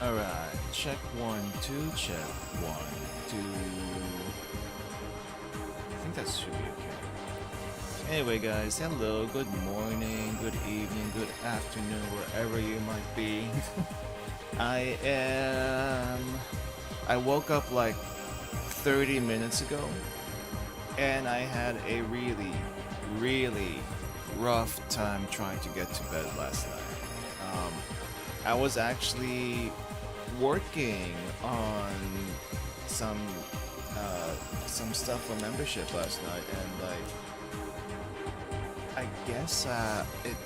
Alright, check 1, 2, check 1, 2. I think that should be okay. Anyway, guys, hello, good morning, good evening, good afternoon, wherever you might be. I woke up like 30 minutes ago, and I had a really rough time trying to get to bed last night. I was actually working on some stuff for membership last night, and like I guess I it,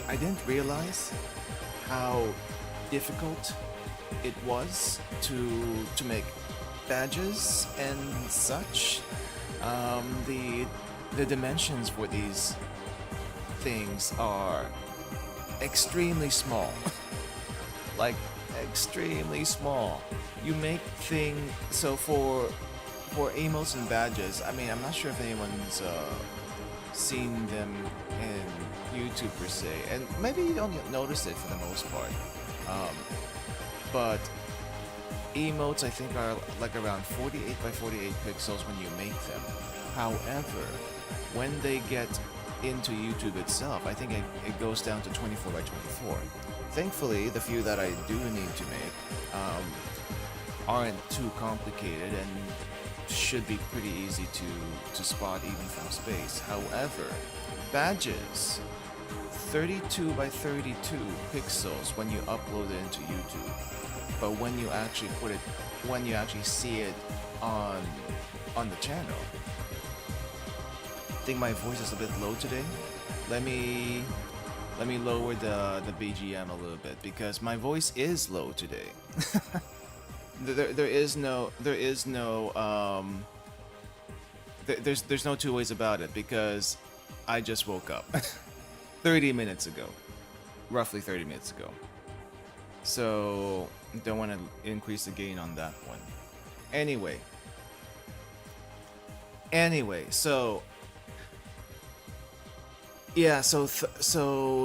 I didn't realize how difficult it was to make badges and such. The dimensions for these things are extremely small. Like extremely small. You make so for emotes and badges. I mean, I'm not sure if anyone's seen them in YouTube per se, and maybe you don't notice it for the most part. But emotes, I think, are like around 48 by 48 pixels when you make them. However, when they get into YouTube itself, I think it goes down to 24 by 24. Thankfully, the few that I do need to make aren't too complicated and should be pretty easy to spot even from space. However, badges, 32 by 32 pixels when you upload it into YouTube, but when you actually see it on the channel. I think my voice is a bit low today. Let me lower the BGM a little bit because my voice is low today. There's no two ways about it because I just woke up 30 minutes ago, roughly 30 minutes ago. So don't want to increase the gain on that one. Anyway, so yeah, so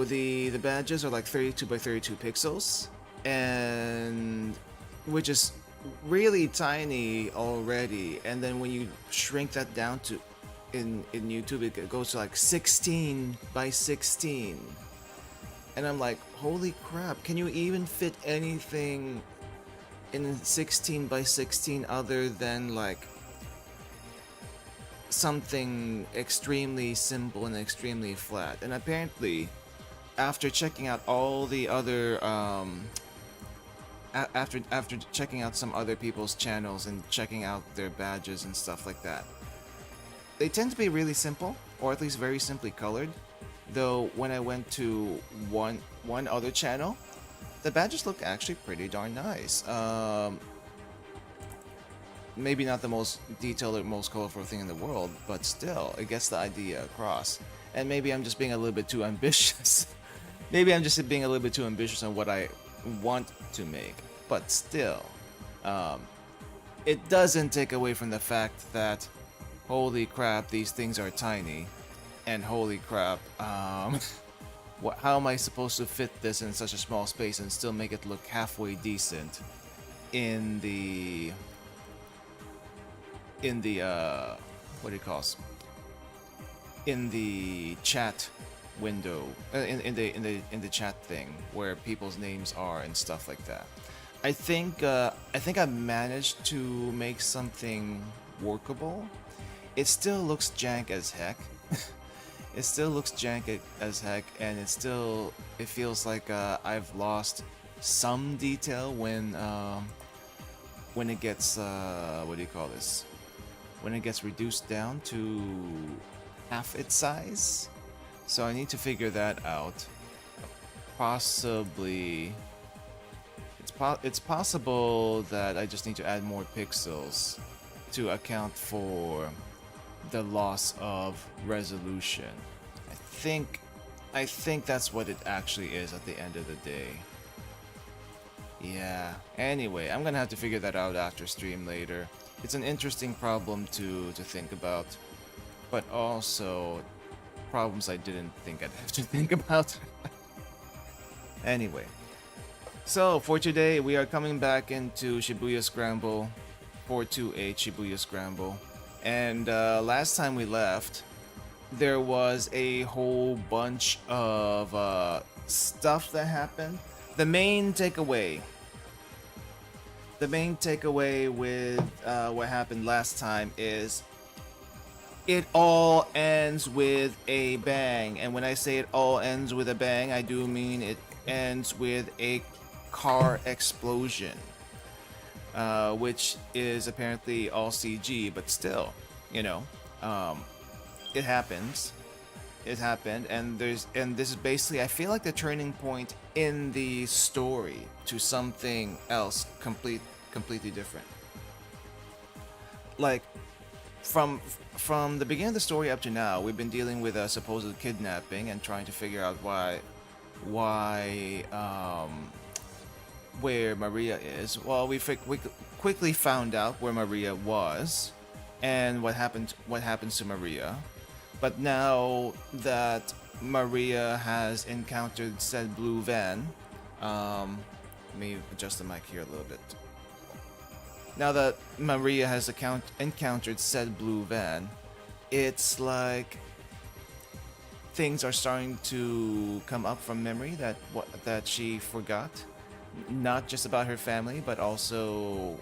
the badges are like 32 by 32 pixels, and which is really tiny already. And then when you shrink that down to in YouTube, it goes to like 16 by 16, and I'm like, holy crap! Can you even fit anything in 16 by 16 other than like something extremely simple and extremely flat? And apparently, after checking out all the other after checking out some other people's channels and checking out their badges and stuff like that, they tend to be really simple, or at least very simply colored. Though when I went to one other channel, the badges look actually pretty darn nice. Maybe not the most detailed or most colorful thing in the world, but still, it gets the idea across. And maybe I'm just being a little bit too ambitious. Maybe I'm just being a little bit too ambitious on what I want to make. But still, it doesn't take away from the fact that, holy crap, these things are tiny. And holy crap, how am I supposed to fit this in such a small space and still make it look halfway decent in the what do you call it? In the chat window, in the chat thing where people's names are and stuff like that. I think I managed to make something workable. It still looks jank as heck. It still looks jank as heck, and it feels like I've lost some detail when it gets what do you call this? When it gets reduced down to half its size. So I need to figure that out. Possibly it's possible that I just need to add more pixels to account for the loss of resolution. I think that's what it actually is at the end of the day. Yeah. Anyway, I'm gonna have to figure that out after stream later. It's an interesting problem to think about, but also problems I didn't think I'd have to think about. Anyway, So for today, we are coming back into Shibuya Scramble, 428 Shibuya Scramble, and last time we left, there was a whole bunch of stuff that happened. The main takeaway with what happened last time is it all ends with a bang. And when I say it all ends with a bang, I do mean it ends with a car explosion, which is apparently all CG, but still, you know, it happens. It happened, and this is basically, I feel like, the turning point in the story to something else completely different. Like from the beginning of the story up to now, we've been dealing with a supposed kidnapping and trying to figure out why where Maria is. Well, we quickly found out where Maria was and what happens to Maria. But now that Maria has encountered said blue van, let me adjust the mic here a little bit. Now that Maria has encountered said blue van, it's like things are starting to come up from memory that she forgot, not just about her family, but also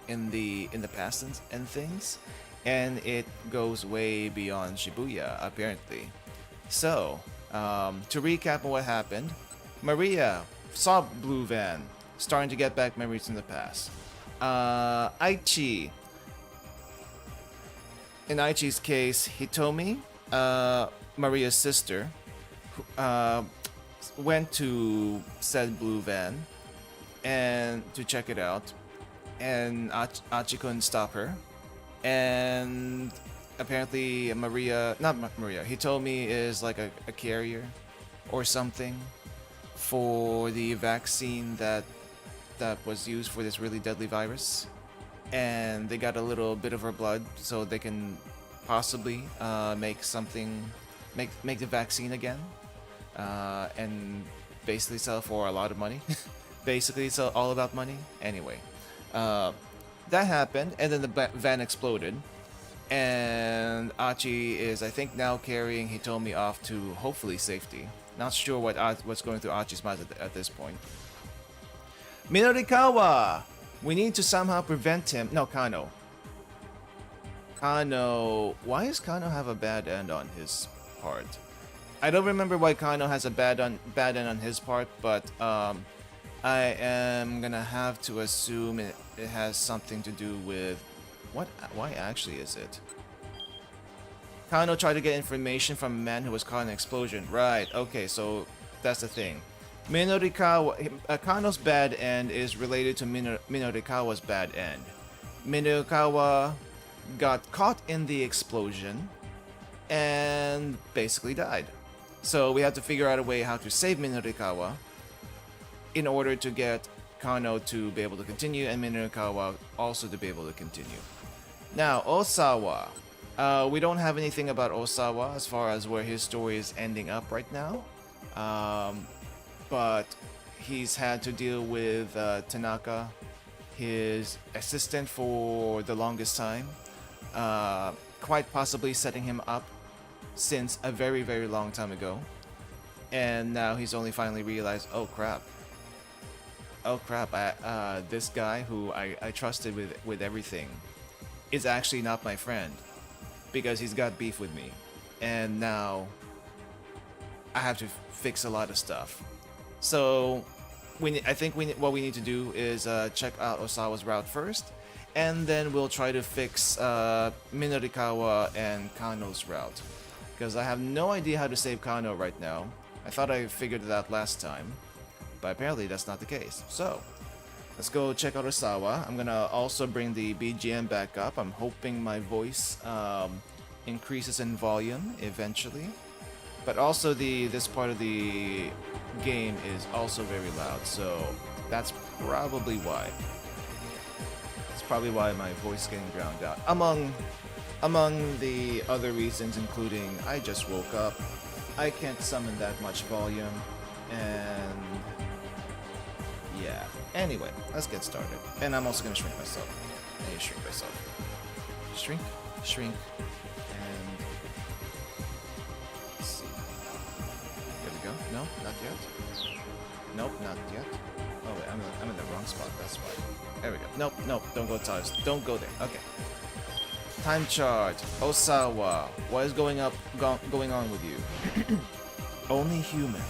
in the past and things. And it goes way beyond Shibuya, apparently. So, to recap on what happened, Maria saw blue van, starting to get back memories in the past. Aichi. In Aichi's case, Hitomi, Maria's sister, went to said blue van and to check it out, and Aichi couldn't stop her. And apparently Hitomi is like a carrier or something for the vaccine that was used for this really deadly virus, and they got a little bit of her blood so they can possibly make the vaccine again, and basically sell it for a lot of money. Basically, it's all about money. Anyway, that happened, and then the van exploded, and Achi is, I think, now carrying Hitomi off to hopefully safety. Not sure what's going through Achi's mind at this point. Minorikawa! We need to somehow prevent him. No, Kano. Why does Kano have a bad end on his part? I don't remember why Kano has a bad end on his part, but I am gonna have to assume it has something to do with why actually is it? Kano tried to get information from a man who was caught in an explosion. Right, okay, so that's the thing. Kano's bad end is related to Minorikawa's bad end. Minorikawa got caught in the explosion and basically died. So we have to figure out a way how to save Minorikawa in order to get Kano to be able to continue and Minorikawa also to be able to continue. Now, Osawa. We don't have anything about Osawa as far as where his story is ending up right now. But he's had to deal with Tanaka, his assistant, for the longest time. Quite possibly setting him up since a very, very long time ago. And now he's only finally realized, oh crap, this guy who I trusted with everything is actually not my friend, because he's got beef with me, and now I have to fix a lot of stuff. So what we need to do is check out Osawa's route first, and then we'll try to fix Minorikawa and Kano's route, because I have no idea how to save Kano right now. I thought I figured it out last time, but apparently that's not the case. So let's go check out Osawa. I'm gonna also bring the BGM back up. I'm hoping my voice increases in volume eventually. But also this part of the game is also very loud, so that's probably why. It's probably why my voice is getting drowned out. Among the other reasons, including I just woke up, I can't summon that much volume, and Yeah. Anyway, let's get started. And I'm also gonna shrink myself. I need to shrink myself. Shrink, shrink, and let's see. There we go. No, not yet. Nope, not yet. Oh wait, I'm in the wrong spot. That's why. There we go. Nope, nope. Don't go to Don't go there. Okay. Time chart. Osawa. What is going on with you? Only human.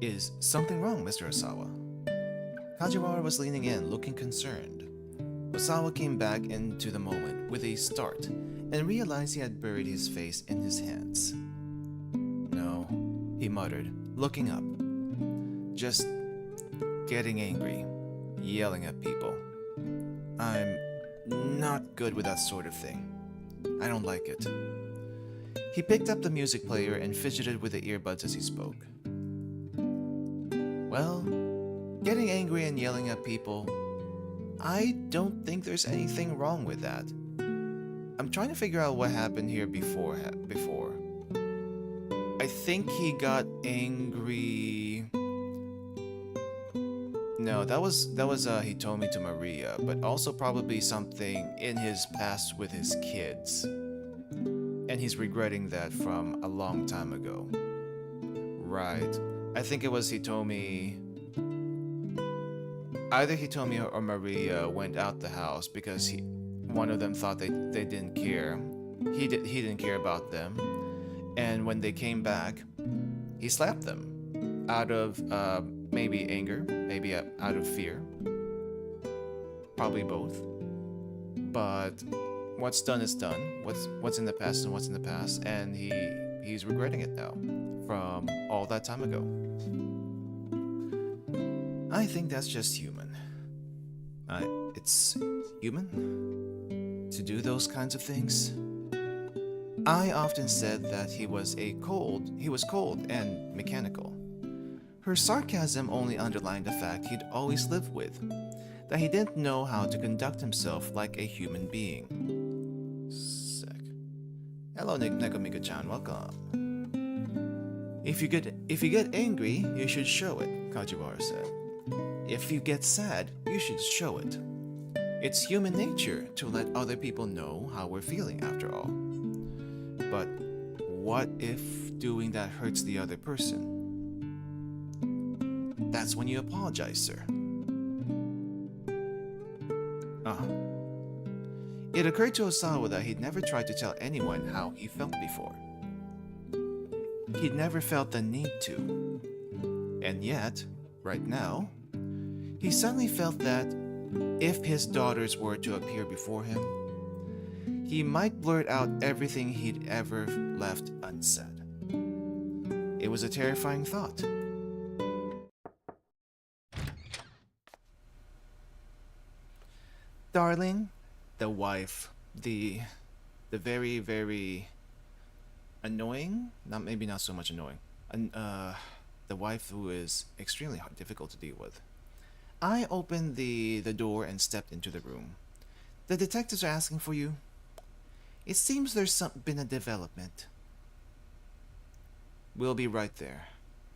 Is something wrong, Mr. Osawa? Kajiwara was leaning in, looking concerned. Osawa came back into the moment with a start and realized he had buried his face in his hands. No, he muttered, looking up. Just getting angry, yelling at people. I'm not good with that sort of thing. I don't like it. He picked up the music player and fidgeted with the earbuds as he spoke. Well, getting angry and yelling at people, I don't think there's anything wrong with that. I'm trying to figure out what happened here before. I think he got angry. No, that was Hitomi to Maria, but also probably something in his past with his kids. And he's regretting that from a long time ago. Right. I think it was Hitomi. Either Hitomi or Maria went out the house because one of them thought they didn't care. He didn't care about them. And when they came back, he slapped them out of maybe anger, maybe out of fear. Probably both. But what's done is done. What's in the past and what's in the past, and he's regretting it now from all that time ago. I think that's just human. It's human to do those kinds of things. I often said that he was cold and mechanical. Her sarcasm only underlined the fact he'd always lived with, that he didn't know how to conduct himself like a human being. Sick. Hello, Nekomika-chan, welcome. If you get angry, you should show it, Kajiwara said. If you get sad, you should show it. It's human nature to let other people know how we're feeling after all. But what if doing that hurts the other person? That's when you apologize, sir. It occurred to Osawa that he'd never tried to tell anyone how he felt before. He'd never felt the need to. And yet, right now, he suddenly felt that if his daughters were to appear before him, he might blurt out everything he'd ever left unsaid. It was a terrifying thought. Darling, the wife, the very, very annoying, maybe not so much annoying, the wife who is extremely difficult to deal with. I opened the door and stepped into the room. The detectives are asking for you. It seems there's been a development. We'll be right there.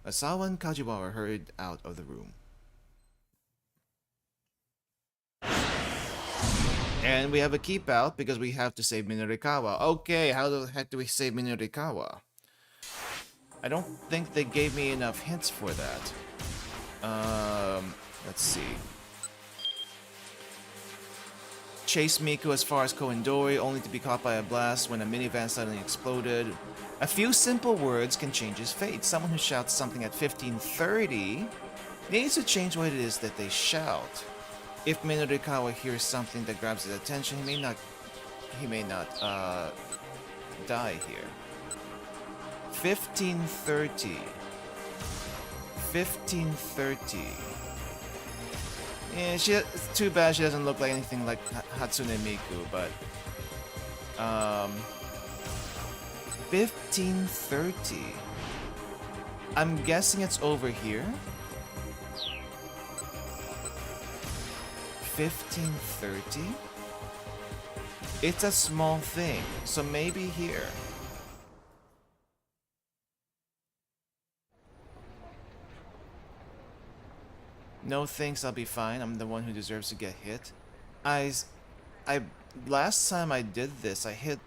Osawa and Kajiwara hurried out of the room. And we have a keep out because we have to save Minorikawa. Okay, how the heck do we save Minorikawa? I don't think they gave me enough hints for that. Let's see. Chase Miku as far as Koendori, only to be caught by a blast when a minivan suddenly exploded. A few simple words can change his fate. Someone who shouts something at 15:30 needs to change what it is that they shout. If Minorikawa hears something that grabs his attention, he may not die here. 15:30. 15:30. Yeah, it's too bad she doesn't look like anything like Hatsune Miku, but 15:30. I'm guessing it's over here. 15:30. It's a small thing, so maybe here. No thanks, I'll be fine. I'm the one who deserves to get hit. I last time I did this, I hit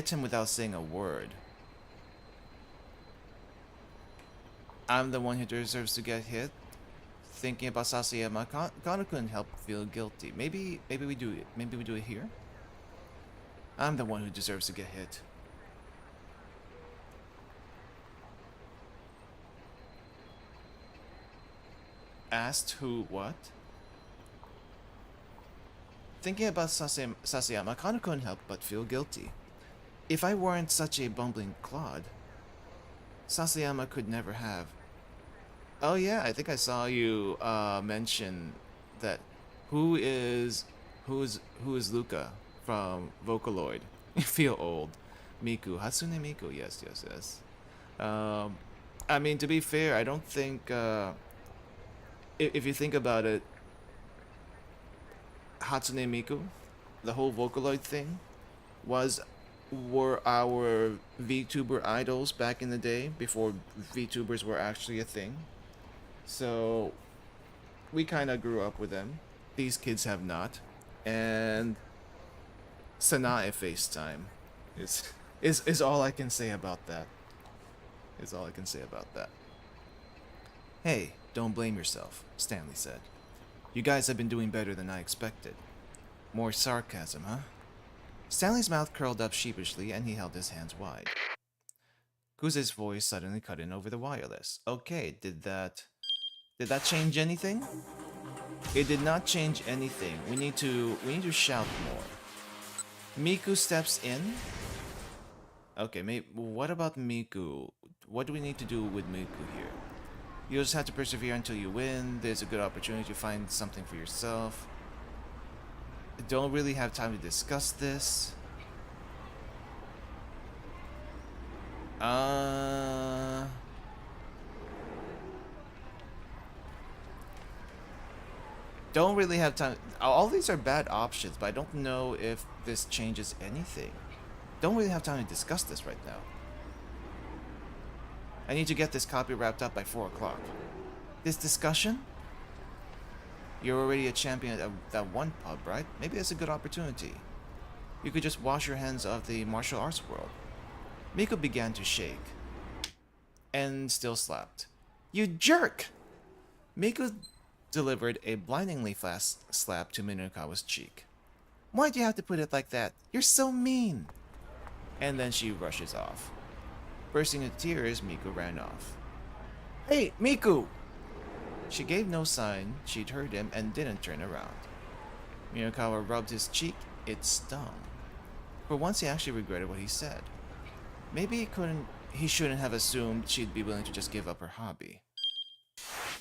him without saying a word. I'm the one who deserves to get hit. Thinking about Sasayama, Kana couldn't help feel guilty. Maybe we do it. Maybe we do it here. I'm the one who deserves to get hit. Asked who what? Thinking about Sasayama, Kana couldn't help but feel guilty. If I weren't such a bumbling clod, Sasayama could never have. Oh yeah, I think I saw you mention that. Who is Ruka from Vocaloid? You feel old. Miku, Hatsune Miku. Yes. I mean, to be fair, I don't think. If you think about it, Hatsune Miku, the whole Vocaloid thing, were our VTuber idols back in the day before VTubers were actually a thing. So we kind of grew up with them. These kids have not. And Sanae FaceTime is all I can say about that. Is all I can say about that. Hey, don't blame yourself, Stanley said. You guys have been doing better than I expected. More sarcasm, huh? Stanley's mouth curled up sheepishly and he held his hands wide. Kuze's voice suddenly cut in over the wireless. Okay, did that change anything? It did not change anything. We need to shout more. Miku steps in. Okay, what about Miku? What do we need to do with Miku here? You just have to persevere until you win. There's a good opportunity to find something for yourself. Don't really have time to discuss this. Don't really have time. All these are bad options, but I don't know if this changes anything. Don't really have time to discuss this right now. I need to get this copy wrapped up by 4 o'clock. This discussion? You're already a champion at that one pub, right? Maybe that's a good opportunity. You could just wash your hands of the martial arts world. Miku began to shake. And still slapped. You jerk! Miku delivered a blindingly fast slap to Minokawa's cheek. Why'd you have to put it like that? You're so mean! And then she rushes off. Bursting into tears, Miku ran off. Hey, Miku! She gave no sign she'd heard him and didn't turn around. Minokawa rubbed his cheek. It stung. For once he actually regretted what he said. Maybe he shouldn't have assumed she'd be willing to just give up her hobby.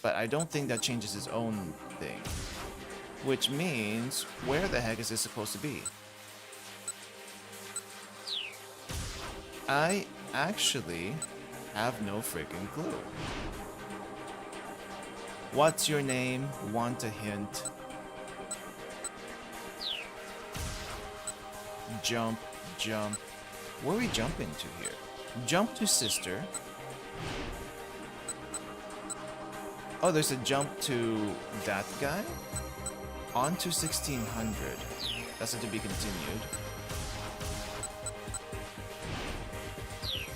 But I don't think that changes his own thing. Which means, where the heck is this supposed to be? I actually have no freaking clue. What's your name? Want a hint? Jump. Where are we jumping to here? Jump to sister. Oh, there's a jump to that guy? On to 1600. That's to be continued.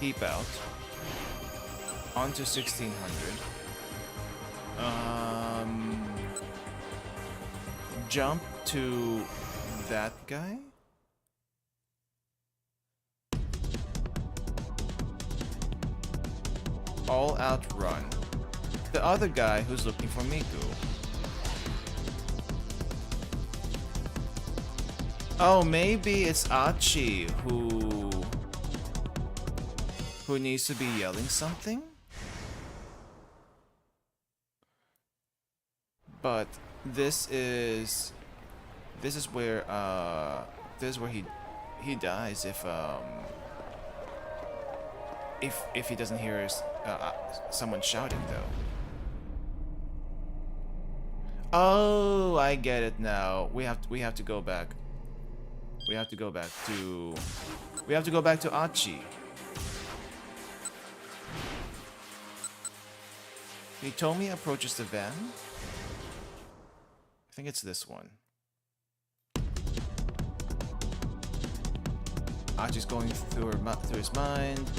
Peep out. On to 1600. Jump to that guy? All out run. The other guy who's looking for Miku. Oh, maybe it's Achi who needs to be yelling something? But this is where he dies if he doesn't hear someone shouting though. Oh, I get it now. We have to go back. We have to go back to... We have to go back to Achi. Hitomi approaches the van. I think it's this one. Achi's going through his mind.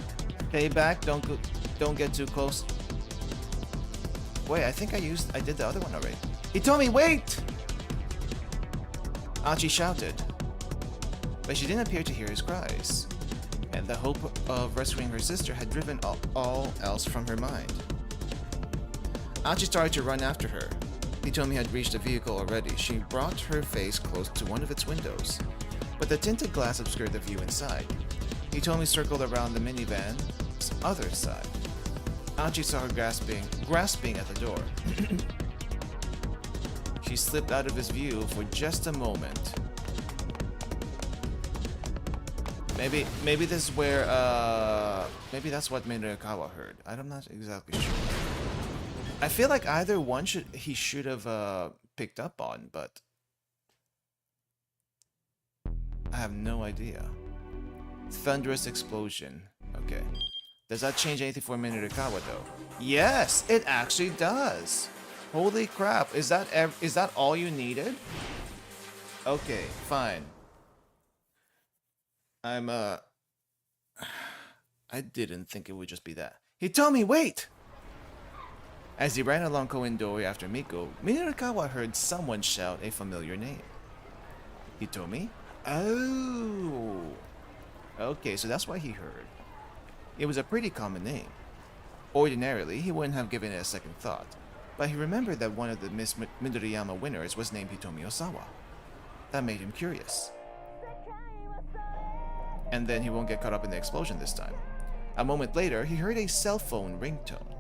Stay back, don't get too close. Wait, I think I did the other one already. Hitomi, wait! Achi shouted, but she didn't appear to hear his cries, and the hope of rescuing her sister had driven all else from her mind. Achi started to run after her. Hitomi had reached the vehicle already. She brought her face close to one of its windows, but the tinted glass obscured the view inside. Hitomi circled around the minivan's other side. Achi saw her grasping at the door. She slipped out of his view for just a moment. Maybe this is where maybe that's what Minurikawa heard. I'm not exactly sure. I feel like either one he should have picked up on, but I have no idea. Thunderous explosion. Okay. Does that change anything for Minurikawa though? Yes, it actually does. Holy crap! Is that all you needed? Okay, fine. I didn't think it would just be that. Hitomi, wait! As he ran along Koendori after Miko, Minurikawa heard someone shout a familiar name. Hitomi? Oh! Okay, so that's what he heard. It was a pretty common name. Ordinarily, he wouldn't have given it a second thought, but he remembered that one of the Miss Midoriyama winners was named Hitomi Osawa. That made him curious. And then he won't get caught up in the explosion this time. A moment later, he heard a cell phone ringtone.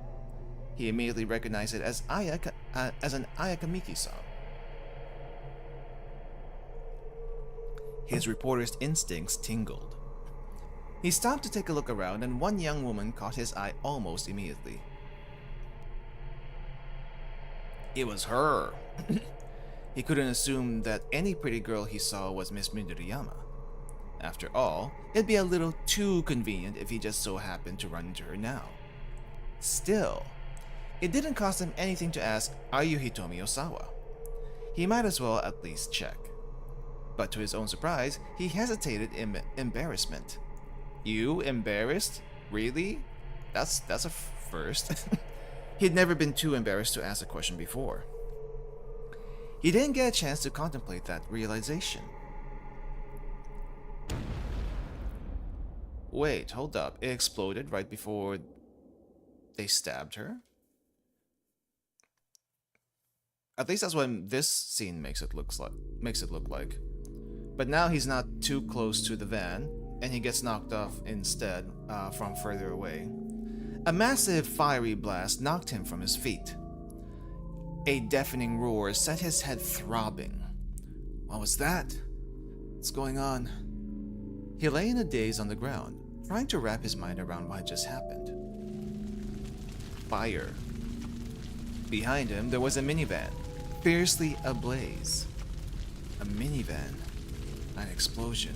He immediately recognized it as an Ayaka Miki song. His reporter's instincts tingled. He stopped to take a look around, and one young woman caught his eye almost immediately. It was her. He couldn't assume that any pretty girl he saw was Miss Midoriyama. After all, it'd be a little too convenient if he just so happened to run into her now. Still, it didn't cost him anything to ask, "Are you Hitomi Osawa?" He might as well at least check. But to his own surprise, he hesitated in embarrassment. You embarrassed? Really? That's a first. He'd never been too embarrassed to ask a question before. He didn't get a chance to contemplate that realization. Wait, hold up. It exploded right before they stabbed her? At least that's what this scene makes it look like. But now he's not too close to the van, and he gets knocked off instead from further away. A massive fiery blast knocked him from his feet. A deafening roar set his head throbbing. What was that? What's going on? He lay in a daze on the ground, trying to wrap his mind around what had just happened. Fire. Behind him, there was a minivan, fiercely ablaze. A minivan. An explosion.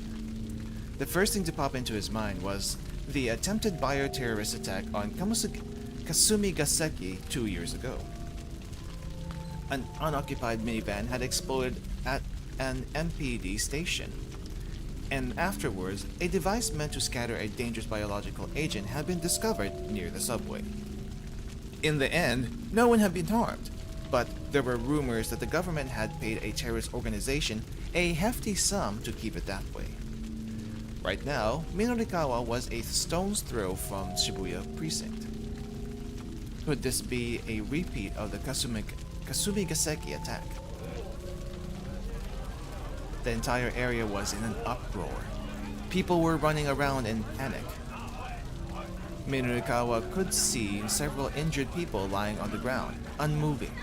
The first thing to pop into his mind was the attempted bioterrorist attack on Kasumi Gaseki 2 years ago. An unoccupied minivan had exploded at an MPD station, and afterwards, a device meant to scatter a dangerous biological agent had been discovered near the subway. In the end, no one had been harmed, but there were rumors that the government had paid a terrorist organization a hefty sum to keep it that way. Right now, Minurikawa was a stone's throw from Shibuya precinct. Could this be a repeat of the Kasumi Gaseki attack? The entire area was in an uproar. People were running around in panic. Minurikawa could see several injured people lying on the ground, unmoving.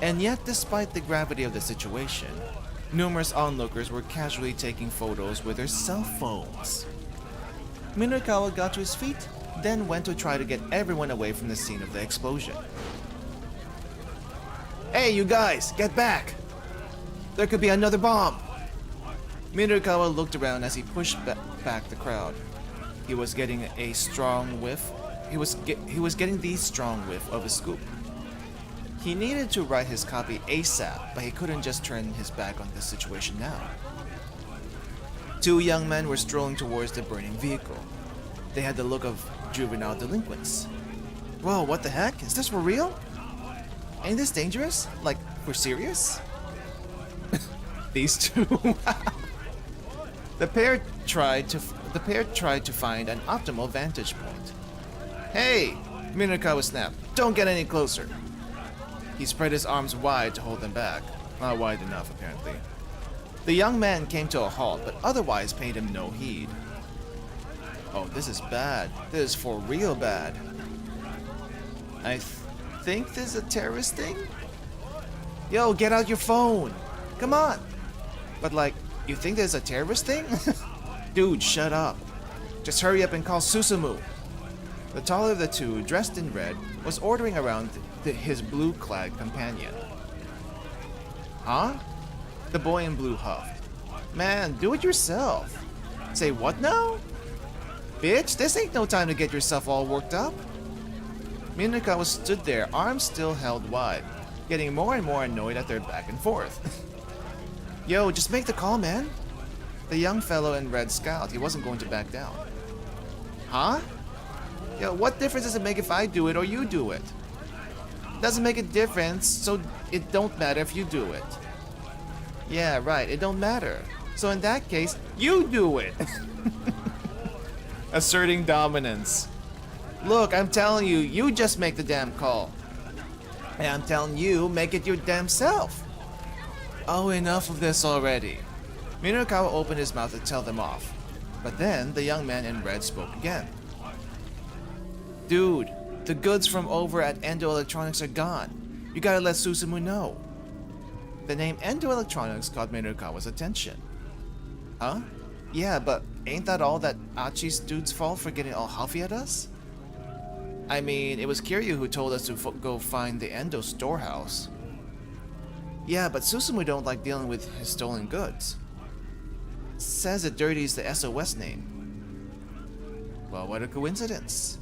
And yet, despite the gravity of the situation, numerous onlookers were casually taking photos with their cell phones. Minurikawa got to his feet, then went to try to get everyone away from the scene of the explosion. Hey, you guys, get back! There could be another bomb! Mirukawa looked around as he pushed back the crowd. He was getting a strong whiff. He was getting the strong whiff of a scoop. He needed to write his copy ASAP, but he couldn't just turn his back on this situation now. Two young men were strolling towards the burning vehicle. They had the look of juvenile delinquents. Whoa, what the heck? Is this for real? Ain't this dangerous? Like, we're serious? These two. The pair tried to find an optimal vantage point. Hey, Mirukawa snapped. Don't get any closer. He spread his arms wide to hold them back. Not wide enough, apparently. The young man came to a halt, but otherwise paid him no heed. Oh, this is bad. This is for real bad. I think this is a terrorist thing? Yo, get out your phone! Come on! But like, you think there's a terrorist thing? Dude, shut up. Just hurry up and call Susumu. The taller of the two, dressed in red, was ordering around his blue-clad companion. Huh? The boy in blue huffed. Man, do it yourself. Say what now? Bitch, this ain't no time to get yourself all worked up. Mirukawa stood there, arms still held wide, getting more and more annoyed at their back and forth. Yo, just make the call, man. The young fellow in red scowled. He wasn't going to back down. Huh? Yo, what difference does it make if I do it or you do it? Doesn't make a difference, so it don't matter if you do it. Yeah, right, it don't matter. So in that case, you do it. Asserting dominance. Look, I'm telling you, you just make the damn call. And I'm telling you, make it your damn self. Oh, enough of this already. Mirukawa opened his mouth to tell them off. But then, the young man in red spoke again. Dude, the goods from over at Endo Electronics are gone. You gotta let Susumu know. The name Endo Electronics caught Mirukawa's attention. Huh? Yeah, but ain't that all that Achi's dude's fault for getting all huffy at us? I mean, it was Kiryu who told us to go find the Endo storehouse. Yeah, but Susumu don't like dealing with his stolen goods. Says it dirties the SOS name. Well, what a coincidence.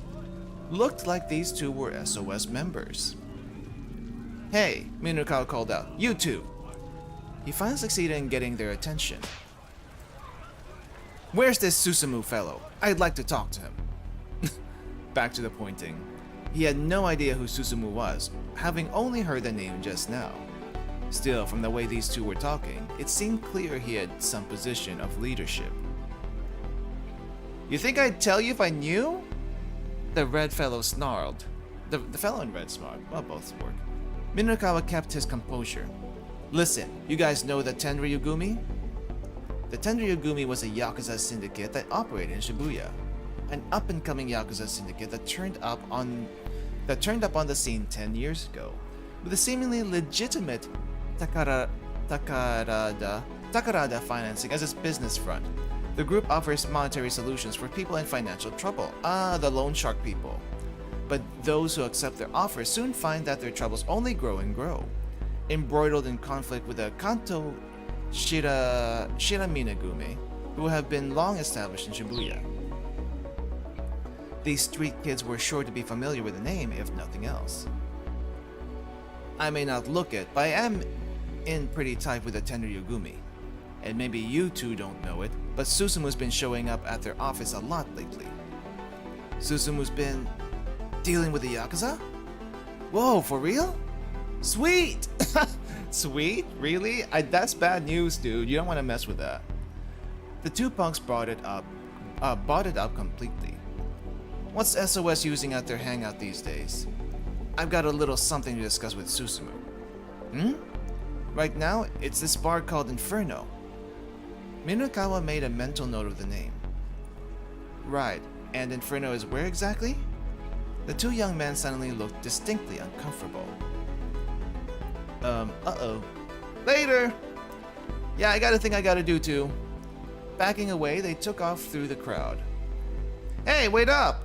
Looked like these two were SOS members. Hey, Mirukawa called out. You two! He finally succeeded in getting their attention. Where's this Susumu fellow? I'd like to talk to him. Back to the pointing. He had no idea who Susumu was, having only heard the name just now. Still, from the way these two were talking, it seemed clear he had some position of leadership. You think I'd tell you if I knew? The red fellow snarled. The fellow in red snarled. Well, both work. Mirukawa kept his composure. Listen, you guys know the Tenryugumi? The Tenryugumi was a Yakuza syndicate that operated in Shibuya. An up-and-coming Yakuza syndicate that turned up on the scene 10 years ago, with a seemingly legitimate Takarada financing as its business front. The group offers monetary solutions for people in financial trouble. The loan shark people. But those who accept their offers soon find that their troubles only grow and grow, embroiled in conflict with the Kanto Shiraminagumi, who have been long established in Shibuya. These street kids were sure to be familiar with the name, if nothing else. I may not look it, but I am in pretty tight with the Tenryugumi. And maybe you two don't know it, but Susumu's been showing up at their office a lot lately. Susumu's been dealing with the Yakuza? Whoa, for real? Sweet! Sweet? Really? That's bad news, dude. You don't want to mess with that. The two punks brought it up completely. What's SOS using at their hangout these days? I've got a little something to discuss with Susumu. Right now, it's this bar called Inferno. Mirukawa made a mental note of the name. Right, and Inferno is where exactly? The two young men suddenly looked distinctly uncomfortable. Uh-oh. Later! Yeah, I got a thing I gotta do too. Backing away, they took off through the crowd. Hey, wait up!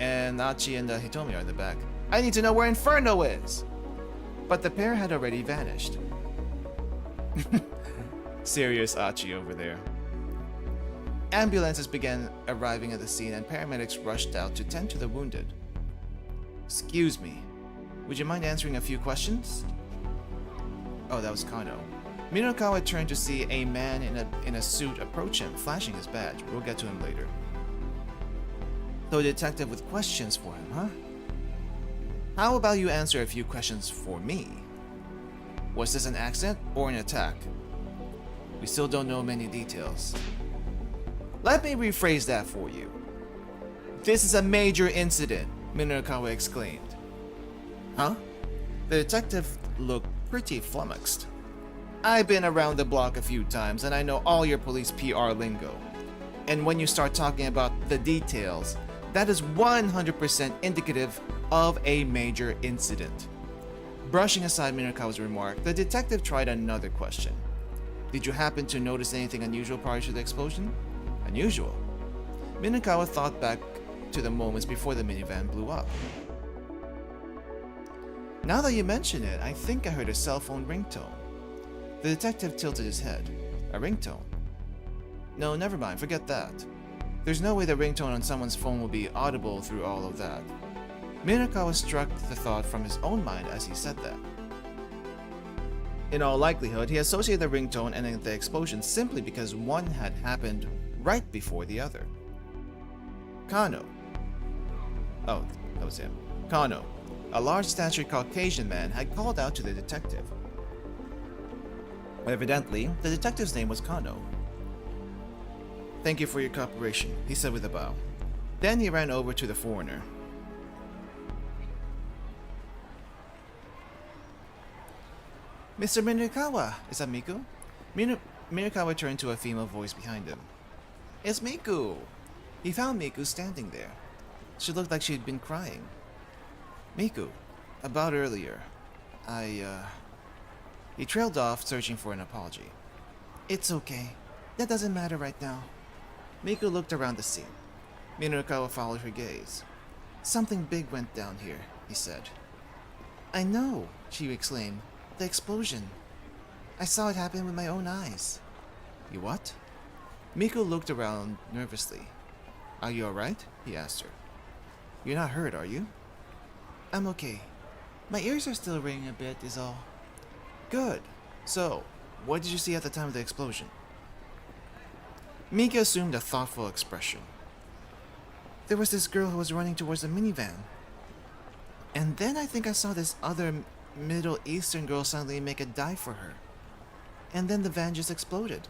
And Achi and Hitomi are in the back. I need to know where Inferno is! But the pair had already vanished. Serious Achi over there. Ambulances began arriving at the scene and paramedics rushed out to tend to the wounded. Excuse me, would you mind answering a few questions? Oh, that was Kano. Minokawa turned to see a man in a suit approach him, flashing his badge. We'll get to him later. So a detective with questions for him, huh? How about you answer a few questions for me? Was this an accident or an attack? We still don't know many details. Let me rephrase that for you. This is a major incident, Minokawa exclaimed. Huh? The detective looked pretty flummoxed. I've been around the block a few times and I know all your police PR lingo. And when you start talking about the details, that is 100% indicative of a major incident. Brushing aside Minokawa's remark, the detective tried another question. Did you happen to notice anything unusual prior to the explosion? Unusual? Minokawa thought back to the moments before the minivan blew up. Now that you mention it, I think I heard a cell phone ringtone. The detective tilted his head. A ringtone? No, never mind, forget that. There's no way the ringtone on someone's phone will be audible through all of that. Minokawa struck the thought from his own mind as he said that. In all likelihood, he associated the ringtone and the explosion simply because one had happened right before the other. Kano. Oh, that was him. Kano, a large-statured Caucasian man, had called out to the detective. Evidently, the detective's name was Kano. Thank you for your cooperation, he said with a bow. Then he ran over to the foreigner. Mr. Minokawa, is that Miku? Minokawa turned to a female voice behind him. It's Miku! He found Miku standing there. She looked like she'd been crying. Miku, about earlier, He trailed off, searching for an apology. It's okay. That doesn't matter right now. Miku looked around the scene. Minokawa followed her gaze. Something big went down here, he said. I know, she exclaimed. The explosion. I saw it happen with my own eyes. You what? Miku looked around nervously. Are you alright? He asked her. You're not hurt, are you? I'm okay. My ears are still ringing a bit, is all. Good. So, what did you see at the time of the explosion? Miku assumed a thoughtful expression. There was this girl who was running towards the minivan. And then I think I saw this other Middle Eastern girl suddenly make a dive for her. And then the van just exploded.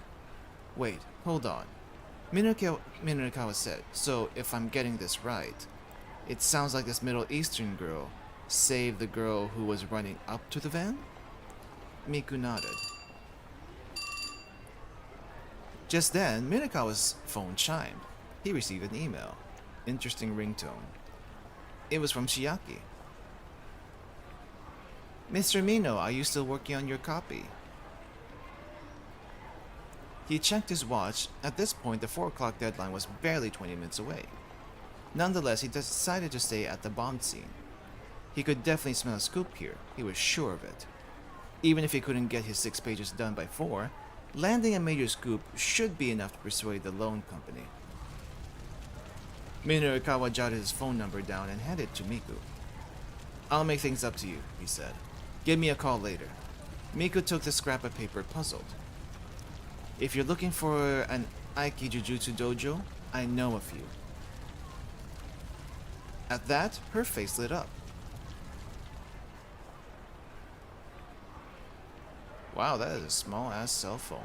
Wait, hold on. Minokawa said, so if I'm getting this right, it sounds like this Middle Eastern girl saved the girl who was running up to the van? Miku nodded. Just then, Minokawa's phone chimed. He received an email. Interesting ringtone. It was from Chiaki. Mr. Mino, are you still working on your copy? He checked his watch. At this point, the 4 o'clock deadline was barely 20 minutes away. Nonetheless, he decided to stay at the bomb scene. He could definitely smell a scoop here. He was sure of it. Even if he couldn't get his 6 pages done by 4, landing a major scoop should be enough to persuade the loan company. Minokawa jotted his phone number down and handed it to Miku. I'll make things up to you, he said. Give me a call later. Miku took the scrap of paper, puzzled. If you're looking for an Aiki Jujutsu dojo, I know a few. At that, her face lit up. Wow, that is a small-ass cell phone.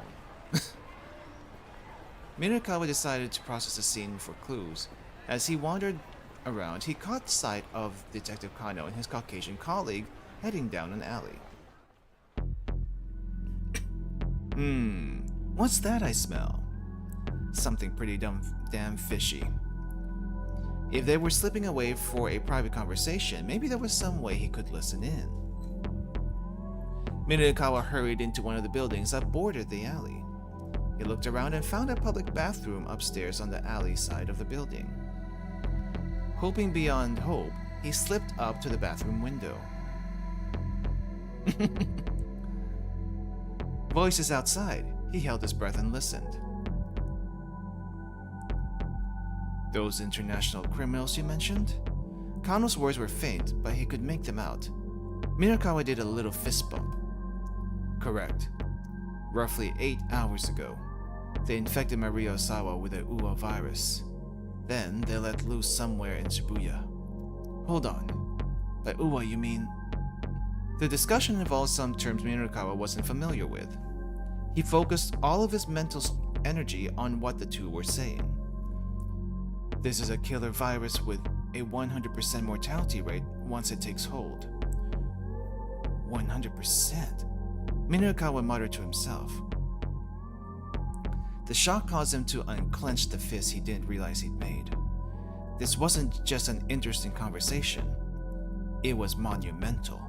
Minokawa decided to process the scene for clues. As he wandered around, he caught sight of Detective Kano and his Caucasian colleague heading down an alley. What's that I smell? Something pretty damn fishy. If they were slipping away for a private conversation, maybe there was some way he could listen in. Minokawa hurried into one of the buildings that bordered the alley. He looked around and found a public bathroom upstairs on the alley side of the building. Hoping beyond hope, he slipped up to the bathroom window. Voices outside, He held his breath and listened. Those international criminals you mentioned? Kano's words were faint, but he could make them out. Minakawa did a little fist bump. Correct. Roughly 8 hours ago, they infected Maria Osawa with the UA virus. Then they let loose somewhere in Shibuya. Hold on. By UA you mean... The discussion involved some terms Minakawa wasn't familiar with. He focused all of his mental energy on what the two were saying. This is a killer virus with a 100% mortality rate once it takes hold. 100%? Minakawa muttered to himself. The shock caused him to unclench the fist he didn't realize he'd made. This wasn't just an interesting conversation. It was monumental.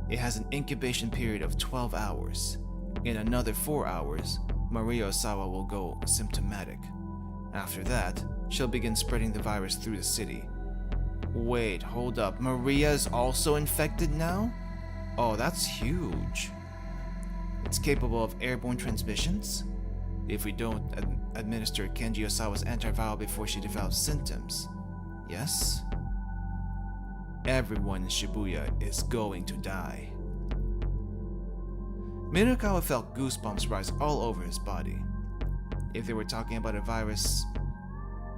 It has an incubation period of 12 hours. In another 4 hours, Maria Osawa will go symptomatic. After that, she'll begin spreading the virus through the city. Wait, hold up. Maria is also infected now? Oh, that's huge. It's capable of airborne transmissions? If we don't administer Kenji Osawa's antiviral before she develops symptoms. Yes? Everyone in Shibuya is going to die. Minakawa felt goosebumps rise all over his body. If they were talking about a virus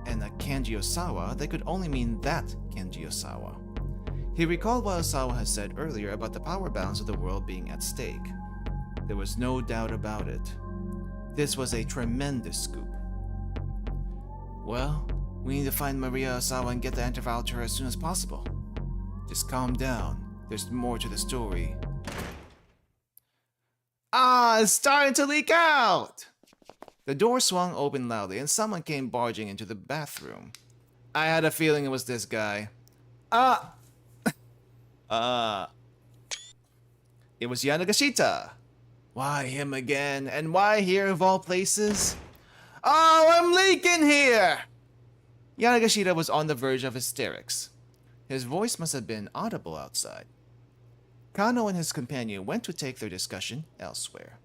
and a Kenji Osawa, they could only mean that Kenji Osawa. He recalled what Osawa had said earlier about the power balance of the world being at stake. There was no doubt about it. This was a tremendous scoop. Well, we need to find Maria Osawa and get the antiviral to her as soon as possible. Just calm down. There's more to the story. It's starting to leak out! The door swung open loudly and someone came barging into the bathroom. I had a feeling it was this guy. It was Yanagashita. Why him again? And why here of all places? Oh, I'm leaking here! Yanagashita was on the verge of hysterics. His voice must have been audible outside. Kano and his companion went to take their discussion elsewhere.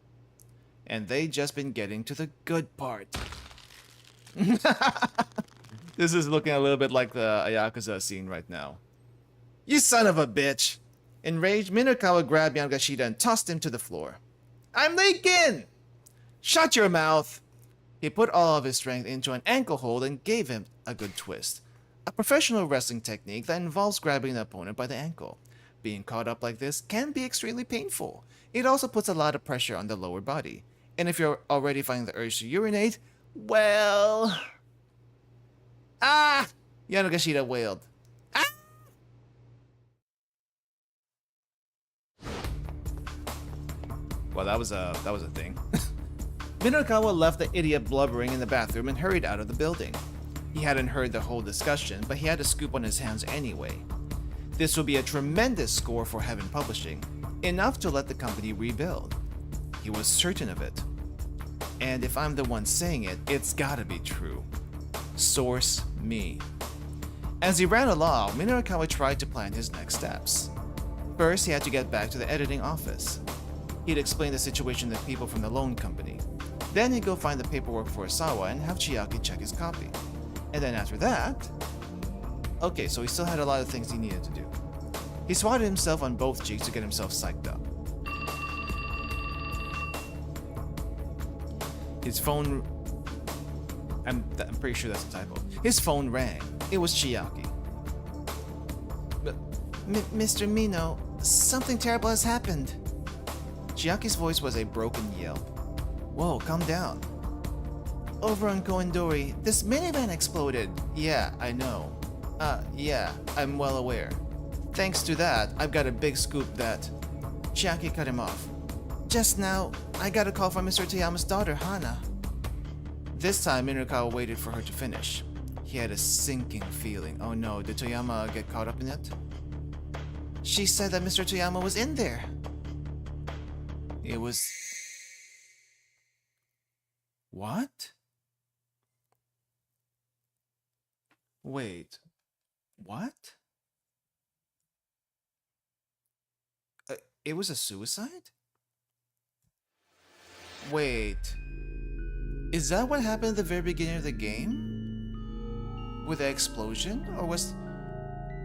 And they'd just been getting to the good part. This is looking a little bit like the Yakuza scene right now. You son of a bitch! Enraged, Minakawa grabbed Yanagashita and tossed him to the floor. I'm leaking! Shut your mouth! He put all of his strength into an ankle hold and gave him a good twist. A professional wrestling technique that involves grabbing the opponent by the ankle. Being caught up like this can be extremely painful. It also puts a lot of pressure on the lower body. And if you're already finding the urge to urinate, well... Yanagashita wailed. Well, that was a thing. Minakawa left the idiot blubbering in the bathroom and hurried out of the building. He hadn't heard the whole discussion, but he had a scoop on his hands anyway. This would be a tremendous score for Heaven Publishing, enough to let the company rebuild. He was certain of it. And if I'm the one saying it, it's gotta be true. Source me. As he ran along, Minakawa tried to plan his next steps. First, he had to get back to the editing office. He'd explain the situation to people from the loan company. Then he'd go find the paperwork for Osawa and have Chiaki check his copy. And then after that... Okay, so he still had a lot of things he needed to do. He swatted himself on both cheeks to get himself psyched up. His phone... I'm pretty sure that's a typo. His phone rang. It was Chiaki. Mr. Mino, something terrible has happened. Chiaki's voice was a broken yelp. Whoa, calm down. Over on Koendori, this minivan exploded. Yeah, I know. Yeah, I'm well aware. Thanks to that, I've got a big scoop that... Chiaki cut him off. Just now, I got a call from Mr. Toyama's daughter, Hana. This time, Minakawa waited for her to finish. He had a sinking feeling. Oh no, did Toyama get caught up in it? She said that Mr. Toyama was in there. It was... What? Wait, what? It was a suicide? Wait. Is that what happened at the very beginning of the game? With the explosion? Or was...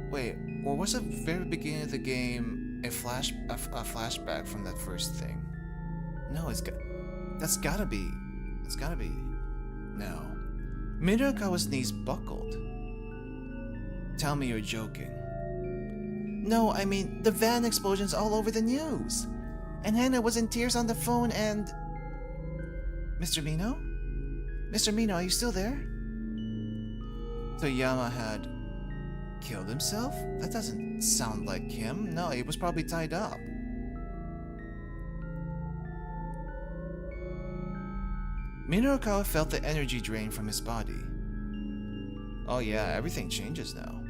Wait, or was the very beginning of the game a flashback from that first thing? No, that's gotta be... It's gotta be... No. Minorikawa's knees buckled. Tell me you're joking. No, I mean, the van explosion's all over the news. And Hannah was in tears on the phone and... Mr. Mino? Mr. Mino, are you still there? Toyama had killed himself? That doesn't sound like him. No, he was probably tied up. Minorikawa felt the energy drain from his body. Oh yeah, everything changes now.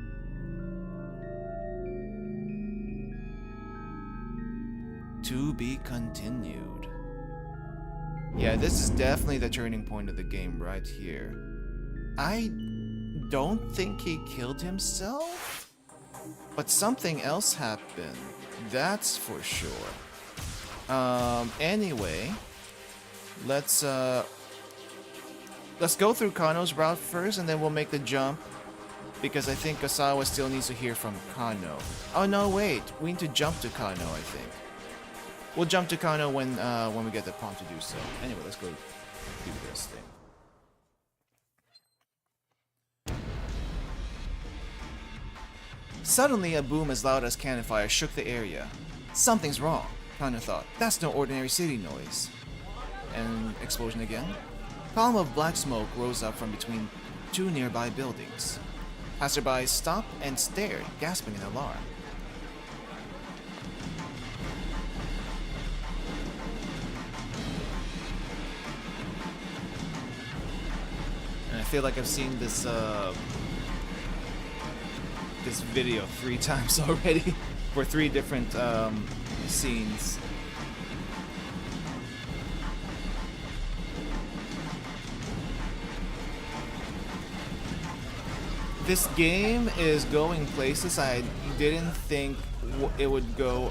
To be continued. Yeah, this is definitely the turning point of the game right here. I don't think he killed himself, but something else happened. That's for sure. Anyway, let's go through Kano's route first, and then we'll make the jump, because I think Kasawa still needs to hear from Kano. Oh no, wait, we need to jump to Kano, I think. We'll jump to Kano when we get the prompt to do so. Anyway, let's go do this thing. Suddenly, a boom as loud as cannon fire shook the area. Something's wrong, Kano thought. That's no ordinary city noise. And explosion again. A column of black smoke rose up from between two nearby buildings. Passersby stopped and stared, gasping in alarm. I feel like I've seen this this video 3 times already for 3 different scenes. This game is going places I didn't think it would go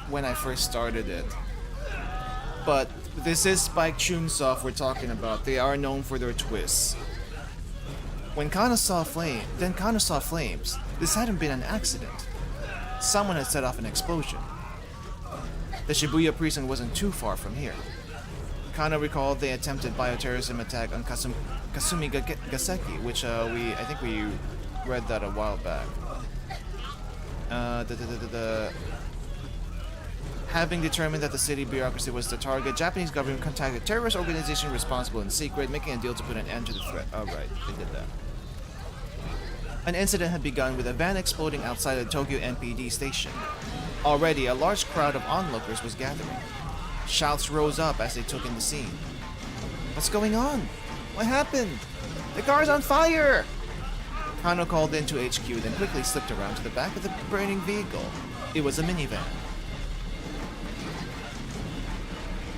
when I first started it. But this is Spike Chunsoft we're talking about. They are known for their twists. When Kano saw flames. This hadn't been an accident. Someone had set off an explosion. The Shibuya precinct wasn't too far from here. Kano recalled the attempted bioterrorism attack on Kasumi Gaseki, which I think we read that a while back. Having determined that the city bureaucracy was the target, Japanese government contacted terrorist organization responsible in secret, making a deal to put an end to the threat. Oh right, they did that. An incident had begun with a van exploding outside the Tokyo NPD station. Already, a large crowd of onlookers was gathering. Shouts rose up as they took in the scene. What's going on? What happened? The car's on fire! Kano called into HQ, then quickly slipped around to the back of the burning vehicle. It was a minivan.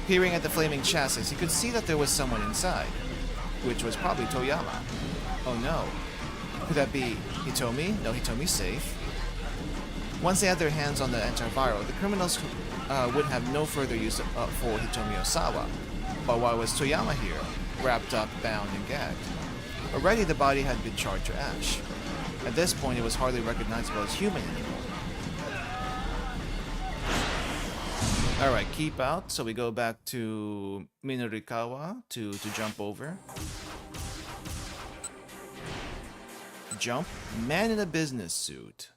Peering at the flaming chassis, he could see that there was someone inside, which was probably Toyama. Oh no. Could that be Hitomi? No, Hitomi's safe. Once they had their hands on the antiviral, the criminals would have no further use for Hitomi Osawa. But why was Toyama here, wrapped up, bound, and gagged? Already the body had been charred to ash. At this point, it was hardly recognizable as human anymore. Alright, keep out. So we go back to Minorikawa to jump over. Jump. Man in a business suit.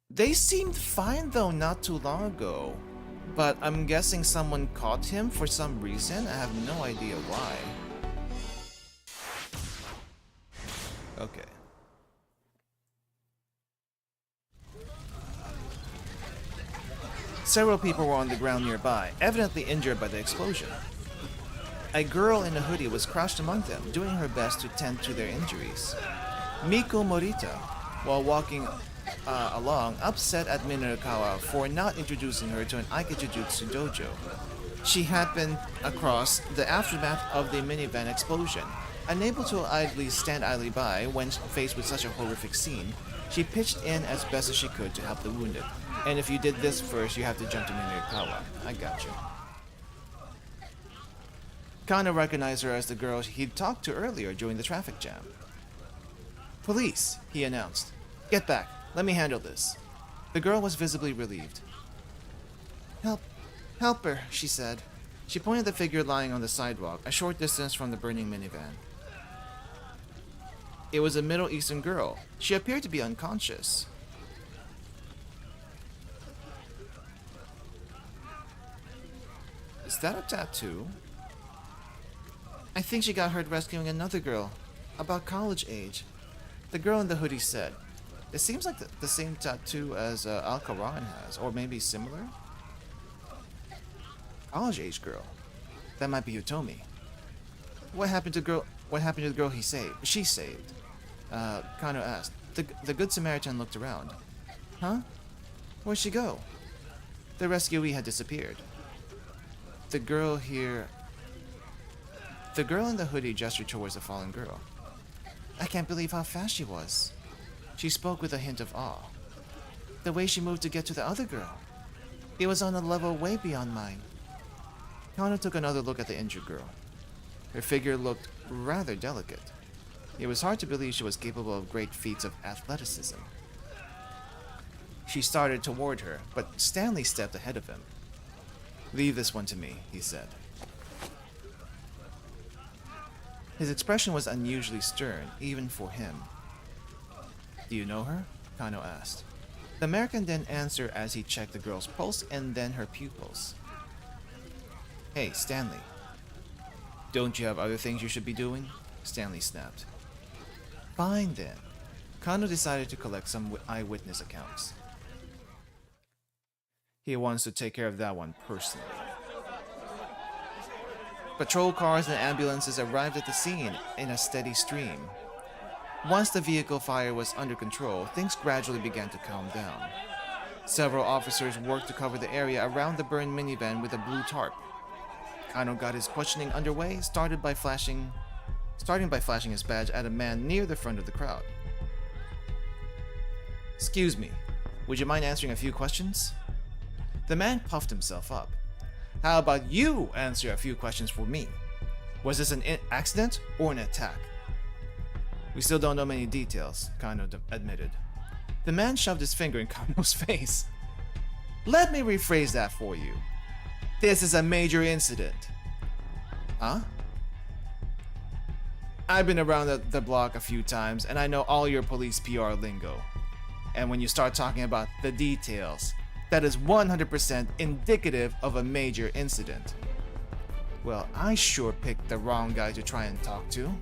They seemed fine though not too long ago. But I'm guessing someone caught him for some reason. I have no idea why. Okay. Several people were on the ground nearby, evidently injured by the explosion. A girl in a hoodie was crouched among them, doing her best to tend to their injuries. Miko Morita, while walking along, upset at Minorikawa for not introducing her to an Aikijujutsu dojo. She happened across the aftermath of the minivan explosion. Unable to stand idly by when faced with such a horrific scene, she pitched in as best as she could to help the wounded. And if you did this first, you have to jump to Minorikawa. I gotcha. Kano recognized her as the girl he'd talked to earlier during the traffic jam. "Police," he announced. "Get back. Let me handle this." The girl was visibly relieved. Help her," she said. She pointed at the figure lying on the sidewalk, a short distance from the burning minivan. It was a Middle Eastern girl. She appeared to be unconscious. Is that a tattoo? "I think she got hurt rescuing another girl, about college age," the girl in the hoodie said. It seems like the same tattoo as Al-Karan has, or maybe similar? College age girl. That might be Utomi. What happened to the girl she saved? Kano asked. The Good Samaritan looked around. Huh? Where'd she go? The rescuee had disappeared. The girl in the hoodie gestured towards the fallen girl. "I can't believe how fast she was." She spoke with a hint of awe. "The way she moved to get to the other girl. It was on a level way beyond mine." Kano took another look at the injured girl. Her figure looked rather delicate. It was hard to believe she was capable of great feats of athleticism. She started toward her, but Stanley stepped ahead of him. "Leave this one to me," he said. His expression was unusually stern, even for him. "Do you know her?" Kano asked. The American didn't answer as he checked the girl's pulse and then her pupils. "Hey, Stanley. Don't you have other things you should be doing?" Stanley snapped. "Fine then." Kano decided to collect some eyewitness accounts. He wants to take care of that one personally. Patrol cars and ambulances arrived at the scene in a steady stream. Once the vehicle fire was under control, things gradually began to calm down. Several officers worked to cover the area around the burned minivan with a blue tarp. Kano got his questioning underway, starting by flashing his badge at a man near the front of the crowd. "Excuse me, would you mind answering a few questions?" The man puffed himself up. "How about you answer a few questions for me? Was this an accident or an attack?" "We still don't know many details," Kano admitted. The man shoved his finger in Kano's face. "Let me rephrase that for you. This is a major incident." "Huh?" "I've been around the block a few times and I know all your police PR lingo. And when you start talking about the details, that is 100% indicative of a major incident." "Well, I sure picked the wrong guy to try and talk to."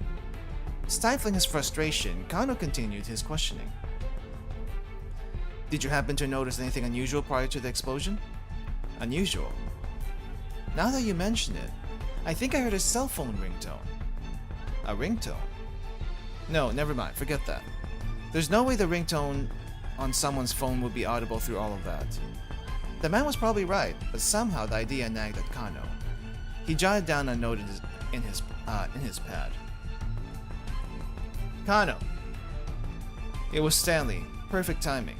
Stifling his frustration, Kano continued his questioning. "Did you happen to notice anything unusual prior to the explosion?" "Unusual? Now that you mention it, I think I heard a cell phone ringtone." "A ringtone?" "No, never mind, forget that. There's no way the ringtone on someone's phone would be audible through all of that." The man was probably right, but somehow the idea nagged at Kano. He jotted down a note in his pad. "Kano." It was Stanley. Perfect timing.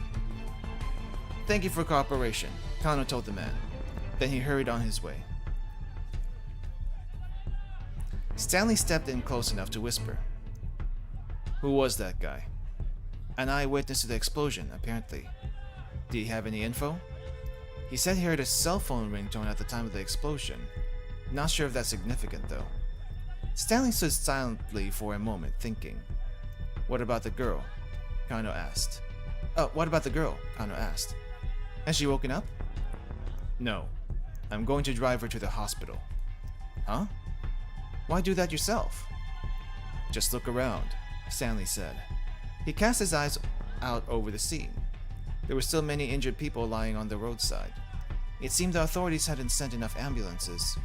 "Thank you for cooperation," Kano told the man. Then he hurried on his way. Stanley stepped in close enough to whisper. "Who was that guy?" "An eyewitness to the explosion, apparently." "Did he have any info?" "He said he heard a cell phone ringtone at the time of the explosion. Not sure if that's significant, though." Stanley stood silently for a moment, thinking. "What about the girl?" Kano asked. What about the girl?" Kano asked. "Has she woken up?" "No. I'm going to drive her to the hospital." "Huh? Why do that yourself?" "Just look around," Stanley said. He cast his eyes out over the scene. There were still many injured people lying on the roadside. It seemed the authorities hadn't sent enough ambulances.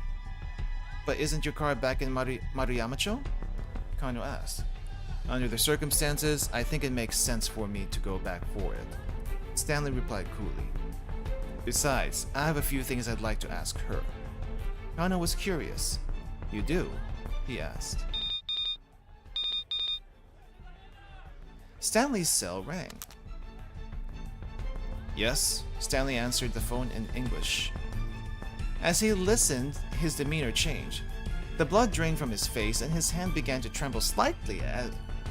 "But isn't your car back in Maruyamacho?" Kano asked. "Under the circumstances, I think it makes sense for me to go back for it," Stanley replied coolly. "Besides, I have a few things I'd like to ask her." Kano was curious. "You do?" he asked. Stanley's cell rang. "Yes," Stanley answered the phone in English. As he listened, his demeanor changed. The blood drained from his face and his hand began to tremble slightly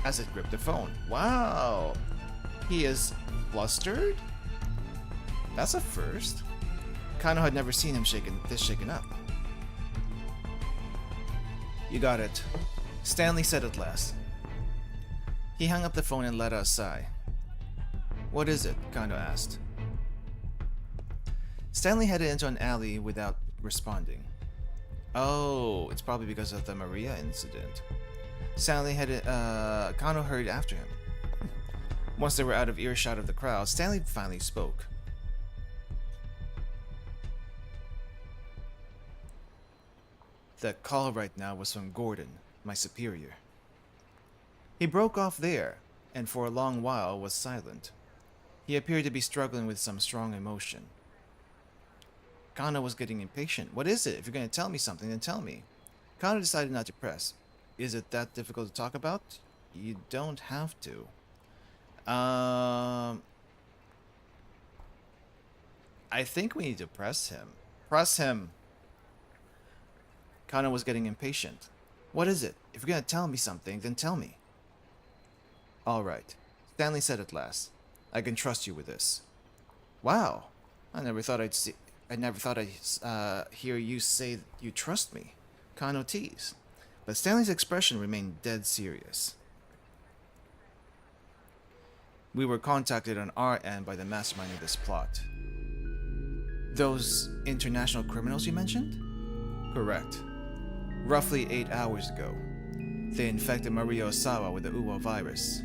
as it gripped the phone. Wow! He is flustered? That's a first. Kano had never seen him this shaken up. You got it, Stanley said at last. He hung up the phone and let out a sigh. What is it? Kano asked. Stanley headed into an alley without responding. Oh, it's probably because of the Maria incident. Kano hurried after him. Once they were out of earshot of the crowd, Stanley finally spoke. The call right now was from Gordon, my superior. He broke off there, and for a long while was silent. He appeared to be struggling with some strong emotion. Kano was getting impatient. What is it? If you're going to tell me something, then tell me. Kano decided not to press. Is it that difficult to talk about? You don't have to. I think we need to press him. Press him! Kano was getting impatient. What is it? If you're going to tell me something, then tell me. Alright, Stanley said at last. I can trust you with this. Wow, I never thought I'd hear you say you trust me. Kano teased. But Stanley's expression remained dead serious. We were contacted on our end by the mastermind of this plot. Those international criminals you mentioned? Correct. Roughly 8 hours ago, they infected Maria Osawa with the Uwa virus.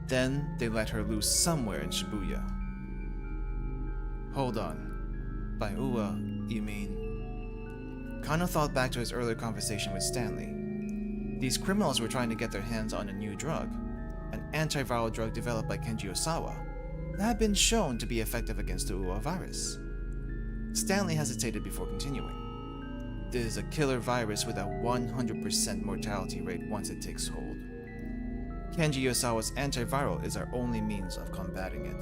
Then they let her loose somewhere in Shibuya. Hold on. By Uwa, you mean... Kano thought back to his earlier conversation with Stanley. These criminals were trying to get their hands on a new drug, an antiviral drug developed by Kenji Osawa, that had been shown to be effective against the Uwa virus. Stanley hesitated before continuing. This is a killer virus with a 100% mortality rate once it takes hold. Kenji Osawa's antiviral is our only means of combating it.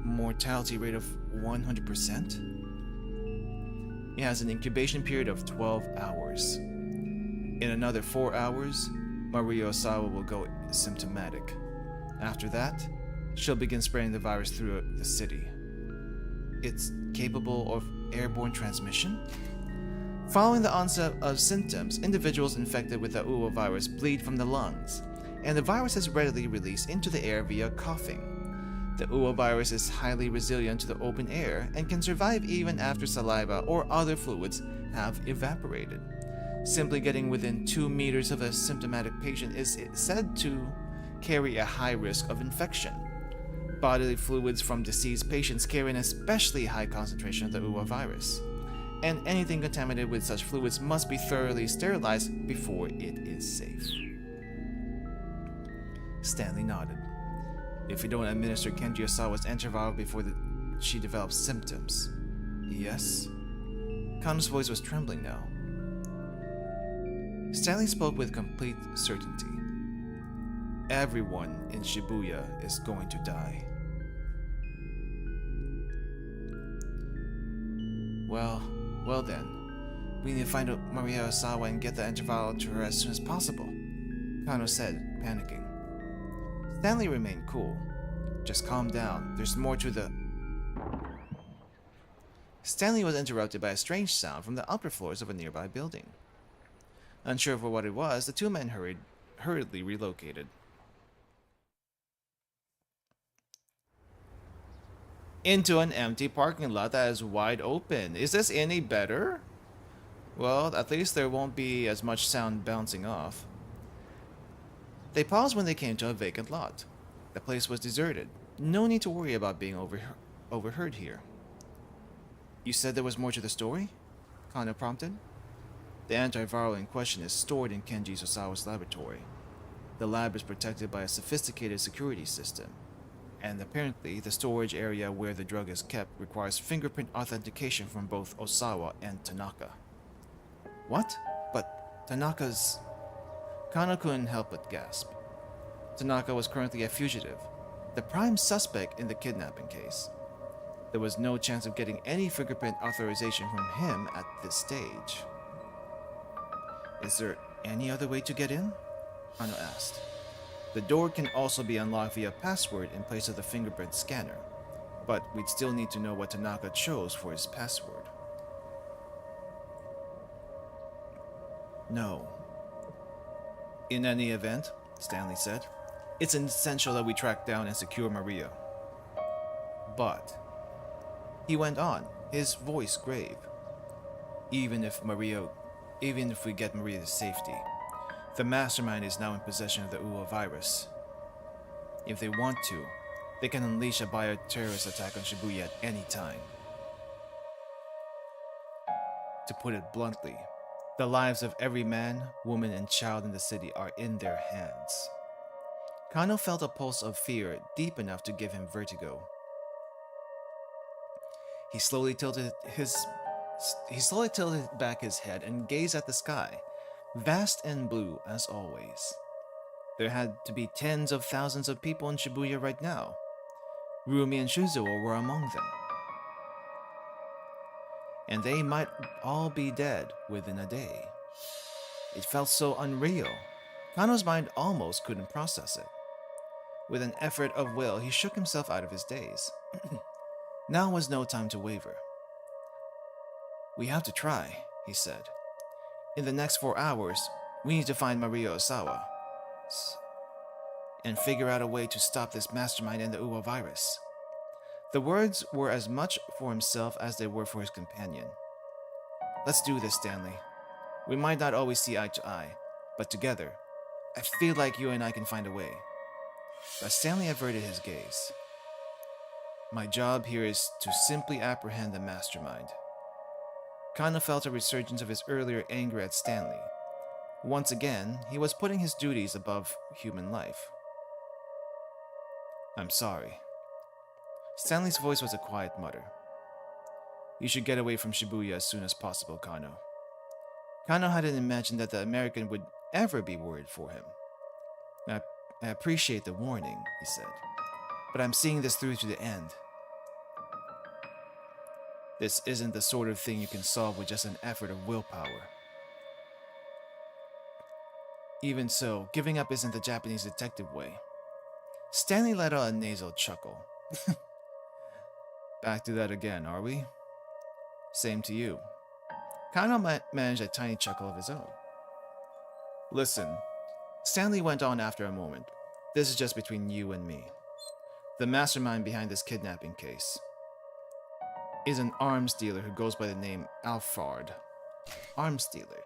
Mortality rate of 100%? It has an incubation period of 12 hours. In another 4 hours, Maria Osawa will go symptomatic. After that, she'll begin spreading the virus through the city. It's capable of airborne transmission? Following the onset of symptoms, individuals infected with the Uwa virus bleed from the lungs, and the virus is readily released into the air via coughing. The Uwa virus is highly resilient to the open air and can survive even after saliva or other fluids have evaporated. Simply getting within 2 meters of a symptomatic patient is said to carry a high risk of infection. Bodily fluids from deceased patients carry an especially high concentration of the Uwa virus, and anything contaminated with such fluids must be thoroughly sterilized before it is safe. Stanley nodded. If we don't administer Kenji Osawa's antiviral before she develops symptoms. Yes? Kano's voice was trembling now. Stanley spoke with complete certainty. Everyone in Shibuya is going to die. Well then. We need to find out Maria Osawa and get the antiviral to her as soon as possible, Kano said, panicking. Stanley remained cool. Just calm down. There's more to the... Stanley was interrupted by a strange sound from the upper floors of a nearby building. Unsure of what it was, the two men hurriedly relocated. Into an empty parking lot that is wide open. Is this any better? Well, at least there won't be as much sound bouncing off. They paused when they came to a vacant lot. The place was deserted. No need to worry about being overheard here. You said there was more to the story? Kano prompted. The antiviral in question is stored in Kenji Osawa's laboratory. The lab is protected by a sophisticated security system, and apparently the storage area where the drug is kept requires fingerprint authentication from both Osawa and Tanaka. What? But Tanaka's... Kano couldn't help but gasp. Tanaka was currently a fugitive, the prime suspect in the kidnapping case. There was no chance of getting any fingerprint authorization from him at this stage. Is there any other way to get in? Ano asked. The door can also be unlocked via password in place of the fingerprint scanner, but we'd still need to know what Tanaka chose for his password. No. In any event, Stanley said, it's essential that we track down and secure Maria. But, he went on, his voice grave, even if we get Maria to safety, the mastermind is now in possession of the UA virus. If they want to, they can unleash a bioterrorist attack on Shibuya at any time. To put it bluntly, the lives of every man, woman, and child in the city are in their hands. Kano felt a pulse of fear deep enough to give him vertigo. He slowly tilted back his head and gazed at the sky, vast and blue as always. There had to be tens of thousands of people in Shibuya right now. Rumi and Shuzo were among them. And they might all be dead within a day. It felt so unreal. Kano's mind almost couldn't process it. With an effort of will, he shook himself out of his daze. Now was no time to waver. We have to try, he said. In the next 4 hours, we need to find Maria Osawa and figure out a way to stop this mastermind and the UA virus. The words were as much for himself as they were for his companion. Let's do this, Stanley. We might not always see eye to eye, but together, I feel like you and I can find a way. But Stanley averted his gaze. My job here is to simply apprehend the mastermind. Kano felt a resurgence of his earlier anger at Stanley. Once again, he was putting his duties above human life. I'm sorry. Stanley's voice was a quiet mutter. You should get away from Shibuya as soon as possible, Kano. Kano hadn't imagined that the American would ever be worried for him. I appreciate the warning, he said, but I'm seeing this through to the end. This isn't the sort of thing you can solve with just an effort of willpower. Even so, giving up isn't the Japanese detective way. Stanley let out a nasal chuckle. Back to that again, are we? Same to you. Kano managed a tiny chuckle of his own. Listen, Stanley went on after a moment. This is just between you and me. The mastermind behind this kidnapping case is an arms dealer who goes by the name Alphard. Arms dealer.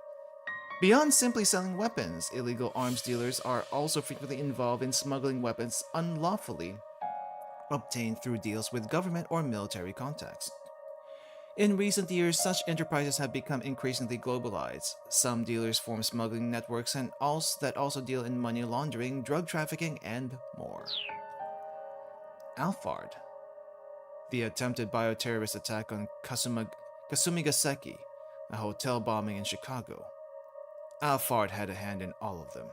Beyond simply selling weapons, illegal arms dealers are also frequently involved in smuggling weapons unlawfully obtained through deals with government or military contacts. In recent years, such enterprises have become increasingly globalized. Some dealers form smuggling networks and also deal in money laundering, drug trafficking, and more. Alphard. The attempted bioterrorist attack on Kasumigaseki, a hotel bombing in Chicago. Alphard had a hand in all of them.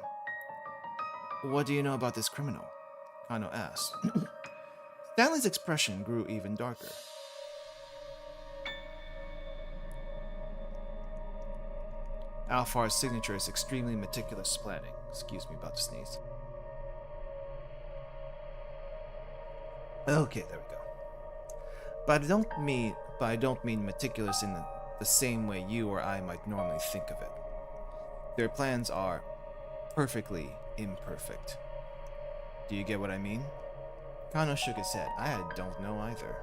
What do you know about this criminal? Kano asked. Stanley's expression grew even darker. Alphard's signature is extremely meticulous planning. Excuse me, about to sneeze. Okay, there we go. But I don't mean meticulous in the same way you or I might normally think of it. Their plans are perfectly imperfect. Do you get what I mean? Kano shook his head. I don't know either.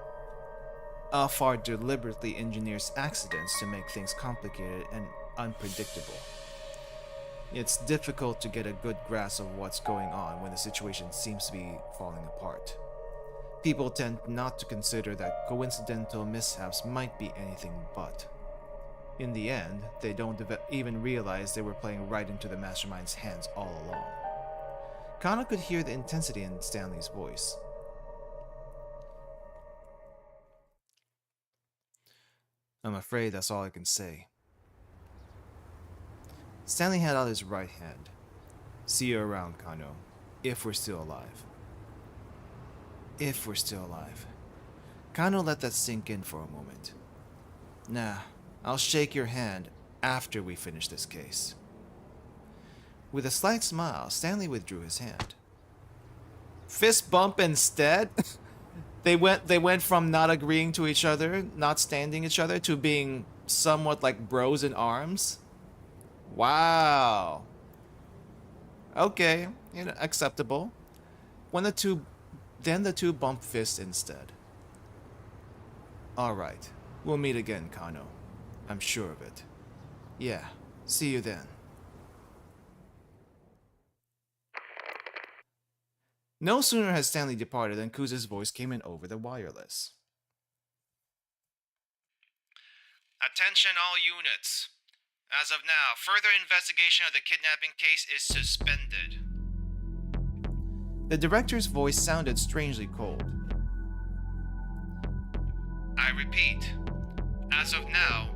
Alphard deliberately engineers accidents to make things complicated and unpredictable. It's difficult to get a good grasp of what's going on when the situation seems to be falling apart. People tend not to consider that coincidental mishaps might be anything but. In the end, they don't even realize they were playing right into the mastermind's hands all along. Kano could hear the intensity in Stanley's voice. I'm afraid that's all I can say. Stanley had out his right hand. See you around, Kano, if we're still alive. If we're still alive. Kano let that sink in for a moment. Nah, I'll shake your hand after we finish this case. With a slight smile, Stanley withdrew his hand. Fist bump instead? They went from not agreeing to each other, not standing each other, to being somewhat like bros in arms? Wow. Okay, acceptable. Then the two bump fists instead. Alright, we'll meet again, Kano. I'm sure of it. Yeah, see you then. No sooner had Stanley departed than Kuza's voice came in over the wireless. Attention all units. As of now, further investigation of the kidnapping case is suspended. The director's voice sounded strangely cold. I repeat, as of now,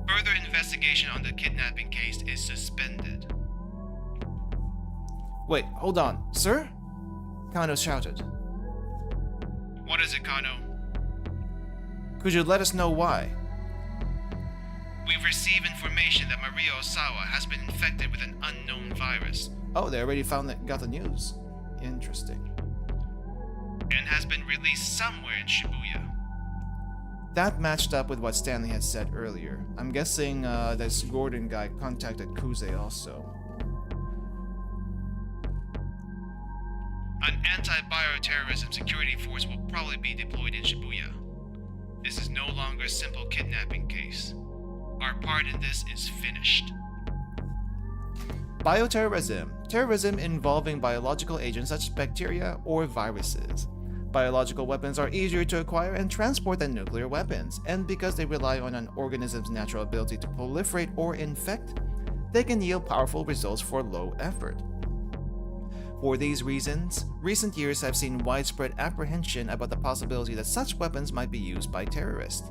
further investigation on the kidnapping case is suspended. Wait, hold on, sir? Kano shouted. What is it, Kano? Could you let us know why? We've received information that Maria Osawa has been infected with an unknown virus. Oh, they already got the news. Interesting. And has been released somewhere in Shibuya. That matched up with what Stanley had said earlier. I'm guessing this Gordon guy contacted Kuze also. An anti-bioterrorism security force will probably be deployed in Shibuya. This is no longer a simple kidnapping case. Our part in this is finished. Bioterrorism. Terrorism involving biological agents such as bacteria or viruses. Biological weapons are easier to acquire and transport than nuclear weapons, and because they rely on an organism's natural ability to proliferate or infect, they can yield powerful results for low effort. For these reasons, recent years have seen widespread apprehension about the possibility that such weapons might be used by terrorists.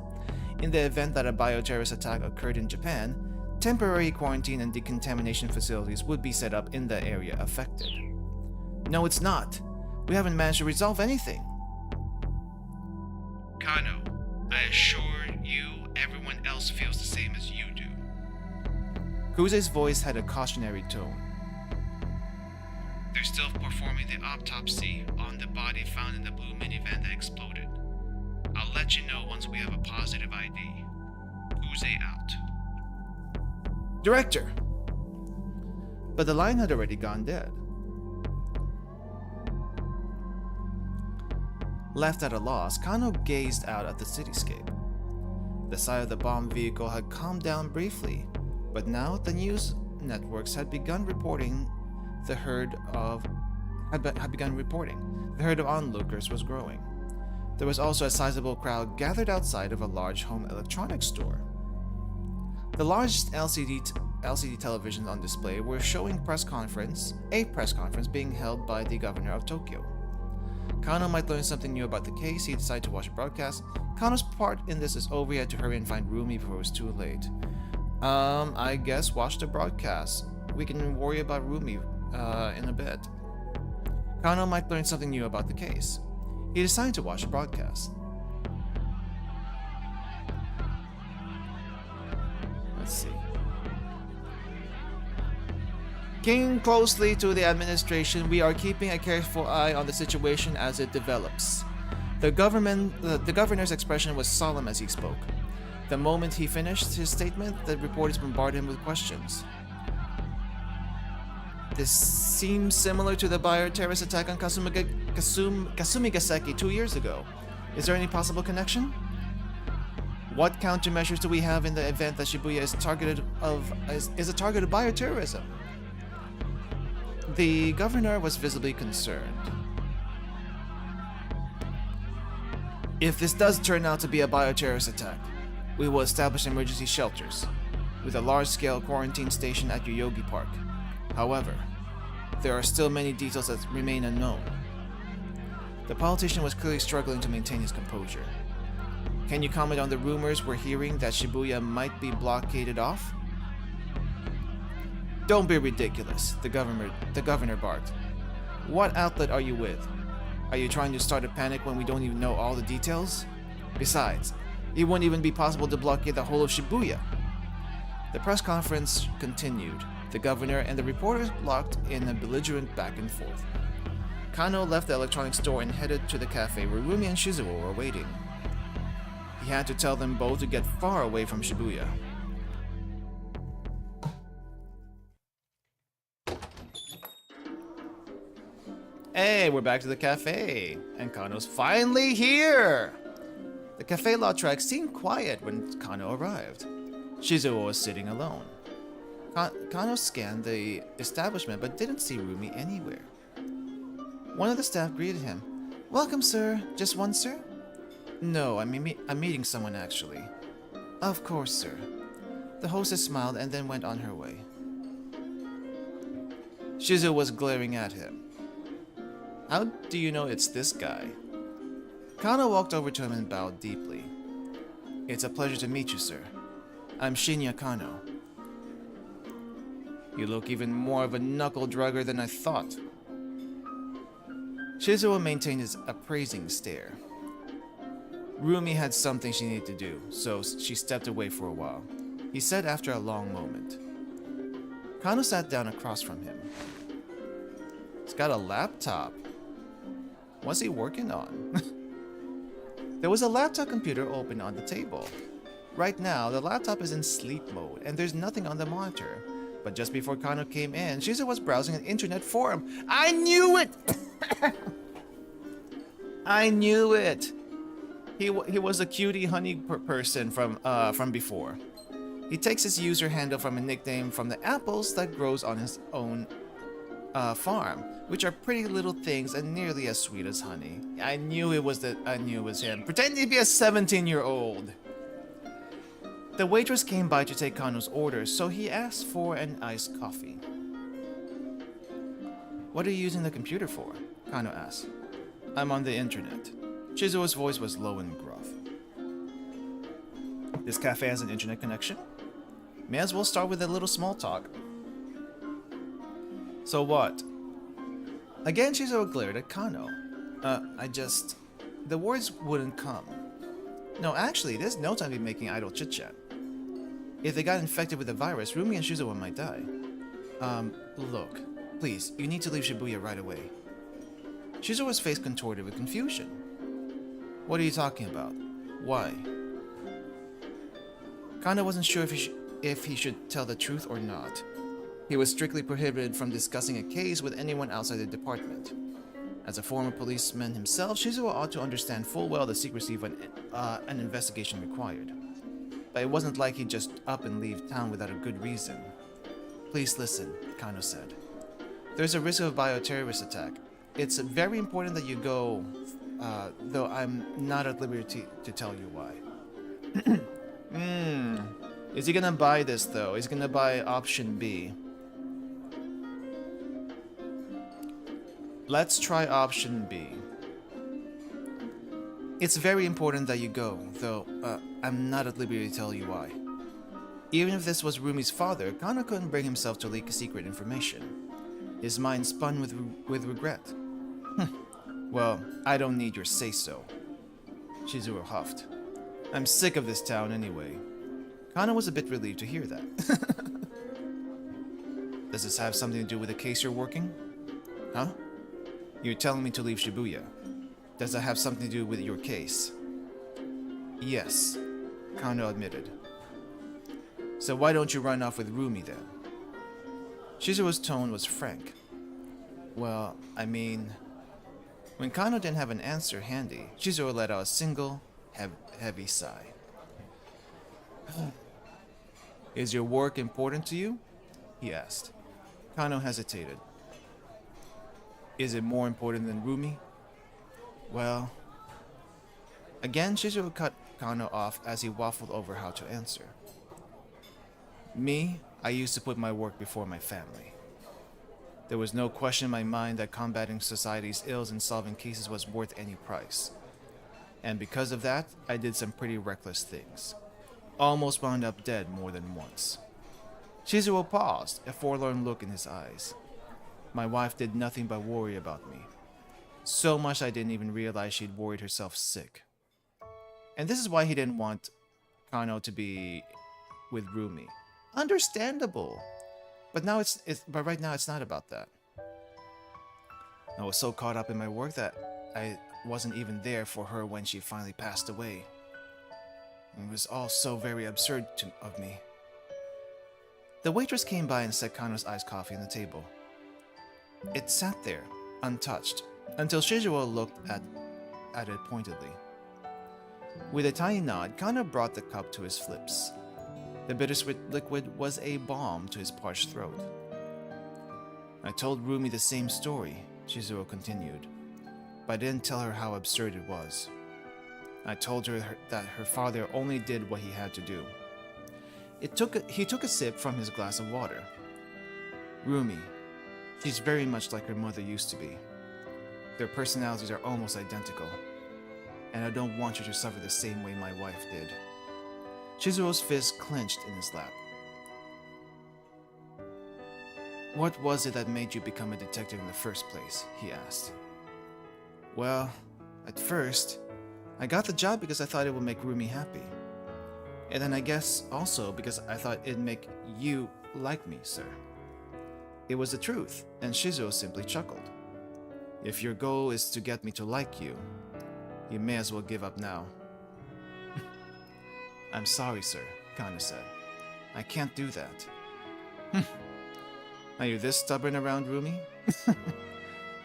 In the event that a bioterrorist attack occurred in Japan, temporary quarantine and decontamination facilities would be set up in the area affected. No, it's not. We haven't managed to resolve anything. Kano, I assure you everyone else feels the same as you do. Kuze's voice had a cautionary tone. They're still performing the autopsy on the body found in the blue minivan that exploded. I'll let you know once we have a positive ID. Kuze out. Director! But the line had already gone dead. Left at a loss, Kano gazed out at the cityscape. The sight of the bomb vehicle had calmed down briefly, but now the news networks had begun reporting the herd of onlookers was growing. There was also a sizable crowd gathered outside of a large home electronics store. The largest LCD televisions on display were showing a press conference being held by the governor of Tokyo. Kano might learn something new about the case. He decided to watch the broadcast. Kano's part in this is over. He had to hurry and find Rumi before it was too late. I guess watch the broadcast. We can worry about Rumi in a bit. Kano might learn something new about the case. He decided to watch the broadcast. Let's see. Clinging closely to the administration, we are keeping a careful eye on the situation as it develops. The governor's expression was solemn as he spoke. The moment he finished his statement, the reporters bombarded him with questions. This seems similar to the bioterrorist attack on Kasumigaseki 2 years ago. Is there any possible connection? What countermeasures do we have in the event that Shibuya is a target of bioterrorism? The governor was visibly concerned. If this does turn out to be a bioterrorist attack, we will establish emergency shelters, with a large-scale quarantine station at Yoyogi Park. However, there are still many details that remain unknown. The politician was clearly struggling to maintain his composure. Can you comment on the rumors we're hearing that Shibuya might be blockaded off? Don't be ridiculous, the governor barked. What outlet are you with? Are you trying to start a panic when we don't even know all the details? Besides, it wouldn't even be possible to blockade the whole of Shibuya. The press conference continued. The governor and the reporters locked in a belligerent back and forth. Kano left the electronics store and headed to the cafe where Rumi and Shizuo were waiting. He had to tell them both to get far away from Shibuya. Hey, we're back to the cafe, and Kano's finally here! The cafe law track seemed quiet when Kano arrived. Shizuo was sitting alone. Kano scanned the establishment but didn't see Rumi anywhere. One of the staff greeted him. "Welcome, sir. Just one, sir?" "No, I'm meeting someone, actually." "Of course, sir." The hostess smiled and then went on her way. Shizuo was glaring at him. "How do you know it's this guy?" Kano walked over to him and bowed deeply. "It's a pleasure to meet you, sir. I'm Shinya Kano." "You look even more of a knuckle-drugger than I thought." Shizuo maintained his appraising stare. Rumi had something she needed to do, so she stepped away for a while. He said after a long moment. Kano sat down across from him. "He's got a laptop. What's he working on?" There was a laptop computer open on the table. Right now, the laptop is in sleep mode, and there's nothing on the monitor. But just before Kano came in, Shizuo was browsing an internet forum. I knew it! I knew it! He was a cutie honey person from before. He takes his user handle from a nickname from the apples that grows on his own farm, which are pretty little things and nearly as sweet as honey. I knew it was him, pretending to be a 17-year-old. The waitress came by to take Kano's order, so he asked for an iced coffee. "What are you using the computer for?" Kano asked. "I'm on the internet." Shizuo's voice was low and gruff. "This cafe has an internet connection? May as well start with a little small talk." "So what?" Again, Shizuo glared at Kano. The words wouldn't come. "No, actually, there's no time to be making idle chit-chat. If they got infected with the virus, Rumi and Shizuo might die. Look, please, you need to leave Shibuya right away." Shizuo's face contorted with confusion. "What are you talking about? Why?" Kano wasn't sure if he should tell the truth or not. He was strictly prohibited from discussing a case with anyone outside the department. As a former policeman himself, Shizuo ought to understand full well the secrecy of an investigation required. But it wasn't like he'd just up and leave town without a good reason. "Please listen," Kano said. "There's a risk of a bioterrorist attack. It's very important that you go, though I'm not at liberty to tell you why." Is he gonna buy this, though? Is he gonna buy option B? Let's try option B. "It's very important that you go, though I'm not at liberty to tell you why." Even if this was Rumi's father, Kano couldn't bring himself to leak secret information. His mind spun with regret. "Well, I don't need your say-so." Shizuo huffed. "I'm sick of this town anyway." Kano was a bit relieved to hear that. "Does this have something to do with the case you're working?" "Huh? You're telling me to leave Shibuya. Does that have something to do with your case?" "Yes," Kano admitted. "So why don't you run off with Rumi then?" Shizuo's tone was frank. "Well, I mean..." When Kano didn't have an answer handy, Shizuo let out a single, heavy sigh. "Is your work important to you?" he asked. Kano hesitated. "Is it more important than Rumi?" "Well..." Again, Shizuo cut Kano off as he waffled over how to answer. "Me, I used to put my work before my family. There was no question in my mind that combating society's ills and solving cases was worth any price. And because of that, I did some pretty reckless things. Almost wound up dead more than once." Shizuo paused, a forlorn look in his eyes. "My wife did nothing but worry about me. So much I didn't even realize she'd worried herself sick." And this is why he didn't want Kano to be with Rumi. Understandable. But right now it's not about that. I was so caught up in my work that I wasn't even there for her when she finally passed away. It was all so very absurd of me. The waitress came by and set Kano's iced coffee on the table. It sat there, untouched, until Shizuo looked at it pointedly. With a tiny nod, Kano brought the cup to his lips. The bittersweet liquid was a balm to his parched throat. I told Rumi the same story, Shizuo continued, but I didn't tell her how absurd it was. I told her that her father only did what he had to do. He took a sip from his glass of water. Rumi, she's very much like her mother used to be. Their personalities are almost identical, and I don't want her to suffer the same way my wife did. Shizuo's fist clenched in his lap. What was it that made you become a detective in the first place? He asked. Well, at first, I got the job because I thought it would make Rumi happy. And then I guess also because I thought it'd make you like me, sir. It was the truth, and Shizuo simply chuckled. If your goal is to get me to like you, you may as well give up now. I'm sorry, sir, Kano said. I can't do that. Are you this stubborn around Rumi?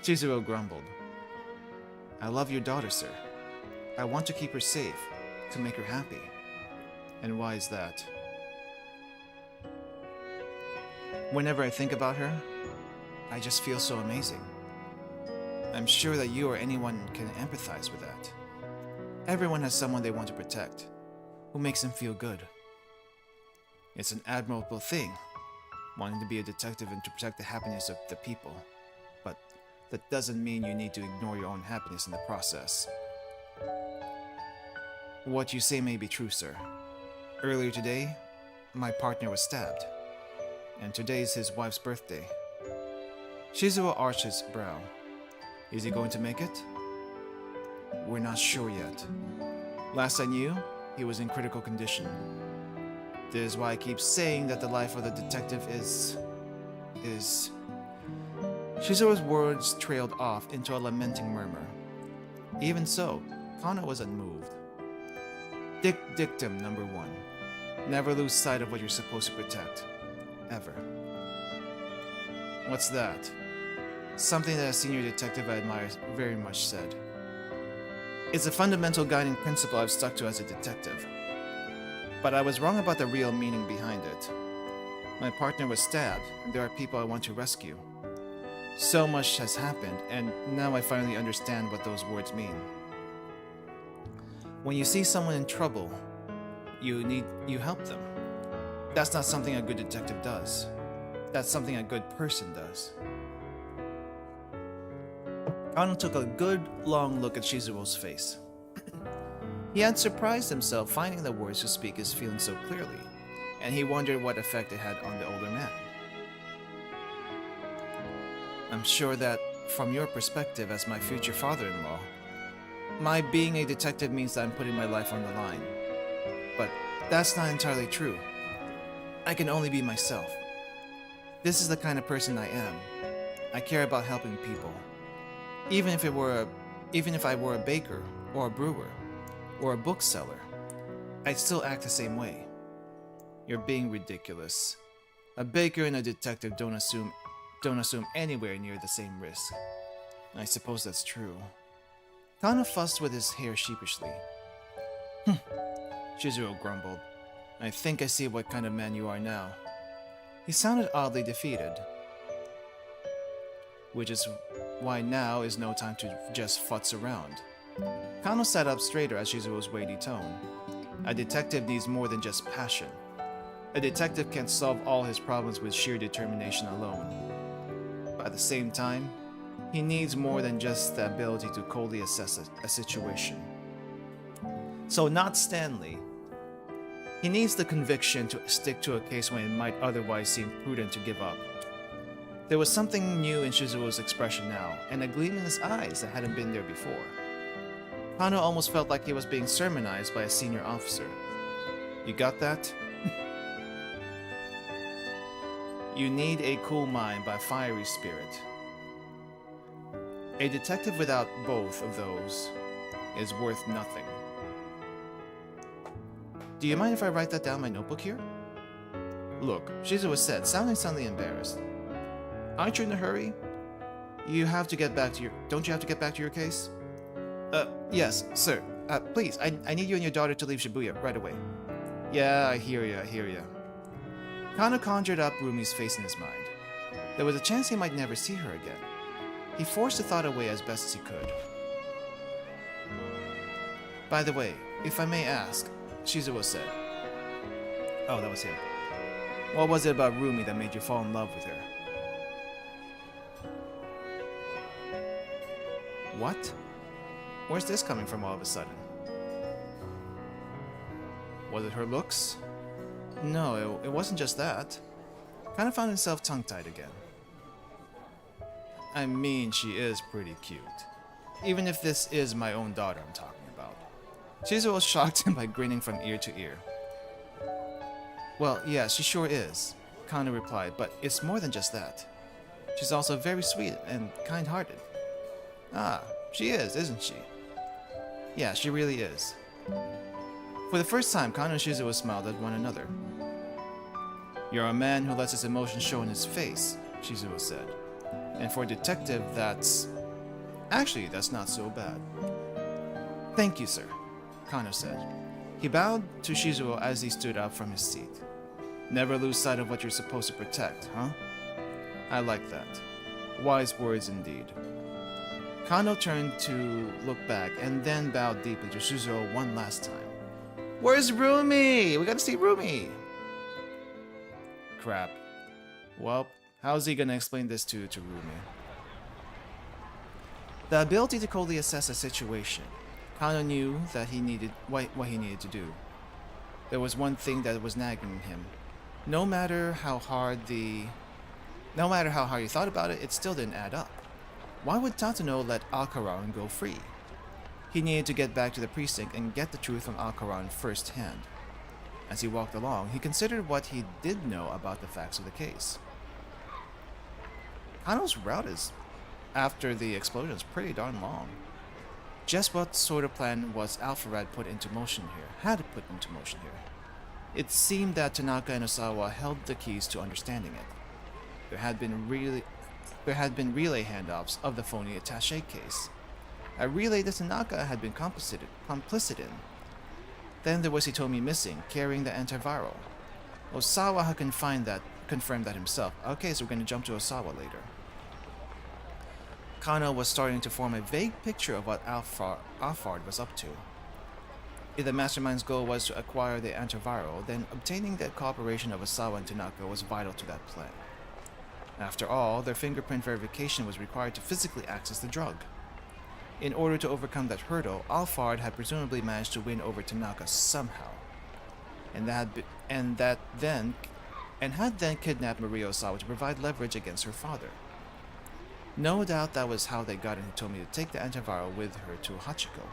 Shizuo grumbled. I love your daughter, sir. I want to keep her safe, to make her happy. And why is that? Whenever I think about her, I just feel so amazing. I'm sure that you or anyone can empathize with that. Everyone has someone they want to protect, who makes them feel good. It's an admirable thing, wanting to be a detective and to protect the happiness of the people. But that doesn't mean you need to ignore your own happiness in the process. What you say may be true, sir. Earlier today, my partner was stabbed, and today is his wife's birthday. Shizuo arched his brow. Is he going to make it? We're not sure yet. Last I knew, he was in critical condition. This is why I keep saying that the life of the detective is... Shizuo's words trailed off into a lamenting murmur. Even so, Kano was unmoved. Dictum number 1. Never lose sight of what you're supposed to protect. Ever. What's that? Something that a senior detective I admire very much said. It's a fundamental guiding principle I've stuck to as a detective. But I was wrong about the real meaning behind it. My partner was stabbed, and there are people I want to rescue. So much has happened, and now I finally understand what those words mean. When you see someone in trouble, you help them. That's not something a good detective does. That's something a good person does. Kano took a good, long look at Shizuo's face. He had surprised himself finding the words to speak his feelings so clearly, and he wondered what effect it had on the older man. I'm sure that, from your perspective as my future father-in-law, my being a detective means that I'm putting my life on the line. But that's not entirely true. I can only be myself. This is the kind of person I am. I care about helping people. Even if I were a baker, or a brewer, or a bookseller, I'd still act the same way. You're being ridiculous. A baker and a detective don't assume anywhere near the same risk. I suppose that's true. Kano fussed with his hair sheepishly. Shizuo grumbled. I think I see what kind of man you are now. He sounded oddly defeated. Which is why now is no time to just futz around. Kano sat up straighter at Shizuo's weighty tone. A detective needs more than just passion. A detective can't solve all his problems with sheer determination alone. But at the same time, he needs more than just the ability to coldly assess a situation. So not Stanley. He needs the conviction to stick to a case when it might otherwise seem prudent to give up. There was something new in Shizuo's expression now, and a gleam in his eyes that hadn't been there before. Kano almost felt like he was being sermonized by a senior officer. You got that? You need a cool mind by fiery spirit. A detective without both of those is worth nothing. Do you mind if I write that down in my notebook here? Look, Shizuo said, sounding suddenly embarrassed. Aren't you in a hurry? Don't you have to get back to your case? Yes, sir. Please, I need you and your daughter to leave Shibuya right away. Yeah, I hear ya. Kano conjured up Rumi's face in his mind. There was a chance he might never see her again. He forced the thought away as best as he could. By the way, if I may ask, Shizuo said. Oh, that was him. What was it about Rumi that made you fall in love with her? What? Where's this coming from all of a sudden? Was it her looks? No, it wasn't just that. Kind of found himself tongue-tied again. I mean, she is pretty cute. Even if this is my own daughter I'm talking about. Shizuo shocked him by grinning from ear to ear. Well, yeah, she sure is, Kano replied, but it's more than just that. She's also very sweet and kind-hearted. Ah, she is, isn't she? Yeah, she really is. For the first time, Kano and Shizuo smiled at one another. You're a man who lets his emotions show in his face, Shizuo said. And for a detective, that's... Actually, that's not so bad. Thank you, sir, Kano said. He bowed to Shizuo as he stood up from his seat. Never lose sight of what you're supposed to protect, huh? I like that. Wise words indeed. Kano turned to look back and then bowed deeply to Shizuo one last time. Where's Rumi? We gotta see Rumi! Crap. Well, how's he gonna explain this to Rumi? The ability to coldly assess a situation. Kano knew that he needed what he needed to do. There was one thing that was nagging him. No matter how hard he thought about it, it still didn't add up. Why would Tatano let Alcaran go free? He needed to get back to the precinct and get the truth from Alcaran firsthand. As he walked along, he considered what he did know about the facts of the case. Kano's route after the explosion is pretty darn long. Just what sort of plan was Alpharad put into motion here? It seemed that Tanaka and Osawa held the keys to understanding it. There had been relay handoffs of the phony attaché case. A relay that Tanaka had been complicit in. Then there was Hitomi missing, carrying the antiviral. Osawa had confirmed that himself. Okay, so we're going to jump to Osawa later. Kano was starting to form a vague picture of what Alphard was up to. If the mastermind's goal was to acquire the antiviral, then obtaining the cooperation of Osawa and Tanaka was vital to that plan. After all, their fingerprint verification was required to physically access the drug. In order to overcome that hurdle, Alphard had presumably managed to win over Tanaka somehow, and had then kidnapped Maria Osawa to provide leverage against her father. No doubt that was how they got Hitomi to take the antiviral with her to Hachiko.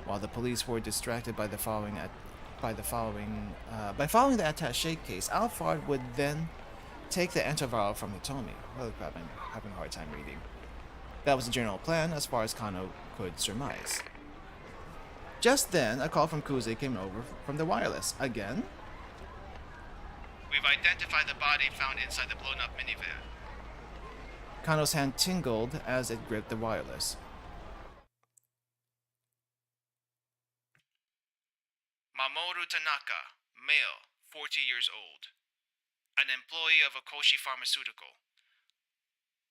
While the police were distracted by following the attaché case, Alphard would then take the antiviral from Hitomi. Holy crap, I'm having a hard time reading. That was the general plan, as far as Kano could surmise. Just then, a call from Kuze came over from the wireless. Again? We've identified the body found inside the blown-up minivan. Kano's hand tingled as it gripped the wireless. Mamoru Tanaka, male, 40 years old. An employee of Okoshi Pharmaceutical.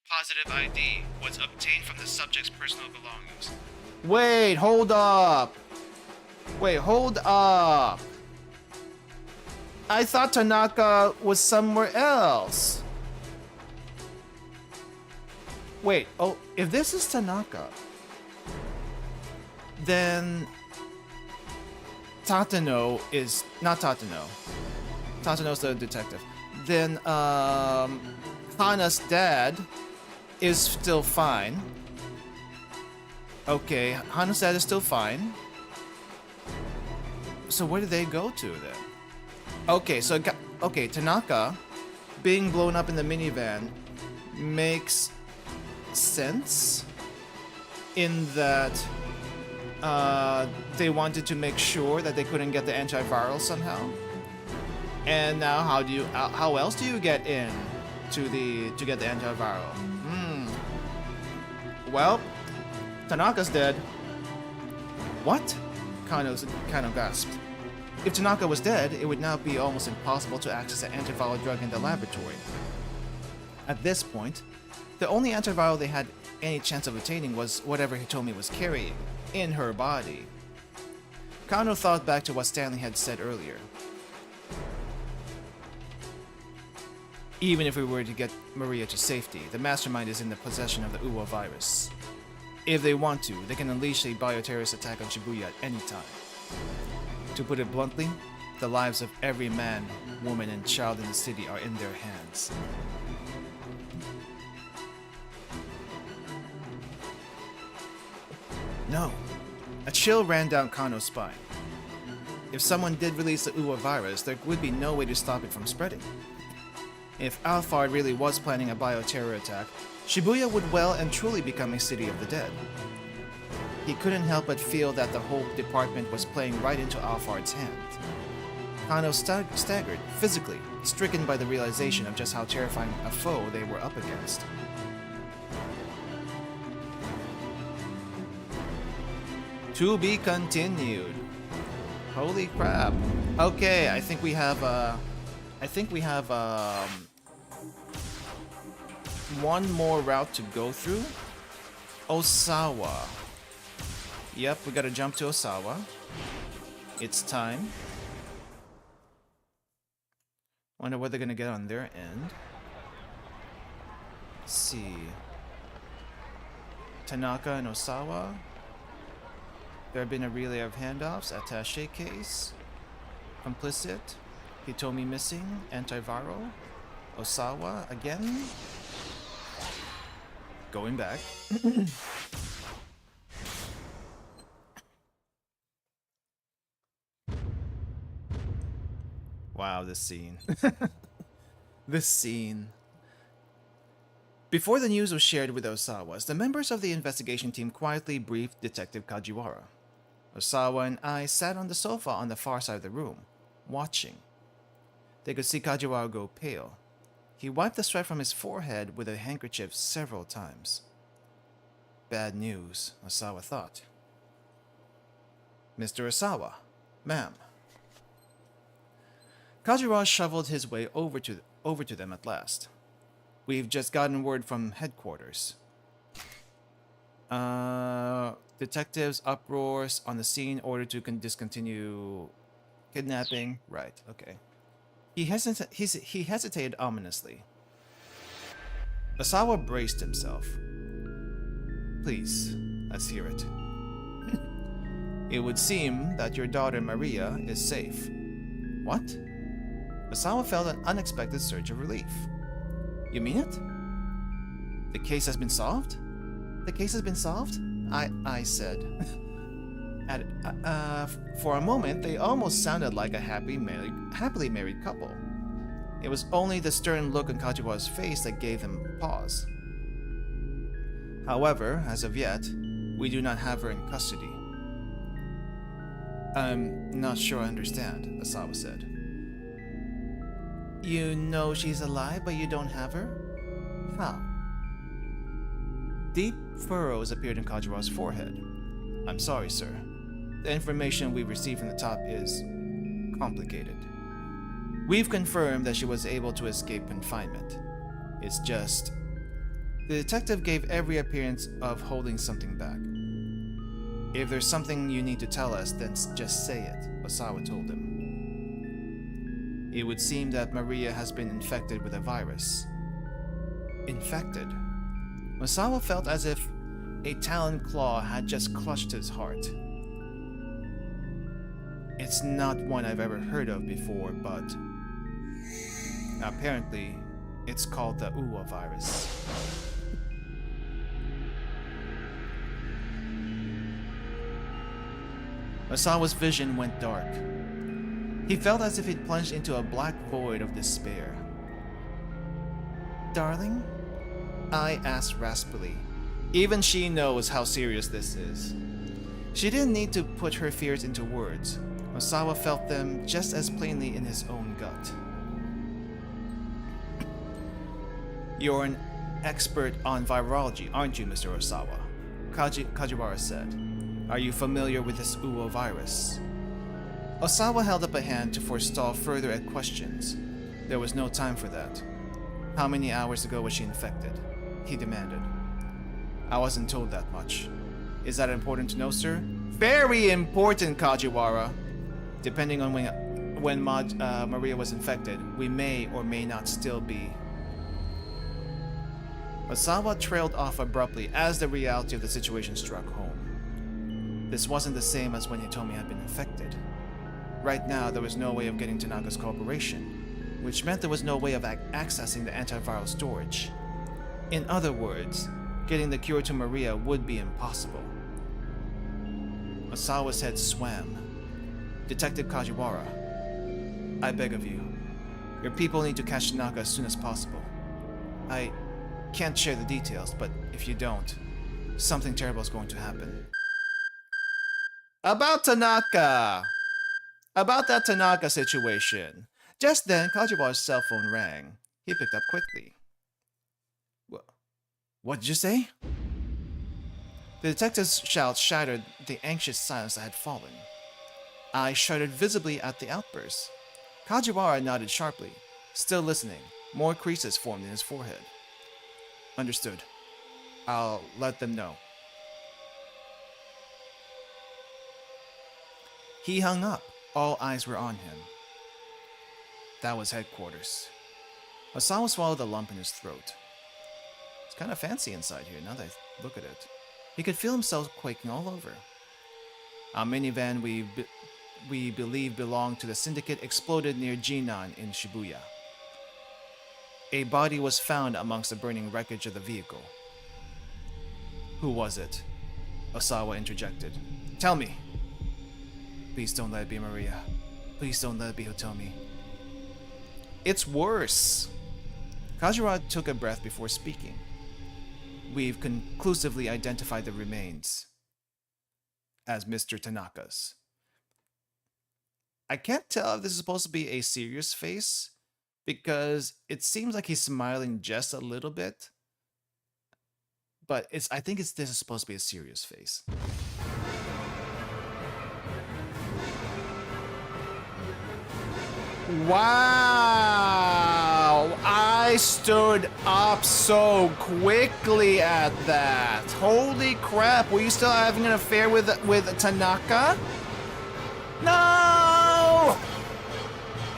Positive ID was obtained from the subject's personal belongings. Wait, hold up! I thought Tanaka was somewhere else. Wait, oh, if this is Tanaka, then Tatano is not Tatano. Tatano's the detective. Then Hana's dad is still fine. Okay, Hanuset is still fine. So where did they go to then? Okay, so okay, Tanaka being blown up in the minivan makes sense in that they wanted to make sure that they couldn't get the antiviral somehow. And now how else do you get in to get the antiviral? Well, Tanaka's dead. What? Kano gasped. If Tanaka was dead, it would now be almost impossible to access an antiviral drug in the laboratory. At this point, the only antiviral they had any chance of obtaining was whatever Hitomi was carrying in her body. Kano thought back to what Stanley had said earlier. Even if we were to get Maria to safety, the mastermind is in the possession of the Uwa virus. If they want to, they can unleash a bioterrorist attack on Shibuya at any time. To put it bluntly, the lives of every man, woman, and child in the city are in their hands. No. A chill ran down Kano's spine. If someone did release the Uwa virus, there would be no way to stop it from spreading. If Alphard really was planning a bioterror attack, Shibuya would well and truly become a city of the dead. He couldn't help but feel that the whole department was playing right into Alphard's hand. Kano staggered, physically, stricken by the realization of just how terrifying a foe they were up against. To be continued. Holy crap. Okay, I think we have one more route to go through. Osawa. Yep, we gotta jump to Osawa. It's time. Wonder what they're gonna get on their end. Let's see. Tanaka and Osawa. There have been a relay of handoffs. Attaché case. Complicit. Hitomi missing. Antiviral. Osawa again. Going back. Wow, this scene. This scene. Before the news was shared with Osawa, the members of the investigation team quietly briefed Detective Kajiwara. Osawa and I sat on the sofa on the far side of the room, watching. They could see Kajiwara go pale. He wiped the sweat from his forehead with a handkerchief several times. Bad news, Osawa thought. Mr. Osawa, ma'am. Kajiwara shoveled his way over to them at last. We've just gotten word from headquarters. Detectives uproars on the scene, order to discontinue kidnapping. Right, okay. He hesitated ominously. Osawa braced himself. Please, let's hear it. It would seem that your daughter Maria is safe. What? Osawa felt an unexpected surge of relief. You mean it? The case has been solved? The case has been solved? I said. For a moment, they almost sounded like a happily married couple. It was only the stern look on Kajiwara's face that gave them pause. However, as of yet, we do not have her in custody. I'm not sure I understand, Osawa said. You know she's alive, but you don't have her? How? Deep furrows appeared in Kajiwara's forehead. I'm sorry, sir. The information we received from the top is complicated. We've confirmed that she was able to escape confinement. It's just... The detective gave every appearance of holding something back. If there's something you need to tell us, then just say it, Osawa told him. It would seem that Maria has been infected with a virus. Infected? Osawa felt as if a taloned claw had just clutched his heart. It's not one I've ever heard of before, but apparently it's called the Uwa virus. Osawa's vision went dark. He felt as if he'd plunged into a black void of despair. Darling? I asked raspily. Even she knows how serious this is. She didn't need to put her fears into words. Osawa felt them just as plainly in his own gut. You're an expert on virology, aren't you, Mr. Osawa? Kajiwara said. Are you familiar with this Uo virus? Osawa held up a hand to forestall further questions. There was no time for that. How many hours ago was she infected? He demanded. I wasn't told that much. Is that important to know, sir? Very important, Kajiwara. Depending on when Maria was infected, we may or may not still be. Osawa trailed off abruptly as the reality of the situation struck home. This wasn't the same as when Hitomi had been infected. Right now, there was no way of getting Tanaka's cooperation, which meant there was no way of accessing the antiviral storage. In other words, getting the cure to Maria would be impossible. Osawa's head swam. Detective Kajiwara, I beg of you. Your people need to catch Tanaka as soon as possible. I can't share the details, but if you don't, something terrible is going to happen. About Tanaka! About that Tanaka situation. Just then, Kajiwara's cell phone rang. He picked up quickly. What did you say? The detective's shout shattered the anxious silence that had fallen. I shuddered visibly at the outburst. Kajiwara nodded sharply, still listening. More creases formed in his forehead. Understood. I'll let them know. He hung up. All eyes were on him. That was headquarters. Osawa swallowed a lump in his throat. It's kind of fancy inside here now that I look at it. He could feel himself quaking all over. A minivan we believe belonged to the syndicate exploded near Jinan in Shibuya. A body was found amongst the burning wreckage of the vehicle. Who was it? Osawa interjected. Tell me. Please don't let it be Maria. Please don't let it be Hitomi. It's worse. Kajiwara took a breath before speaking. We've conclusively identified the remains as Mr. Tanaka's. I can't tell if this is supposed to be a serious face, because it seems like he's smiling just a little bit. But I think this is supposed to be a serious face. Wow! I stood up so quickly at that. Holy crap! Were you still having an affair with Tanaka? No!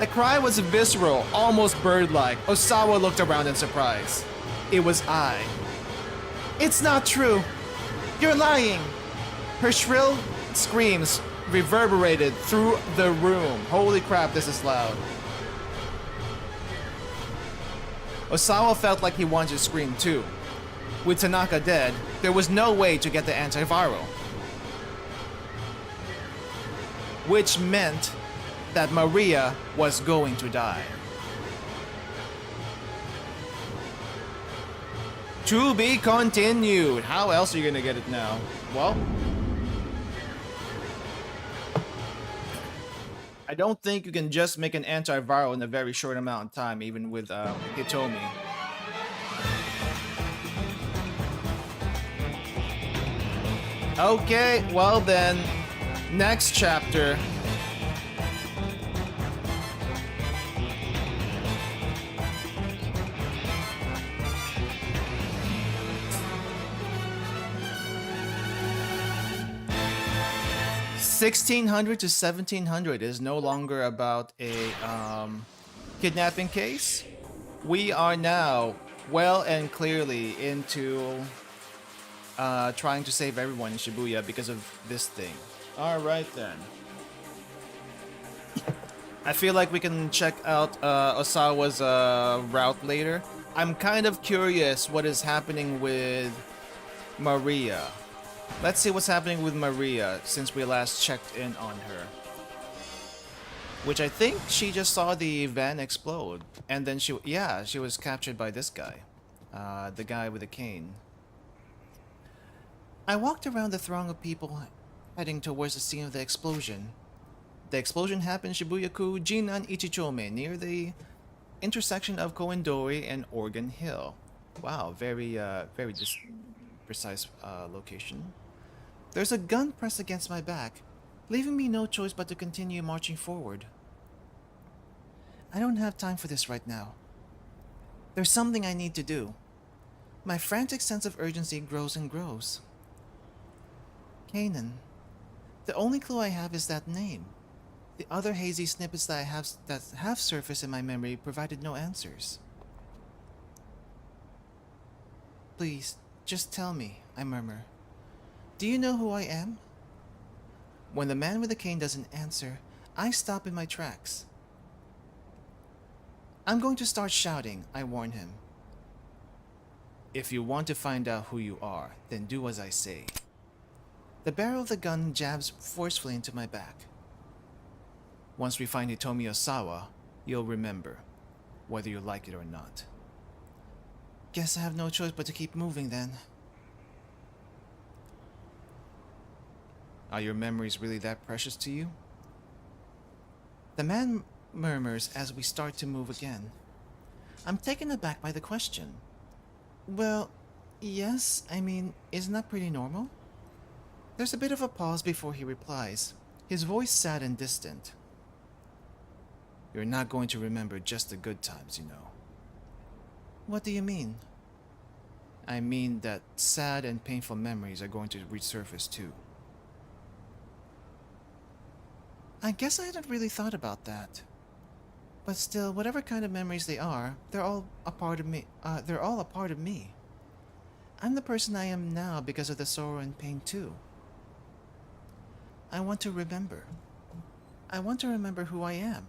The cry was visceral, almost bird-like. Osawa looked around in surprise. It was I. It's not true. You're lying. Her shrill screams reverberated through the room. Holy crap, this is loud. Osawa felt like he wanted to scream too. With Tanaka dead, there was no way to get the antiviral. Which meant that Maria was going to die. To be continued. How else are you gonna get it now? Well, I don't think you can just make an antiviral in a very short amount of time, even with Hitomi. Okay, well then, next chapter. $1,600 to $1,700 is no longer about a kidnapping case. We are now well and clearly into trying to save everyone in Shibuya because of this thing. Alright then. I feel like we can check out Osawa's route later. I'm kind of curious what is happening with Maria. Let's see what's happening with Maria since we last checked in on her. Which I think she just saw the van explode. And then she was captured by this guy. The guy with the cane. I walked around the throng of people heading towards the scene of the explosion. The explosion happened in Shibuya-ku, Jinan Ichichome, near the intersection of Koendori and Oregon Hill. Wow, very precise location. There's a gun pressed against my back, leaving me no choice but to continue marching forward. I don't have time for this right now. There's something I need to do. My frantic sense of urgency grows and grows. Kanan. The only clue I have is that name. The other hazy snippets that have surfaced in my memory provided no answers. Please, just tell me, I murmur. Do you know who I am? When the man with the cane doesn't answer, I stop in my tracks. I'm going to start shouting, I warn him. If you want to find out who you are, then do as I say. The barrel of the gun jabs forcefully into my back. Once we find Hitomi Osawa, you'll remember, whether you like it or not. Guess I have no choice but to keep moving then. Are your memories really that precious to you? The man murmurs as we start to move again. I'm taken aback by the question. Well, yes, I mean, isn't that pretty normal? There's a bit of a pause before he replies, his voice sad and distant. You're not going to remember just the good times, you know. What do you mean? I mean that sad and painful memories are going to resurface too. I guess I hadn't really thought about that. But still, whatever kind of memories they are, they're all a part of me. I'm the person I am now because of the sorrow and pain too. I want to remember. I want to remember who I am.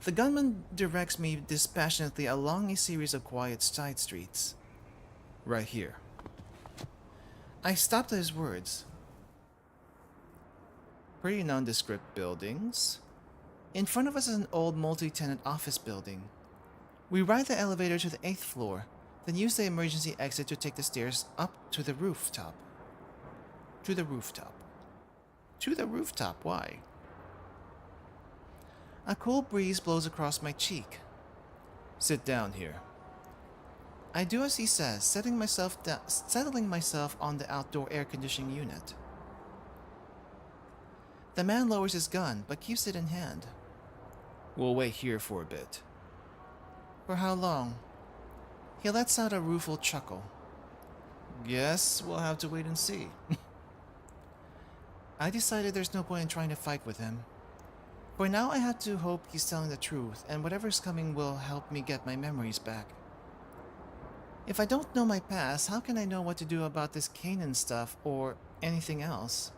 The gunman directs me dispassionately along a series of quiet side streets. Right here. I stopped at his words. Pretty nondescript buildings. In front of us is an old multi-tenant office building. We ride the elevator to the 8th floor, then use the emergency exit to take the stairs up to the rooftop. To the rooftop. To the rooftop, why? A cool breeze blows across my cheek. Sit down here. I do as he says, settling myself on the outdoor air conditioning unit. The man lowers his gun, but keeps it in hand. We'll wait here for a bit. For how long? He lets out a rueful chuckle. Guess we'll have to wait and see. I decided there's no point in trying to fight with him. For now, I have to hope he's telling the truth, and whatever's coming will help me get my memories back. If I don't know my past, how can I know what to do about this Kanan stuff or anything else?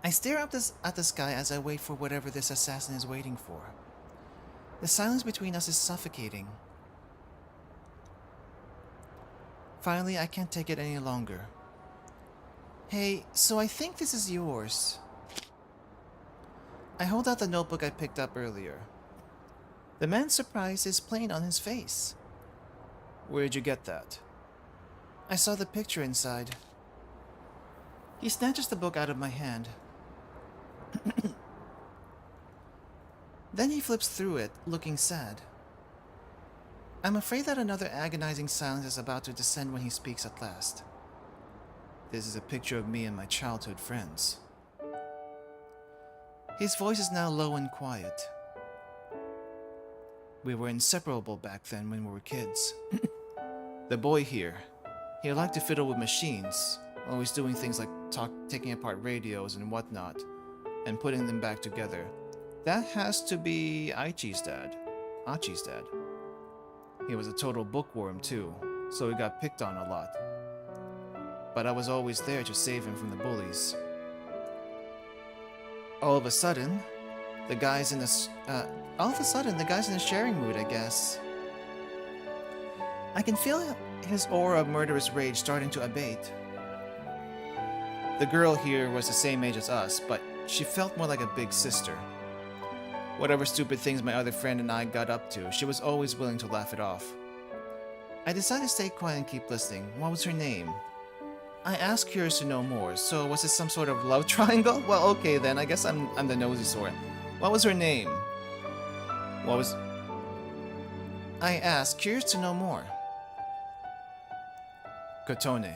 I stare up at the sky as I wait for whatever this assassin is waiting for. The silence between us is suffocating. Finally, I can't take it any longer. Hey, so I think this is yours. I hold out the notebook I picked up earlier. The man's surprise is plain on his face. Where'd you get that? I saw the picture inside. He snatches the book out of my hand. Then he flips through it, looking sad. I'm afraid that another agonizing silence is about to descend when he speaks at last. This is a picture of me and my childhood friends. His voice is now low and quiet. We were inseparable back then when we were kids. The boy here, he liked to fiddle with machines, always doing things like taking apart radios and whatnot, and putting them back together. That has to be Aichi's dad. Achi's dad. He was a total bookworm too, so he got picked on a lot. But I was always there to save him from the bullies. All of a sudden, the guy's in a sharing mood, I guess. I can feel his aura of murderous rage starting to abate. The girl here was the same age as us, but she felt more like a big sister. Whatever stupid things my other friend and I got up to, she was always willing to laugh it off. I decided to stay quiet and keep listening. What was her name? I asked, curious to know more. So was it some sort of love triangle? Well, okay then. I guess I'm the nosy sort. What was her name? What was... I asked, curious to know more. Kotone.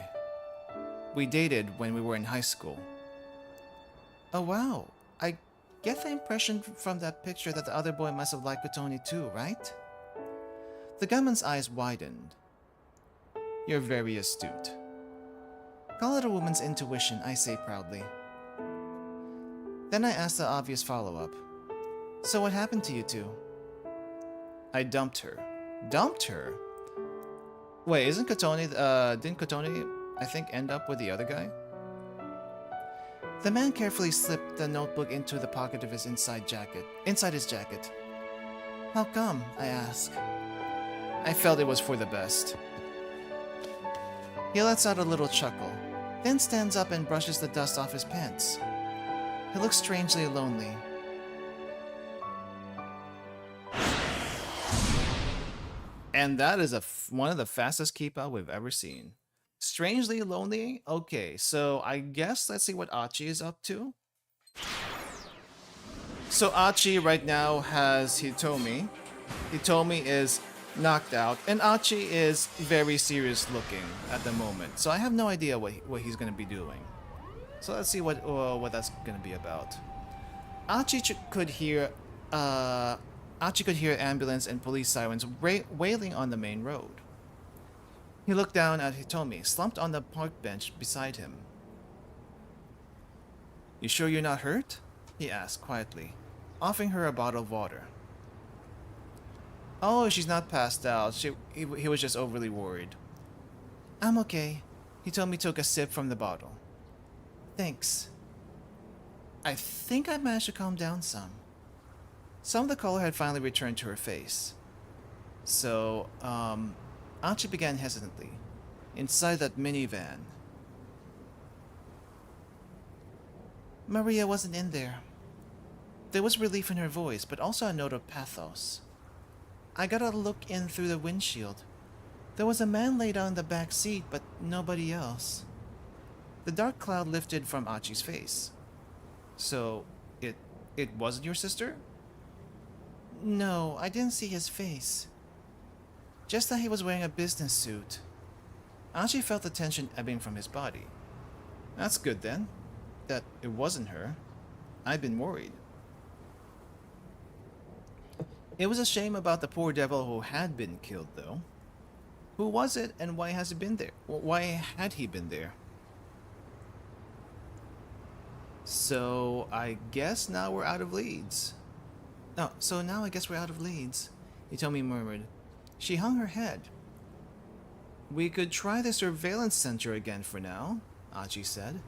We dated when we were in high school. Oh wow. I get the impression from that picture that the other boy must have liked Kotone too, right? The gunman's eyes widened. You're very astute. Call it a woman's intuition, I say proudly. Then I asked the obvious follow-up. So what happened to you two? I dumped her. Dumped her? Wait, didn't Kotone, I think, end up with the other guy? The man carefully slipped the notebook into the pocket of his inside his jacket. How come? I asked. I felt it was for the best. He lets out a little chuckle, then stands up and brushes the dust off his pants. He looks strangely lonely. And that is one of the fastest keep out we've ever seen. Strangely lonely? Okay, so I guess let's see what Achi is up to. So Achi right now has Hitomi. Hitomi is knocked out, and Achi is very serious looking at the moment. So I have no idea what he's going to be doing. So let's see what that's going to be about. Achi could hear ambulance and police sirens wailing on the main road. He looked down at Hitomi, slumped on the park bench beside him. You sure you're not hurt? He asked quietly, offering her a bottle of water. Oh, she's not passed out. He was just overly worried. I'm okay. Hitomi took a sip from the bottle. Thanks. I think I managed to calm down some. Some of the color had finally returned to her face. So, Achi began hesitantly. Inside that minivan. Maria wasn't in there. There was relief in her voice, but also a note of pathos. I got a look in through the windshield. There was a man laid out in the back seat, but nobody else. The dark cloud lifted from Achi's face. So, it wasn't your sister? No, I didn't see his face. Just that he was wearing a business suit. Achi felt the tension ebbing from his body. That's good then. That it wasn't her. I've been worried. It was a shame about the poor devil who had been killed, though. Who was it, and why has he been there? Why had he been there? So, I guess now we're out of leads. Oh, so now I guess we're out of leads, Hitomi murmured. She hung her head. We could try the surveillance center again for now, Achi said.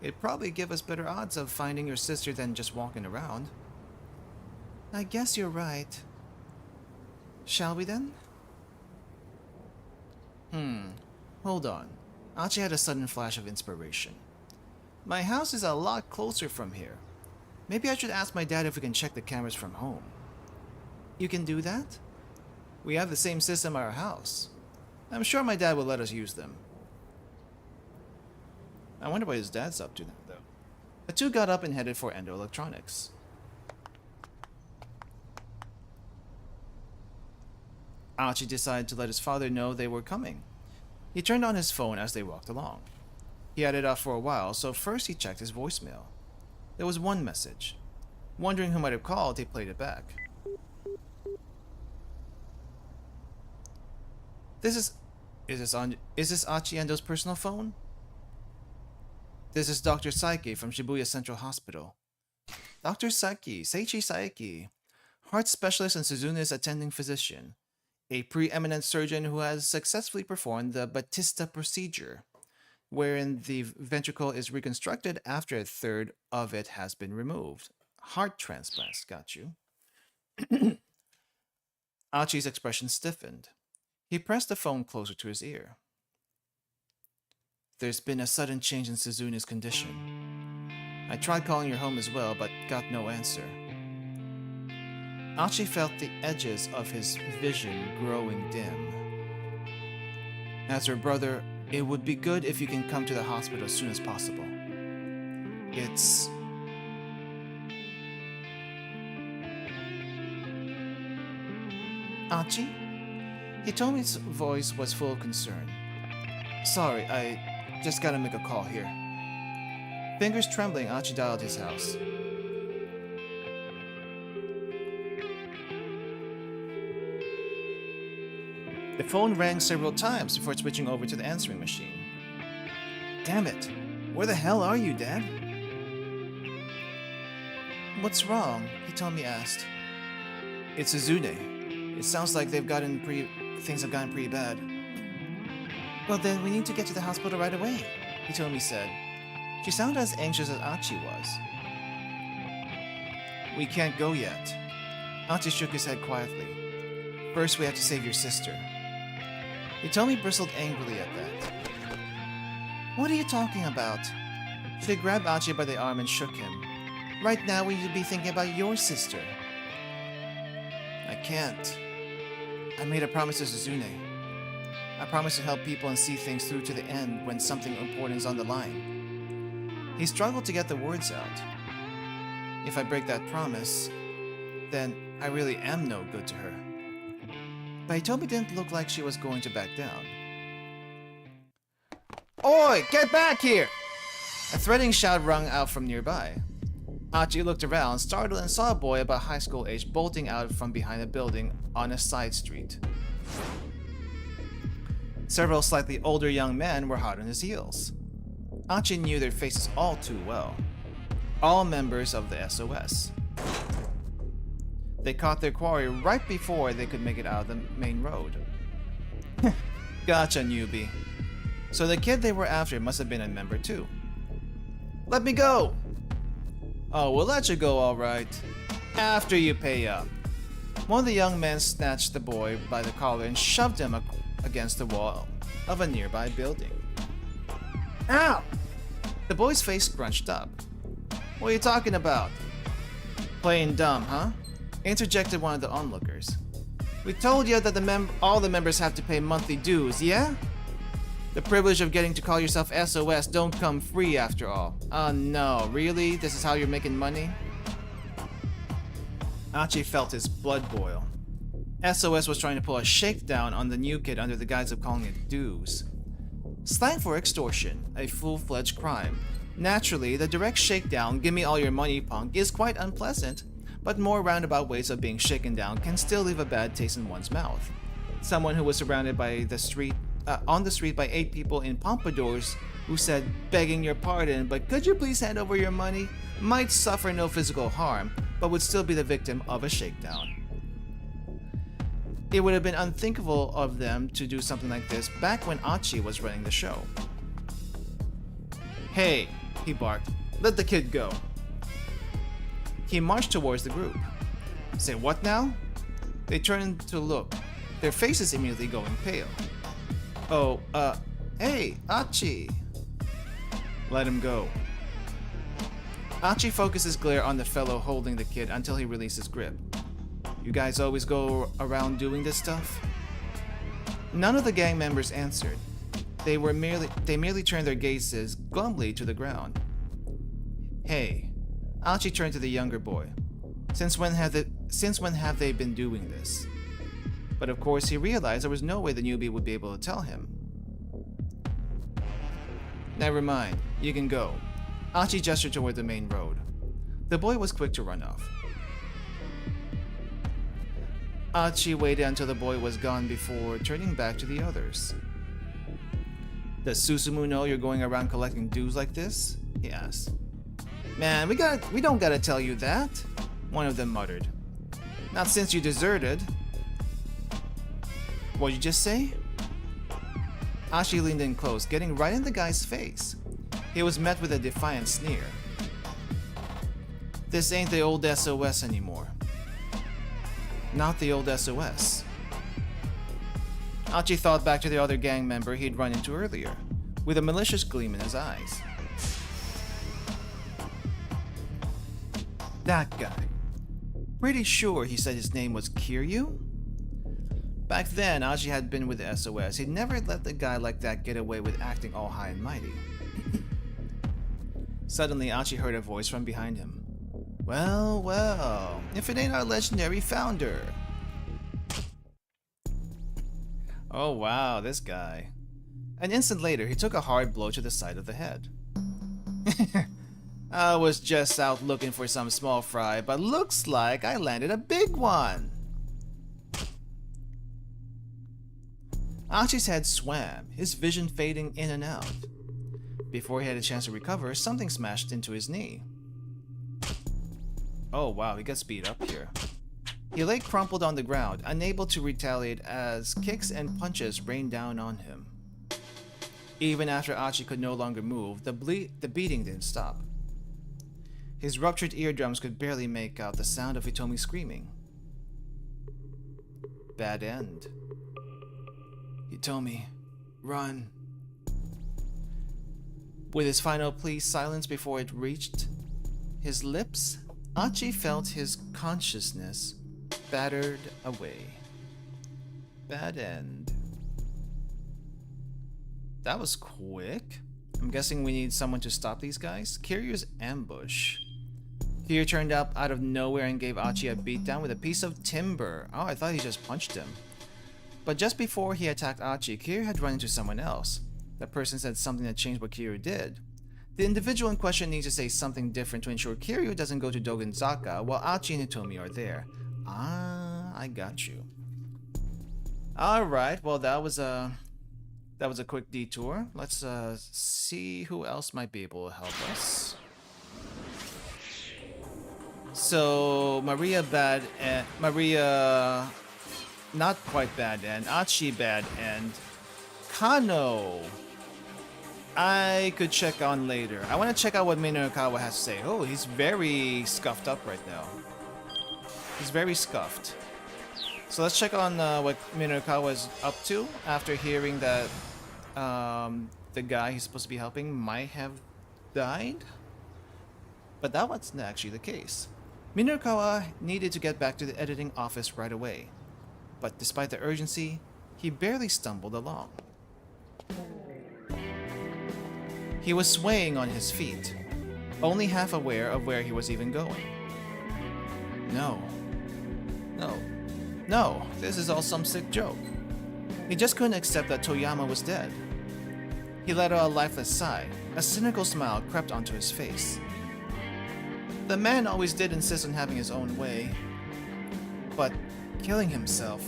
It'd probably give us better odds of finding your sister than just walking around. I guess you're right. Shall we then? Hold on. Achi had a sudden flash of inspiration. My house is a lot closer from here. Maybe I should ask my dad if we can check the cameras from home. You can do that? We have the same system at our house. I'm sure my dad will let us use them. I wonder what his dad's up to now, though. The two got up and headed for Endo Electronics. Achi decided to let his father know they were coming. He turned on his phone as they walked along. He had it off for a while, so first he checked his voicemail. There was one message. Wondering who might have called, he played it back. Is this Achi Endo's personal phone? This is Dr. Saiki from Shibuya Central Hospital. Dr. Saiki, Seiichi Saiki, heart specialist and Suzuna's attending physician, a preeminent surgeon who has successfully performed the Batista procedure, wherein the ventricle is reconstructed after a third of it has been removed. Heart transplants, got you. Achi's expression stiffened. He pressed the phone closer to his ear. There's been a sudden change in Suzune's condition. I tried calling your home as well, but got no answer. Achi felt the edges of his vision growing dim. As her brother, it would be good if you can come to the hospital as soon as possible. It's... Achi? He told me his voice was full of concern. Sorry, I just gotta make a call here. Fingers trembling, Achi dialed his house. The phone rang several times before switching over to the answering machine. Damn it! Where the hell are you, Dad? What's wrong? Hitomi asked. It's Suzune. It sounds like things have gotten pretty bad. Well then, we need to get to the hospital right away, Hitomi said. She sounded as anxious as Achi was. We can't go yet. Achi shook his head quietly. First, we have to save your sister. Hitomi bristled angrily at that. What are you talking about? She grabbed Achi by the arm and shook him. Right now, we need to be thinking about your sister. I can't. I made a promise to Suzune. I promise to help people and see things through to the end when something important is on the line. He struggled to get the words out. If I break that promise, then I really am no good to her. But Hitomi didn't look like she was going to back down. Oi! Get back here! A threatening shout rang out from nearby. Achi looked around, startled, and saw a boy about high school age bolting out from behind a building on a side street. Several slightly older young men were hot on his heels. Achi knew their faces all too well. All members of the SOS. They caught their quarry right before they could make it out of the main road. Gotcha, newbie. So the kid they were after must have been a member too. Let me go! Oh, we'll let you go, alright. After you pay up. One of the young men snatched the boy by the collar and shoved him against the wall of a nearby building. Ow! The boy's face scrunched up. What are you talking about? Playing dumb, huh? Interjected one of the onlookers. We told you that all the members have to pay monthly dues, yeah? The privilege of getting to call yourself SOS don't come free after all. Oh no, really? This is how you're making money? Achi felt his blood boil. SOS was trying to pull a shakedown on the new kid under the guise of calling it dues. Slang for extortion, a full-fledged crime. Naturally, the direct shakedown, give me all your money punk, is quite unpleasant, but more roundabout ways of being shaken down can still leave a bad taste in one's mouth. Someone who was surrounded by on the street by 8 people in pompadours who said, begging your pardon, but could you please hand over your money, might suffer no physical harm, but would still be the victim of a shakedown. It would have been unthinkable of them to do something like this back when Achi was running the show. Hey, he barked, let the kid go. He marched towards the group. Say what now? They turned to look, their faces immediately going pale. Oh, hey, Achi. Let him go. Achi focused his glare on the fellow holding the kid until he released his grip. You guys always go around doing this stuff? None of the gang members answered. They merely turned their gazes glumly to the ground. Hey, Achi turned to the younger boy. Since when have they been doing this? But of course he realized there was no way the newbie would be able to tell him. Never mind, you can go. Achi gestured toward the main road. The boy was quick to run off. Achi waited until the boy was gone before turning back to the others. Does Susumu know you're going around collecting dues like this? He asked. Man, we don't gotta tell you that, one of them muttered. Not since you deserted. What'd you just say? Achi leaned in close, getting right in the guy's face. He was met with a defiant sneer. This ain't the old SOS anymore. Not the old SOS. Achi thought back to the other gang member he'd run into earlier, with a malicious gleam in his eyes. That guy. Pretty sure he said his name was Kiryu? Back then, Achi had been with the SOS. He'd never let a guy like that get away with acting all high and mighty. Suddenly, Achi heard a voice from behind him. Well, well, if it ain't our legendary founder. Oh wow, this guy. An instant later, he took a hard blow to the side of the head. I was just out looking for some small fry, but looks like I landed a big one. Achi's head swam, his vision fading in and out. Before he had a chance to recover, something smashed into his knee. Oh wow, he got speed up here. He lay crumpled on the ground, unable to retaliate as kicks and punches rained down on him. Even after Achi could no longer move, the beating didn't stop. His ruptured eardrums could barely make out the sound of Hitomi screaming. Bad end. Hitomi, run. With his final plea silenced before it reached his lips, Achi felt his consciousness battered away. Bad end. That was quick. I'm guessing we need someone to stop these guys. Kiryu's ambush. Kiryu turned up out of nowhere and gave Achi a beatdown with a piece of timber. Oh, I thought he just punched him. But just before he attacked Achi, Kiryu had run into someone else. That person said something that changed what Kiryu did. The individual in question needs to say something different to ensure Kiryu doesn't go to Dogenzaka while Achi and Hitomi are there. Ah, I got you. Alright, well that was a quick detour. Let's see who else might be able to help us. So Maria not quite bad end, Achi bad end, Kano I could check on later. I want to check out what Minokawa has to say. Oh, he's very scuffed up right now. He's very scuffed. So let's check on what Minokawa is up to after hearing that the guy he's supposed to be helping might have died. But that wasn't actually the case. Minokawa needed to get back to the editing office right away. But despite the urgency, he barely stumbled along. He was swaying on his feet, only half aware of where he was even going. No, this is all some sick joke. He just couldn't accept that Toyama was dead. He let out a lifeless sigh. A cynical smile crept onto his face. The man always did insist on having his own way, but killing himself.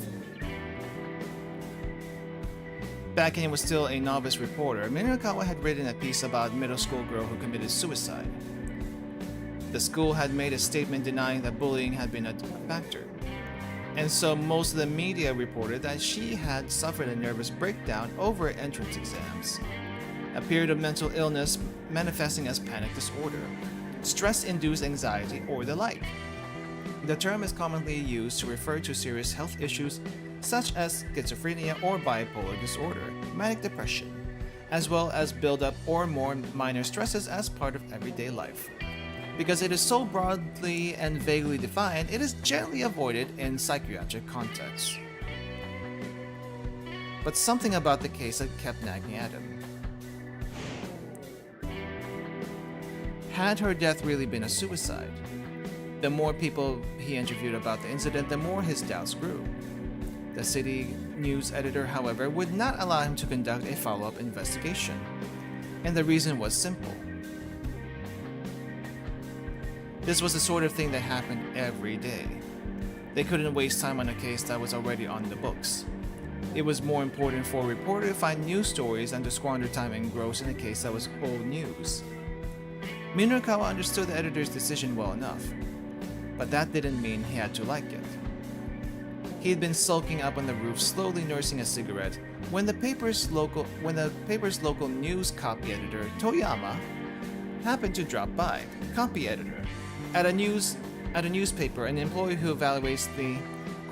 Back when he was still a novice reporter, Minokawa had written a piece about a middle school girl who committed suicide. The school had made a statement denying that bullying had been a factor, and so most of the media reported that she had suffered a nervous breakdown over entrance exams, a period of mental illness manifesting as panic disorder, stress-induced anxiety, or the like. The term is commonly used to refer to serious health issues such as schizophrenia or bipolar disorder, manic depression, as well as build-up or more minor stresses as part of everyday life. Because it is so broadly and vaguely defined, it is generally avoided in psychiatric contexts. But something about the case had kept nagging at him. Had her death really been a suicide? The more people he interviewed about the incident, the more his doubts grew. The city news editor, however, would not allow him to conduct a follow-up investigation. And the reason was simple. This was the sort of thing that happened every day. They couldn't waste time on a case that was already on the books. It was more important for a reporter to find news stories than to squander time engrossed in a case that was old news. Minokawa understood the editor's decision well enough, but that didn't mean he had to like it. He had been sulking up on the roof, slowly nursing a cigarette, when the paper's local news copy editor, Toyama, happened to drop by. Copy editor. At a newspaper, an employee who evaluates the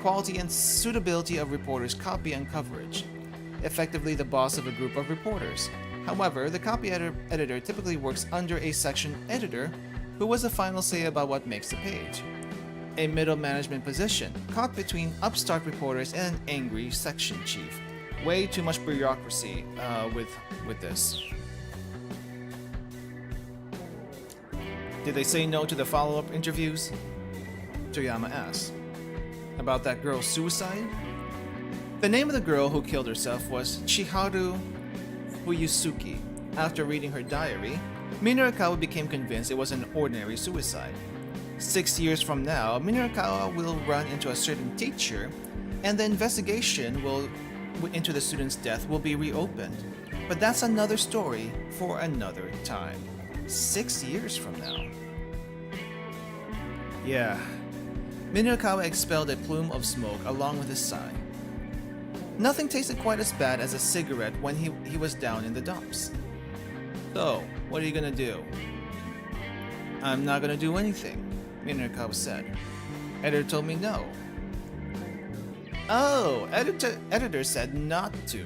quality and suitability of reporters' copy and coverage. effectively the boss of a group of reporters. However, the copy editor typically works under a section editor who was the final say about what makes the page. A middle management position, caught between upstart reporters and an angry section chief. Way too much bureaucracy with this. Did they say no to the follow-up interviews? Toyama asked. About that girl's suicide? The name of the girl who killed herself was Chiharu Fuyusuki. After reading her diary, Minurikawa became convinced it was an ordinary suicide. 6 years from now, Minurikawa will run into a certain teacher, and the investigation into the student's death will be reopened. But that's another story for another time. 6 years from now. Yeah. Minurikawa expelled a plume of smoke along with a sigh. Nothing tasted quite as bad as a cigarette when he was down in the dumps. So, what are you gonna do? I'm not gonna do anything, Minurikawa said. Editor told me no. Oh, editor said not to.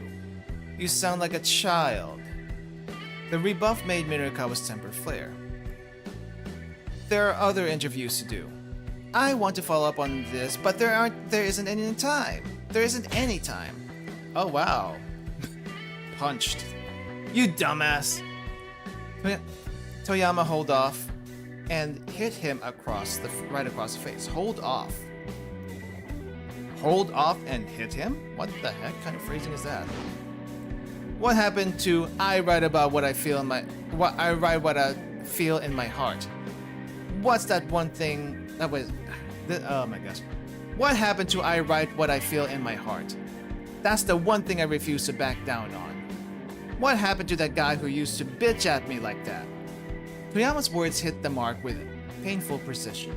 You sound like a child. The rebuff made Minurikawa's temper flare. There are other interviews to do. I want to follow up on this, but there isn't any time. There isn't any time. Oh wow. Punched. You dumbass. Toyama hold off and hit him right across the face. Hold off. Hold off and hit him? What the heck kind of phrasing is that? What happened to I write about what I feel in my heart? What's that one thing that was oh my gosh. What happened to I write what I feel in my heart? That's the one thing I refuse to back down on. What happened to that guy who used to bitch at me like that? Toyama's words hit the mark with painful precision.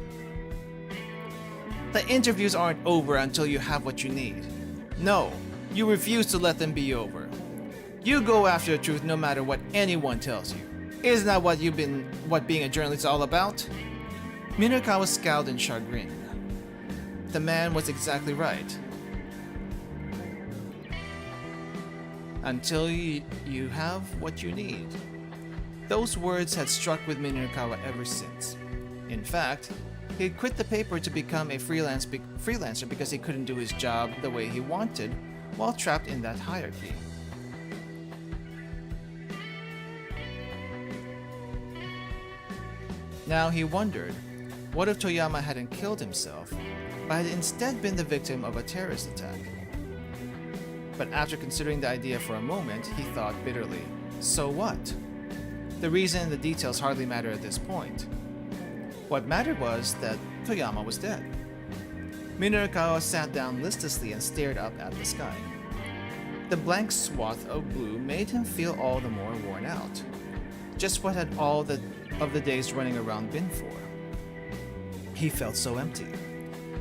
The interviews aren't over until you have what you need. No, you refuse to let them be over. You go after the truth no matter what anyone tells you. Isn't that what being a journalist is all about? Minurikawa scowled in chagrin. The man was exactly right. Until you have what you need. Those words had struck with Minurikawa ever since. In fact, he had quit the paper to become a freelancer because he couldn't do his job the way he wanted while trapped in that hierarchy. Now he wondered, what if Toyama hadn't killed himself, but had instead been the victim of a terrorist attack? But after considering the idea for a moment, he thought bitterly, so what? The reason and the details hardly matter at this point. What mattered was that Toyama was dead. Minurikawa sat down listlessly and stared up at the sky. The blank swath of blue made him feel all the more worn out. Just what had all of the days running around been for? He felt so empty,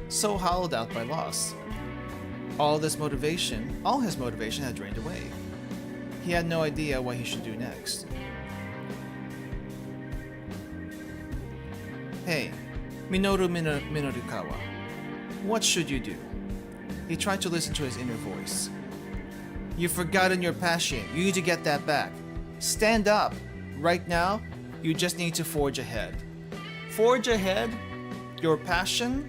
so hollowed out by loss. All his motivation had drained away. He had no idea what he should do next. Hey, Minoru Minurikawa, what should you do? He tried to listen to his inner voice. You've forgotten your passion. You need to get that back. Stand up. Right now, you just need to forge ahead. Forge ahead? Your passion?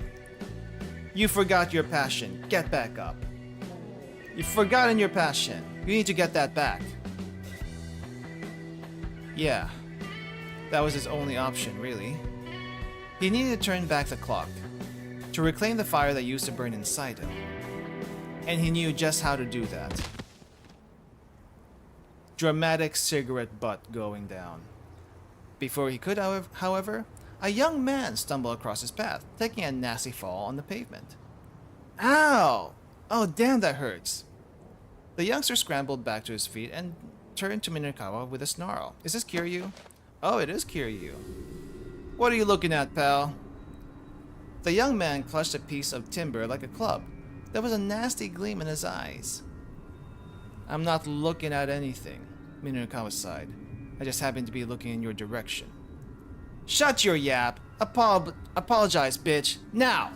You forgot your passion. Get back up. You've forgotten your passion. You need to get that back. Yeah, that was his only option, really. He needed to turn back the clock, to reclaim the fire that used to burn inside him. And he knew just how to do that. Dramatic cigarette butt going down. Before he could, however, a young man stumbled across his path, taking a nasty fall on the pavement. Ow! Oh damn, that hurts. The youngster scrambled back to his feet and turned to Minurikawa with a snarl. Is this Kiryu? Oh, it is Kiryu. What are you looking at, pal? The young man clutched a piece of timber like a club. There was a nasty gleam in his eyes. I'm not looking at anything, Minurikawa sighed. I just happen to be looking in your direction. Shut your yap! Apologize, bitch! Now!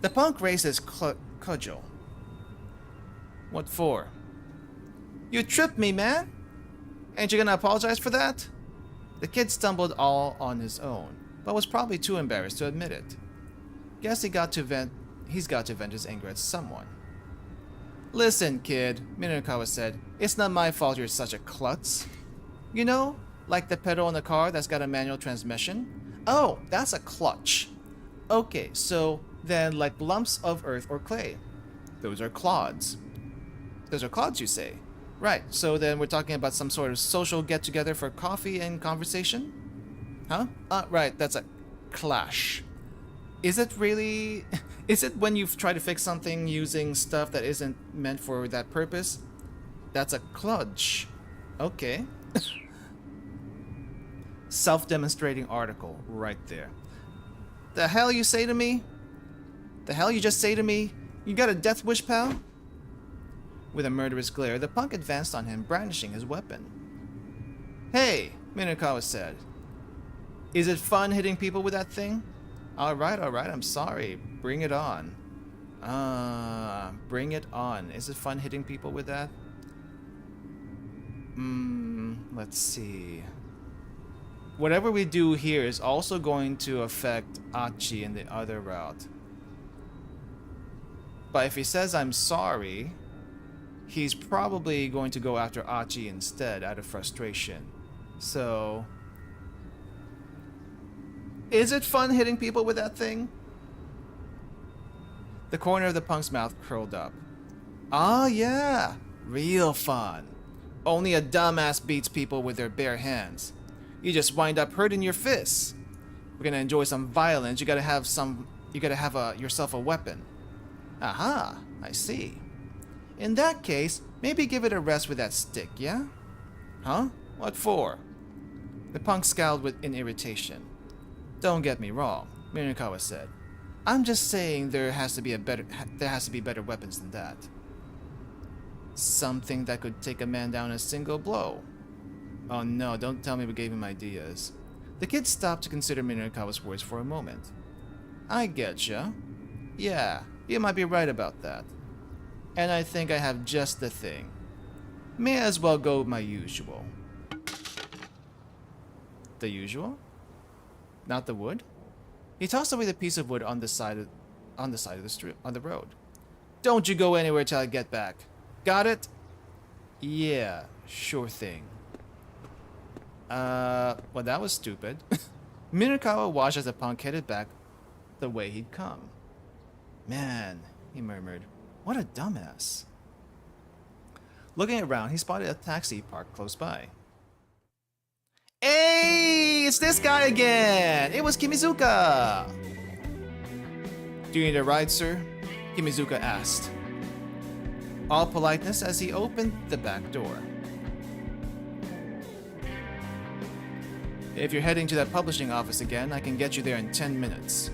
The punk raised his cudgel. What for? You tripped me, man! Ain't you gonna apologize for that? The kid stumbled all on his own, but was probably too embarrassed to admit it. Guess he's got to vent his anger at someone. Listen, kid, Minakawa said, it's not my fault you're such a klutz. You know, like the pedal on the car that's got a manual transmission? Oh, that's a clutch. Okay, so then like lumps of earth or clay. Those are clods. Those are clods, you say? Right, so then we're talking about some sort of social get-together for coffee and conversation? Huh? Right, that's a clash. Is it really... Is it when you've tried to fix something using stuff that isn't meant for that purpose? That's a kludge. Okay. Self-demonstrating article right there. The hell you say to me? The hell you just say to me? You got a death wish, pal? With a murderous glare, the punk advanced on him, brandishing his weapon. Hey, Minakawa said. Is it fun hitting people with that thing? Alright, I'm sorry. Bring it on. Bring it on. Is it fun hitting people with that? Let's see. Whatever we do here is also going to affect Achi in the other route. But if he says I'm sorry, he's probably going to go after Achi instead out of frustration. So... Is it fun hitting people with that thing? The corner of the punk's mouth curled up. Ah, yeah. Real fun. Only a dumbass beats people with their bare hands. You just wind up hurting your fists. We're gonna enjoy some violence. You gotta have yourself a weapon. Aha, I see. In that case, maybe give it a rest with that stick, yeah? Huh? What for? The punk scowled in irritation. Don't get me wrong, Minakawa said. I'm just saying there has to be better weapons than that. Something that could take a man down in a single blow. Oh no, don't tell me we gave him ideas. The kid stopped to consider Minakawa's words for a moment. I getcha. Yeah, you might be right about that. And I think I have just the thing. May as well go with my usual. The usual? Not the wood? He tossed away the piece of wood on the side of the road. Don't you go anywhere till I get back. Got it? Yeah, sure thing. Well, that was stupid. Minakawa watched as the punk headed back the way he'd come. Man, he murmured, what a dumbass. Looking around, he spotted a taxi parked close by. Hey, it's this guy again! It was Kimizuka! Do you need a ride, sir? Kimizuka asked. All politeness as he opened the back door. If you're heading to that publishing office again, I can get you there in 10 minutes.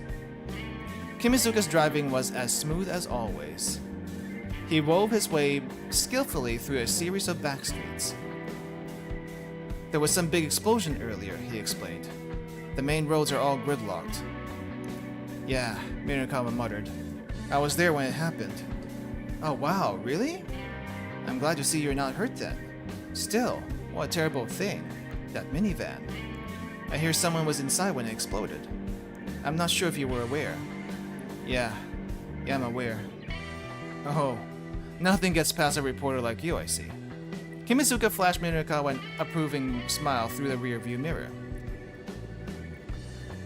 Kimizuka's driving was as smooth as always. He wove his way skillfully through a series of back streets. There was some big explosion earlier, he explained. The main roads are all gridlocked. Yeah, Minakawa muttered. I was there when it happened. Oh wow, really? I'm glad to see you're not hurt then. Still, what a terrible thing. That minivan. I hear someone was inside when it exploded. I'm not sure if you were aware. Yeah, I'm aware. Oh, nothing gets past a reporter like you, I see. Kimizuka flashed Minakawa an approving smile through the rearview mirror.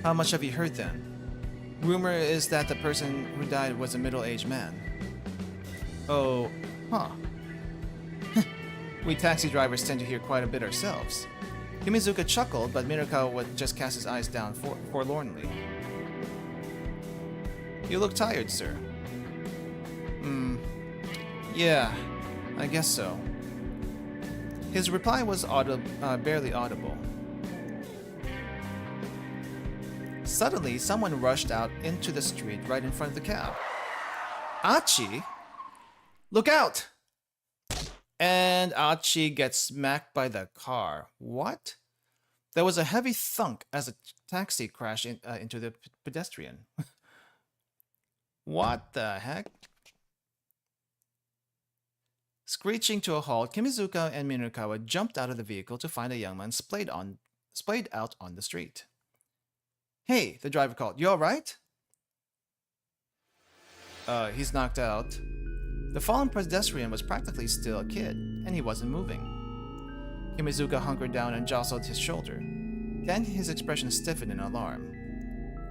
How much have you heard then? Rumor is that the person who died was a middle-aged man. Oh, huh. We taxi drivers tend to hear quite a bit ourselves. Kimizuka chuckled, but Minakawa would just cast his eyes down forlornly. You look tired, sir. Yeah, I guess so. His reply was barely audible. Suddenly, someone rushed out into the street right in front of the cab. Achi? Look out! And Achi gets smacked by the car. What? There was a heavy thunk as a taxi crashed into the pedestrian. What the heck? Screeching to a halt, Kimizuka and Minorikawa jumped out of the vehicle to find a young man splayed out on the street. Hey, the driver called. You alright? He's knocked out. The fallen pedestrian was practically still a kid, and he wasn't moving. Kimizuka hunkered down and jostled his shoulder. Then his expression stiffened in alarm.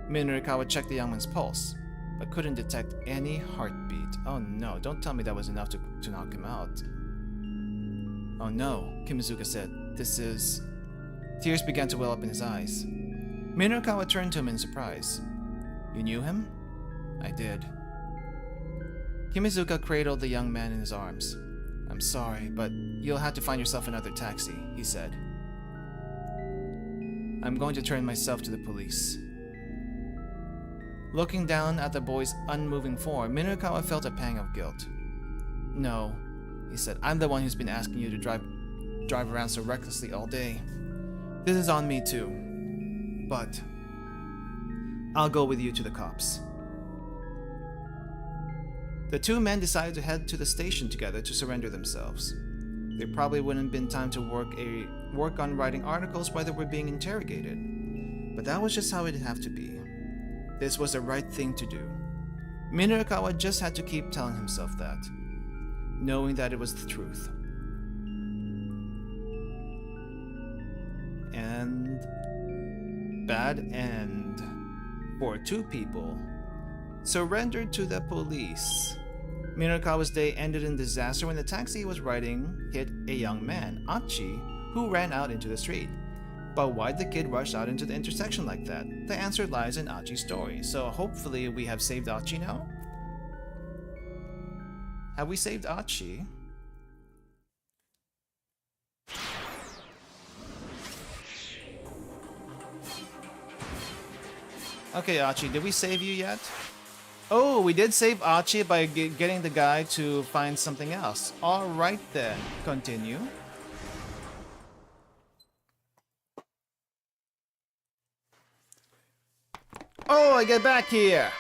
Minorikawa checked the young man's pulse, but couldn't detect any heartbeat. Oh no, don't tell me that was enough to knock him out. Oh no, Kimizuka said. This is... Tears began to well up in his eyes. Minorikawa turned to him in surprise. You knew him? I did. Kimizuka cradled the young man in his arms. I'm sorry, but you'll have to find yourself another taxi, he said. I'm going to turn myself to the police. Looking down at the boy's unmoving form, Minorikawa felt a pang of guilt. No, he said, I'm the one who's been asking you to drive around so recklessly all day. This is on me too. But I'll go with you to the cops. The two men decided to head to the station together to surrender themselves. There probably wouldn't have been time to work on writing articles while they were being interrogated, but that was just how it'd have to be. This was the right thing to do. Minorikawa just had to keep telling himself that, knowing that it was the truth. And bad end for two people surrendered to the police. Minorikawa's day ended in disaster when the taxi he was riding hit a young man, Achi, who ran out into the street. But why'd the kid rush out into the intersection like that? The answer lies in Achi's story, so hopefully we have saved Achi now? Have we saved Achi? Okay, Achi, did we save you yet? Oh, we did save Achi by getting the guy to find something else. Alright then, continue. Oh, I get back here!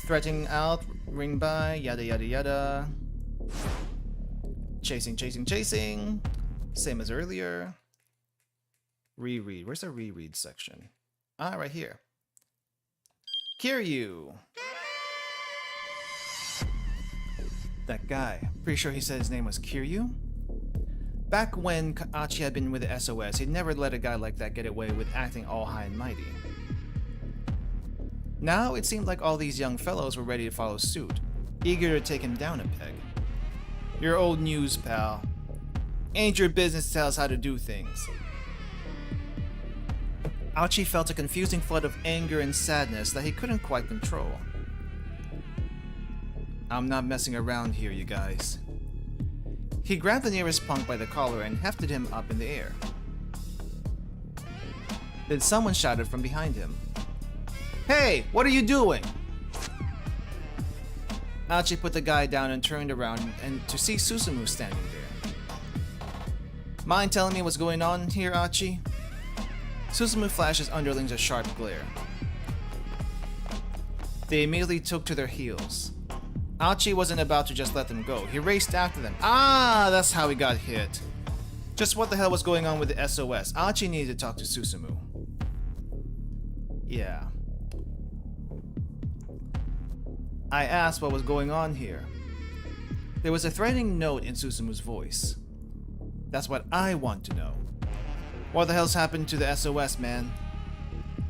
Threatening out, ring by, yada yada yada. Chasing, chasing, chasing. Same as earlier. Reread. Where's the reread section? Ah, right here. Kiryu. That guy. Pretty sure he said his name was Kiryu? Back when Achi had been with the SOS, he'd never let a guy like that get away with acting all high and mighty. Now it seemed like all these young fellows were ready to follow suit, eager to take him down a peg. Your old news, pal. Ain't your business to tell us how to do things. Achi felt a confusing flood of anger and sadness that he couldn't quite control. I'm not messing around here, you guys. He grabbed the nearest punk by the collar and hefted him up in the air. Then someone shouted from behind him. Hey, what are you doing? Achi put the guy down and turned around and to see Susumu standing there. Mind telling me what's going on here, Achi? Susumu flashed his underlings a sharp glare. They immediately took to their heels. Achi wasn't about to just let them go. He raced after them. Ah, that's how he got hit. Just what the hell was going on with the SOS? Achi needed to talk to Susumu. Yeah. I asked what was going on here. There was a threatening note in Susumu's voice. That's what I want to know. What the hell's happened to the SOS, man?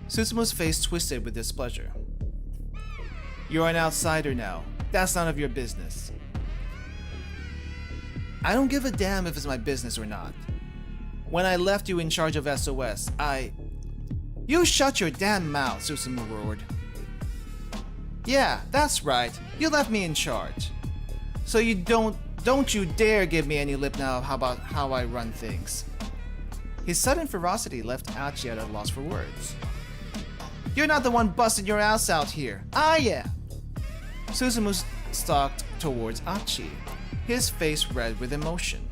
Susumu's face twisted with displeasure. You're an outsider now. That's none of your business. I don't give a damn if it's my business or not. When I left you in charge of SOS, You shut your damn mouth, Susumu roared. Yeah, that's right. You left me in charge. So you don't you dare give me any lip now about how I run things. His sudden ferocity left Achi at a loss for words. You're not the one busting your ass out here. I am. Susumu stalked towards Achi, his face red with emotion.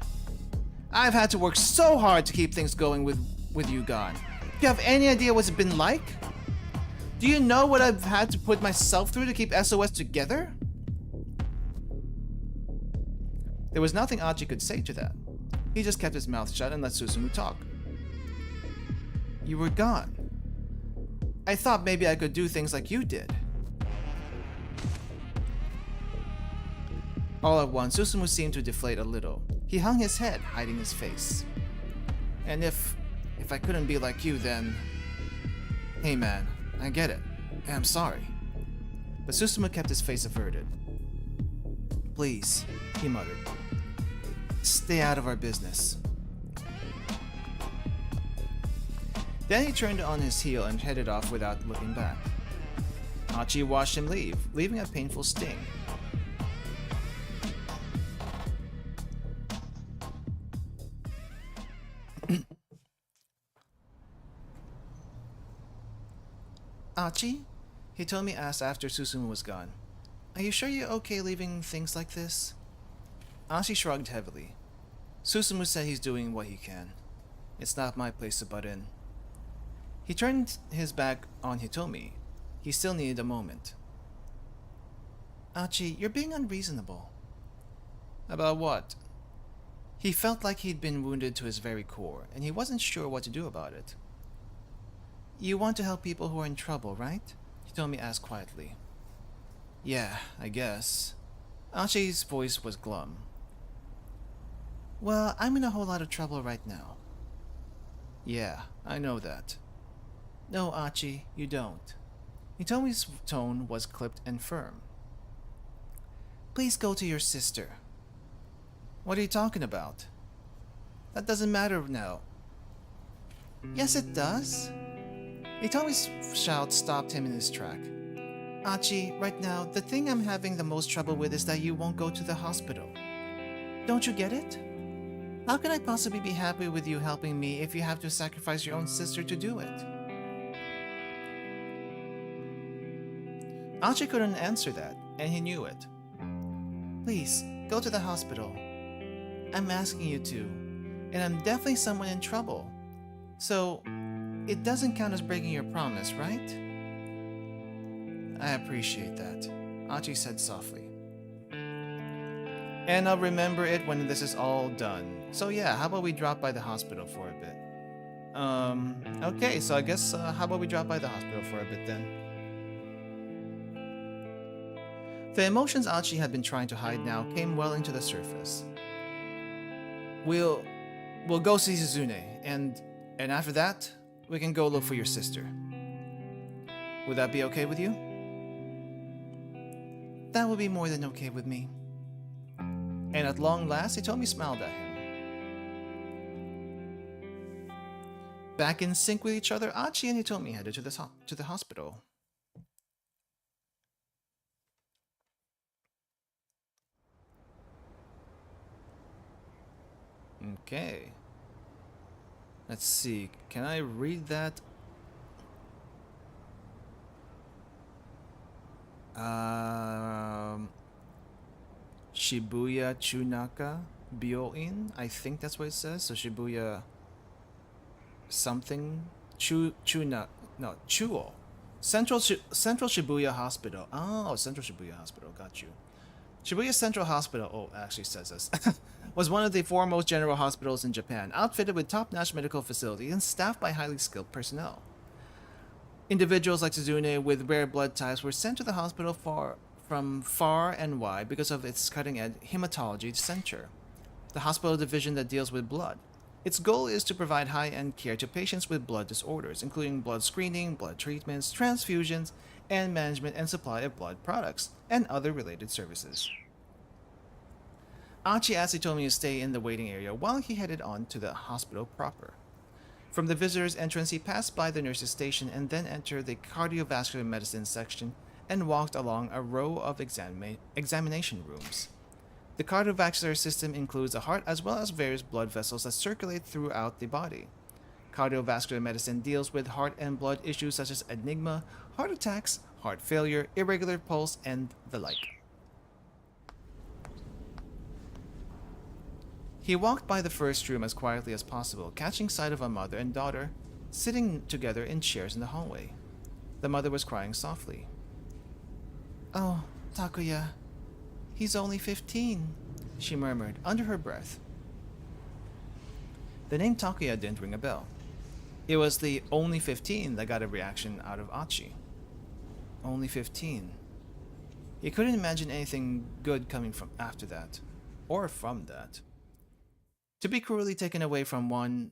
I've had to work so hard to keep things going with you gone. Do you have any idea what's it been like? Do you know what I've had to put myself through to keep SOS together? There was nothing Achi could say to that. He just kept his mouth shut and let Susumu talk. You were gone. I thought maybe I could do things like you did. All at once, Susumu seemed to deflate a little. He hung his head, hiding his face. And if I couldn't be like you, then... Hey man, I get it. And I'm sorry. But Susumu kept his face averted. Please, he muttered. Stay out of our business. Then he turned on his heel and headed off without looking back. Achi watched him leave, leaving a painful sting. Achi? Hitomi asked after Susumu was gone. Are you sure you're okay leaving things like this? Achi shrugged heavily. Susumu said he's doing what he can. It's not my place to butt in. He turned his back on Hitomi. He still needed a moment. Achi, you're being unreasonable. About what? He felt like he'd been wounded to his very core, and he wasn't sure what to do about it. You want to help people who are in trouble, right? Hitomi asked quietly. Yeah, I guess. Achi's voice was glum. Well, I'm in a whole lot of trouble right now. Yeah, I know that. No, Achi, you don't. Hitomi's tone was clipped and firm. Please go to your sister. What are you talking about? That doesn't matter now. Yes, it does. Hitomi's shout stopped him in his track. Achi, right now, the thing I'm having the most trouble with is that you won't go to the hospital. Don't you get it? How can I possibly be happy with you helping me if you have to sacrifice your own sister to do it? Achi couldn't answer that, and he knew it. Please, go to the hospital. I'm asking you to, and I'm definitely someone in trouble. So, it doesn't count as breaking your promise, right? I appreciate that, Achi said softly. And I'll remember it when this is all done. So yeah, how about we drop by the hospital for a bit? Okay, so I guess, how about we drop by the hospital for a bit then? The emotions Achi had been trying to hide now came welling to the surface. We'll go see Suzune, and after that, we can go look for your sister. Would that be okay with you? That would be more than okay with me. And at long last, Hitomi smiled at him. Back in sync with each other, Achi and Hitomi headed to the hospital. Okay. Let's see. Can I read that? Shibuya Chunaka Byoin. I think that's what it says. So Shibuya something Chuo. Central Shibuya Hospital. Oh, Central Shibuya Hospital. Got you. Shibuya Central Hospital, oh, it actually says this, was one of the foremost general hospitals in Japan, outfitted with top-notch medical facilities and staffed by highly skilled personnel. Individuals like Suzune with rare blood types were sent to the hospital from far and wide because of its cutting-edge hematology center, the hospital division that deals with blood. Its goal is to provide high-end care to patients with blood disorders, including blood screening, blood treatments, transfusions, and management and supply of blood products, and other related services. Achi asked Hitomi to stay in the waiting area while he headed on to the hospital proper. From the visitor's entrance, he passed by the nurse's station and then entered the cardiovascular medicine section and walked along a row of examination rooms. The cardiovascular system includes the heart as well as various blood vessels that circulate throughout the body. Cardiovascular medicine deals with heart and blood issues such as enigma, heart attacks, heart failure, irregular pulse, and the like. He walked by the first room as quietly as possible, catching sight of a mother and daughter sitting together in chairs in the hallway. The mother was crying softly. Oh, Takuya. He's only 15. she murmured under her breath. The name Takuya didn't ring a bell. It was the only 15 that got a reaction out of Achi. Only 15. He couldn't imagine anything good coming from after that, or from that. To be cruelly taken away from one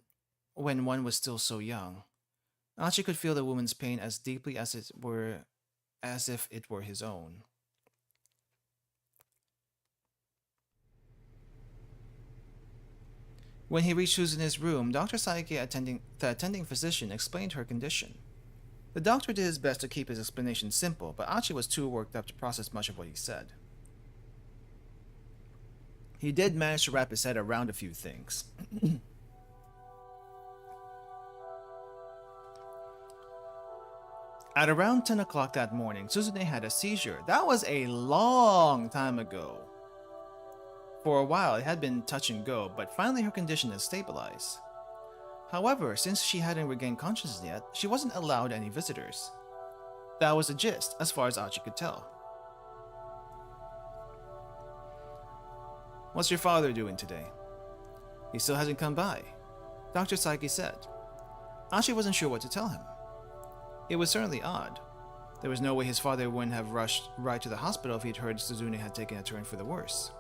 when one was still so young. Achi could feel the woman's pain as deeply as if it were his own. When he reached Suzune's room, Dr. Saiki, the attending physician, explained her condition. The doctor did his best to keep his explanation simple, but Achi was too worked up to process much of what he said. He did manage to wrap his head around a few things. At around 10 o'clock that morning, Suzune had a seizure. That was a long time ago. For a while, it had been touch and go, but finally her condition had stabilized. However, since she hadn't regained consciousness yet, she wasn't allowed any visitors. That was the gist, as far as Achi could tell. "What's your father doing today?" "He still hasn't come by," Dr. Saiki said. Achi wasn't sure what to tell him. It was certainly odd. There was no way his father wouldn't have rushed right to the hospital if he'd heard Suzune had taken a turn for the worse.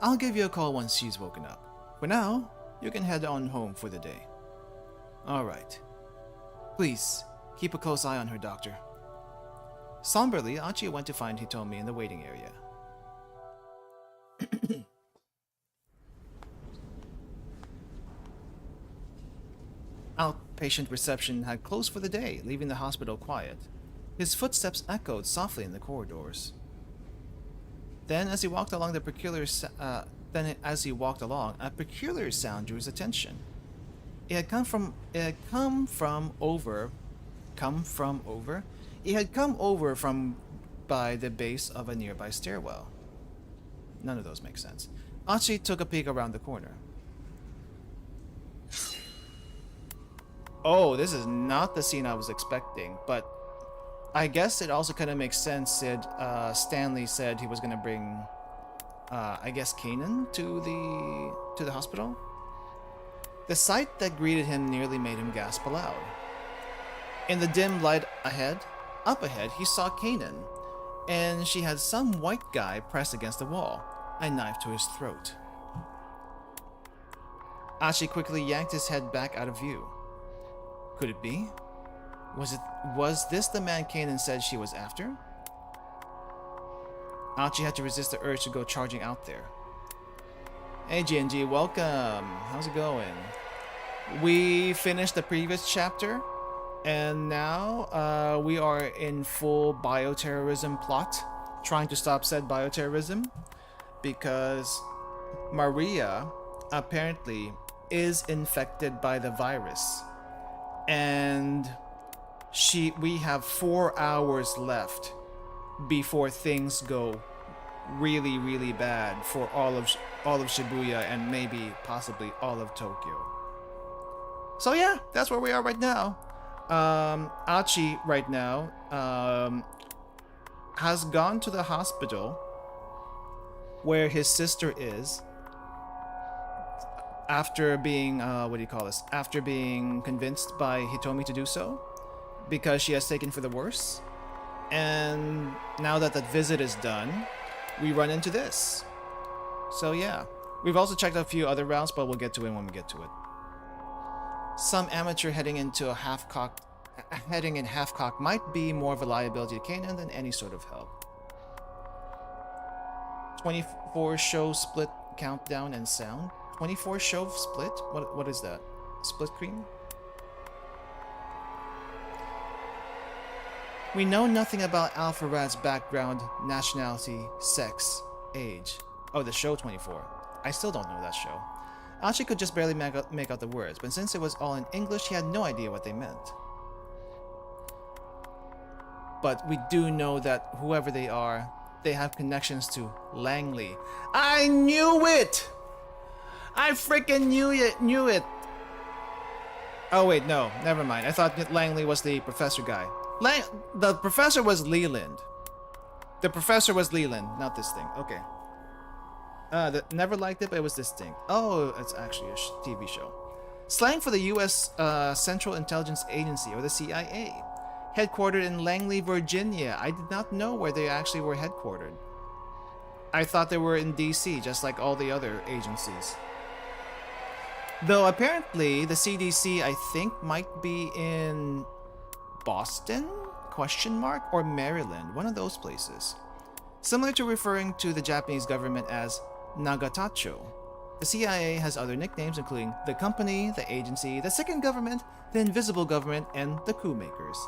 "I'll give you a call once she's woken up. For now, you can head on home for the day." "All right. Please, keep a close eye on her, doctor." Somberly, Achi went to find Hitomi in the waiting area. Outpatient reception had closed for the day, leaving the hospital quiet. His footsteps echoed softly in the corridors. Then, as he walked along, a peculiar sound drew his attention. It had come over from by the base of a nearby stairwell. None of those make sense. Achi took a peek around the corner. Oh, this is not the scene I was expecting, but I guess it also kind of makes sense. Stanley said he was going to bring, I guess, Kanan to the hospital. The sight that greeted him nearly made him gasp aloud. In the dim light up ahead, he saw Kanan, and she had some white guy pressed against the wall, a knife to his throat. Achi quickly yanked his head back out of view. Could it be? Was this the man Kanan said she was after? Achi had to resist the urge to go charging out there. Hey GNG, welcome. How's it going? We finished the previous chapter, and now we are in full bioterrorism plot, trying to stop said bioterrorism, because Maria apparently is infected by the virus. And we have 4 hours left before things go really, really bad for all of Shibuya and maybe possibly all of Tokyo. So yeah, that's where we are right now. Achi right now has gone to the hospital where his sister is, after being after being convinced by Hitomi to do so, because she has taken for the worse. And now that visit is done, we run into this. So yeah, we've also checked out a few other routes, but we'll get to it when we get to it. Some amateur heading in half-cock might be more of a liability to Kanan than any sort of help. 24 show split countdown and sound. 24 show split? What is that? Split screen? We know nothing about Alpha Rad's background, nationality, sex, age. Oh, the show 24. I still don't know that show. Achi could just barely make out the words, but since it was all in English, he had no idea what they meant. But we do know that whoever they are, they have connections to Langley. I knew it! I freaking knew it! Oh wait, no, never mind. I thought Langley was the professor guy. The professor was Leland. The professor was Leland, not this thing. Okay. Never liked it, but it was distinct. Oh, it's actually a TV show. Slang for the U.S. Central Intelligence Agency, or the CIA. Headquartered in Langley, Virginia. I did not know where they actually were headquartered. I thought they were in D.C., just like all the other agencies. Though apparently the CDC, I think, might be in Boston? Question mark? Or Maryland, one of those places. Similar to referring to the Japanese government as Nagatacho, the CIA has other nicknames including the company, the agency, the second government, the invisible government, and the coup makers.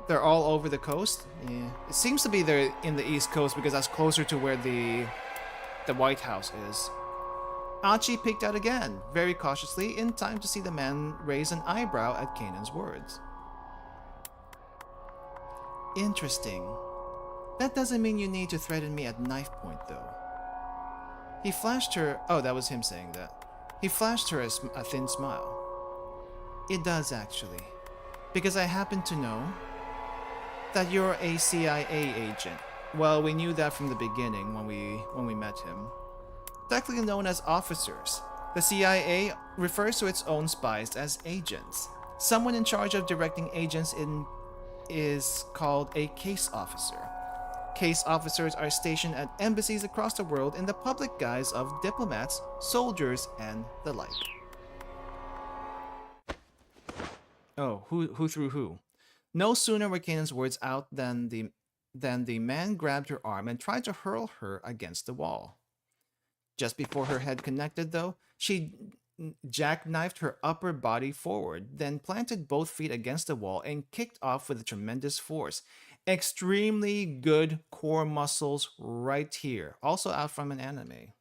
They're all over the coast? Yeah. It seems to be they're in the East Coast because that's closer to where the White House is. Achi peeked out again, very cautiously, in time to see the man raise an eyebrow at Kanan's words. Interesting. That doesn't mean you need to threaten me at knife point, though. He flashed her... Oh, that was him saying that. He flashed her a thin smile. It does, actually. Because I happen to know that you're a CIA agent. Well, we knew that from the beginning when we met him. Technically known as officers, the CIA refers to its own spies as agents. Someone in charge of directing agents is called a case officer. Case officers are stationed at embassies across the world in the public guise of diplomats, soldiers, and the like. Oh, who threw who? No sooner were Kanan's words out than the man grabbed her arm and tried to hurl her against the wall. Just before her head connected, though, she jackknifed her upper body forward, then planted both feet against the wall and kicked off with a tremendous force. Extremely good core muscles right here, also out from an anime.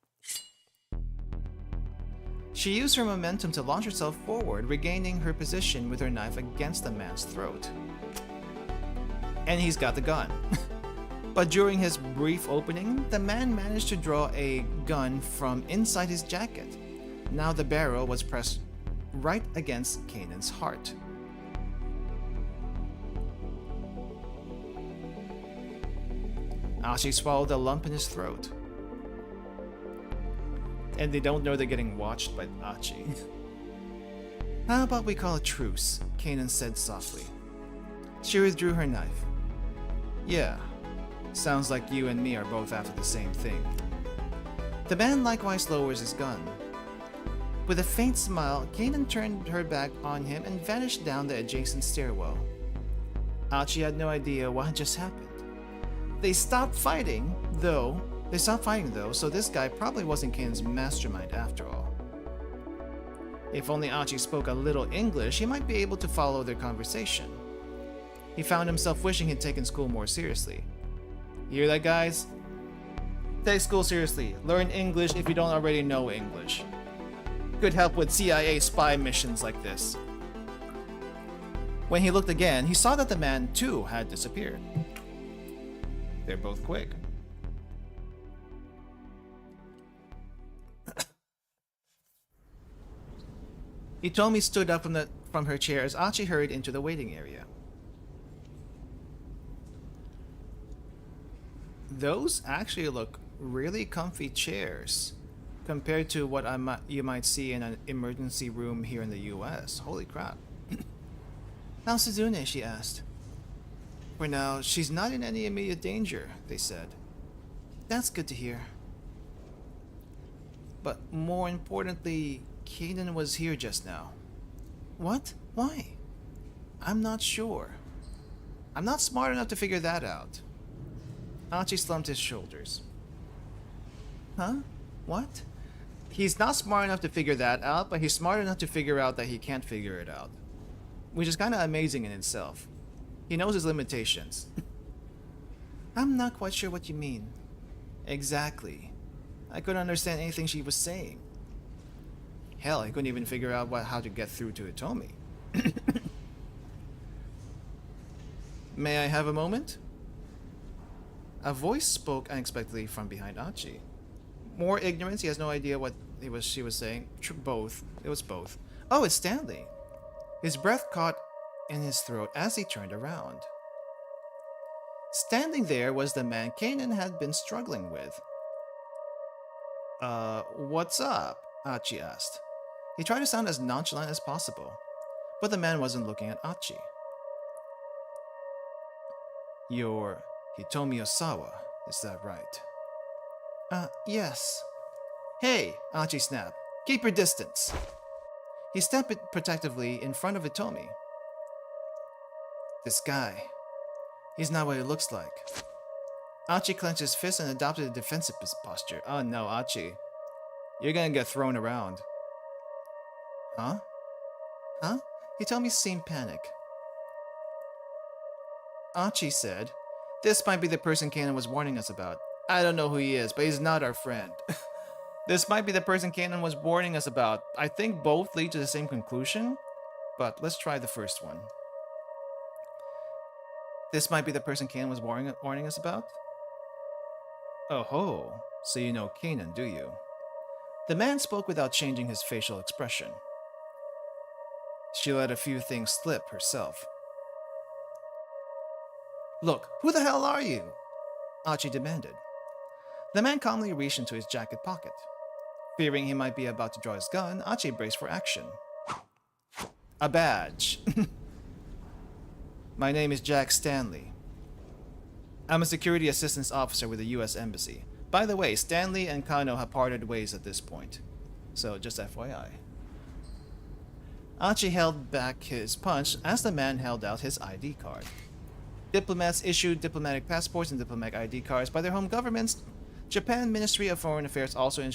She used her momentum to launch herself forward, regaining her position with her knife against the man's throat. And he's got the gun. But during his brief opening, the man managed to draw a gun from inside his jacket. Now the barrel was pressed right against Kanan's heart. Ashi swallowed a lump in his throat. And they don't know they're getting watched by Achi. How about we call a truce? Kanan said softly. She withdrew her knife. Yeah. Sounds like you and me are both after the same thing. The man likewise lowers his gun. With a faint smile, Kanan turned her back on him and vanished down the adjacent stairwell. Achi had no idea what had just happened. They stopped fighting, though, so this guy probably wasn't Kanan's mastermind after all. If only Achi spoke a little English, he might be able to follow their conversation. He found himself wishing he'd taken school more seriously. You hear that, guys? Take school seriously. Learn English if you don't already know English. Could help with CIA spy missions like this. When he looked again, he saw that the man, too, had disappeared. They're both quick. Itomi stood up from her chair as Achi hurried into the waiting area. Those actually look really comfy chairs compared to what you might see in an emergency room here in the US. Holy crap. How's Suzune? She asked. For now, she's not in any immediate danger, they said. That's good to hear. But more importantly, Kanan was here just now. What? Why? I'm not sure. I'm not smart enough to figure that out. Achi slumped his shoulders. Huh? What? He's not smart enough to figure that out, but he's smart enough to figure out that he can't figure it out. Which is kind of amazing in itself. He knows his limitations. I'm not quite sure what you mean. Exactly. I couldn't understand anything she was saying. Hell, I couldn't even figure out how to get through to Itomi. May I have a moment? A voice spoke unexpectedly from behind Achi. More ignorance, he has no idea what she was saying. Both. It was both. Oh, it's Stanley. His breath caught in his throat as he turned around. Standing there was the man Kanan had been struggling with. What's up? Achi asked. He tried to sound as nonchalant as possible, but the man wasn't looking at Achi. You're Hitomi Osawa, is that right? Yes. Hey, Achi snapped. Keep your distance. He stepped protectively in front of Hitomi. This guy, he's not what he looks like. Achi clenched his fist and adopted a defensive posture. Oh no, Achi. You're gonna get thrown around. Huh? Huh? Hitomi seemed panicked. Achi said, "This might be the person Kanan was warning us about. I don't know who he is, but he's not our friend." This might be the person Kanan was warning us about. I think both lead to the same conclusion, but let's try the first one. This might be the person Kanan was warning us about? Oh ho, so you know Kanan, do you? The man spoke without changing his facial expression. She let a few things slip herself. Look, who the hell are you? Achi demanded. The man calmly reached into his jacket pocket. Fearing he might be about to draw his gun, Achi braced for action. A badge. My name is Jack Stanley. I'm a security assistance officer with the U.S. Embassy. By the way, Stanley and Kano have parted ways at this point. So, just FYI. Achi held back his punch as the man held out his ID card. Diplomats issued diplomatic passports and diplomatic ID cards by their home governments. Japan Ministry of Foreign Affairs also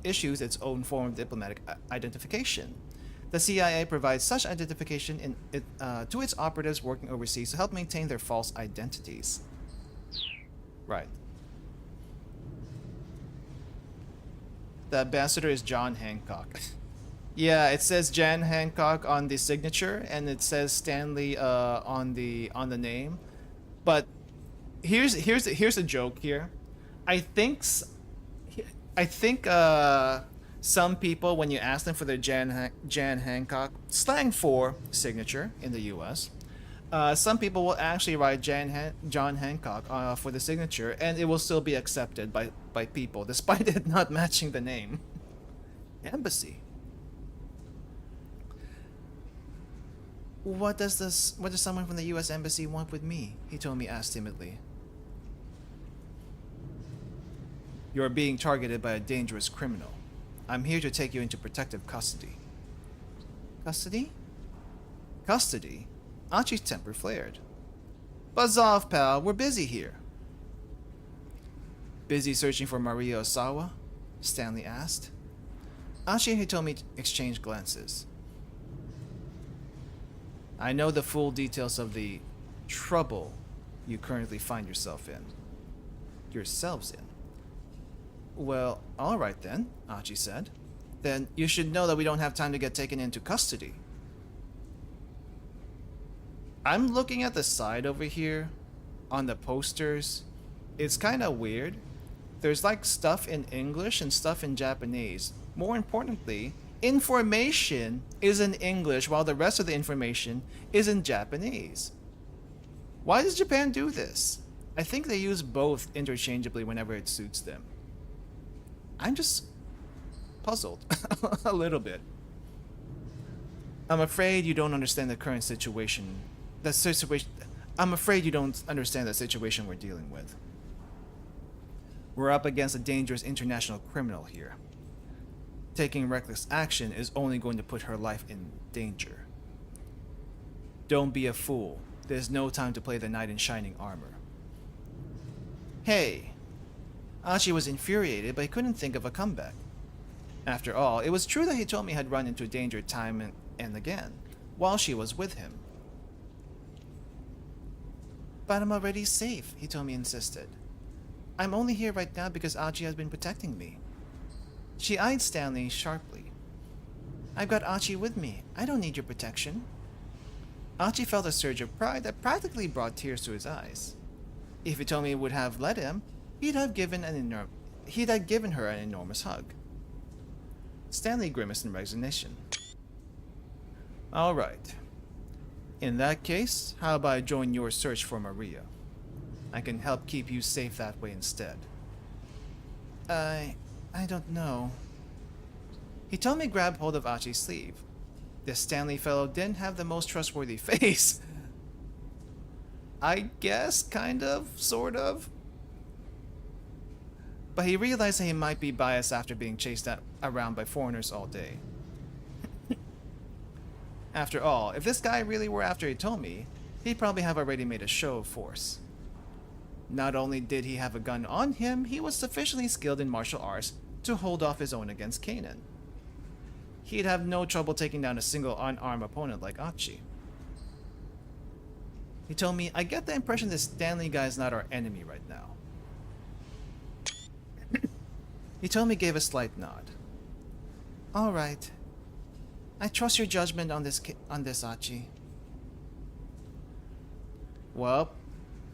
issues its own form of diplomatic identification. The CIA provides such identification to its operatives working overseas to help maintain their false identities. Right. The ambassador is John Hancock. Yeah, it says Jan Hancock on the signature, and it says Stanley on the name. But here's a joke here. I think some people, when you ask them for their Jan Hancock, slang for signature in the U.S., some people will actually write John Hancock for the signature, and it will still be accepted by people, despite it not matching the name. Embassy. What does someone from the U.S. Embassy want with me? Hitomi asked timidly. You're being targeted by a dangerous criminal. I'm here to take you into protective custody. Custody? Custody? Achi's temper flared. Buzz off, pal. We're busy here. Busy searching for Maria Osawa? Stanley asked. Achi and Hitomi exchanged glances. I know the full details of the trouble you currently find yourselves in. Well, alright then, Achi said. Then you should know that we don't have time to get taken into custody. I'm looking at the side over here, on the posters. It's kinda weird. There's like stuff in English and stuff in Japanese. More importantly, information is in English while the rest of the information is in Japanese. Why does Japan do this? I think they use both interchangeably whenever it suits them. I'm just puzzled a little bit. I'm afraid you don't understand the current situation. I'm afraid you don't understand the situation we're dealing with. We're up against a dangerous international criminal here. Taking reckless action is only going to put her life in danger. Don't be a fool. There's no time to play the knight in shining armor. Hey! Achi was infuriated, but he couldn't think of a comeback. After all, it was true that Hitomi had run into danger time and again, while she was with him. But I'm already safe, Hitomi insisted. I'm only here right now because Achi has been protecting me. She eyed Stanley sharply. I've got Achi with me. I don't need your protection. Achi felt a surge of pride that practically brought tears to his eyes. If Hitomi would have let him, he'd have given her an enormous hug. Stanley grimaced in resignation. Alright. In that case, how about I join your search for Maria? I can help keep you safe that way instead. I don't know. He told me grab hold of Achi's sleeve. This Stanley fellow didn't have the most trustworthy face. I guess, kind of, sort of. But he realized that he might be biased after being chased around by foreigners all day. After all, if this guy really were after Hitomi, he'd probably have already made a show of force. Not only did he have a gun on him, he was sufficiently skilled in martial arts to hold off his own against Kanan. He'd have no trouble taking down a single unarmed opponent like Achi. He told me, I get the impression this Stanley guy is not our enemy right now. Hitomi gave a slight nod. Alright. I trust your judgment on this Achi. Well,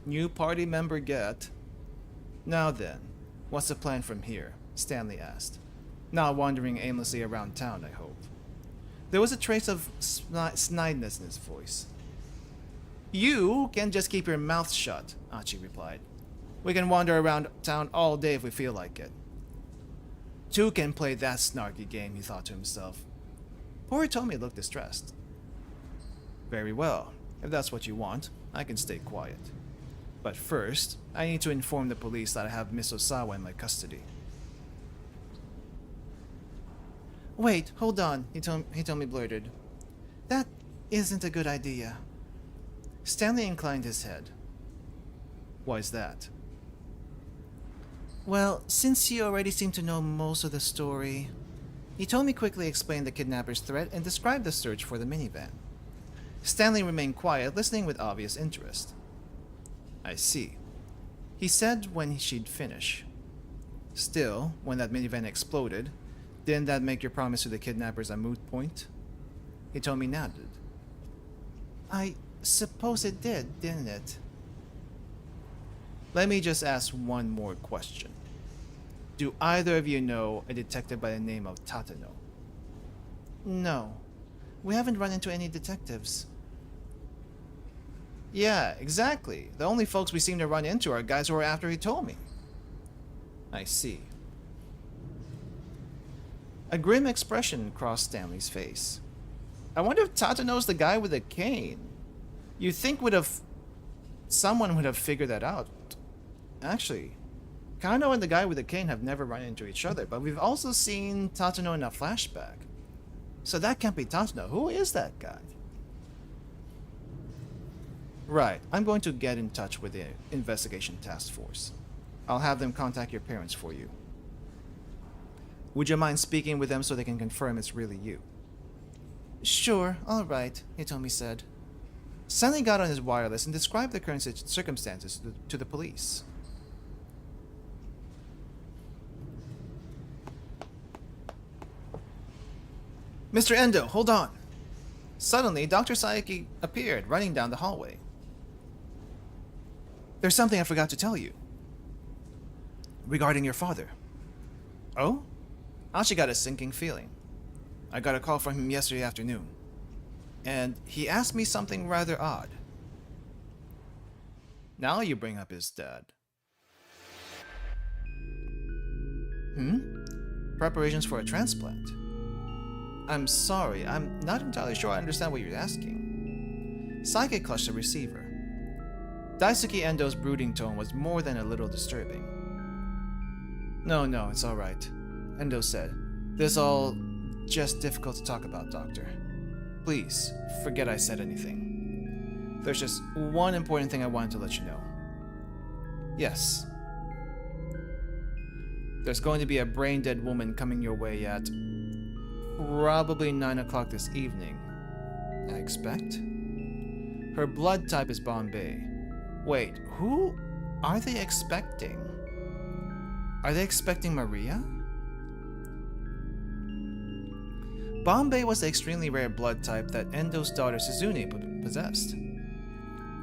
new party member get. Now then, what's the plan from here? Stanley asked. Not wandering aimlessly around town, I hope. There was a trace of snideness in his voice. You can just keep your mouth shut, Achi replied. We can wander around town all day if we feel like it. Two can play that snarky game, he thought to himself. Poor Hitomi looked distressed. Very well. If that's what you want, I can stay quiet. But first, I need to inform the police that I have Miss Osawa in my custody. Wait, hold on, Hitomi blurted. That isn't a good idea. Stanley inclined his head. Why is that? Well, since you already seem to know most of the story, Hitomi quickly explained the kidnapper's threat and described the search for the minivan. Stanley remained quiet, listening with obvious interest. I see, he said when she'd finish. Still, when that minivan exploded, didn't that make your promise to the kidnappers a moot point? Hitomi nodded. I suppose it did, didn't it? Let me just ask one more question. Do either of you know a detective by the name of Tatano? No. We haven't run into any detectives. Yeah, exactly. The only folks we seem to run into are guys who are after Hitomi. I see. A grim expression crossed Stanley's face. I wonder if Tatano's the guy with the cane. You'd think someone would have figured that out. Actually, Kano and the guy with the cane have never run into each other, but we've also seen Tatano in a flashback. So that can't be Tatano. Who is that guy? Right, I'm going to get in touch with the investigation task force. I'll have them contact your parents for you. Would you mind speaking with them so they can confirm it's really you? Sure, alright, Hitomi said. Stanley got on his wireless and described the current circumstances to the police. Mr. Endo, hold on! Suddenly, Dr. Saeki appeared, running down the hallway. There's something I forgot to tell you. Regarding your father. Oh? Achi got a sinking feeling. I got a call from him yesterday afternoon. And he asked me something rather odd. Now you bring up his dad. Preparations for a transplant. I'm sorry, I'm not entirely sure I understand what you're asking. Saiki clutched the receiver. Daisuke Endo's brooding tone was more than a little disturbing. No, it's alright, Endo said. This all just difficult to talk about, Doctor. Please, forget I said anything. There's just one important thing I wanted to let you know. Yes. There's going to be a brain-dead woman coming your way at probably 9 o'clock this evening, I expect. Her blood type is Bombay. Wait, who are they expecting? Are they expecting Maria? Bombay was the extremely rare blood type that Endo's daughter Suzune possessed.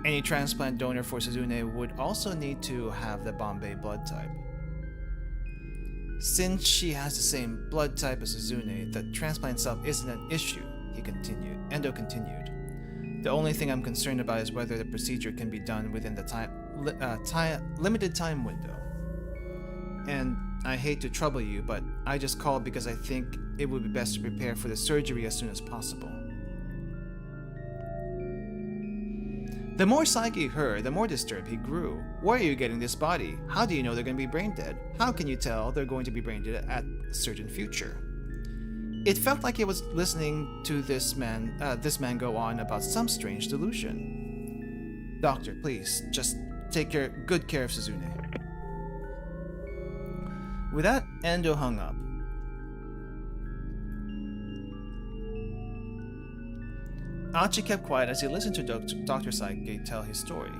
Any transplant donor for Suzune would also need to have the Bombay blood type. Since she has the same blood type as Suzune, the transplant itself isn't an issue, Endo continued. The only thing I'm concerned about is whether the procedure can be done within the limited time window. And I hate to trouble you, but I just called because I think it would be best to prepare for the surgery as soon as possible. The more Saiki heard, the more disturbed he grew. Where are you getting this body? How do you know they're going to be brain dead? How can you tell they're going to be brain dead at a certain future? It felt like he was listening to this man go on about some strange delusion. Doctor, please, just take good care of Suzune. With that, Endo hung up. Achi kept quiet as he listened to Dr. Saike tell his story.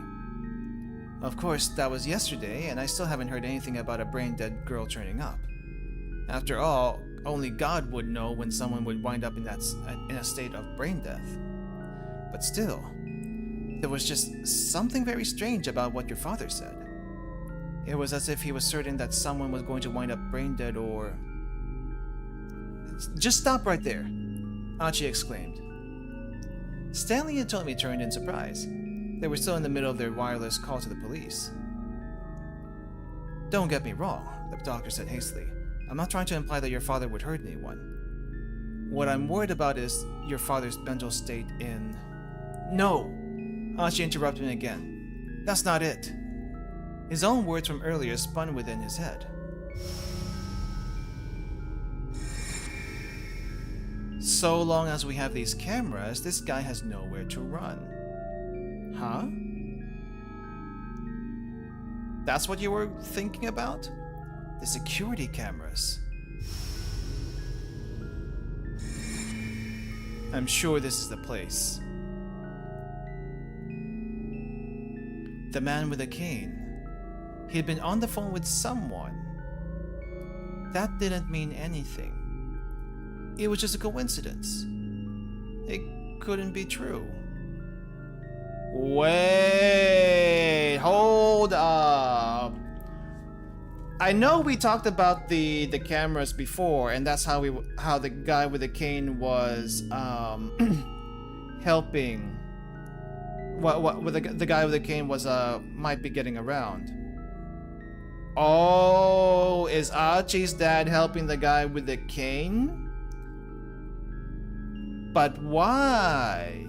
Of course, that was yesterday, and I still haven't heard anything about a brain-dead girl turning up. After all, only God would know when someone would wind up in a state of brain death. But still, there was just something very strange about what your father said. It was as if he was certain that someone was going to wind up brain dead or... Just stop right there, Achi exclaimed. Stanley and Tomi turned in surprise. They were still in the middle of their wireless call to the police. Don't get me wrong, the doctor said hastily. I'm not trying to imply that your father would hurt anyone. What I'm worried about is your father's mental state in... No! Achi interrupted him again. That's not it. His own words from earlier spun within his head. So long as we have these cameras, this guy has nowhere to run. Huh? That's what you were thinking about? The security cameras. I'm sure this is the place. The man with a cane. He had been on the phone with someone. That didn't mean anything. It was just a coincidence. It couldn't be true. Wait, hold up. I know we talked about the cameras before, and that's how the guy with the cane was helping. What the guy with the cane was might be getting around. Oh, is Achi's dad helping the guy with the cane? But why?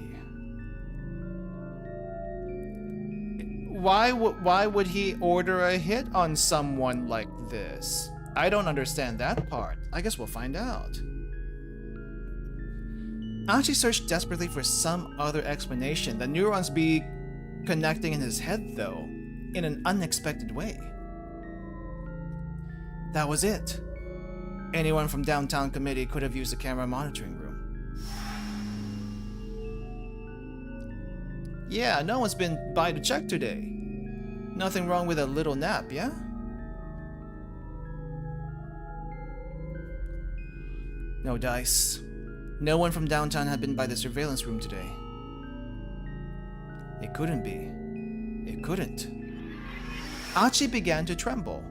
Why would he order a hit on someone like this? I don't understand that part. I guess we'll find out. Achi searched desperately for some other explanation. The neurons be connecting in his head, though, in an unexpected way. That was it. Anyone from downtown committee could have used the camera monitoring room. Yeah, no one's been by to check today. Nothing wrong with a little nap, yeah? No dice. No one from downtown had been by the surveillance room today. It couldn't be. It couldn't. Achi began to tremble.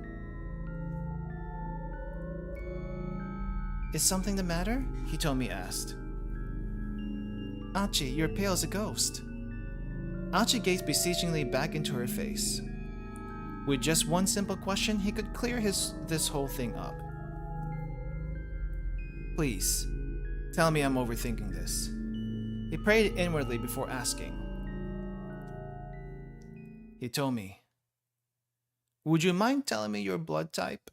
Is something the matter? Hitomi asked. Achi, you're pale as a ghost. Achi gazed beseechingly back into her face. With just one simple question, he could clear this whole thing up. Please, tell me I'm overthinking this. He prayed inwardly before asking. Hitomi, would you mind telling me your blood type?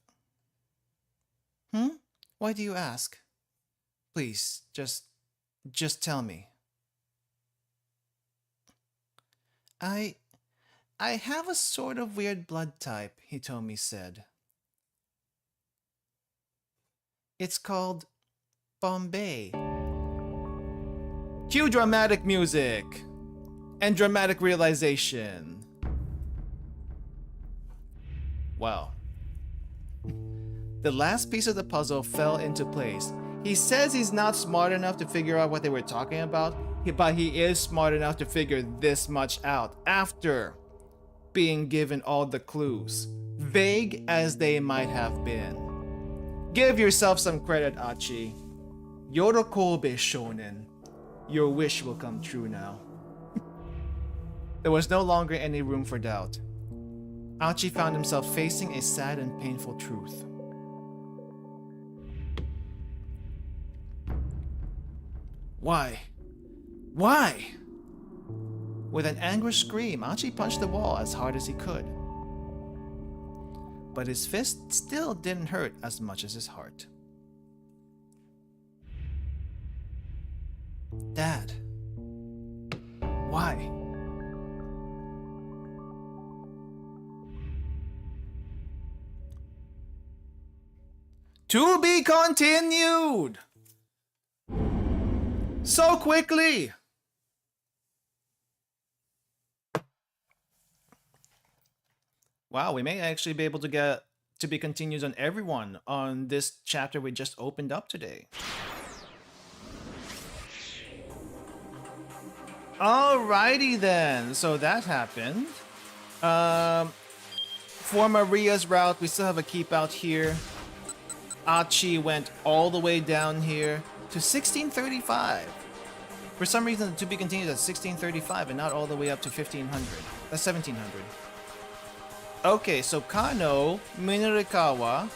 Why do you ask? Please, just tell me. I have a sort of weird blood type, Hitomi said. It's called Bombay. Cue dramatic music and dramatic realization. Wow. The last piece of the puzzle fell into place. He says he's not smart enough to figure out what they were talking about, but he is smart enough to figure this much out after being given all the clues, vague as they might have been. Give yourself some credit, Achi. Yorokobe shonen. Your wish will come true now. There was no longer any room for doubt. Achi found himself facing a sad and painful truth. Why? Why? With an angry scream, Achi punched the wall as hard as he could. But his fist still didn't hurt as much as his heart. Dad. Why? To be continued! So quickly! Wow, we may actually be able to get to be continued on everyone on this chapter we just opened up today. Alrighty then, so that happened. For Maria's route, we still have a keep out here. Achi went all the way down here to 1635. For some reason, to be continued at 1635 and not all the way up to 1500. That's 1700. Okay, so Kano, Minorikawa,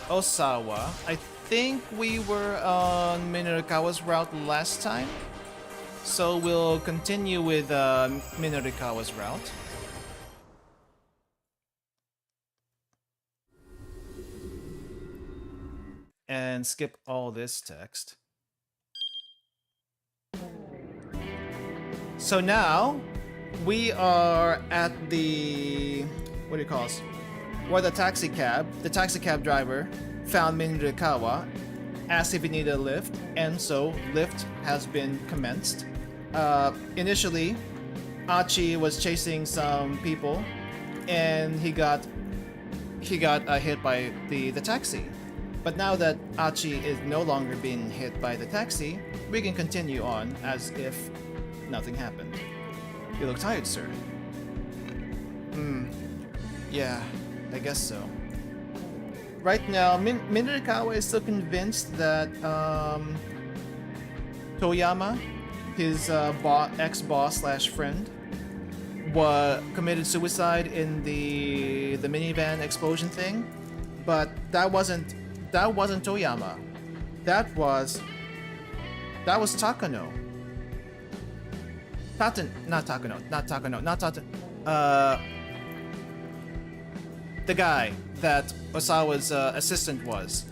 Osawa. I think we were on Minorikawa's route last time. So we'll continue with Minorikawa's route. And skip all this text. So now we are at the, what do you call it? Where the taxi cab driver found Minorikawa, asked if he needed a lift, and so lift has been commenced. Initially, Achi was chasing some people, and he got hit by the taxi. But now that Achi is no longer being hit by the taxi, we can continue on as if nothing happened. You look tired, sir. Yeah, I guess so. Right now, Minorikawa is still convinced that Toyama, his ex-boss / friend, committed suicide in the minivan explosion thing, but that wasn't Toyama. That was Takano. The guy that Osawa's assistant was.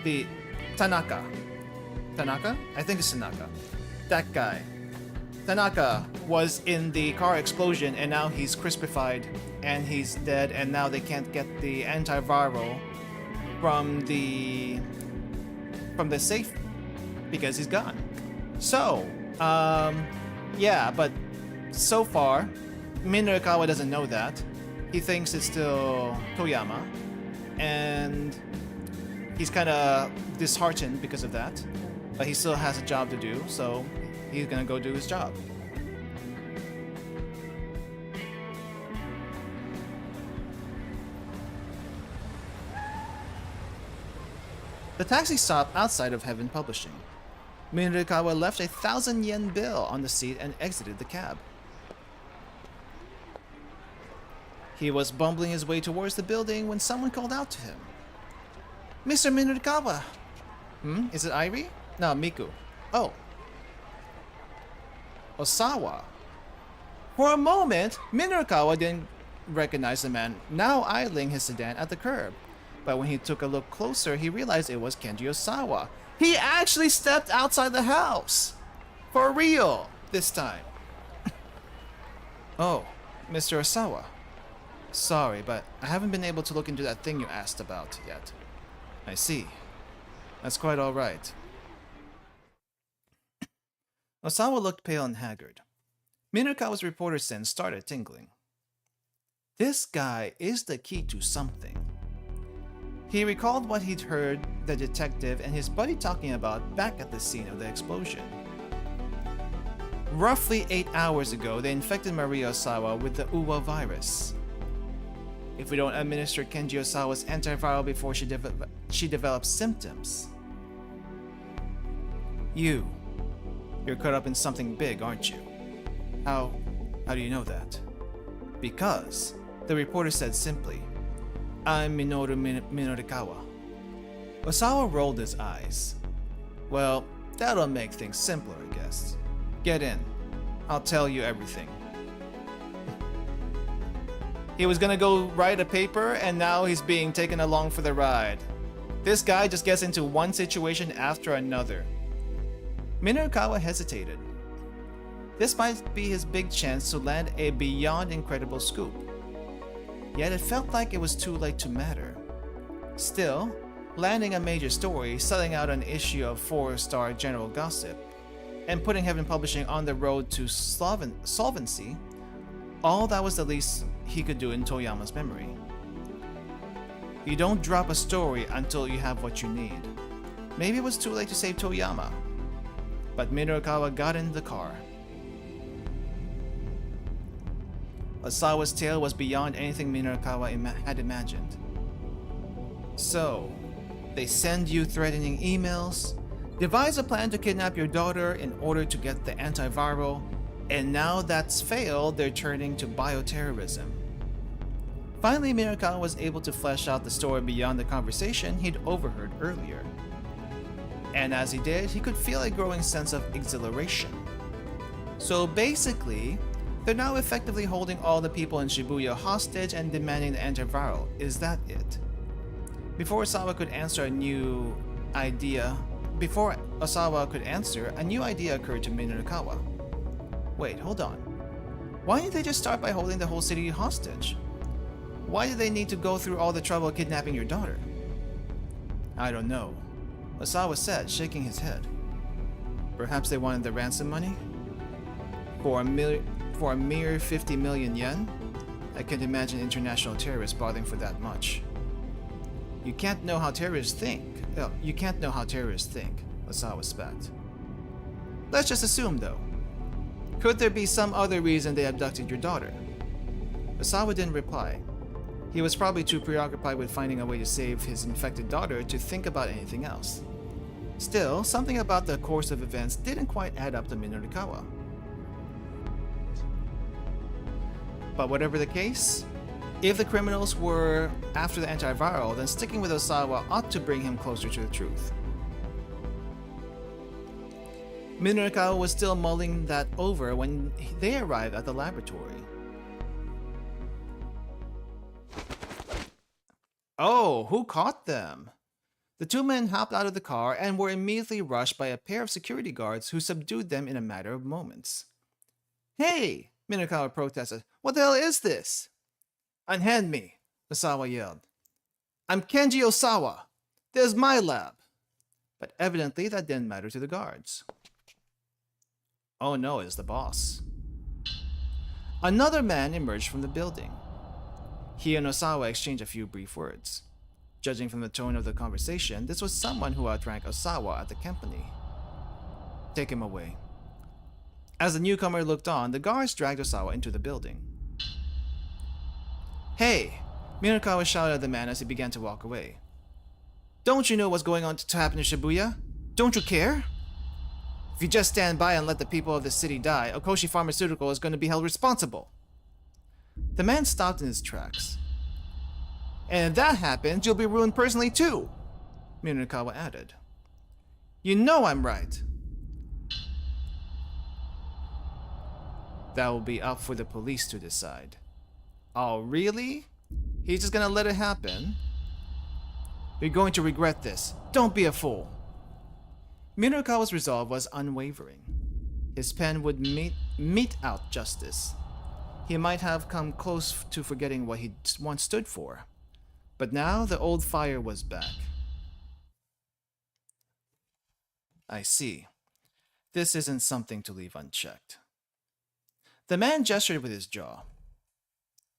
The Tanaka. Tanaka? I think it's Tanaka. That guy. Tanaka was in the car explosion and now he's crispified and he's dead and now they can't get the antiviral from the safe because he's gone. So, yeah, but so far, Minorikawa doesn't know that. He thinks it's still Toyama, and he's kind of disheartened because of that. But he still has a job to do, so he's gonna go do his job. The taxi stopped outside of Heaven Publishing. Minorikawa left a 1,000 yen bill on the seat and exited the cab. He was bumbling his way towards the building when someone called out to him. Mr. Minorikawa! Is it Irie? No, Miku. Oh. Osawa. For a moment, Minorikawa didn't recognize the man now idling his sedan at the curb. But when he took a look closer, he realized it was Kenji Osawa. He actually stepped outside the house! For real! This time. Oh, Mr. Osawa. Sorry, but I haven't been able to look into that thing you asked about yet. I see. That's quite alright. Osawa looked pale and haggard. Minorikawa's reporter sense started tingling. This guy is the key to something. He recalled what he'd heard the detective and his buddy talking about back at the scene of the explosion. Roughly 8 hours ago, they infected Maria Osawa with the Uwa virus. If we don't administer Kenji Osawa's antiviral before she develops symptoms. You're caught up in something big, aren't you? How do you know that? Because, the reporter said simply, I'm Minoru Minorikawa. Osawa rolled his eyes. Well, That'll make things simpler, I guess. Get in. I'll tell you everything. He was gonna go write a paper, and now he's being taken along for the ride. This guy just gets into one situation after another. Minorukawa hesitated. This might be his big chance to land a beyond incredible scoop. Yet it felt like it was too late to matter. Still, landing a major story, selling out an issue of 4-star general gossip, and putting Heaven Publishing on the road to solvency, all that was the least he could do in Toyama's memory. You don't drop a story until you have what you need. Maybe it was too late to save Toyama. But Minorukawa got in the car. Osawa's tale was beyond anything Minorukawa had imagined. So, they send you threatening emails, devise a plan to kidnap your daughter in order to get the antiviral, and now that's failed, they're turning to bioterrorism. Finally, Minorukawa was able to flesh out the story beyond the conversation he'd overheard earlier. And as he did, he could feel a growing sense of exhilaration. So basically, they're now effectively holding all the people in Shibuya hostage and demanding the antiviral. Is that it? Before Osawa could answer, a new idea occurred to Minorukawa. Wait, hold on. Why didn't they just start by holding the whole city hostage? Why did they need to go through all the trouble kidnapping your daughter? I don't know, Osawa said, shaking his head. Perhaps they wanted the ransom money? For a mere 50 million yen? I can't imagine international terrorists bothering for that much. You can't know how terrorists think, Osawa spat. Let's just assume, though. Could there be some other reason they abducted your daughter? Osawa didn't reply. He was probably too preoccupied with finding a way to save his infected daughter to think about anything else. Still, something about the course of events didn't quite add up to Minorukawa. But whatever the case, if the criminals were after the antiviral, then sticking with Osawa ought to bring him closer to the truth. Minorukawa was still mulling that over when they arrived at the laboratory. Oh, who caught them? The two men hopped out of the car and were immediately rushed by a pair of security guards who subdued them in a matter of moments. Hey! Minorukawa protested. What the hell is this? Unhand me, Osawa yelled. I'm Kenji Osawa. This is my lab. But evidently that didn't matter to the guards. Oh no, it's the boss. Another man emerged from the building. He and Osawa exchanged a few brief words. Judging from the tone of the conversation, this was someone who outranked Osawa at the company. Take him away. As the newcomer looked on, the guards dragged Osawa into the building. Hey! Minorukawa shouted at the man as he began to walk away. Don't you know what's going on to happen in Shibuya? Don't you care? If you just stand by and let the people of the city die, Okoshi Pharmaceutical is going to be held responsible. The man stopped in his tracks. And if that happens, you'll be ruined personally too, Minorukawa added. You know I'm right. That will be up for the police to decide. Oh, really? He's just gonna let it happen? You're going to regret this. Don't be a fool. Minorukawa's resolve was unwavering. His pen would mete out justice. He might have come close to forgetting what he once stood for. But now the old fire was back. I see. This isn't something to leave unchecked. The man gestured with his jaw.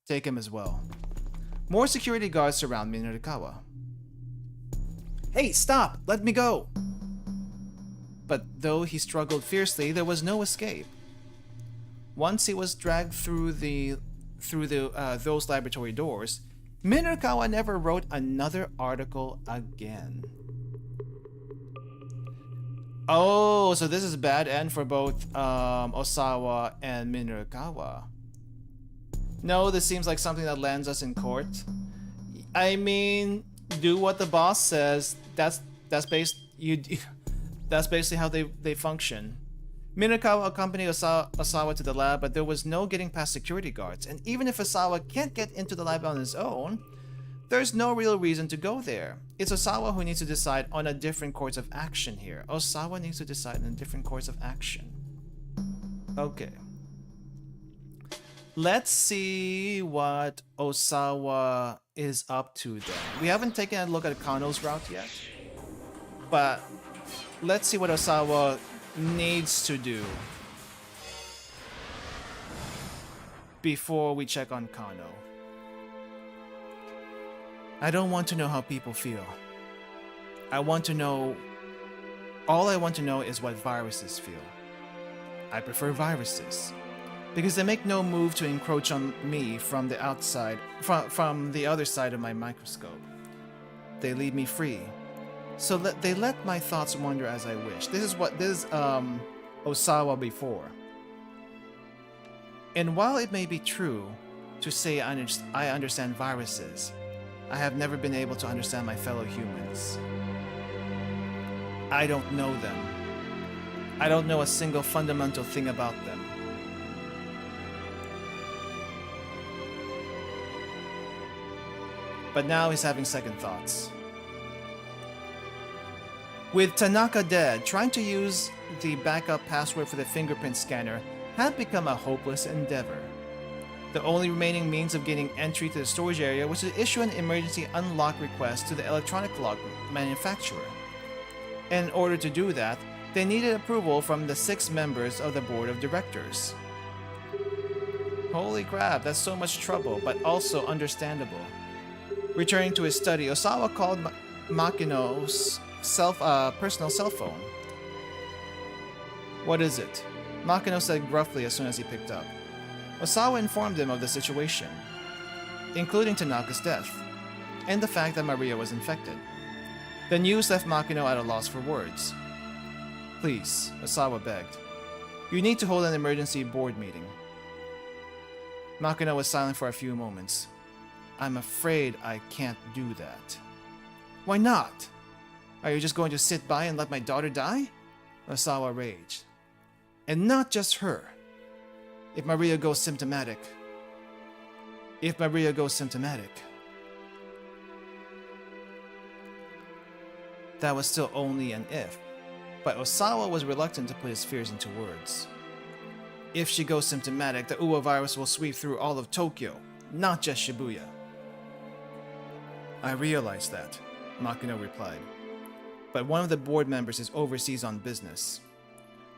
Take him as well. More security guards surround Minorukawa. Hey, stop! Let me go! But though he struggled fiercely, there was no escape. Once he was dragged through those laboratory doors, Minorukawa never wrote another article again. Oh, so this is a bad end for both Osawa and Minorukawa. No, this seems like something that lands us in court. I mean, do what the boss says. That's based. That's basically how they function. Minakawa accompanied Osawa to the lab, but there was no getting past security guards. And even if Osawa can't get into the lab on his own, there's no real reason to go there. It's Osawa who needs to decide on a different course of action here. Osawa needs to decide on a different course of action. Okay. Let's see what Osawa is up to then. We haven't taken a look at Kano's route yet, but let's see what Osawa needs to do before we check on Kano. I don't want to know how people feel. I want to know... All I want to know is what viruses feel. I prefer viruses, because they make no move to encroach on me from the outside, from the other side of my microscope. They leave me free. So they let my thoughts wander as I wish. This is Osawa before. And while it may be true to say I understand viruses, I have never been able to understand my fellow humans. I don't know them. I don't know a single fundamental thing about them. But now he's having second thoughts. With Tanaka dead, trying to use the backup password for the fingerprint scanner had become a hopeless endeavor. The only remaining means of getting entry to the storage area was to issue an emergency unlock request to the electronic lock manufacturer. In order to do that, they needed approval from the 6 members of the board of directors. Holy crap, that's so much trouble, but also understandable. Returning to his study, Osawa called Makino's personal cell phone. What is it? Makino said gruffly as soon as he picked up. Osawa informed him of the situation, including Tanaka's death, and the fact that Maria was infected. The news left Makino at a loss for words. Please, Osawa begged. You need to hold an emergency board meeting. Makino was silent for a few moments. I'm afraid I can't do that. Why not? Are you just going to sit by and let my daughter die? Osawa raged. And not just her. If Maria goes symptomatic. That was still only an if, but Osawa was reluctant to put his fears into words. If she goes symptomatic, the Uwa virus will sweep through all of Tokyo, not just Shibuya. I realize that, Makino replied. But one of the board members is overseas on business.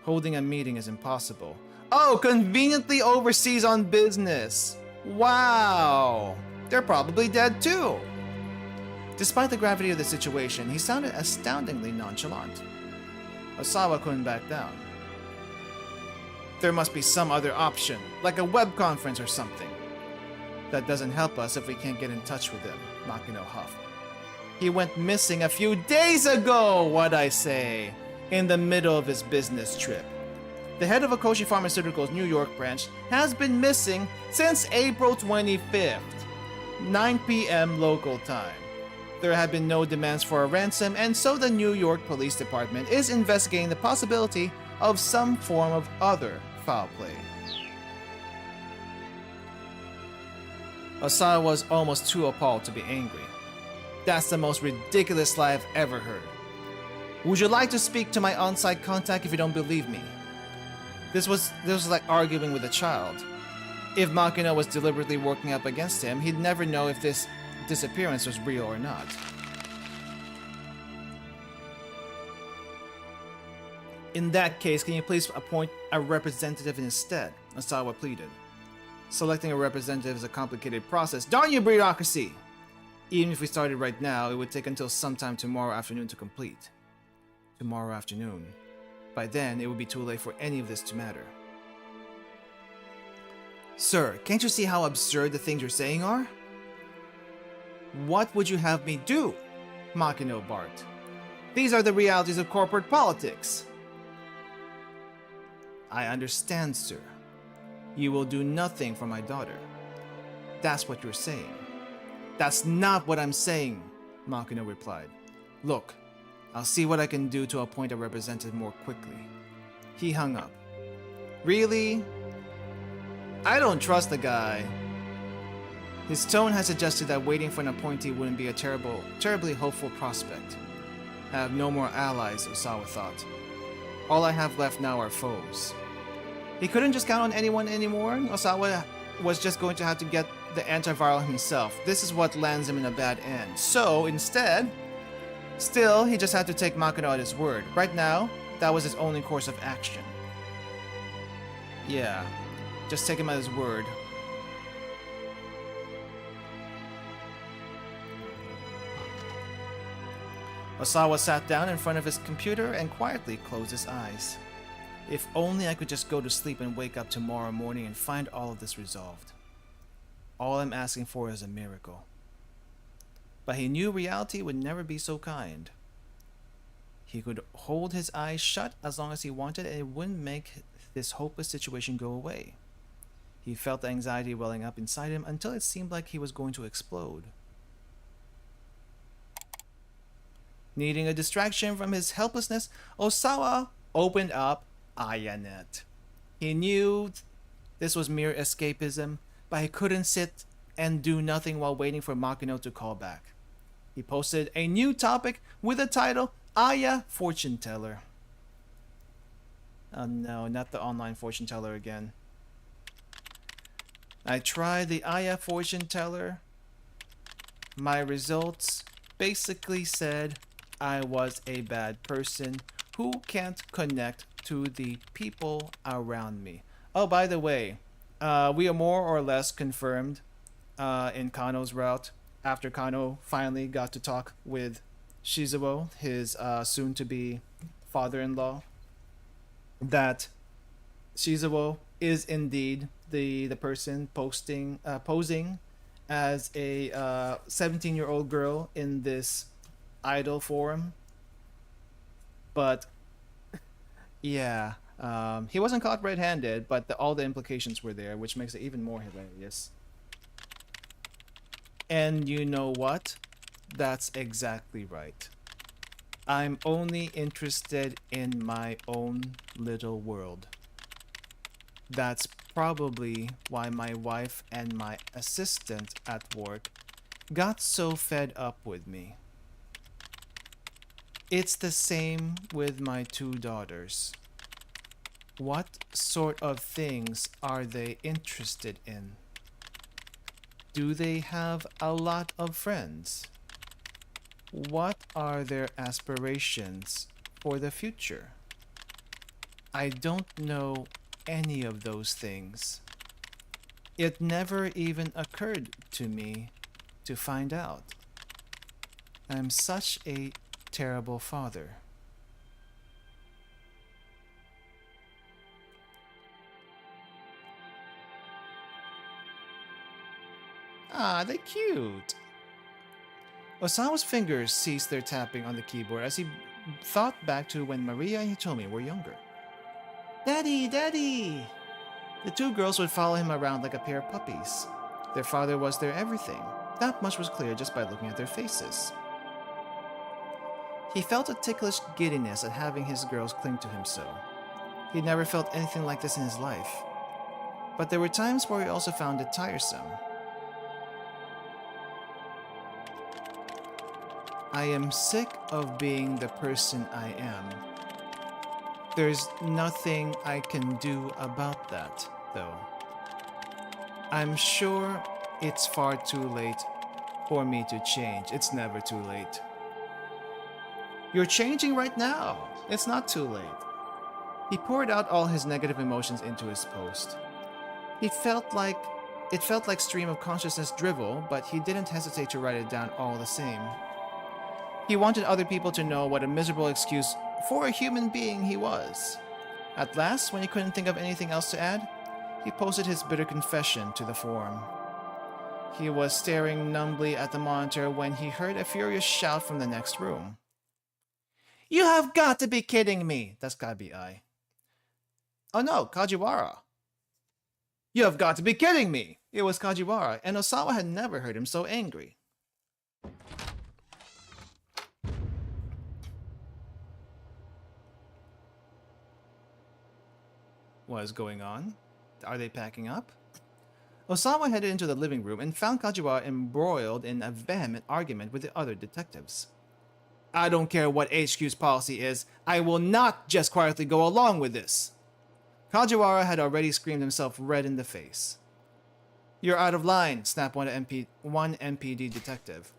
Holding a meeting is impossible. Oh, conveniently overseas on business! Wow! They're probably dead too! Despite the gravity of the situation, he sounded astoundingly nonchalant. Osawa couldn't back down. There must be some other option, like a web conference or something. That doesn't help us if we can't get in touch with him, Makino huffed. He went missing a few days ago, what'd I say? In the middle of his business trip. The head of Akoshi Pharmaceuticals' New York branch has been missing since April 25th, 9 p.m. local time. There have been no demands for a ransom, and so the New York Police Department is investigating the possibility of some form of other foul play. Osawa was almost too appalled to be angry. That's the most ridiculous lie I've ever heard. Would you like to speak to my on-site contact if you don't believe me? This was like arguing with a child. If Makino was deliberately working up against him, he'd never know if this disappearance was real or not. In that case, can you please appoint a representative instead? Osawa pleaded. Selecting a representative is a complicated process. Darn you, bureaucracy! Even if we started right now, it would take until sometime tomorrow afternoon to complete. Tomorrow afternoon. By then, it would be too late for any of this to matter. Sir, can't you see how absurd the things you're saying are? What would you have me do? Makino barked. These are the realities of corporate politics. I understand, sir. You will do nothing for my daughter. That's what you're saying. That's not what I'm saying, Makino replied. Look, I'll see what I can do to appoint a representative more quickly. He hung up. Really? I don't trust the guy. His tone had suggested that waiting for an appointee wouldn't be a terribly hopeful prospect. I have no more allies, Osawa thought. All I have left now are foes. He couldn't just count on anyone anymore. Osawa was just going to have to get the antiviral himself. This is what lands him in a bad end. So, instead, still, he just had to take Makino at his word. Right now, that was his only course of action. Yeah, just take him at his word. Osawa sat down in front of his computer and quietly closed his eyes. If only I could just go to sleep and wake up tomorrow morning and find all of this resolved. All I'm asking for is a miracle. But he knew reality would never be so kind. He could hold his eyes shut as long as he wanted, and it wouldn't make this hopeless situation go away. He felt the anxiety welling up inside him until it seemed like he was going to explode. Needing a distraction from his helplessness, Osawa opened up Ayanet. He knew this was mere escapism, but he couldn't sit and do nothing while waiting for Makino to call back. He posted a new topic with the title, Aya Fortune Teller. Oh no, not the online fortune teller again. I tried the Aya Fortune Teller. My results basically said I was a bad person who can't connect to the people around me. Oh, by the way, we are more or less confirmed in Kano's route after Kano finally got to talk with Shizuo, his soon-to-be father-in-law, that Shizuo is indeed the person posing as a 17-year-old girl in this idol forum. But yeah, he wasn't caught red-handed, but all the implications were there, which makes it even more hilarious. And you know what? That's exactly right. I'm only interested in my own little world. That's probably why my wife and my assistant at work got so fed up with me. It's the same with my two daughters. What sort of things are they interested in? Do they have a lot of friends? What are their aspirations for the future? I don't know any of those things. It never even occurred to me to find out. I'm such a terrible father. Ah, they're cute. Osawa's fingers ceased their tapping on the keyboard as he thought back to when Maria and Hitomi were younger. Daddy, Daddy! The two girls would follow him around like a pair of puppies. Their father was their everything. That much was clear just by looking at their faces. He felt a ticklish giddiness at having his girls cling to him so. He'd never felt anything like this in his life. But there were times where he also found it tiresome. I am sick of being the person I am. There's nothing I can do about that, though. I'm sure it's far too late for me to change. It's never too late. You're changing right now. It's not too late. He poured out all his negative emotions into his post. It felt like stream of consciousness drivel, but he didn't hesitate to write it down all the same. He wanted other people to know what a miserable excuse for a human being he was. At last, when he couldn't think of anything else to add, he posted his bitter confession to the forum. He was staring numbly at the monitor when he heard a furious shout from the next room. You have got to be kidding me! That's gotta be I. Oh no, Kajiwara. You have got to be kidding me! It was Kajiwara, and Osawa had never heard him so angry. What is going on? Are they packing up? Osawa headed into the living room and found Kajiwara embroiled in a vehement argument with the other detectives. I don't care what HQ's policy is, I will not just quietly go along with this. Kajiwara had already screamed himself red in the face. You're out of line, snapped one MPD detective.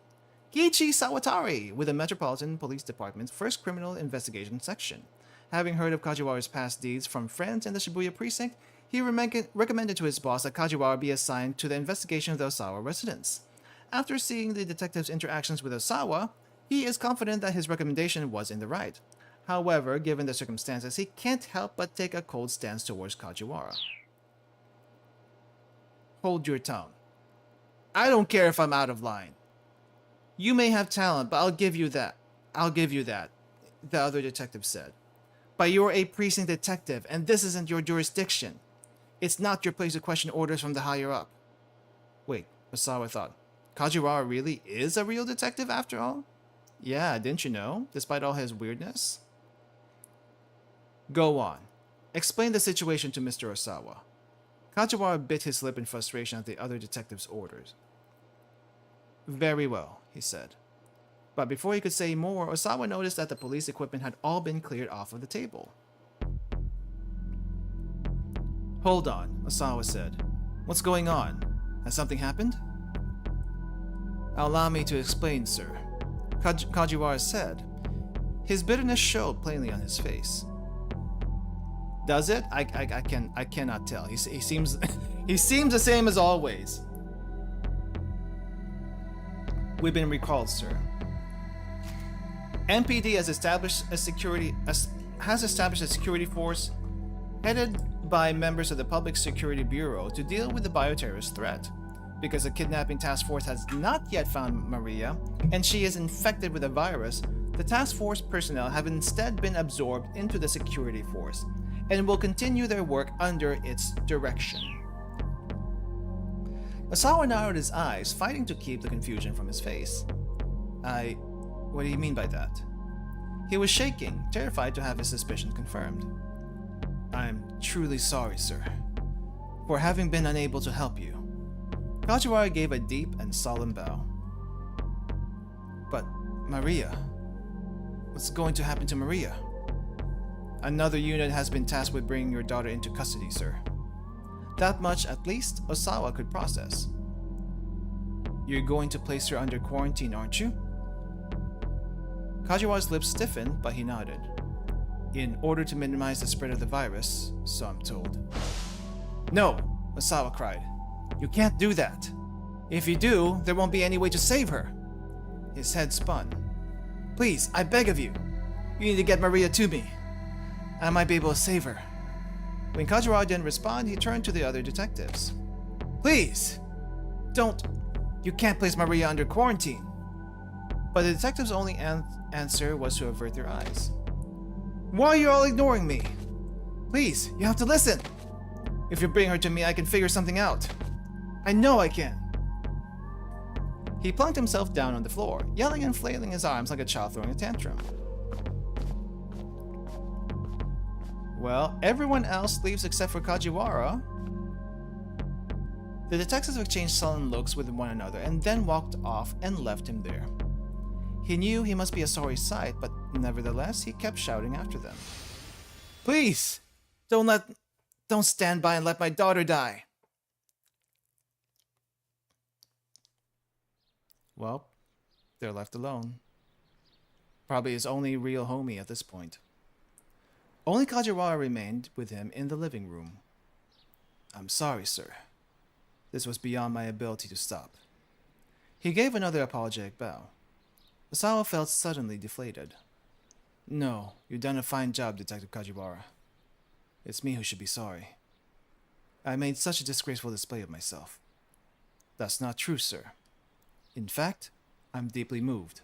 Kiichi Sawatari, with the Metropolitan Police Department's first criminal investigation section. Having heard of Kajiwara's past deeds from friends in the Shibuya precinct, he recommended to his boss that Kajiwara be assigned to the investigation of the Osawa residence. After seeing the detective's interactions with Osawa, he is confident that his recommendation was in the right. However, given the circumstances, he can't help but take a cold stance towards Kajiwara. Hold your tongue. I don't care if I'm out of line. You may have talent, but I'll give you that. The other detective said. But you're a precinct detective, and this isn't your jurisdiction. It's not your place to question orders from the higher up. Wait, Osawa thought. Kajiwara really is a real detective after all? Yeah, didn't you know, despite all his weirdness? Go on. Explain the situation to Mr. Osawa. Kajiwara bit his lip in frustration at the other detective's orders. Very well, he said. But before he could say more, Osawa noticed that the police equipment had all been cleared off of the table. Hold on, Osawa said. What's going on? Has something happened? Allow me to explain, sir, Kajiwara said. His bitterness showed plainly on his face. Does it? I cannot tell. He seems he seems the same as always. We've been recalled, sir. MPD has established a security force headed by members of the Public Security Bureau to deal with the bioterrorist threat. Because the kidnapping task force has not yet found Maria, and she is infected with a virus, the task force personnel have instead been absorbed into the security force, and will continue their work under its direction. Osawa narrowed his eyes, fighting to keep the confusion from his face. What do you mean by that? He was shaking, terrified to have his suspicions confirmed. I'm truly sorry, sir, for having been unable to help you. Kajiwara gave a deep and solemn bow. But Maria, what's going to happen to Maria? Another unit has been tasked with bringing your daughter into custody, sir. That much, at least, Osawa could process. You're going to place her under quarantine, aren't you? Kajiwara's lips stiffened, but he nodded. In order to minimize the spread of the virus, so I'm told. No, Osawa cried. You can't do that. If you do, there won't be any way to save her. His head spun. Please, I beg of you. You need to get Maria to me. I might be able to save her. When Kajiwara didn't respond, he turned to the other detectives. Please! Don't! You can't place Maria under quarantine. But the detective's only answer was to avert their eyes. Why are you all ignoring me? Please, you have to listen. If you bring her to me, I can figure something out. I know I can. He plunked himself down on the floor, yelling and flailing his arms like a child throwing a tantrum. Well, everyone else leaves except for Kajiwara. The detectives exchanged sullen looks with one another and then walked off and left him there. He knew he must be a sorry sight, but nevertheless, he kept shouting after them. Please, don't stand by and let my daughter die. Well, they're left alone. Probably his only real homie at this point. Only Kajiwara remained with him in the living room. I'm sorry, sir. This was beyond my ability to stop. He gave another apologetic bow. Osawa felt suddenly deflated. No, you've done a fine job, Detective Kajiwara. It's me who should be sorry. I made such a disgraceful display of myself. That's not true, sir. In fact, I'm deeply moved.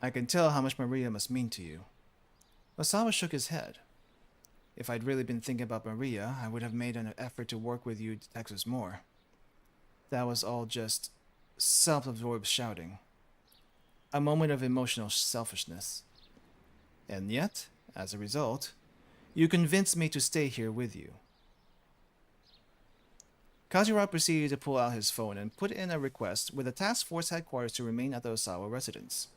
I can tell how much Maria must mean to you. Osawa shook his head. If I'd really been thinking about Maria, I would have made an effort to work with you detectives more. That was all just self-absorbed shouting. A moment of emotional selfishness. And yet, as a result, You convinced me to stay here with you. Kajiura proceeded to pull out his phone and put in a request with the task force headquarters to remain at the Osawa residence.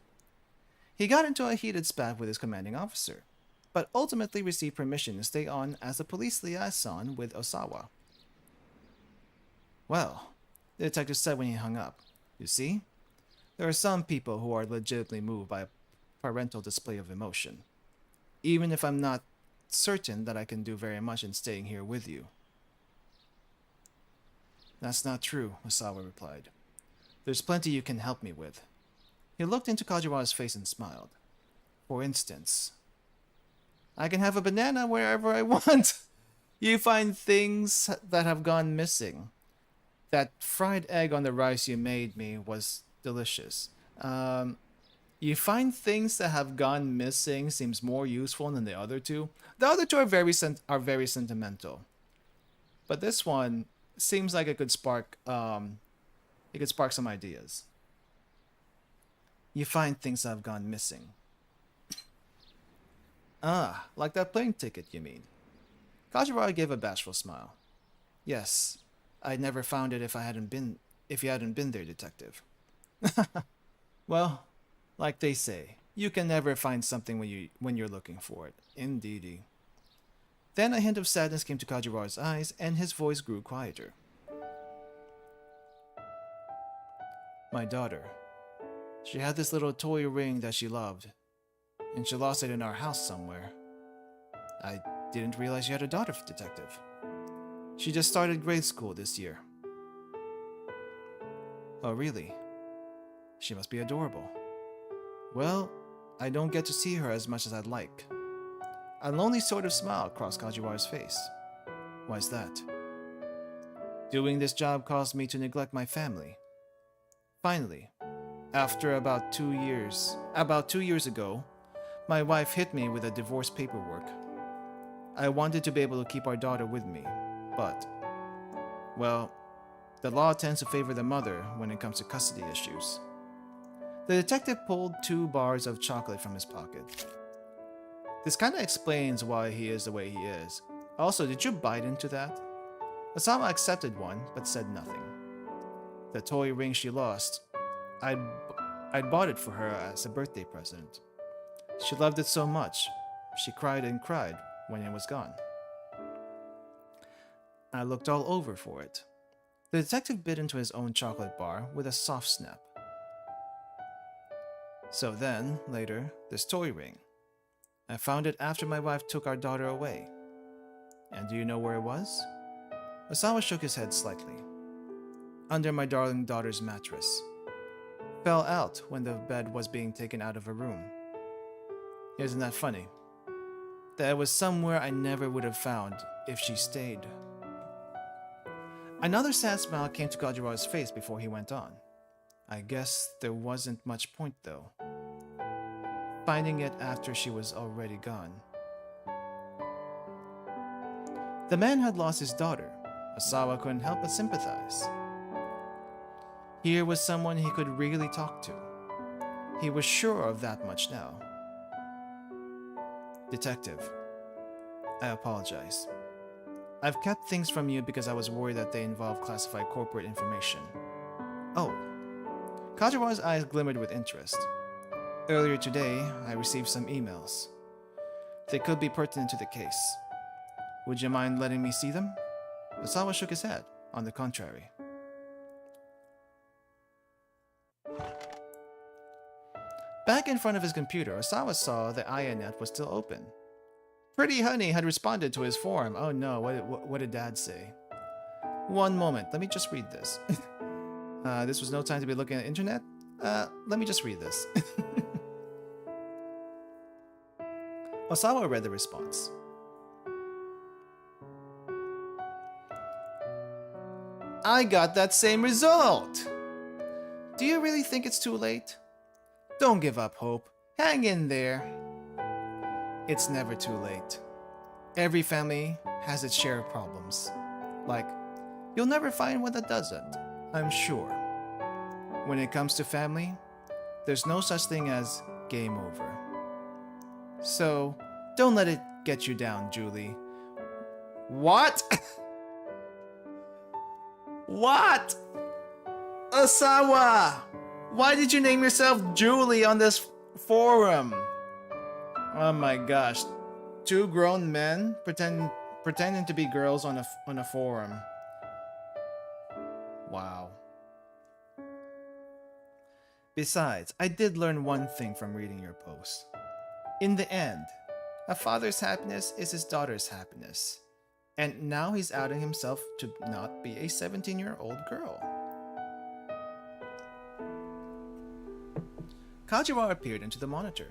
He got into a heated spat with his commanding officer, but ultimately received permission to stay on as a police liaison with Osawa. Well, the detective said when he hung up, you see, there are some people who are legitimately moved by a parental display of emotion, even if I'm not certain that I can do very much in staying here with you. That's not true, Osawa replied. There's plenty you can help me with. He looked into Kajiura's face and smiled. For instance, I can have a banana wherever I want. You find things that have gone missing. That fried egg on the rice you made me was delicious. You find things that have gone missing seems more useful than the other two. The other two are very sentimental, but this one seems like it could spark some ideas. You find things that have gone missing. Ah, like that plane ticket, you mean? Kajiura gave a bashful smile. Yes, I'd never found it if you hadn't been there, detective. Well, like they say, you can never find something when you're looking for it. Indeedy. Then a hint of sadness came to Kajiura's eyes, and his voice grew quieter. My daughter. She had this little toy ring that she loved, and she lost it in our house somewhere. I didn't realize you had a daughter, detective. She just started grade school this year. Oh, really? She must be adorable. Well, I don't get to see her as much as I'd like. A lonely sort of smile crossed Kajiura's face. Why's that? Doing this job caused me to neglect my family. Finally, after about 2 years ago, my wife hit me with the divorce paperwork. I wanted to be able to keep our daughter with me, but, well, the law tends to favor the mother when it comes to custody issues. The detective pulled 2 bars of chocolate from his pocket. This kind of explains why he is the way he is. Also, did you bite into that? Osawa accepted one, but said nothing. The toy ring she lost, I'd bought it for her as a birthday present. She loved it so much, she cried and cried when it was gone. I looked all over for it. The detective bit into his own chocolate bar with a soft snap. So then, later, this toy ring. I found it after my wife took our daughter away. And do you know where it was? Osawa shook his head slightly. Under my darling daughter's mattress. Fell out when the bed was being taken out of her room. Isn't that funny? That it was somewhere I never would have found if she stayed. Another sad smile came to Kajiura's face before he went on. I guess there wasn't much point though. Finding it after she was already gone. The man had lost his daughter. Osawa couldn't help but sympathize. Here was someone he could really talk to. He was sure of that much now. Detective, I apologize. I've kept things from you because I was worried that they involve classified corporate information. Oh. Kajiura's eyes glimmered with interest. Earlier today, I received some emails. They could be pertinent to the case. Would you mind letting me see them? Osawa shook his head. On the contrary. Back in front of his computer, Osawa saw the IANet was still open. Pretty Honey had responded to his forum. Oh no, what did Dad say? One moment, let me just read this. This was no time to be looking at the internet. Let me just read this. Osawa read the response. I got that same result! Do you really think it's too late? Don't give up hope. Hang in there. It's never too late. Every family has its share of problems. Like, you'll never find one that doesn't, I'm sure. When it comes to family, there's no such thing as game over. So, don't let it get you down, Julie. What? What? Osawa! Why did you name yourself Julie on this forum? Oh my gosh. Two grown men pretending to be girls on a forum. Wow. Besides, I did learn one thing from reading your post. In the end, a father's happiness is his daughter's happiness. And now he's outing himself to not be a 17-year-old girl. Kajiwa appeared into the monitor.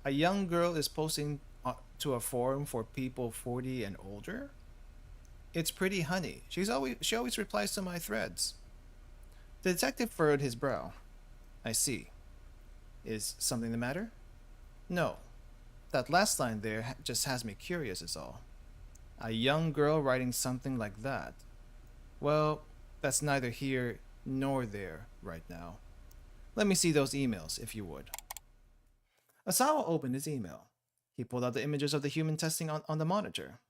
A young girl is posting to a forum for people 40 and older? It's pretty honey. She always replies to my threads. The detective furrowed his brow. I see. Is something the matter? No. That last line there just has me curious is all. A young girl writing something like that. Well, that's neither here nor there right now. Let me see those emails, if you would. Osawa opened his email. He pulled out the images of the human testing on the monitor.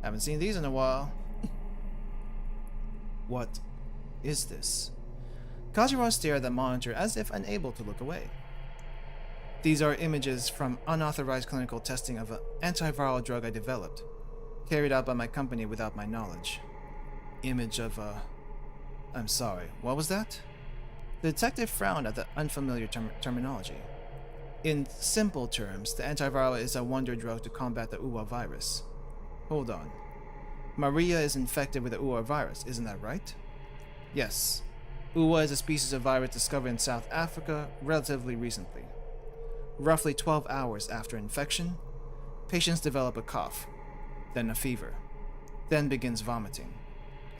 Haven't seen these in a while. What is this? Kajiwa stared at the monitor as if unable to look away. These are images from unauthorized clinical testing of an antiviral drug I developed, carried out by my company without my knowledge. Image of a... I'm sorry, what was that? The detective frowned at the unfamiliar terminology. In simple terms, the antiviral is a wonder drug to combat the UWA virus. Hold on. Maria is infected with the UWA virus, isn't that right? Yes. UWA is a species of virus discovered in South Africa relatively recently. Roughly 12 hours after infection, patients develop a cough, then a fever, then begins vomiting,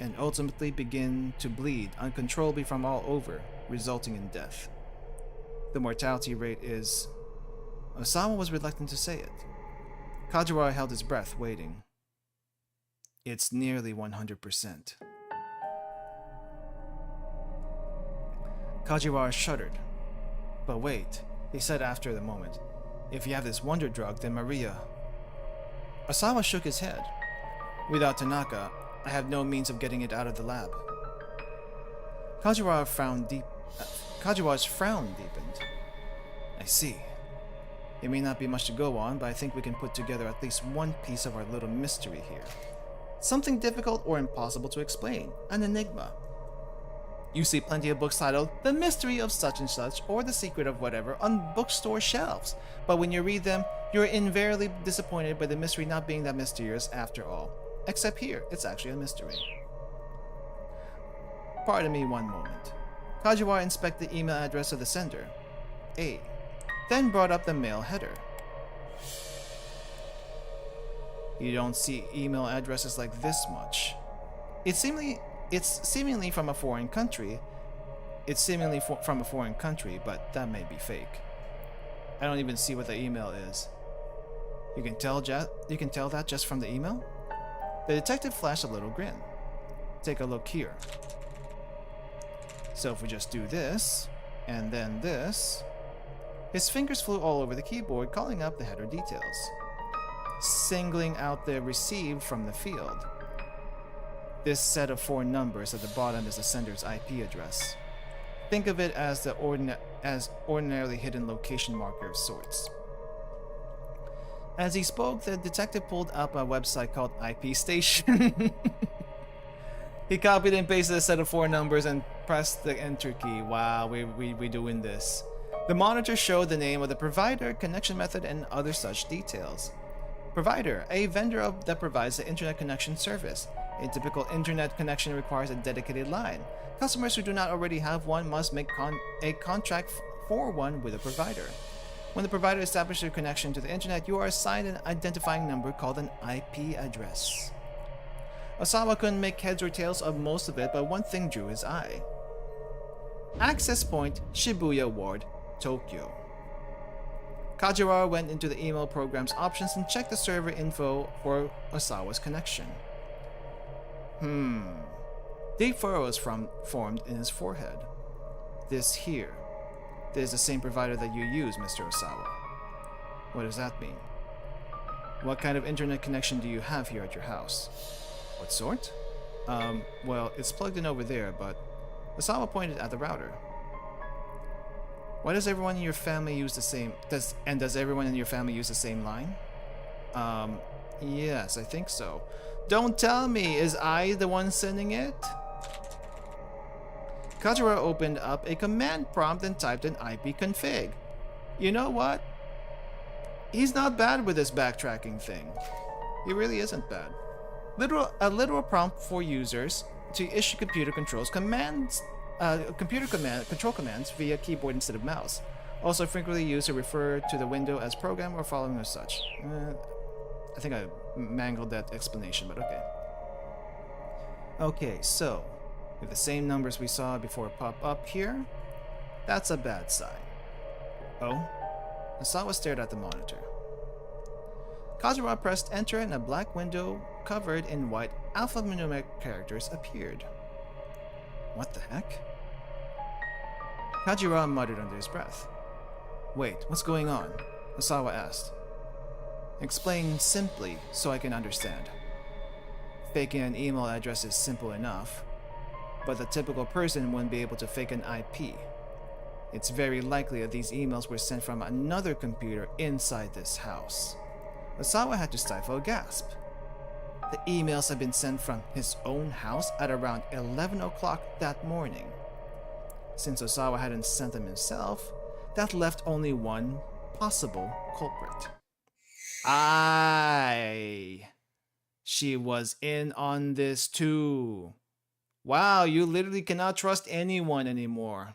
and ultimately begin to bleed uncontrollably from all over, resulting in death. The mortality rate is... Osawa was reluctant to say it. Kajiwa held his breath, waiting. It's nearly 100%. Kajiwa shuddered. But wait, he said after the moment. If you have this wonder drug, then Maria... Osawa shook his head. Without Tanaka, I have no means of getting it out of the lab. Kajiwa's frown deepened. I see. It may not be much to go on, but I think we can put together at least one piece of our little mystery here. Something difficult or impossible to explain. An enigma. You see plenty of books titled The Mystery of Such and Such or The Secret of Whatever on bookstore shelves, but when you read them, you're invariably disappointed by the mystery not being that mysterious after all. Except here, it's actually a mystery. Pardon me one moment. Kajiwa inspected the email address of the sender, A, then brought up the mail header. You don't see email addresses like this much. It's seemingly from a foreign country. But that may be fake. I don't even see what the email is. You can tell that just from the email? The detective flashed a little grin. Take a look here. So if we just do this, and then this... His fingers flew all over the keyboard, calling up the header details. Singling out the received from the field. This set of 4 numbers at the bottom is the sender's IP address. Think of it as the ordinarily hidden location marker of sorts. As he spoke, the detective pulled up a website called IP Station. He copied and pasted a set of 4 numbers and pressed the enter key. Wow, we doing this. The monitor showed the name of the provider, connection method, and other such details. Provider, a vendor that provides the internet connection service. A typical internet connection requires a dedicated line. Customers who do not already have one must make a contract for one with a provider. When the provider establishes your connection to the internet, you are assigned an identifying number called an IP address. Osawa couldn't make heads or tails of most of it, but one thing drew his eye. Access point, Shibuya Ward, Tokyo. Kajiwa went into the email program's options and checked the server info for Osawa's connection. Deep furrows formed in his forehead. This is the same provider that you use, Mr. Osawa. What does that mean? What kind of internet connection do you have here at your house? What sort? Well, it's plugged in over there, but Osawa pointed at the router. Why does everyone in your family use the same... Does everyone in your family use the same line? Yes, I think so. Don't tell me, is I the one sending it? Kajira opened up a command prompt and typed in ipconfig. You know what? He's not bad with this backtracking thing. He really isn't bad. A literal prompt for users to issue computer control commands via keyboard instead of mouse. Also frequently used to refer to the window as program or following or such. I think I mangled that explanation, but okay. Okay, so if the same numbers we saw before pop up here, that's a bad sign. Oh? Asawa stared at the monitor. Kazura pressed enter and a black window covered in white alphanumeric characters appeared. What the heck? Kajira muttered under his breath. Wait, what's going on? Asawa asked. Explain simply so I can understand. Faking an email address is simple enough, but the typical person wouldn't be able to fake an IP. It's very likely that these emails were sent from another computer inside this house. Osawa had to stifle a gasp. The emails had been sent from his own house at around 11 o'clock that morning. Since Osawa hadn't sent them himself, that left only one possible culprit. She was in on this too. Wow, you literally cannot trust anyone anymore.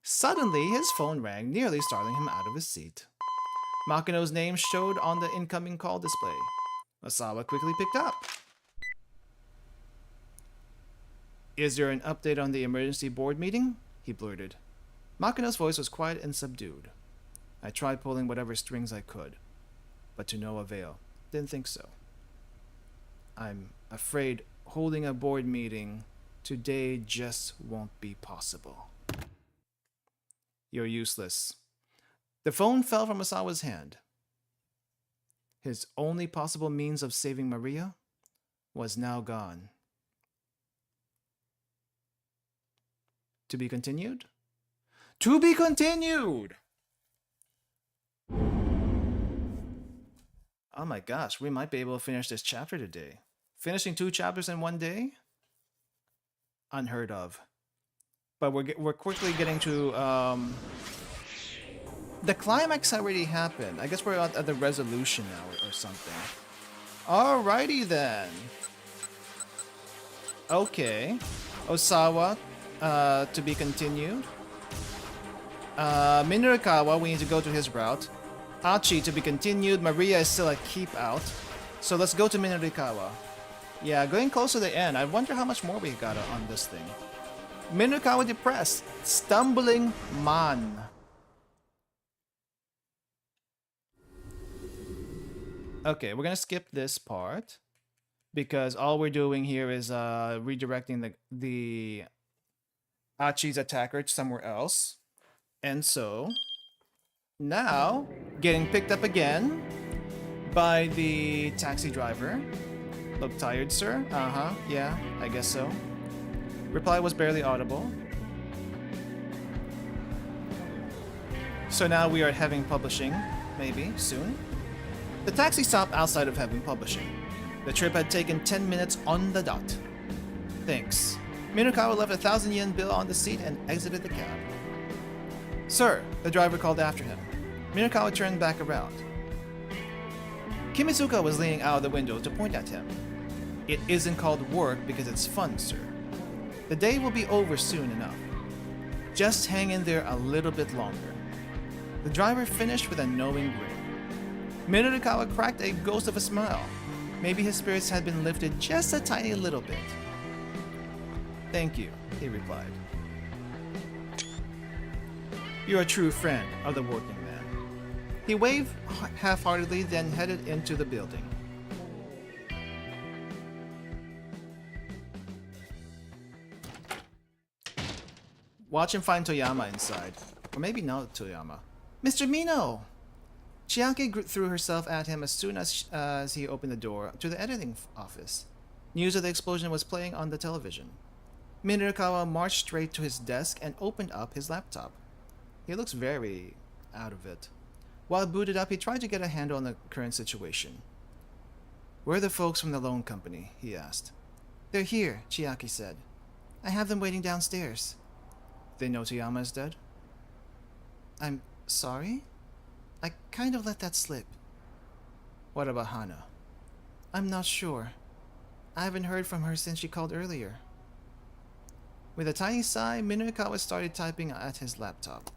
Suddenly, his phone rang, nearly startling him out of his seat. Makino's name showed on the incoming call display. Osawa quickly picked up. Is there an update on the emergency board meeting? He blurted. Makino's voice was quiet and subdued. I tried pulling whatever strings I could, but to no avail. Didn't think so. I'm afraid holding a board meeting today just won't be possible. You're useless. The phone fell from Osawa's hand. His only possible means of saving Maria was now gone. To be continued? To be continued! Oh my gosh, we might be able to finish this chapter today. Finishing 2 chapters in one day? Unheard of. But we're quickly getting to the climax already happened. I guess we're at the resolution now or something. Alrighty then. Okay. Osawa, to be continued. Minurikawa, we need to go to his route. Achi, to be continued. Maria is still a keep out. So let's go to Minurikawa. Yeah, going close to the end. I wonder how much more we got on this thing. Minurikawa depressed. Stumbling man. Okay, we're gonna skip this part because all we're doing here is redirecting the Achi's attacker to somewhere else. And so now getting picked up again by the taxi driver. Look tired, sir? Yeah, I guess so. Reply was barely audible. So now we are at Heaven Publishing, maybe, soon. The taxi stopped outside of Heaven Publishing. The trip had taken 10 minutes on the dot. Thanks. Minurikawa left a 1,000 yen bill on the seat and exited the cab. Sir, the driver called after him. Minurikawa turned back around. Kimizuka was leaning out of the window to point at him. It isn't called work because it's fun, sir. The day will be over soon enough. Just hang in there a little bit longer. The driver finished with a knowing grin. Minurikawa cracked a ghost of a smile. Maybe his spirits had been lifted just a tiny little bit. Thank you, he replied. You're a true friend of the working man. He waved half-heartedly, then headed into the building. Watch him find Toyama inside. Or maybe not Toyama. Mr. Mino! Chiaki threw herself at him as soon as he opened the door to the editing office. News of the explosion was playing on the television. Minorikawa marched straight to his desk and opened up his laptop. He looks very out of it. While booted up, he tried to get a handle on the current situation. "Where are the folks from the loan company?" he asked. "They're here," Chiaki said. "I have them waiting downstairs." "They know Toyama is dead?" "I'm sorry? I kind of let that slip." "What about Hana?" "I'm not sure. I haven't heard from her since she called earlier." With a tiny sigh, Minorikawa started typing at his laptop.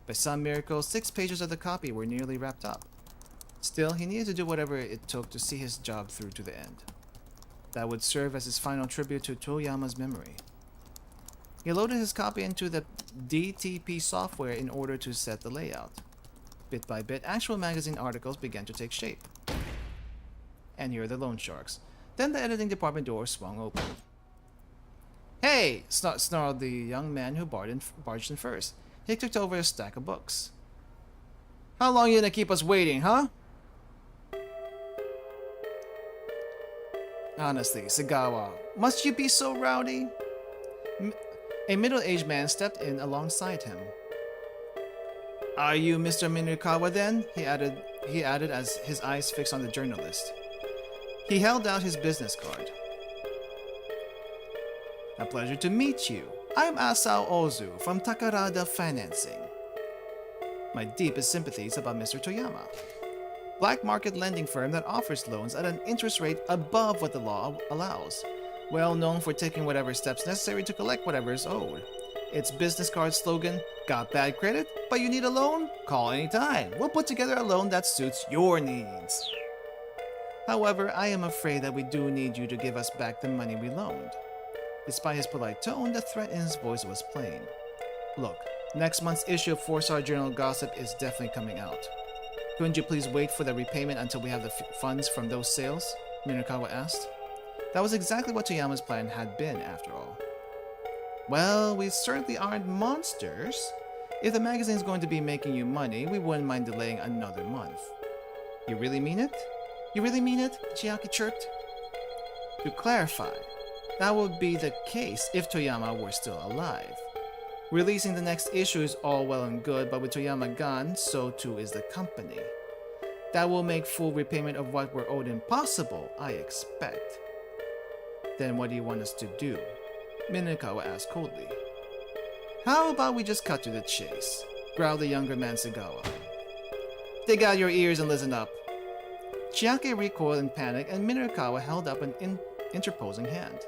By some miracle, 6 pages of the copy were nearly wrapped up. Still, he needed to do whatever it took to see his job through to the end. That would serve as his final tribute to Toyama's memory. He loaded his copy into the DTP software in order to set the layout. Bit by bit, actual magazine articles began to take shape. And here are the loan sharks. Then the editing department door swung open. "Hey!" snarled the young man who barged in first. He kicked over a stack of books. "How long you gonna keep us waiting, huh?" "Honestly, Sagawa, must you be so rowdy?" A middle-aged man stepped in alongside him. "Are you Mr. Minorikawa then?" he added as his eyes fixed on the journalist. He held out his business card. "A pleasure to meet you. I'm Asao Ozu from Takarada Financing. My deepest sympathies about Mr. Toyama. Black market lending firm that offers loans at an interest rate above what the law allows. Well known for taking whatever steps necessary to collect whatever is owed. Its business card slogan, got bad credit, but you need a loan? Call anytime. We'll put together a loan that suits your needs. However, I am afraid that we do need you to give us back the money we loaned." Despite his polite tone, the threat in his voice was plain. "Look, next month's issue of 4-Star Journal Gossip is definitely coming out. Couldn't you please wait for the repayment until we have the funds from those sales?" Minorikawa asked. That was exactly what Toyama's plan had been, after all. "Well, we certainly aren't monsters. If the magazine's going to be making you money, we wouldn't mind delaying another month." "You really mean it? You really mean it?" Chiaki chirped. "To clarify, that would be the case if Toyama were still alive. Releasing the next issue is all well and good, but with Toyama gone, so too is the company. That will make full repayment of what we're owed impossible, I expect." "Then what do you want us to do?" Minorikawa asked coldly. "How about we just cut to the chase?" growled the younger man Sagawa. "Dig out your ears and listen up." Chiaki recoiled in panic, and Minorikawa held up an interposing hand.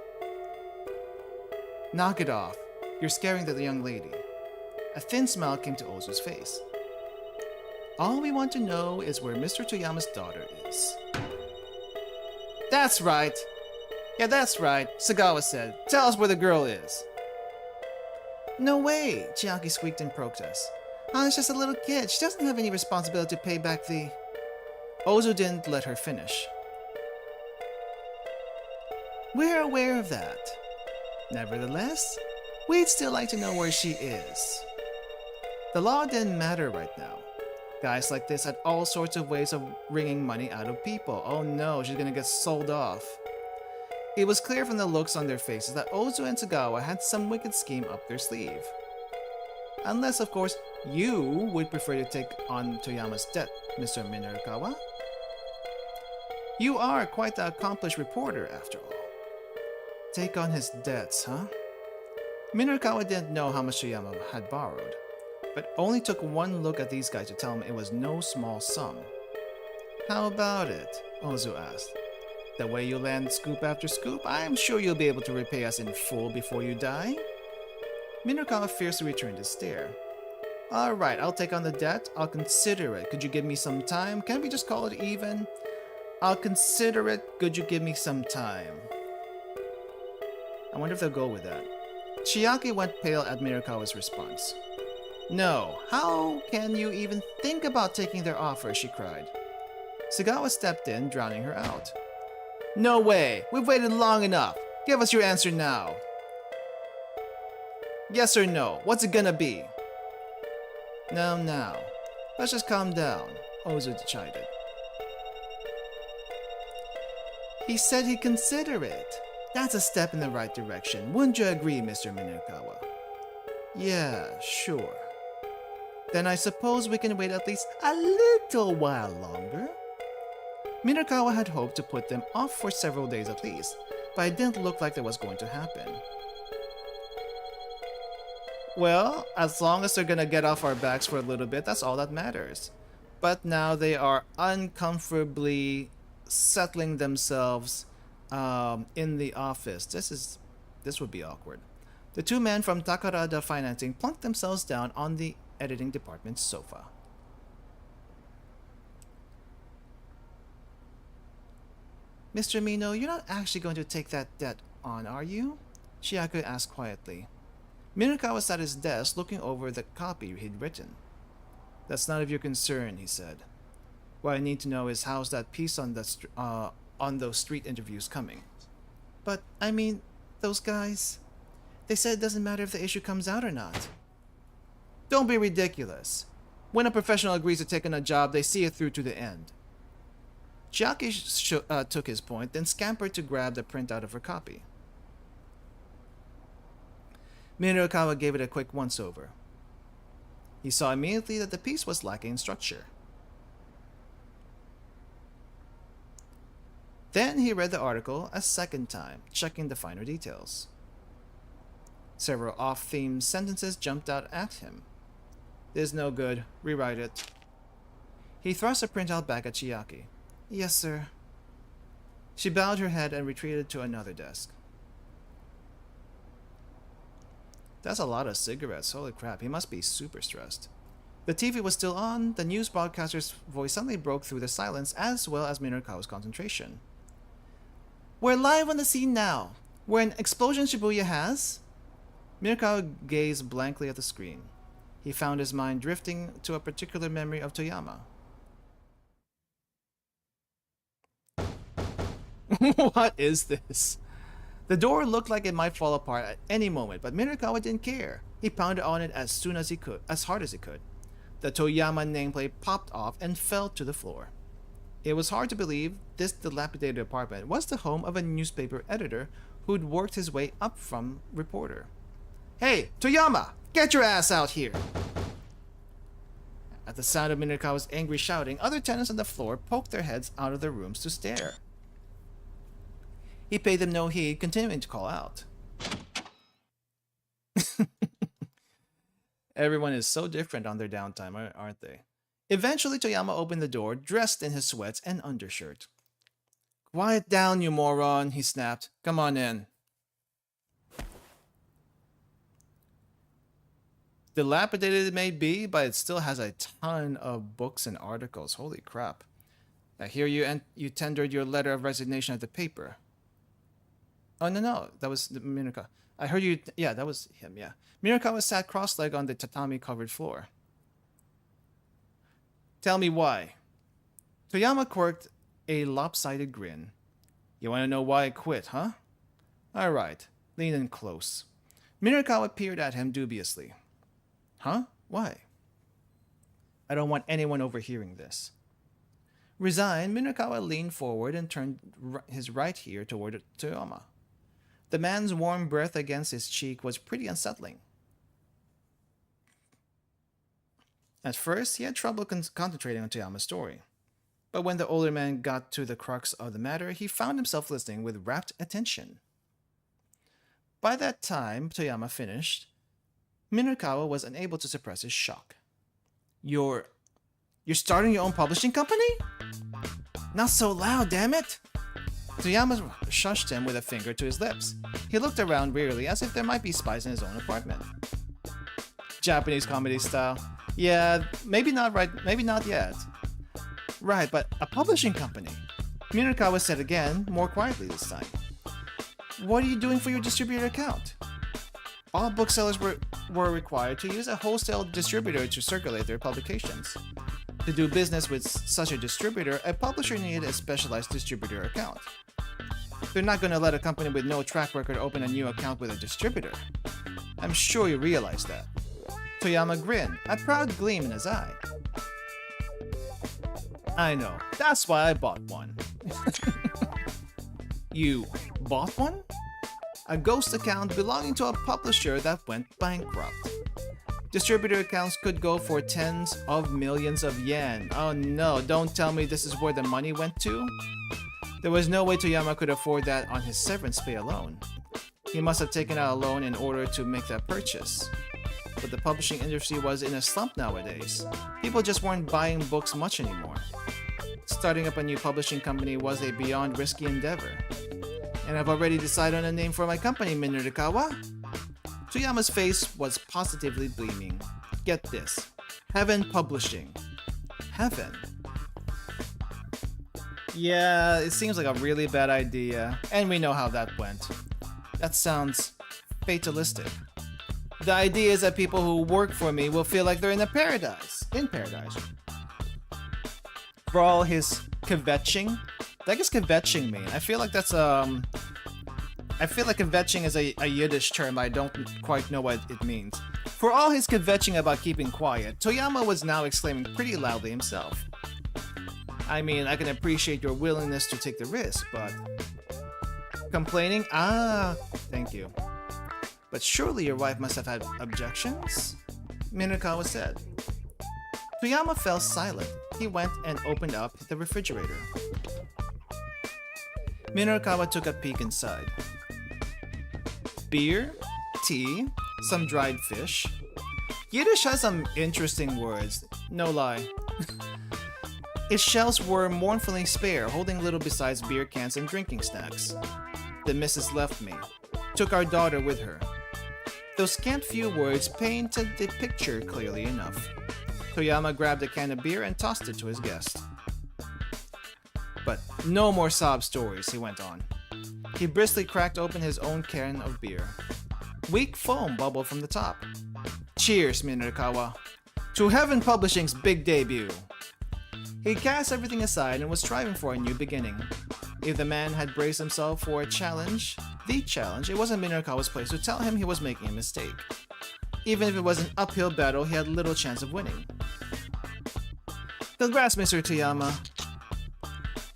"Knock it off. You're scaring the young lady." A thin smile came to Ozu's face. "All we want to know is where Mr. Toyama's daughter is." "That's right. Yeah, that's right," Sagawa said. "Tell us where the girl is." "No way," Chiaki squeaked in protest. "Hana's just a little kid. She doesn't have any responsibility to pay back the..." Ozu didn't let her finish. "We're aware of that. Nevertheless, we'd still like to know where she is." The law didn't matter right now. Guys like this had all sorts of ways of wringing money out of people. Oh no, she's gonna get sold off. It was clear from the looks on their faces that Ozu and Sagawa had some wicked scheme up their sleeve. Unless, of course, you would prefer to take on Toyama's debt, Mr. Minorikawa. You are quite the accomplished reporter, after all. Take on his debts, huh? Minorikawa didn't know how much Toyama had borrowed, but only took one look at these guys to tell him it was no small sum. "How about it?" Ozu asked. "The way you land scoop after scoop, I'm sure you'll be able to repay us in full before you die." Minorikawa fiercely returned his stare. "Alright, I'll take on the debt. I'll consider it. Could you give me some time? Can't we just call it even?" "I'll consider it. Could you give me some time?" I wonder if they'll go with that. Chiaki went pale at Minorikawa's response. "No, how can you even think about taking their offer?" she cried. Sagawa stepped in, drowning her out. "No way! We've waited long enough! Give us your answer now!" "Yes or no? What's it gonna be?" Now. Let's just calm down, Ozu chided. He said he'd consider it. That's a step in the right direction. Wouldn't you agree, Mr. Minakawa? Yeah, sure. Then I suppose we can wait at least a little while longer? Minakawa had hoped to put them off for several days at least, but it didn't look like that was going to happen. Well, as long as they're gonna get off our backs for a little bit, that's all that matters. But now they are uncomfortably settling themselves in the office. This would be awkward. The two men from Takarada Financing plunked themselves down on the editing department's sofa. Mr. Mino, you're not actually going to take that debt on, are you? Chiaki asked quietly. Minakawa sat at his desk looking over the copy he'd written. That's none of your concern, he said. What I need to know is how's that piece on those street interviews coming. But, I mean, those guys... They said it doesn't matter if the issue comes out or not. Don't be ridiculous. When a professional agrees to take on a job, they see it through to the end. Chiaki took his point, then scampered to grab the printout of her copy. Minakawa gave it a quick once-over. He saw immediately that the piece was lacking in structure. Then he read the article a second time, checking the finer details. Several off-theme sentences jumped out at him. This is no good. Rewrite it. He thrust a printout back at Chiaki. Yes, sir. She bowed her head and retreated to another desk. That's a lot of cigarettes. Holy crap, he must be super stressed. The TV was still on. The news broadcaster's voice suddenly broke through the silence, as well as Minakawa's concentration. We're live on the scene now. We're an explosion Shibuya has. Minakawa gazed blankly at the screen. He found his mind drifting to a particular memory of Toyama. What is this? The door looked like it might fall apart at any moment, but Minakawa didn't care. He pounded on it as hard as he could. The Toyama nameplate popped off and fell to the floor. It was hard to believe this dilapidated apartment was the home of a newspaper editor who'd worked his way up from reporter. Hey, Toyama! Get your ass out here! At the sound of Minakawa's angry shouting, other tenants on the floor poked their heads out of their rooms to stare. He paid them no heed, continuing to call out. Everyone is so different on their downtime, aren't they? Eventually, Toyama opened the door, dressed in his sweats and undershirt. Quiet down, you moron, he snapped. Come on in. Dilapidated it may be, but it still has a ton of books and articles. Holy crap. I hear you tendered your letter of resignation at the paper. Oh, no, that was Minakawa. I heard you, yeah, that was him, yeah. Minakawa sat cross-legged on the tatami-covered floor. Tell me why. Toyama quirked a lopsided grin. You want to know why I quit, huh? Alright, lean in close. Minakawa peered at him dubiously. Huh? Why? I don't want anyone overhearing this. Resigned, Minakawa leaned forward and turned his right ear toward Toyama. The man's warm breath against his cheek was pretty unsettling. At first, he had trouble concentrating on Toyama's story. But when the older man got to the crux of the matter, he found himself listening with rapt attention. By that time Toyama finished, Minakawa was unable to suppress his shock. You're starting your own publishing company? Not so loud, damn it! Toyama shushed him with a finger to his lips. He looked around wearily as if there might be spies in his own apartment. Japanese comedy style. Yeah, maybe not yet. Right, but a publishing company. Minakawa said again, more quietly this time. What are you doing for your distributor account? All booksellers were required to use a wholesale distributor to circulate their publications. To do business with such a distributor, a publisher needed a specialized distributor account. They're not going to let a company with no track record open a new account with a distributor. I'm sure you realize that. Toyama grinned, a proud gleam in his eye. I know, that's why I bought one. You bought one? A ghost account belonging to a publisher that went bankrupt. Distributor accounts could go for tens of millions of yen. Oh no, don't tell me this is where the money went to? There was no way Toyama could afford that on his severance pay alone. He must have taken out a loan in order to make that purchase. But the publishing industry was in a slump nowadays. People just weren't buying books much anymore. Starting up a new publishing company was a beyond risky endeavor. And I've already decided on a name for my company, Minorikawa. Toyama's face was positively gleaming. Get this. Heaven Publishing. Heaven. Yeah, it seems like a really bad idea, and we know how that went. That sounds fatalistic. The idea is that people who work for me will feel like they're in paradise. For all his kvetching. What does kvetching mean? I feel like that's I feel like kvetching is a Yiddish term. I don't quite know what it means. For all his kvetching about keeping quiet, Toyama was now exclaiming pretty loudly himself. I mean, I can appreciate your willingness to take the risk, but... Complaining? Ah, thank you. But surely your wife must have had objections? Minorikawa said. Toyama fell silent. He went and opened up the refrigerator. Minorikawa took a peek inside. Beer, tea, some dried fish. Yiddish has some interesting words, no lie. Its shelves were mournfully spare, holding little besides beer cans and drinking snacks. The missus left me, took our daughter with her. Those scant few words painted the picture clearly enough. Toyama grabbed a can of beer and tossed it to his guest. But no more sob stories, he went on. He briskly cracked open his own can of beer. Weak foam bubbled from the top. Cheers, Minorikawa, to Heaven Publishing's big debut. He cast everything aside and was striving for a new beginning. If the man had braced himself for a challenge, it wasn't Minorikawa's place to tell him he was making a mistake. Even if it was an uphill battle, he had little chance of winning. Congrats, Mr. Toyama.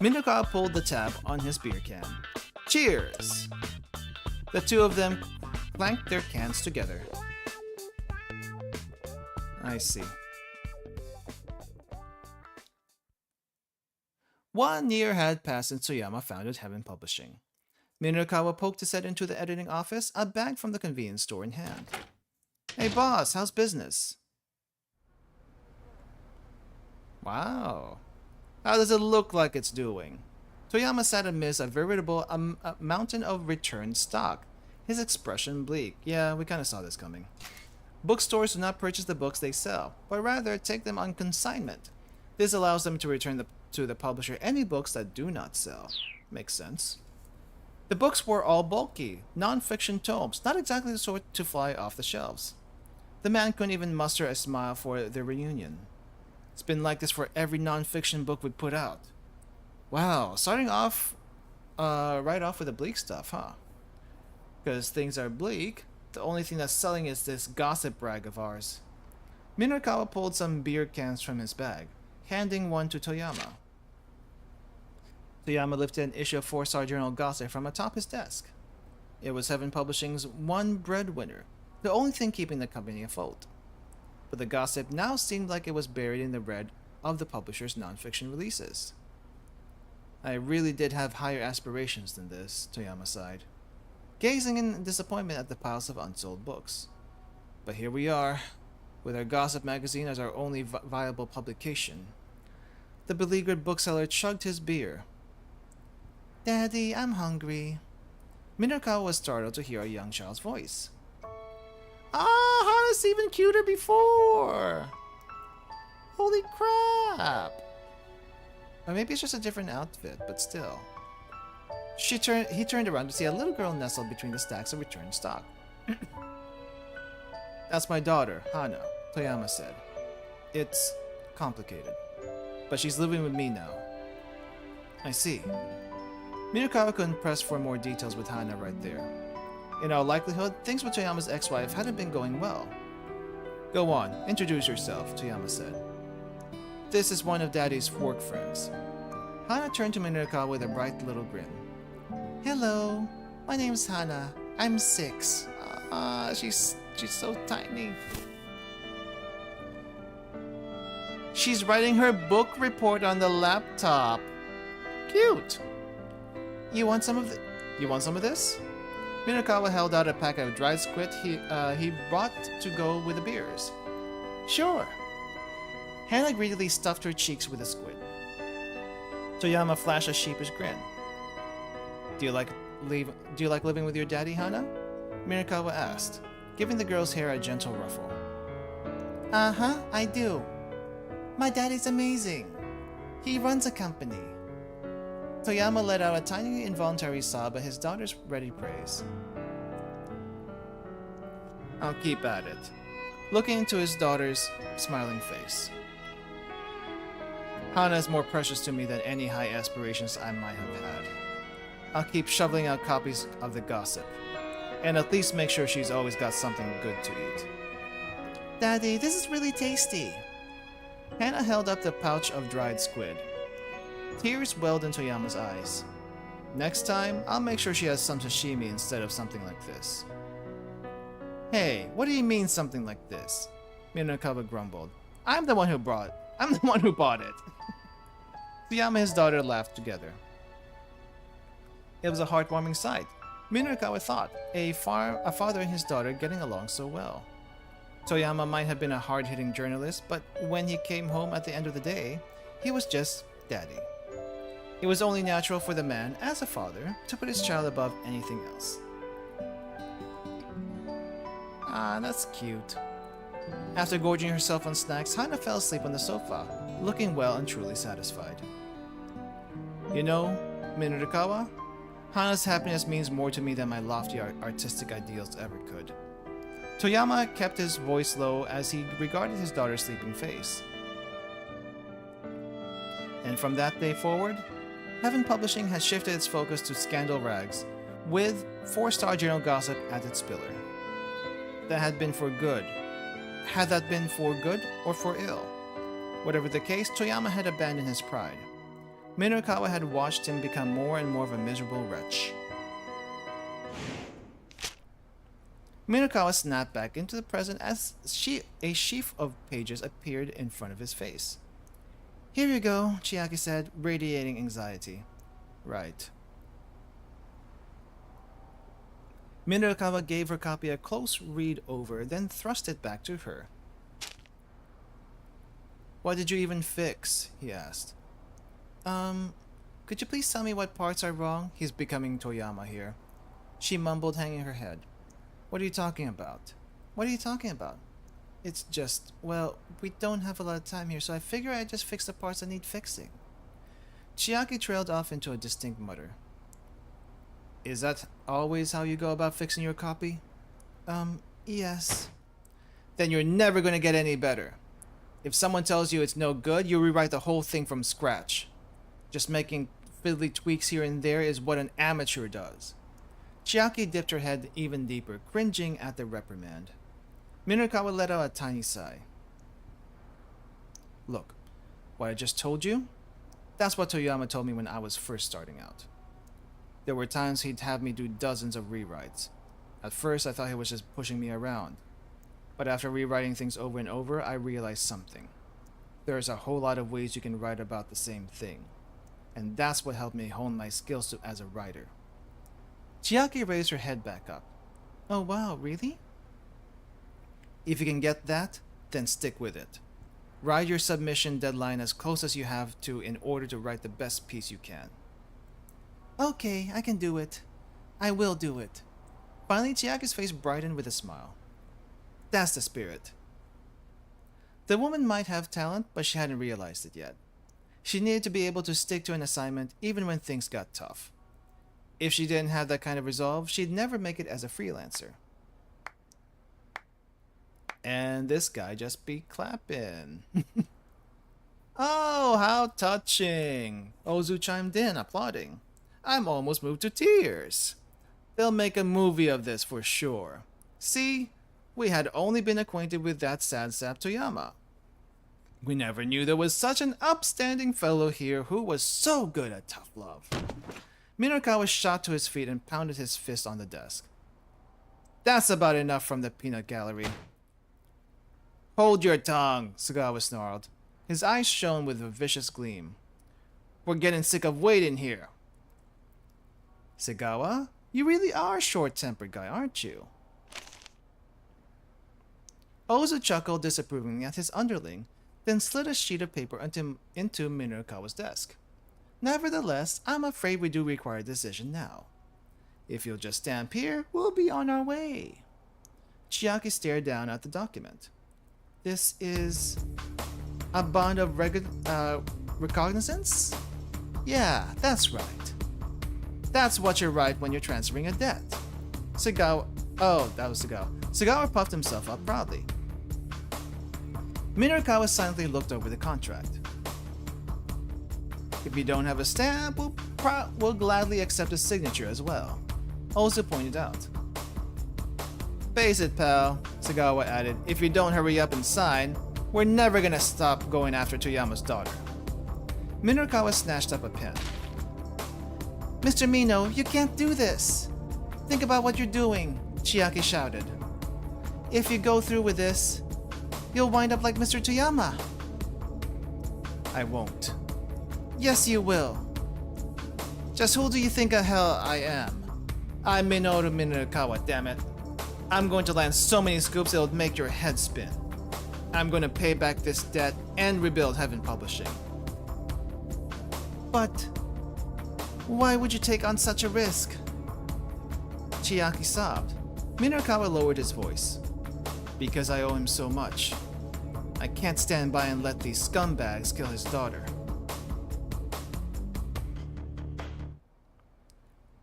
Minorikawa pulled the tab on his beer can. Cheers! The two of them clanked their cans together. I see. 1 year had passed since Toyama founded Heaven Publishing. Minorikawa poked his head into the editing office, a bag from the convenience store in hand. Hey boss, how's business? Wow. How does it look like it's doing? Toyama sat amidst a veritable mountain of returned stock, his expression bleak. Yeah, we kinda saw this coming. Bookstores do not purchase the books they sell, but rather take them on consignment. This allows them to return to the publisher any books that do not sell. Makes sense. The books were all bulky, non-fiction tomes, not exactly the sort to fly off the shelves. The man couldn't even muster a smile for their reunion. It's been like this for every non-fiction book we put out. Wow, starting off, right off with the bleak stuff, huh? Because things are bleak, the only thing that's selling is this gossip rag of ours. Minorikawa pulled some beer cans from his bag, handing one to Toyama. Toyama lifted an issue of 4-star journal Gossip from atop his desk. It was Heaven Publishing's one breadwinner, the only thing keeping the company afloat. But the Gossip now seemed like it was buried in the red of the publisher's non-fiction releases. I really did have higher aspirations than this, Toyama sighed, gazing in disappointment at the piles of unsold books. But here we are, with our Gossip magazine as our only viable publication. The beleaguered bookseller chugged his beer. Daddy, I'm hungry. Minorikawa was startled to hear a young child's voice. Ah, Hana's even cuter before! Holy crap! Or maybe it's just a different outfit, but still. He turned around to see a little girl nestled between the stacks of returned stock. That's my daughter, Hana, Toyama said. It's complicated, but she's living with me now. I see. Minorikawa couldn't press for more details with Hana right there. In all likelihood, things with Toyama's ex-wife hadn't been going well. Go on, introduce yourself, Toyama said. This is one of Daddy's work friends. Hana turned to Minorikawa with a bright little grin. Hello, my name's Hana. I'm 6. She's so tiny. She's writing her book report on the laptop. Cute. You want some of this? Minorikawa held out a pack of dried squid he brought to go with the beers. Sure. Hana greedily stuffed her cheeks with the squid. Toyama flashed a sheepish grin. Do you like living with your daddy, Hana? Minorikawa asked, giving the girl's hair a gentle ruffle. Uh-huh, I do. My daddy's amazing. He runs a company. Toyama let out a tiny involuntary sob at his daughter's ready praise. I'll keep at it, looking into his daughter's smiling face. Hana is more precious to me than any high aspirations I might have had. I'll keep shoveling out copies of the gossip, and at least make sure she's always got something good to eat. Daddy, this is really tasty. Hana held up the pouch of dried squid. Tears welled in Toyama's eyes. Next time, I'll make sure she has some sashimi instead of something like this. Hey, what do you mean something like this? Minorikawa grumbled. I'm the one who bought it. Toyama and his daughter laughed together. It was a heartwarming sight. Minorikawa thought, a father and his daughter getting along so well. Toyama might have been a hard-hitting journalist, but when he came home at the end of the day, he was just daddy. It was only natural for the man, as a father, to put his child above anything else. Ah, that's cute. After gorging herself on snacks, Hana fell asleep on the sofa, looking well and truly satisfied. You know, Minorikawa, Hana's happiness means more to me than my lofty artistic ideals ever could. Toyama kept his voice low as he regarded his daughter's sleeping face. And from that day forward, Heaven Publishing has shifted its focus to scandal rags, with 4-star journal gossip at its pillar. That had been for good. Had that been for good or for ill? Whatever the case, Toyama had abandoned his pride. Minorikawa had watched him become more and more of a miserable wretch. Minorikawa snapped back into the present as a sheaf of pages appeared in front of his face. Here you go, Chiaki said, radiating anxiety. Right. Minorikawa gave her copy a close read over, then thrust it back to her. What did you even fix? He asked. Could you please tell me what parts are wrong? He's becoming Toyama here. She mumbled, hanging her head. What are you talking about? What are you talking about? It's just, well, we don't have a lot of time here, so I figure I just fix the parts that need fixing. Chiaki trailed off into a distinct mutter. Is that always how you go about fixing your copy? Yes. Then you're never gonna get any better. If someone tells you it's no good, you rewrite the whole thing from scratch. Just making fiddly tweaks here and there is what an amateur does. Chiaki dipped her head even deeper, cringing at the reprimand. Minorikawa let out a tiny sigh. Look, what I just told you? That's what Toyama told me when I was first starting out. There were times he'd have me do dozens of rewrites. At first, I thought he was just pushing me around. But after rewriting things over and over, I realized something. There's a whole lot of ways you can write about the same thing. And that's what helped me hone my skills as a writer. Chiaki raised her head back up. Oh wow, really? If you can get that, then stick with it. Write your submission deadline as close as you have to in order to write the best piece you can. Okay, I can do it. I will do it. Finally, Chiaki's face brightened with a smile. That's the spirit. The woman might have talent, but she hadn't realized it yet. She needed to be able to stick to an assignment even when things got tough. If she didn't have that kind of resolve, she'd never make it as a freelancer. And this guy just be clapping. Oh, how touching! Ozu chimed in, applauding. I'm almost moved to tears. They'll make a movie of this for sure. See? We had only been acquainted with that sad sap Toyama. We never knew there was such an upstanding fellow here who was so good at tough love. Minorikawa shot to his feet and pounded his fist on the desk. That's about enough from the peanut gallery. Hold your tongue, Sugawa snarled. His eyes shone with a vicious gleam. We're getting sick of waiting here. Sugawa, you really are a short-tempered guy, aren't you? Ozu chuckled disapprovingly at his underling, then slid a sheet of paper into Minorikawa's desk. Nevertheless, I'm afraid we do require a decision now. If you'll just stand here, we'll be on our way. Chiaki stared down at the document. This is a bond of recognizance? Yeah, that's right. That's what you write when you're transferring a debt. Sugawa... Oh, that was Sugawa. Sugawa puffed himself up proudly. Minorikawa silently looked over the contract. If you don't have a stamp, we'll gladly accept a signature as well, Ozu pointed out. Face it, pal, Sugawa added. If you don't hurry up and sign, we're never gonna stop going after Toyama's daughter. Minorikawa snatched up a pen. Mr. Mino, you can't do this. Think about what you're doing, Chiaki shouted. If you go through with this, you'll wind up like Mr. Toyama. I won't. Yes, you will. Just who do you think the hell I am? I'm Minoru Minorikawa, damn it. I'm going to land so many scoops it'll make your head spin. I'm going to pay back this debt and rebuild Heaven Publishing. But why would you take on such a risk? Chiaki sobbed. Minorikawa lowered his voice. Because I owe him so much. I can't stand by and let these scumbags kill his daughter.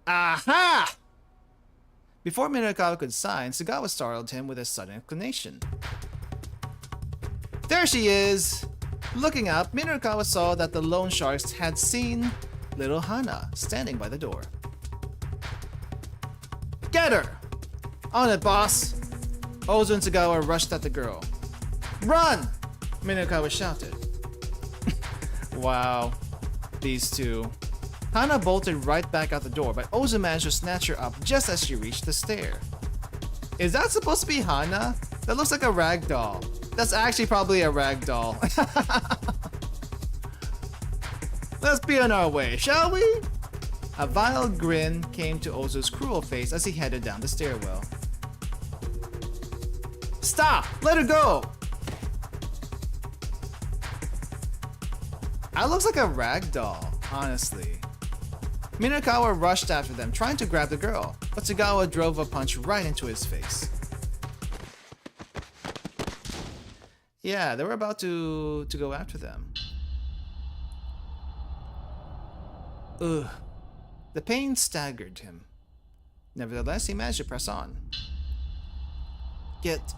Aha! Before Minorikawa could sign, Sugawa startled him with a sudden exclamation. There she is! Looking up, Minorikawa saw that the loan sharks had seen little Hana standing by the door. Get her! On it, boss! Ozu and Sugawa rushed at the girl. Run! Minorikawa shouted. Wow, these two. Hana bolted right back out the door, but Ozu managed to snatch her up just as she reached the stair. Is that supposed to be Hana? That looks like a rag doll. That's actually probably a rag doll. Let's be on our way, shall we? A vile grin came to Ozu's cruel face as he headed down the stairwell. Stop! Let her go! That looks like a rag doll, honestly. Minorikawa rushed after them, trying to grab the girl, but Sugawa drove a punch right into his face. Yeah, they were about to go after them. Ugh. The pain staggered him. Nevertheless, he managed to press on. Get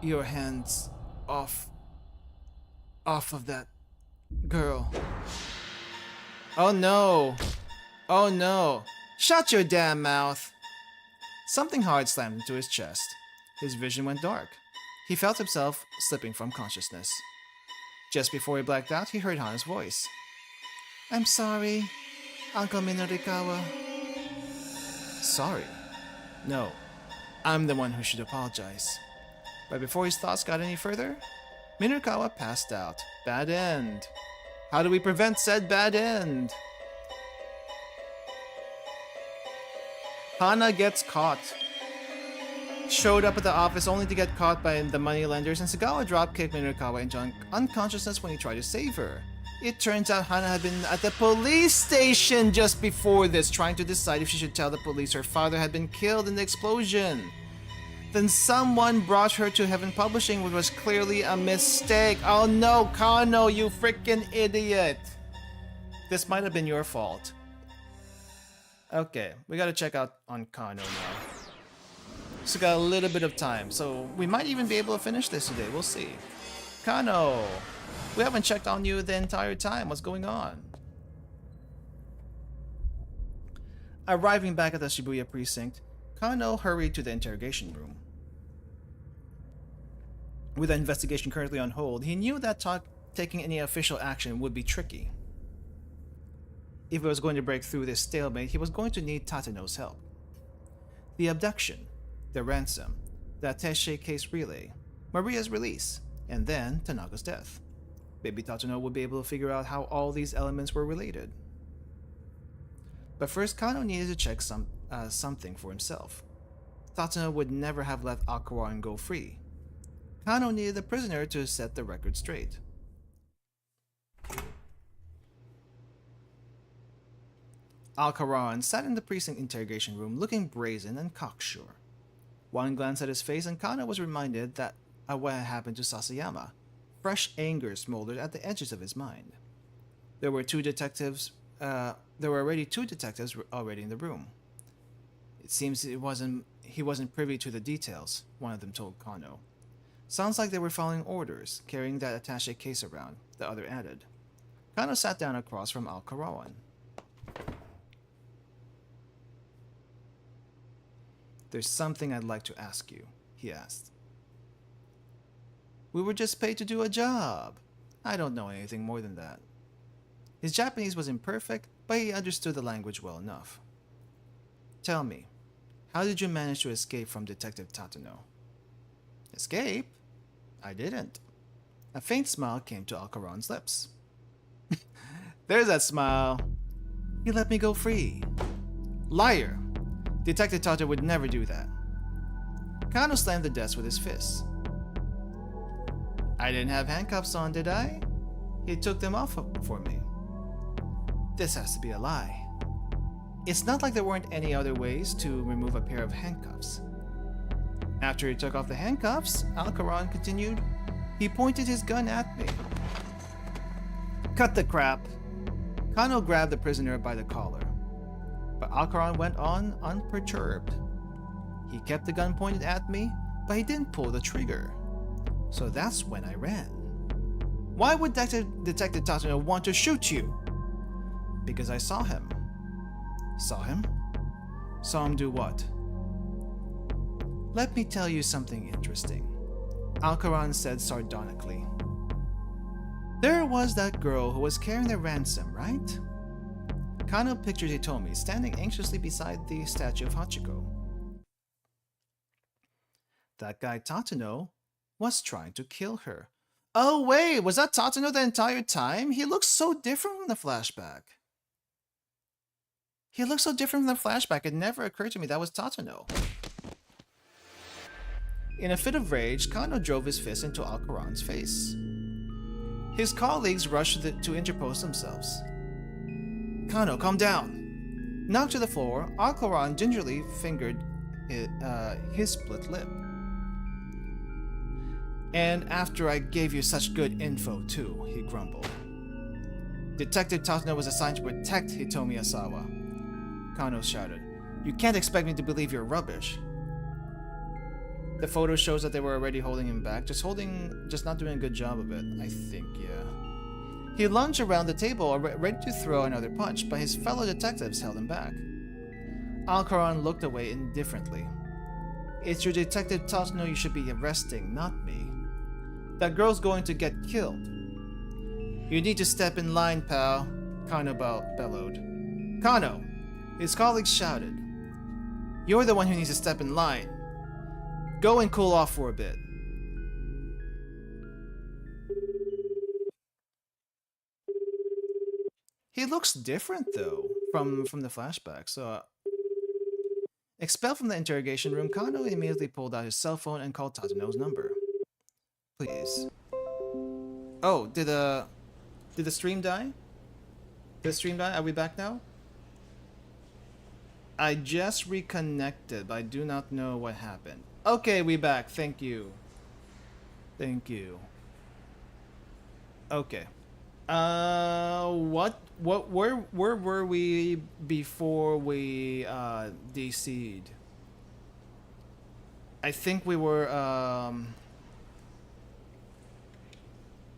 your hands off of that girl. Oh no. Oh no. Shut your damn mouth. Something hard slammed into his chest. His vision went dark. He felt himself slipping from consciousness. Just before he blacked out, he heard Hana's voice. I'm sorry, Uncle Minorikawa. Sorry? No, I'm the one who should apologize. But before his thoughts got any further, Minorikawa passed out. Bad end. How do we prevent said bad end? Hana gets caught. Showed up at the office only to get caught by the moneylenders, and Sugawa drop-kicked Minorikawa into unconsciousness when he tried to save her. It turns out Hana had been at the police station just before this, trying to decide if she should tell the police her father had been killed in the explosion. Then someone brought her to Heaven Publishing, which was clearly a mistake. Oh no, Kano, you freaking idiot! This might have been your fault. Okay, we gotta check out on Kano now. So got a little bit of time, so we might even be able to finish this today. We'll see. Kano, we haven't checked on you the entire time. What's going on? Arriving back at the Shibuya precinct, Kano hurried to the interrogation room. With the investigation currently on hold, he knew that taking any official action would be tricky. If he was going to break through this stalemate, he was going to need Tateno's help. The abduction, the ransom, the attaché case relay, Maria's release, and then Tanaka's death. Maybe Tateno would be able to figure out how all these elements were related. But first, Kano needed to check something for himself. Tateno would never have let Alcaran go free. Kano needed the prisoner to set the record straight. Alcaran sat in the precinct interrogation room looking brazen and cocksure. One glance at his face and Kano was reminded that of what had happened to Sasayama. Fresh anger smoldered at the edges of his mind. There were already two detectives already in the room. It seems he wasn't privy to the details, one of them told Kano. Sounds like they were following orders, carrying that attaché case around, the other added. Kano sat down across from Alcaran. There's something I'd like to ask you, he asked. We were just paid to do a job. I don't know anything more than that. His Japanese was imperfect, but he understood the language well enough. Tell me, how did you manage to escape from Detective Tateno? Escape? I didn't. A faint smile came to Alcaran's lips. There's that smile. He let me go free. Liar! Detective Tateno would never do that. Kano slammed the desk with his fists. I didn't have handcuffs on, did I? He took them off for me. This has to be a lie. It's not like there weren't any other ways to remove a pair of handcuffs. After he took off the handcuffs, Alcaran continued, he pointed his gun at me. Cut the crap. Kano grabbed the prisoner by the collar. But Alcaran went on unperturbed. He kept the gun pointed at me, but he didn't pull the trigger. So that's when I ran. Why would Detective Tateno want to shoot you? Because I saw him. Saw him? Saw him do what? Let me tell you something interesting, Alcaran said sardonically. There was that girl who was carrying the ransom, right? Kano pictured Hitomi standing anxiously beside the statue of Hachiko. That guy Tateno was trying to kill her. Oh wait, was that Tateno the entire time? He looks so different from the flashback. It never occurred to me that was Tateno. In a fit of rage, Kano drove his fist into Alcaran's face. His colleagues rushed to interpose themselves. Kano, calm down. Knocked to the floor, Alcaran gingerly fingered his split lip. And after I gave you such good info too, he grumbled. Detective Tateno was assigned to protect Hitomi Asawa. Kano shouted. You can't expect me to believe you're rubbish. The photo shows that they were already holding him back, just not doing a good job of it, I think, yeah. He lunged around the table, ready to throw another punch, but his fellow detectives held him back. Alcaran looked away indifferently. It's your Detective Tateno you should be arresting, not me. That girl's going to get killed. You need to step in line, pal, Kano bellowed. Kano! His colleagues shouted. You're the one who needs to step in line. Go and cool off for a bit. He looks different though from the flashback. So expelled from the interrogation room, Kano immediately pulled out his cell phone and called Tateno's number. Please. Oh, did the stream die? Did the stream die? Are we back now? I just reconnected, but I do not know what happened. Okay, we back. Thank you. Thank you. Okay. Where were we before we DC'd? I think we were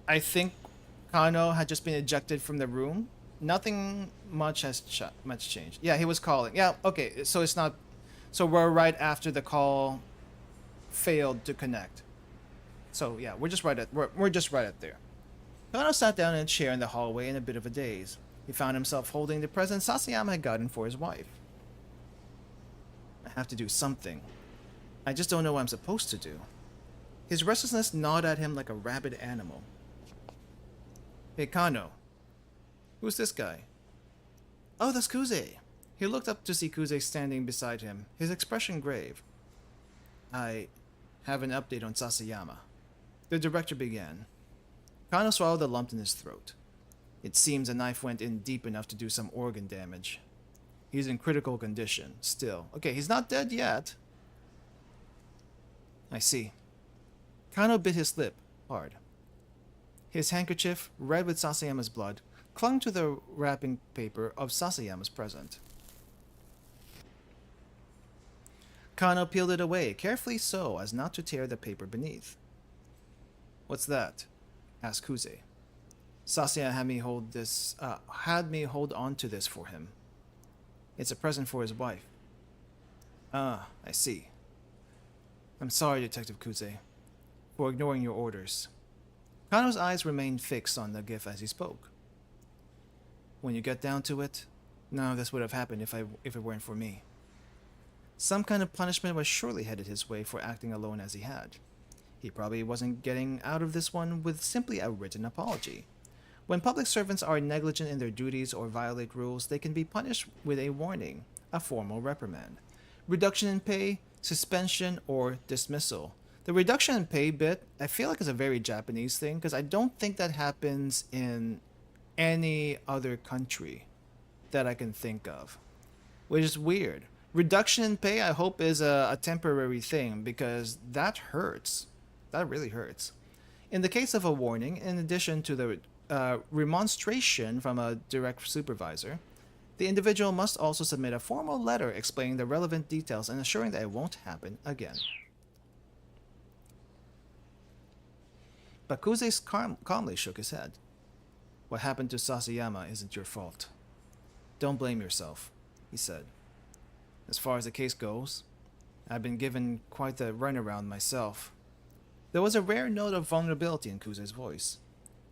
I think Kano had just been ejected from the room. Nothing much has changed. Yeah, he was calling. Yeah, okay. So it's not. So we're right after the call failed to connect. So yeah, we're just right at there. Kano sat down in a chair in the hallway in a bit of a daze. He found himself holding the present Sasayama had gotten for his wife. I have to do something. I just don't know what I'm supposed to do. His restlessness gnawed at him like a rabid animal. Hey Kano. Who's this guy? Oh, that's Kuze. He looked up to see Kuze standing beside him, his expression grave. I have an update on Sasayama. The director began. Kano swallowed a lump in his throat. It seems a knife went in deep enough to do some organ damage. He's in critical condition, still. Okay, he's not dead yet. I see. Kano bit his lip hard. His handkerchief, red with Sasayama's blood, clung to the wrapping paper of Sasayama's present. Kano peeled it away, carefully so as not to tear the paper beneath. What's that? Asked Kuze. Sasayama had me hold on to this for him. It's a present for his wife. Ah, I see. I'm sorry, Detective Kuze, for ignoring your orders. Kano's eyes remained fixed on the gift as he spoke. When you get down to it, none of this would have happened if it weren't for me. Some kind of punishment was surely headed his way for acting alone as he had. He probably wasn't getting out of this one with simply a written apology. When public servants are negligent in their duties or violate rules, they can be punished with a warning, a formal reprimand, reduction in pay, suspension, or dismissal. The reduction in pay bit, I feel like is a very Japanese thing, because I don't think that happens in any other country that I can think of, which is weird. Reduction in pay, I hope, is a temporary thing, because that hurts. That really hurts. In the case of a warning, in addition to the remonstration from a direct supervisor, the individual must also submit a formal letter explaining the relevant details and assuring that it won't happen again. But Kuze calmly shook his head. What happened to Sasayama isn't your fault. Don't blame yourself, he said. As far as the case goes, I've been given quite the runaround myself. There was a rare note of vulnerability in Kuze's voice.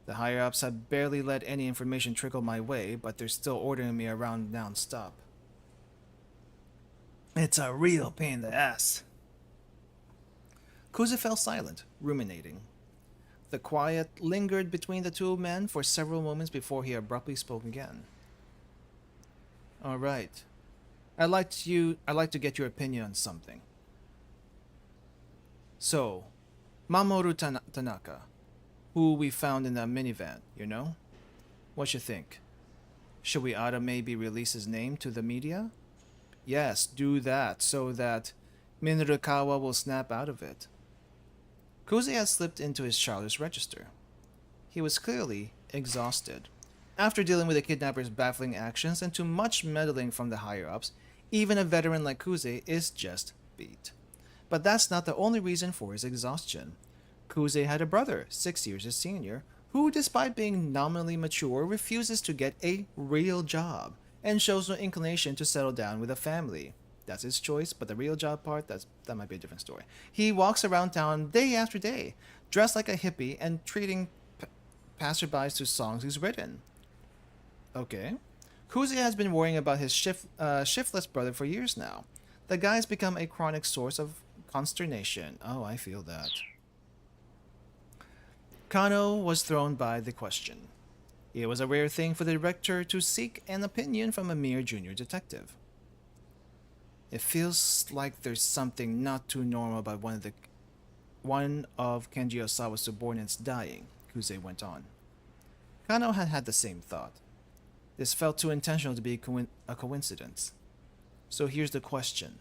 The higher-ups had barely let any information trickle my way, but they're still ordering me around non-stop. It's a real pain in the ass. Kuze fell silent, ruminating. The quiet lingered between the two men for several moments before he abruptly spoke again. All right. I'd like to get your opinion on something. So, Mamoru Tanaka, who we found in that minivan, you know? What you think? Should we either maybe release his name to the media? Yes, do that, so that Minarukawa will snap out of it. Kuze had slipped into his childish register. He was clearly exhausted. After dealing with the kidnapper's baffling actions and too much meddling from the higher-ups, even a veteran like Kuze is just beat. But that's not the only reason for his exhaustion. Kuze had a brother, 6 years his senior, who, despite being nominally mature, refuses to get a real job and shows no inclination to settle down with a family. That's his choice, but the real job part, that might be a different story. He walks around town day after day, dressed like a hippie and treating passerbys to songs he's written. Okay. Kuze has been worrying about his shiftless brother for years now. The guy's become a chronic source of consternation. Oh, I feel that. Kano was thrown by the question. It was a rare thing for the director to seek an opinion from a mere junior detective. It feels like there's something not too normal about one of Kenji Osawa's subordinates dying, Kuze went on. Kano had had the same thought. This felt too intentional to be a coincidence. So here's the question.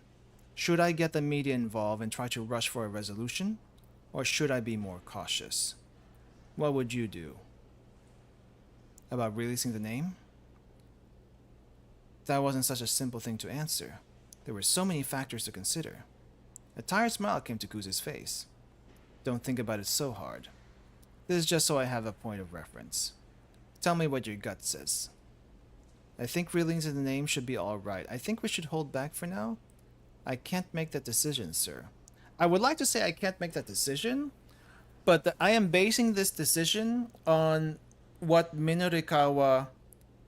Should I get the media involved and try to rush for a resolution? Or should I be more cautious? What would you do? About releasing the name? That wasn't such a simple thing to answer. There were so many factors to consider. A tired smile came to Kuze's face. Don't think about it so hard. This is just so I have a point of reference. Tell me what your gut says. I think releasing the name should be alright. I think we should hold back for now. I can't make that decision, sir. I would like to say I can't make that decision, But I am basing this decision on what Minorikawa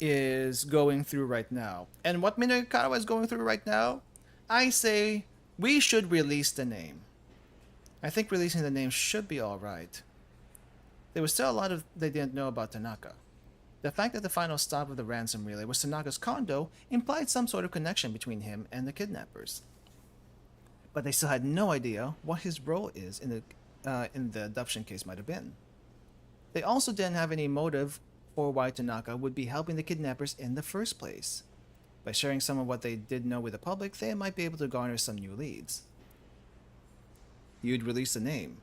is going through right now. And what Minorikawa is going through right now, I say we should release the name. I think releasing the name should be alright. There was still a lot of they didn't know about Tanaka. The fact that the final stop of the ransom relay was Tanaka's condo implied some sort of connection between him and the kidnappers. But they still had no idea what his role is in the abduction case might have been. They also didn't have any motive for why Tanaka would be helping the kidnappers in the first place. By sharing some of what they did know with the public, they might be able to garner some new leads. You'd release the name.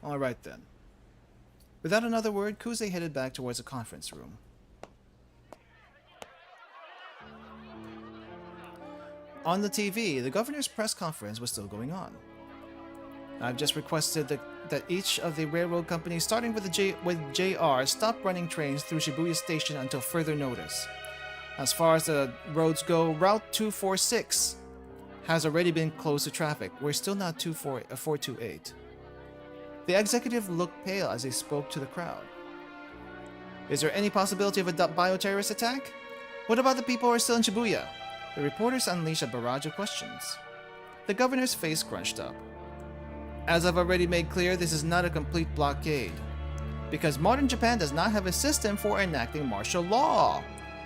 Alright then. Without another word, Kuze headed back towards the conference room. On the TV, the governor's press conference was still going on. I've just requested that each of the railroad companies, starting with JR, stop running trains through Shibuya Station until further notice. As far as the roads go, Route 246 has already been closed to traffic. We're still not 428. The executive looked pale as he spoke to the crowd. Is there any possibility of a bioterrorist attack? What about the people who are still in Shibuya? The reporters unleashed a barrage of questions. The governor's face crunched up. As I've already made clear, this is not a complete blockade, because modern Japan does not have a system for enacting martial law.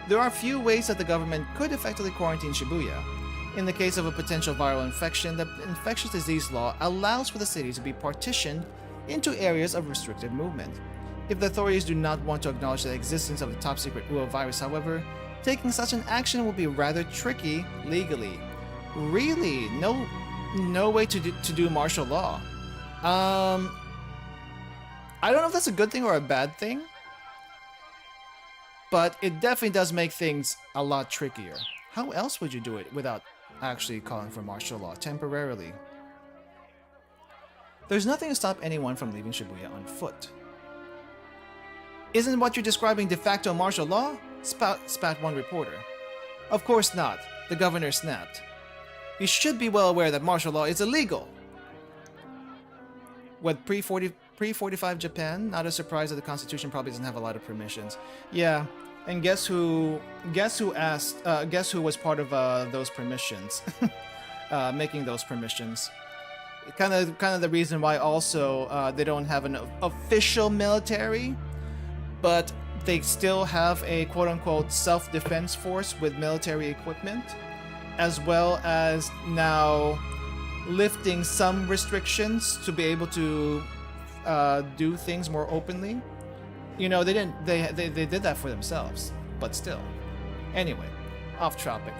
There are few ways that the government could effectively quarantine Shibuya. In the case of a potential viral infection, the infectious disease law allows for the city to be partitioned into areas of restricted movement. If the authorities do not want to acknowledge the existence of the top-secret UO virus, however, taking such an action will be rather tricky legally. Really? No way to do martial law. I don't know if that's a good thing or a bad thing, but it definitely does make things a lot trickier. How else would you do it without actually calling for martial law temporarily? There's nothing to stop anyone from leaving Shibuya on foot. Isn't what you're describing de facto martial law? Spat one reporter. Of course not, the governor snapped. You should be well aware that martial law is illegal. With pre-45 Japan, not a surprise that the Constitution probably doesn't have a lot of permissions. Yeah, and guess who was part of those permissions, making those permissions. Kind of the reason why also they don't have an official military, but they still have a quote-unquote self-defense force with military equipment, as well as now lifting some restrictions to be able to do things more openly. You know, they did that for themselves, but still. Anyway, off topic.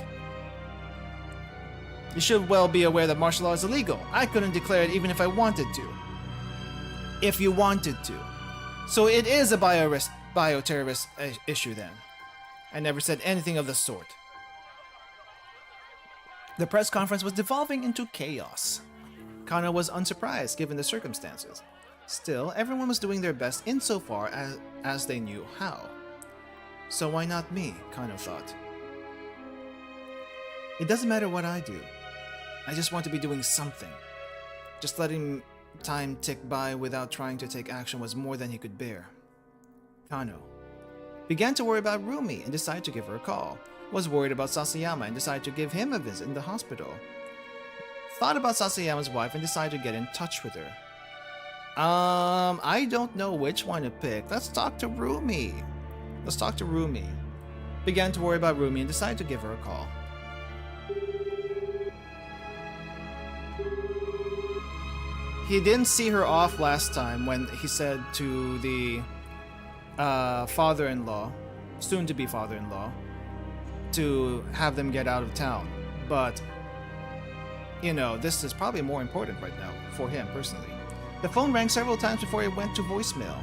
You should well be aware that martial law is illegal. I couldn't declare it even if I wanted to. If you wanted to. So it is a bioterrorist issue then. I never said anything of the sort. The press conference was devolving into chaos. Kano was unsurprised given the circumstances. Still, everyone was doing their best insofar as they knew how. So why not me, Kano thought. It doesn't matter what I do. I just want to be doing something. Just letting time tick by without trying to take action was more than he could bear. Kano began to worry about Rumi and decided to give her a call. Was worried about Sasayama and decided to give him a visit in the hospital. Thought about Sasayama's wife and decided to get in touch with her. I don't know which one to pick. Let's talk to Rumi. Began to worry about Rumi and decided to give her a call. He didn't see her off last time when he said to the father-in-law, soon-to-be father-in-law, to have them get out of town. But, you know, this is probably more important right now for him personally. The phone rang several times before it went to voicemail.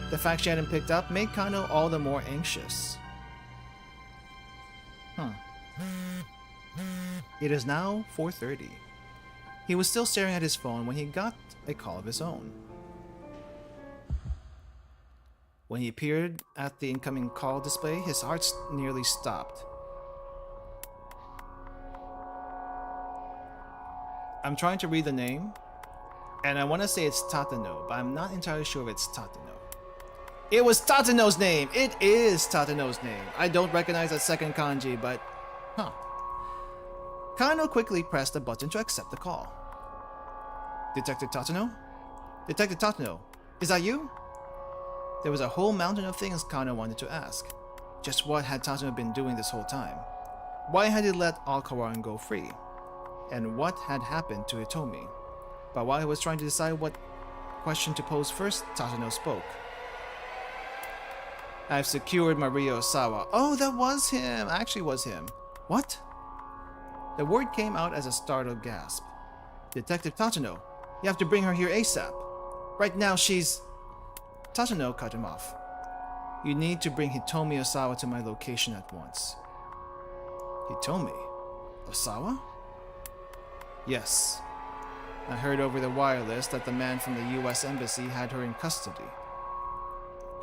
The fact she hadn't picked up made Kano all the more anxious. It is now 4:30. He was still staring at his phone when he got a call of his own. When he peered at the incoming call display, his heart nearly stopped. I'm trying to read the name. And I want to say it's Tatano, but I'm not entirely sure if it's Tatano. It was Tatano's name! It is Tatano's name. I don't recognize that second kanji, but... Huh. Kano quickly pressed the button to accept the call. Detective Tatano? Detective Tatano, is that you? There was a whole mountain of things Kano wanted to ask. Just what had Tatano been doing this whole time? Why had he let All-Kawaran go free? And what had happened to Hitomi? But while he was trying to decide what question to pose first, Tatano spoke. I've secured Maria Osawa. Oh, that was him! Actually was him. What? The word came out as a startled gasp. Detective Tatano, you have to bring her here ASAP. Right now she's... Tatano cut him off. You need to bring Hitomi Osawa to my location at once. Hitomi? Osawa? Yes. I heard over the wireless that the man from the US Embassy had her in custody.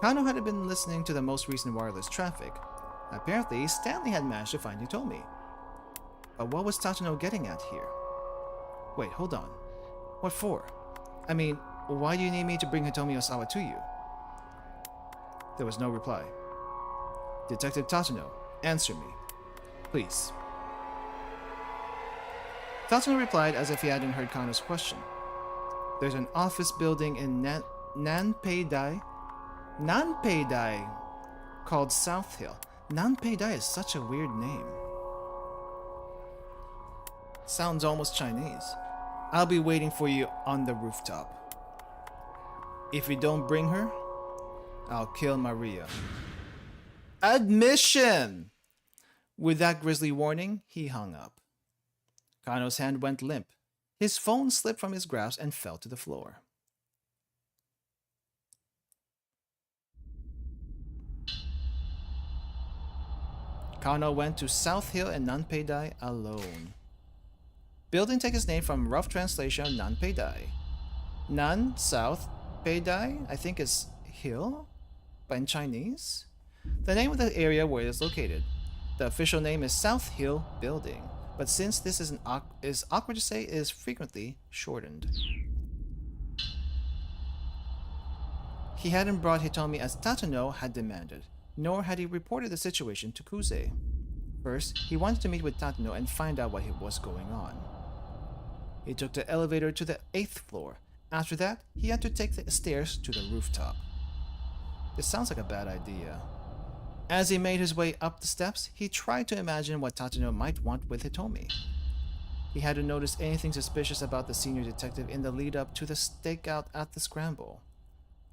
Kano had been listening to the most recent wireless traffic. Apparently, Stanley had managed to find Hitomi. But what was Tatano getting at here? Wait, hold on. What for? I mean, why do you need me to bring Hitomi Osawa to you? There was no reply. Detective Tatano, answer me. Please. Tatano replied as if he hadn't heard Kano's question. There's an office building in Nanpei-dai called South Hill. Nanpei-dai is such a weird name. Sounds almost Chinese. I'll be waiting for you on the rooftop. If you don't bring her, I'll kill Maria. Admission! With that grisly warning, he hung up. Kano's hand went limp. His phone slipped from his grasp and fell to the floor. Kano went to South Hill and Nanpei-dai alone. Building takes its name from rough translation of Nanpei-dai. Nan, south, Pei-dai, I think is hill, but in Chinese. The name of the area where it is located. The official name is South Hill Building, but since this is awkward to say, it is frequently shortened. He hadn't brought Hitomi as Tatano had demanded, nor had he reported the situation to Kuze. First, he wanted to meet with Tatano and find out what was going on. He took the elevator to the 8th floor. After that, he had to take the stairs to the rooftop. This sounds like a bad idea. As he made his way up the steps, he tried to imagine what Tatano might want with Hitomi. He hadn't noticed anything suspicious about the senior detective in the lead-up to the stakeout at the Scramble.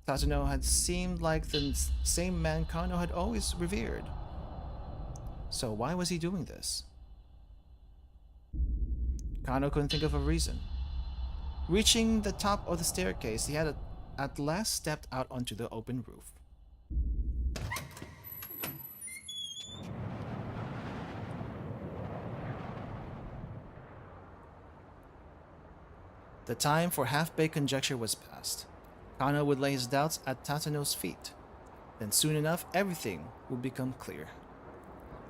Tatano had seemed like the same man Kano had always revered. So why was he doing this? Kano couldn't think of a reason. Reaching the top of the staircase, he had at last stepped out onto the open roof. The time for half-baked conjecture was past. Kano would lay his doubts at Tatano's feet. Then soon enough, everything would become clear.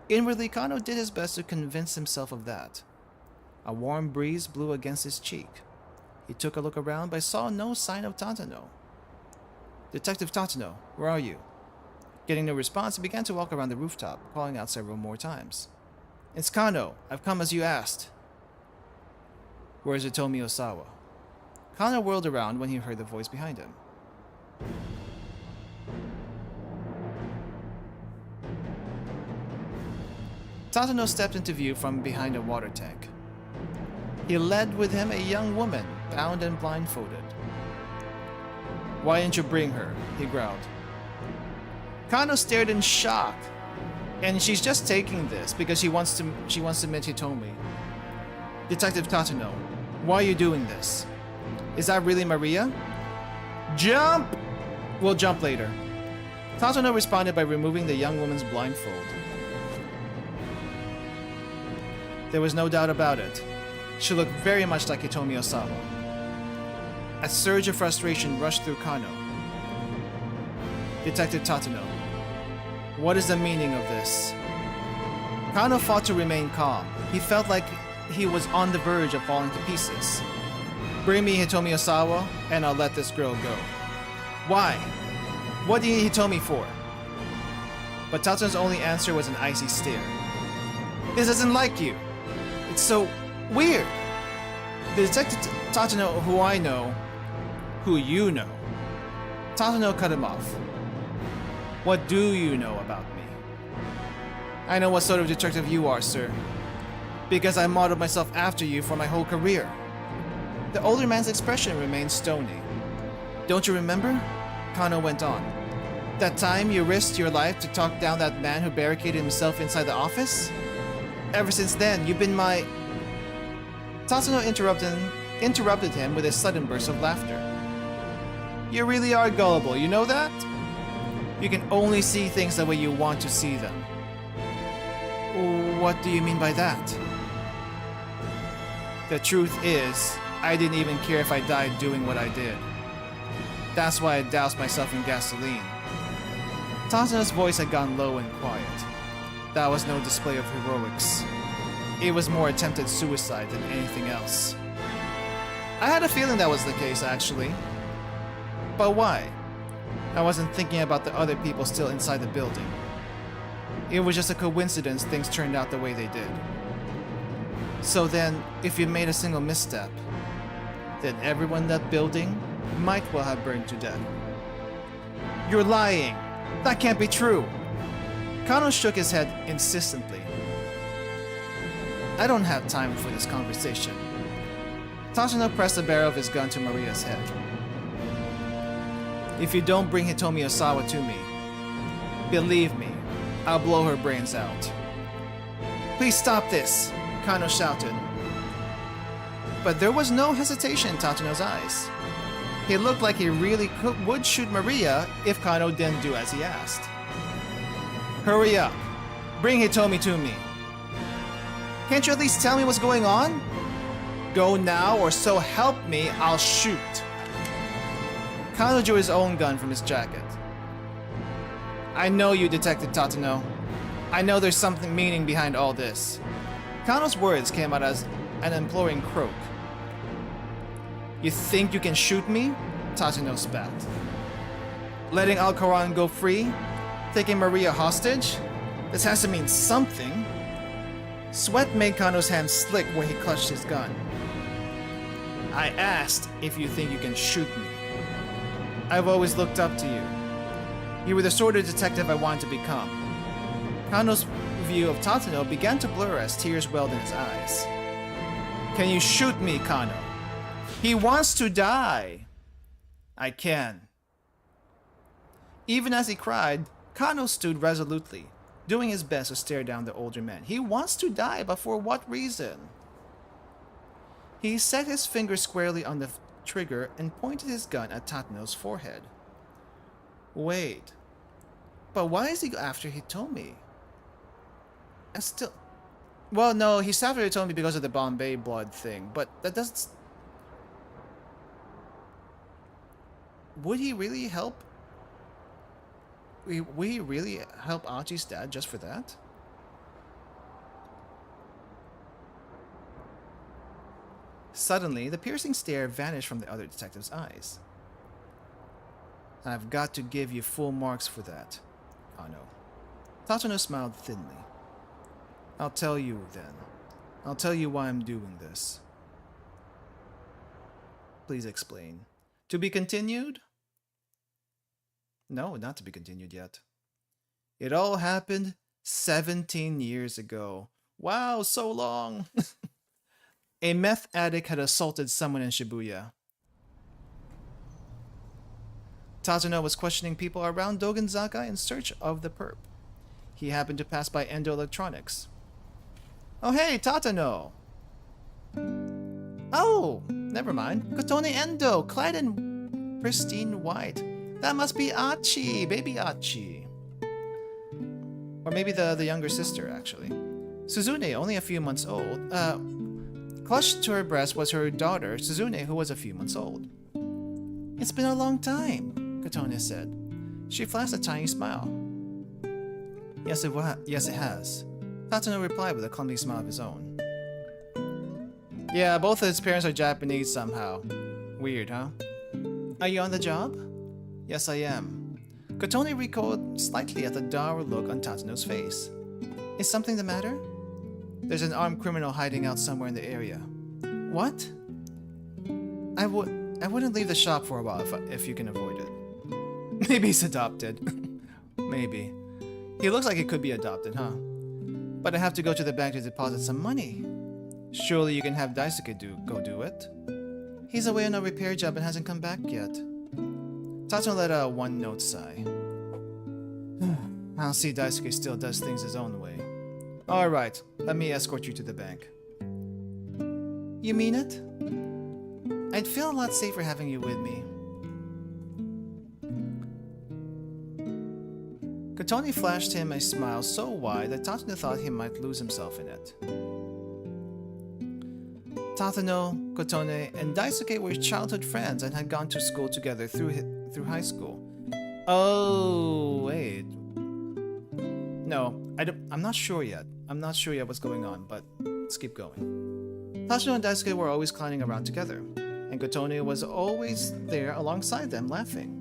Inwardly, Kano did his best to convince himself of that. A warm breeze blew against his cheek. He took a look around but saw no sign of Tatano. Detective Tatano, where are you? Getting no response, he began to walk around the rooftop, calling out several more times. It's Kano. I've come as you asked. Where's Hitomi Osawa? Kano whirled around when he heard the voice behind him. Tatano stepped into view from behind a water tank. He led with him a young woman, bound and blindfolded. Why didn't you bring her? He growled. Kano stared in shock. And she's just taking this because she wants to meet Hitomi. Detective Tatano, why are you doing this? Is that really Maria? Jump! We'll jump later. Tatano responded by removing the young woman's blindfold. There was no doubt about it. She looked very much like Hitomi Osawa. A surge of frustration rushed through Kano. Detective Tatano, what is the meaning of this? Kano fought to remain calm. He felt like he was on the verge of falling to pieces. Bring me Hitomi Osawa, and I'll let this girl go. Why? What do you need Hitomi for? But Tatsuno's only answer was an icy stare. This isn't like you. It's so weird. The detective Tatsuno who I know, who you know. Tatsuno cut him off. What do you know about me? I know what sort of detective you are, sir. Because I modeled myself after you for my whole career. The older man's expression remained stony. Don't you remember? Kano went on. That time you risked your life to talk down that man who barricaded himself inside the office? Ever since then, you've been my... Tatsuno interrupted him with a sudden burst of laughter. You really are gullible, you know that? You can only see things the way you want to see them. What do you mean by that? The truth is, I didn't even care if I died doing what I did. That's why I doused myself in gasoline. Tatsuno's voice had gone low and quiet. That was no display of heroics. It was more attempted suicide than anything else. I had a feeling that was the case, actually. But why? I wasn't thinking about the other people still inside the building. It was just a coincidence things turned out the way they did. So then, if you made a single misstep, then everyone in that building might well have burned to death. You're lying! That can't be true! Kano shook his head insistently. I don't have time for this conversation. Tatsuno pressed the barrel of his gun to Maria's head. If you don't bring Hitomi Osawa to me, believe me, I'll blow her brains out. Please stop this! Kano shouted. But there was no hesitation in Tatsuno's eyes. He looked like he really would shoot Maria if Kano didn't do as he asked. Hurry up! Bring Hitomi to me! Can't you at least tell me what's going on? Go now, or so help me, I'll shoot. Kano drew his own gun from his jacket. I know you, Detective Tatsuno. I know there's something meaning behind all this. Kano's words came out as an imploring croak. You think you can shoot me? Tatsuno spat. Letting Alcaran go free? Taking Maria hostage? This has to mean something. Sweat made Kano's hands slick where he clutched his gun. I asked if you think you can shoot me. I've always looked up to you. You were the sort of detective I wanted to become. Kano's view of Tatsuno began to blur as tears welled in his eyes. Can you shoot me, Kano? He wants to die! I can. Even as he cried, Kano stood resolutely, doing his best to stare down the older man. He wants to die, but for what reason? He set his finger squarely on the trigger and pointed his gun at Tatsuno's forehead. Wait. But why is he after Hitomi? Well, no, he's after Hitomi because of the Bombay blood thing, but that doesn't... Would he really help? Would he really help Achi's dad just for that? Suddenly, the piercing stare vanished from the other detective's eyes. I've got to give you full marks for that, Kano. Tatsuno smiled thinly. I'll tell you then. I'll tell you why I'm doing this. Please explain. To be continued? No, not to be continued yet. It all happened 17 years ago. Wow, so long! A meth addict had assaulted someone in Shibuya. Tatsuno was questioning people around Dogenzaka in search of the perp. He happened to pass by Endo Electronics. Oh hey, Tatsuno! Oh, never mind. Kotone Endo, clad in pristine white. That must be Achi, baby Achi. Or maybe the younger sister, actually. Suzune, only a few months old. Clutched to her breast was her daughter, Suzune, who was a few months old. It's been a long time, Kotone said. She flashed a tiny smile. Yes, it has. Tatsuno replied with a clumsy smile of his own. Yeah, both of his parents are Japanese somehow. Weird, huh? Are you on the job? Yes, I am. Kotone recoiled slightly at the dour look on Tatsuno's face. Is something the matter? There's an armed criminal hiding out somewhere in the area. What? I wouldn't leave the shop for a while if you can avoid it. Maybe he's adopted. Maybe. He looks like he could be adopted, huh? But I have to go to the bank to deposit some money. Surely you can have Daisuke go do it. He's away on a repair job and hasn't come back yet. Tatsuno let out a one-note sigh. I'll see Daisuke still does things his own way. Alright, let me escort you to the bank. You mean it? I'd feel a lot safer having you with me. Kotone flashed him a smile so wide that Tatsuno thought he might lose himself in it. Tatsuno, Kotone, and Daisuke were childhood friends and had gone to school together through high school. Oh, wait. No, I'm not sure yet. I'm not sure yet what's going on, but let's keep going. Tatsuno and Daisuke were always clowning around together, and Kotone was always there alongside them, laughing.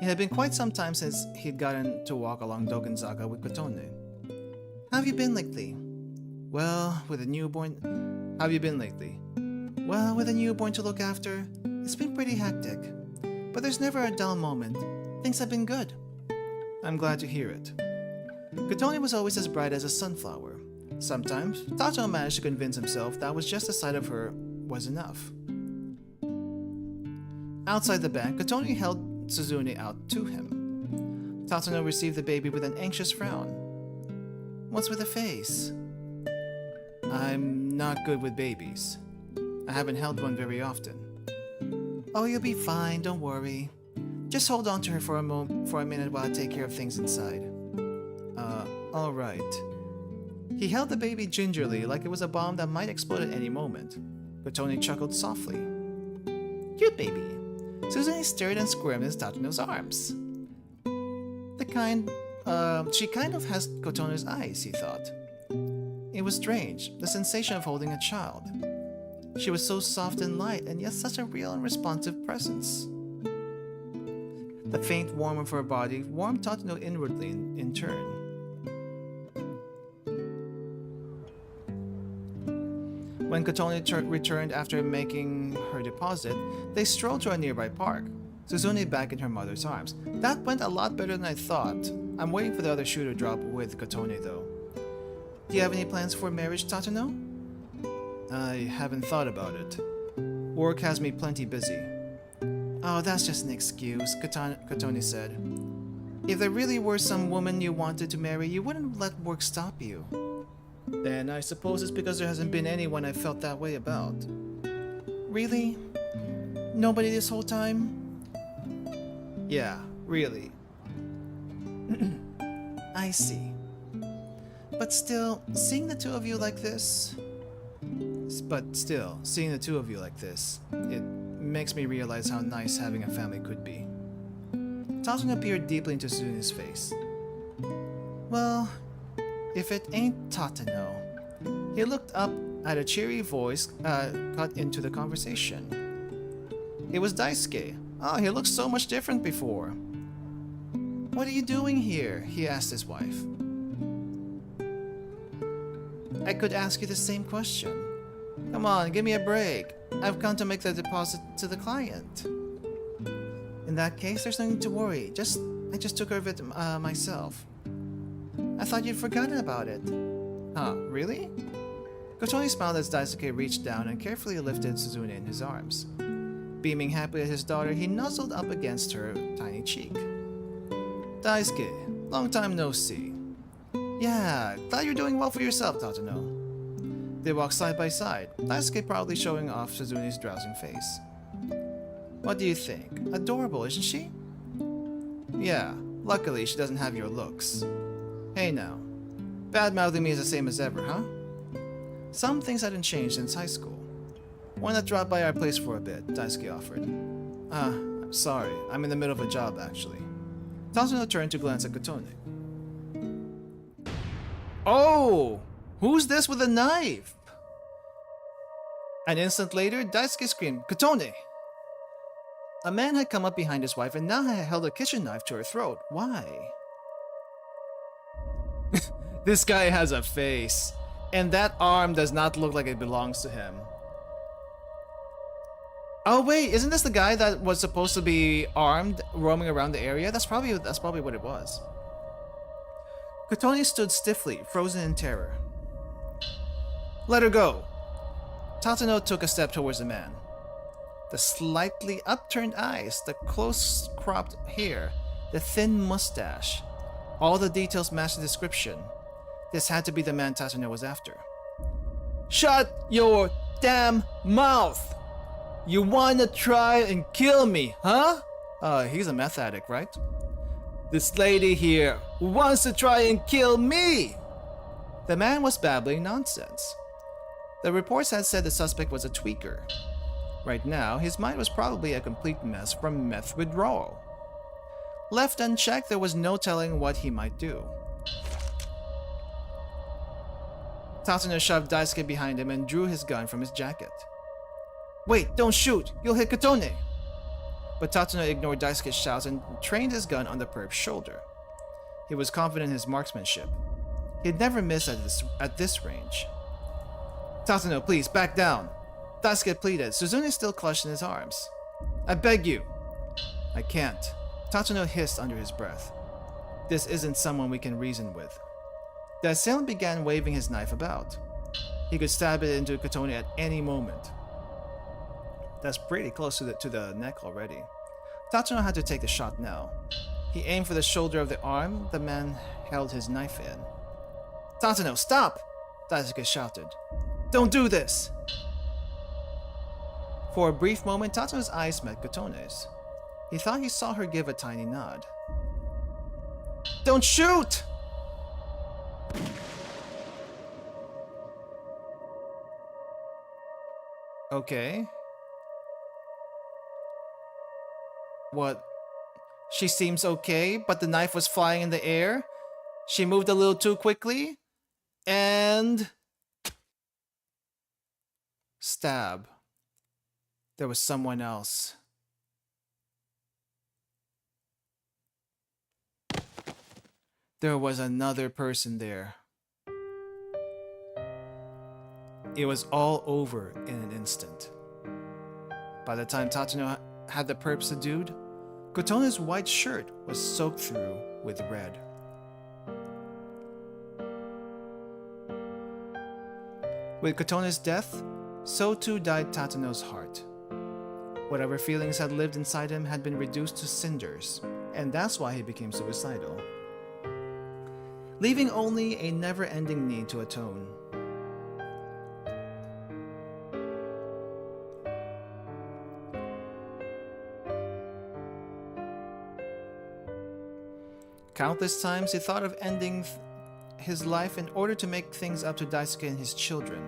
It had been quite some time since he'd gotten to walk along Dogenzaga with Kotone. How have you been lately? Well, with a newborn... How have you been lately? Well, with a newborn to look after, it's been pretty hectic. But there's never a dull moment. Things have been good. I'm glad to hear it. Kotone was always as bright as a sunflower. Sometimes, Tatsuno managed to convince himself that was just the sight of her was enough. Outside the bank, Kotone held Suzune out to him. Tatsuno received the baby with an anxious frown. What's with the face? I'm not good with babies. I haven't held one very often. Oh, you'll be fine, don't worry. Just hold on to her for a minute while I take care of things inside. Alright. He held the baby gingerly like it was a bomb that might explode at any moment. Kotone chuckled softly. Cute baby. Suzune stirred and squirmed in Tatsuno's arms. She kind of has Kotone's eyes, he thought. It was strange, the sensation of holding a child. She was so soft and light, and yet such a real and responsive presence. The faint warmth of her body warmed Tatsuno inwardly in turn. When Kotone returned after making her deposit, they strolled to a nearby park, Suzune back in her mother's arms. That went a lot better than I thought. I'm waiting for the other shoe to drop with Kotone though. Do you have any plans for marriage, Tatsuno? I haven't thought about it. Work has me plenty busy. Oh, that's just an excuse, Kotone said. If there really were some woman you wanted to marry, you wouldn't let work stop you. Then I suppose it's because there hasn't been anyone I felt that way about. Really? Nobody this whole time? Yeah, really. I see. But still, seeing the two of you like this... it makes me realize how nice having a family could be. Tatsuno peered deeply into Suzune's face. Well, if it ain't Tatsuno. He looked up at a cheery voice cut into the conversation. It was Daisuke. Oh, he looked so much different before. What are you doing here? He asked his wife. I could ask you the same question. Come on, give me a break. I've come to make the deposit to the client. In that case, there's no need to worry. I just took care of it myself. I thought you'd forgotten about it. Huh, really? Kotone smiled as Daisuke reached down and carefully lifted Suzune in his arms. Beaming happily at his daughter, he nuzzled up against her tiny cheek. Daisuke, long time no see. Yeah, glad you're doing well for yourself, Tatsuno. They walked side by side, Daisuke proudly showing off Suzune's drowsing face. What do you think? Adorable, isn't she? Yeah, luckily she doesn't have your looks. Hey now, bad-mouthing me is the same as ever, huh? Some things hadn't changed since high school. Why not drop by our place for a bit? Daisuke offered. I'm sorry, I'm in the middle of a job actually. Tatsuno turned to glance at Kotone. Oh! Who's this with a knife? An instant later, Daisuke screamed, "Kotone!" A man had come up behind his wife and now had held a kitchen knife to her throat. Why? This guy has a face. And that arm does not look like it belongs to him. Oh wait, isn't this the guy that was supposed to be armed, roaming around the area? That's probably what it was. Kotone stood stiffly, frozen in terror. Let her go. Tatsuno took a step towards the man. The slightly upturned eyes, the close-cropped hair, the thin mustache. All the details matched the description. This had to be the man Tatsuno was after. Shut your damn mouth! You wanna try and kill me, huh? He's a meth addict, right? This lady here wants to try and kill me! The man was babbling nonsense. The reports had said the suspect was a tweaker. Right now, his mind was probably a complete mess from meth withdrawal. Left unchecked, there was no telling what he might do. Tatsuno shoved Daisuke behind him and drew his gun from his jacket. Wait, don't shoot! You'll hit Kotone! But Tatsuno ignored Daisuke's shouts and trained his gun on the perp's shoulder. He was confident in his marksmanship. He'd never miss at this range. Tatsuno, please, back down! Daisuke pleaded, Suzune still clutched in his arms. I beg you! I can't. Tatsuno hissed under his breath. This isn't someone we can reason with. The assailant began waving his knife about. He could stab it into Kotone at any moment. That's pretty close to the neck already. Tatsuno had to take the shot now. He aimed for the shoulder of the arm the man held his knife in. Tatsuno, stop! Daisuke shouted. Don't do this! For a brief moment, Tatsuno's eyes met Kotone's. He thought he saw her give a tiny nod. Don't shoot! Okay. What? She seems okay, but the knife was flying in the air. She moved a little too quickly. And... stab. There was someone else. There was another person there. It was all over in an instant. By the time Tatsuno had the perp subdued, Kotone's white shirt was soaked through with red. With Kotone's death, so too died Tatsuno's heart. Whatever feelings had lived inside him had been reduced to cinders, and that's why he became suicidal, leaving only a never-ending need to atone. Countless times he thought of ending his life in order to make things up to Daisuke and his children.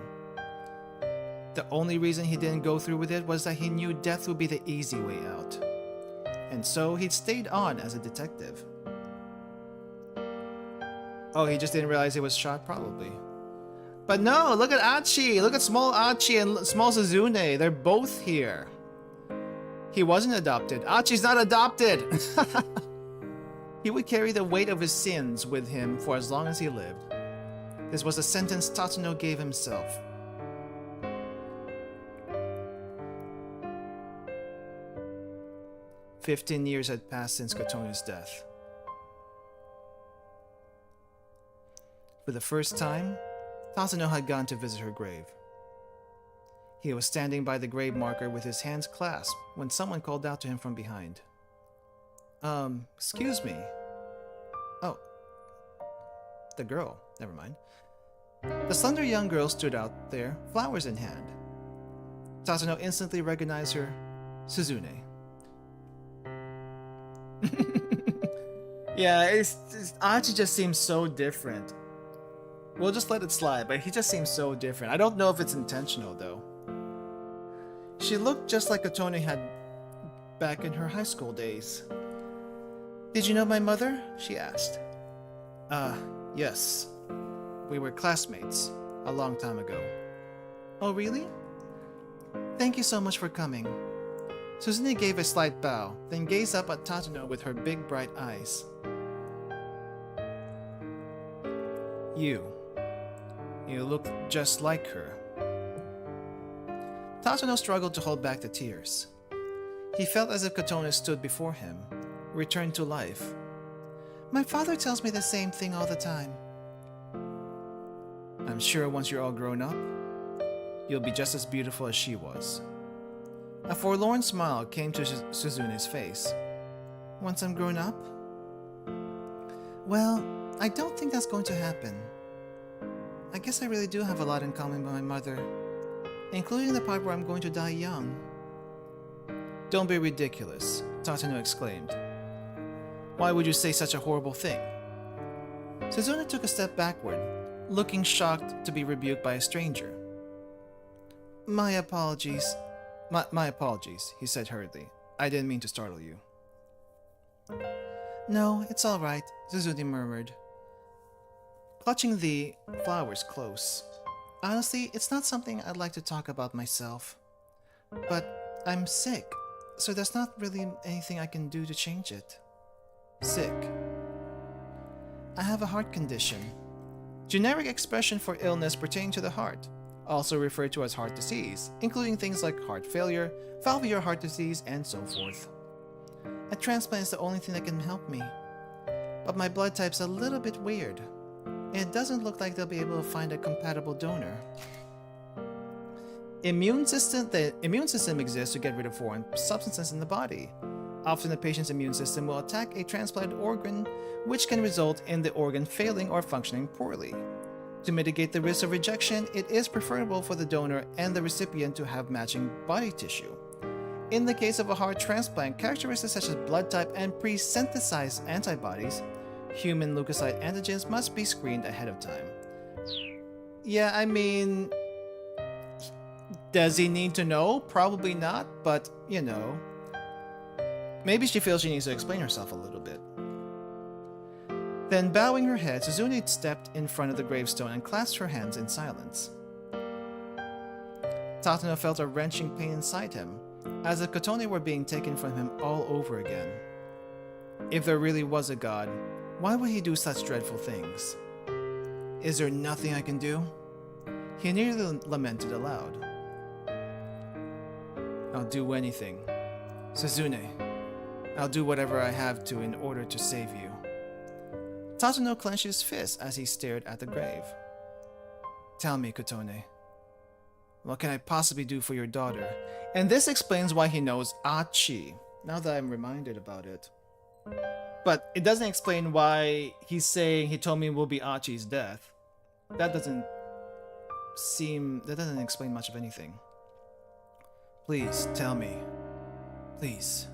The only reason he didn't go through with it was that he knew death would be the easy way out. And so he'd stayed on as a detective. Oh, he just didn't realize he was shot, probably. But no, look at Achi! Look at small Achi and small Suzune. They're both here. He wasn't adopted. Achi's not adopted! He would carry the weight of his sins with him for as long as he lived. This was the sentence Tatsuno gave himself. "15 years had passed since Kotone's death. For the first time, Tatsuno had gone to visit her grave. He was standing by the grave marker with his hands clasped when someone called out to him from behind. Excuse me. Oh. The girl. Never mind. The slender young girl stood out there, flowers in hand. Tatsuno instantly recognized her. Suzune. Yeah, Achi just seems so different. We'll just let it slide, but he just seems so different. I don't know if it's intentional, though. She looked just like Kotone had back in her high school days. "Did you know my mother?" she asked. Yes. We were classmates a long time ago. Oh, really? Thank you so much for coming. Suzune gave a slight bow, then gazed up at Tatsuno with her big bright eyes. You look just like her. Tatsuno struggled to hold back the tears. He felt as if Kotone stood before him, returned to life. My father tells me the same thing all the time. I'm sure once you're all grown up, you'll be just as beautiful as she was. A forlorn smile came to Suzune's face. Once I'm grown up? Well, I don't think that's going to happen. I guess I really do have a lot in common with my mother, including the part where I'm going to die young. Don't be ridiculous, Tatsuno exclaimed. Why would you say such a horrible thing? Suzune took a step backward, looking shocked to be rebuked by a stranger. My apologies. My apologies, he said hurriedly. I didn't mean to startle you. No, it's all right, Suzune murmured, clutching the flowers close. Honestly, it's not something I'd like to talk about myself. But I'm sick, so there's not really anything I can do to change it. Sick. I have a heart condition. Generic expression for illness pertaining to the heart, also referred to as heart disease, including things like heart failure, valvular heart disease, and so forth. A transplant is the only thing that can help me. But my blood type's a little bit weird. It doesn't look like they'll be able to find a compatible donor. The immune system exists to get rid of foreign substances in the body. Often the patient's immune system will attack a transplanted organ, which can result in the organ failing or functioning poorly. To mitigate the risk of rejection, it is preferable for the donor and the recipient to have matching body tissue. In the case of a heart transplant, characteristics such as blood type and pre-synthesized antibodies, human leukocyte antigens, must be screened ahead of time. Yeah, I mean, does he need to know? Probably not, but, you know. Maybe she feels she needs to explain herself a little bit. Then, bowing her head, Suzune stepped in front of the gravestone and clasped her hands in silence. Tatsuno felt a wrenching pain inside him, as if Kotone were being taken from him all over again. If there really was a god, why would he do such dreadful things? Is there nothing I can do? He nearly lamented aloud. I'll do anything. Suzune, I'll do whatever I have to in order to save you. Tatsuno clenched his fist as he stared at the grave. Tell me, Kotone, what can I possibly do for your daughter? And this explains why he knows Achi, now that I'm reminded about it. But it doesn't explain why he's saying he told me it will be Achi's death. That doesn't explain much of anything. Please, tell me. Please.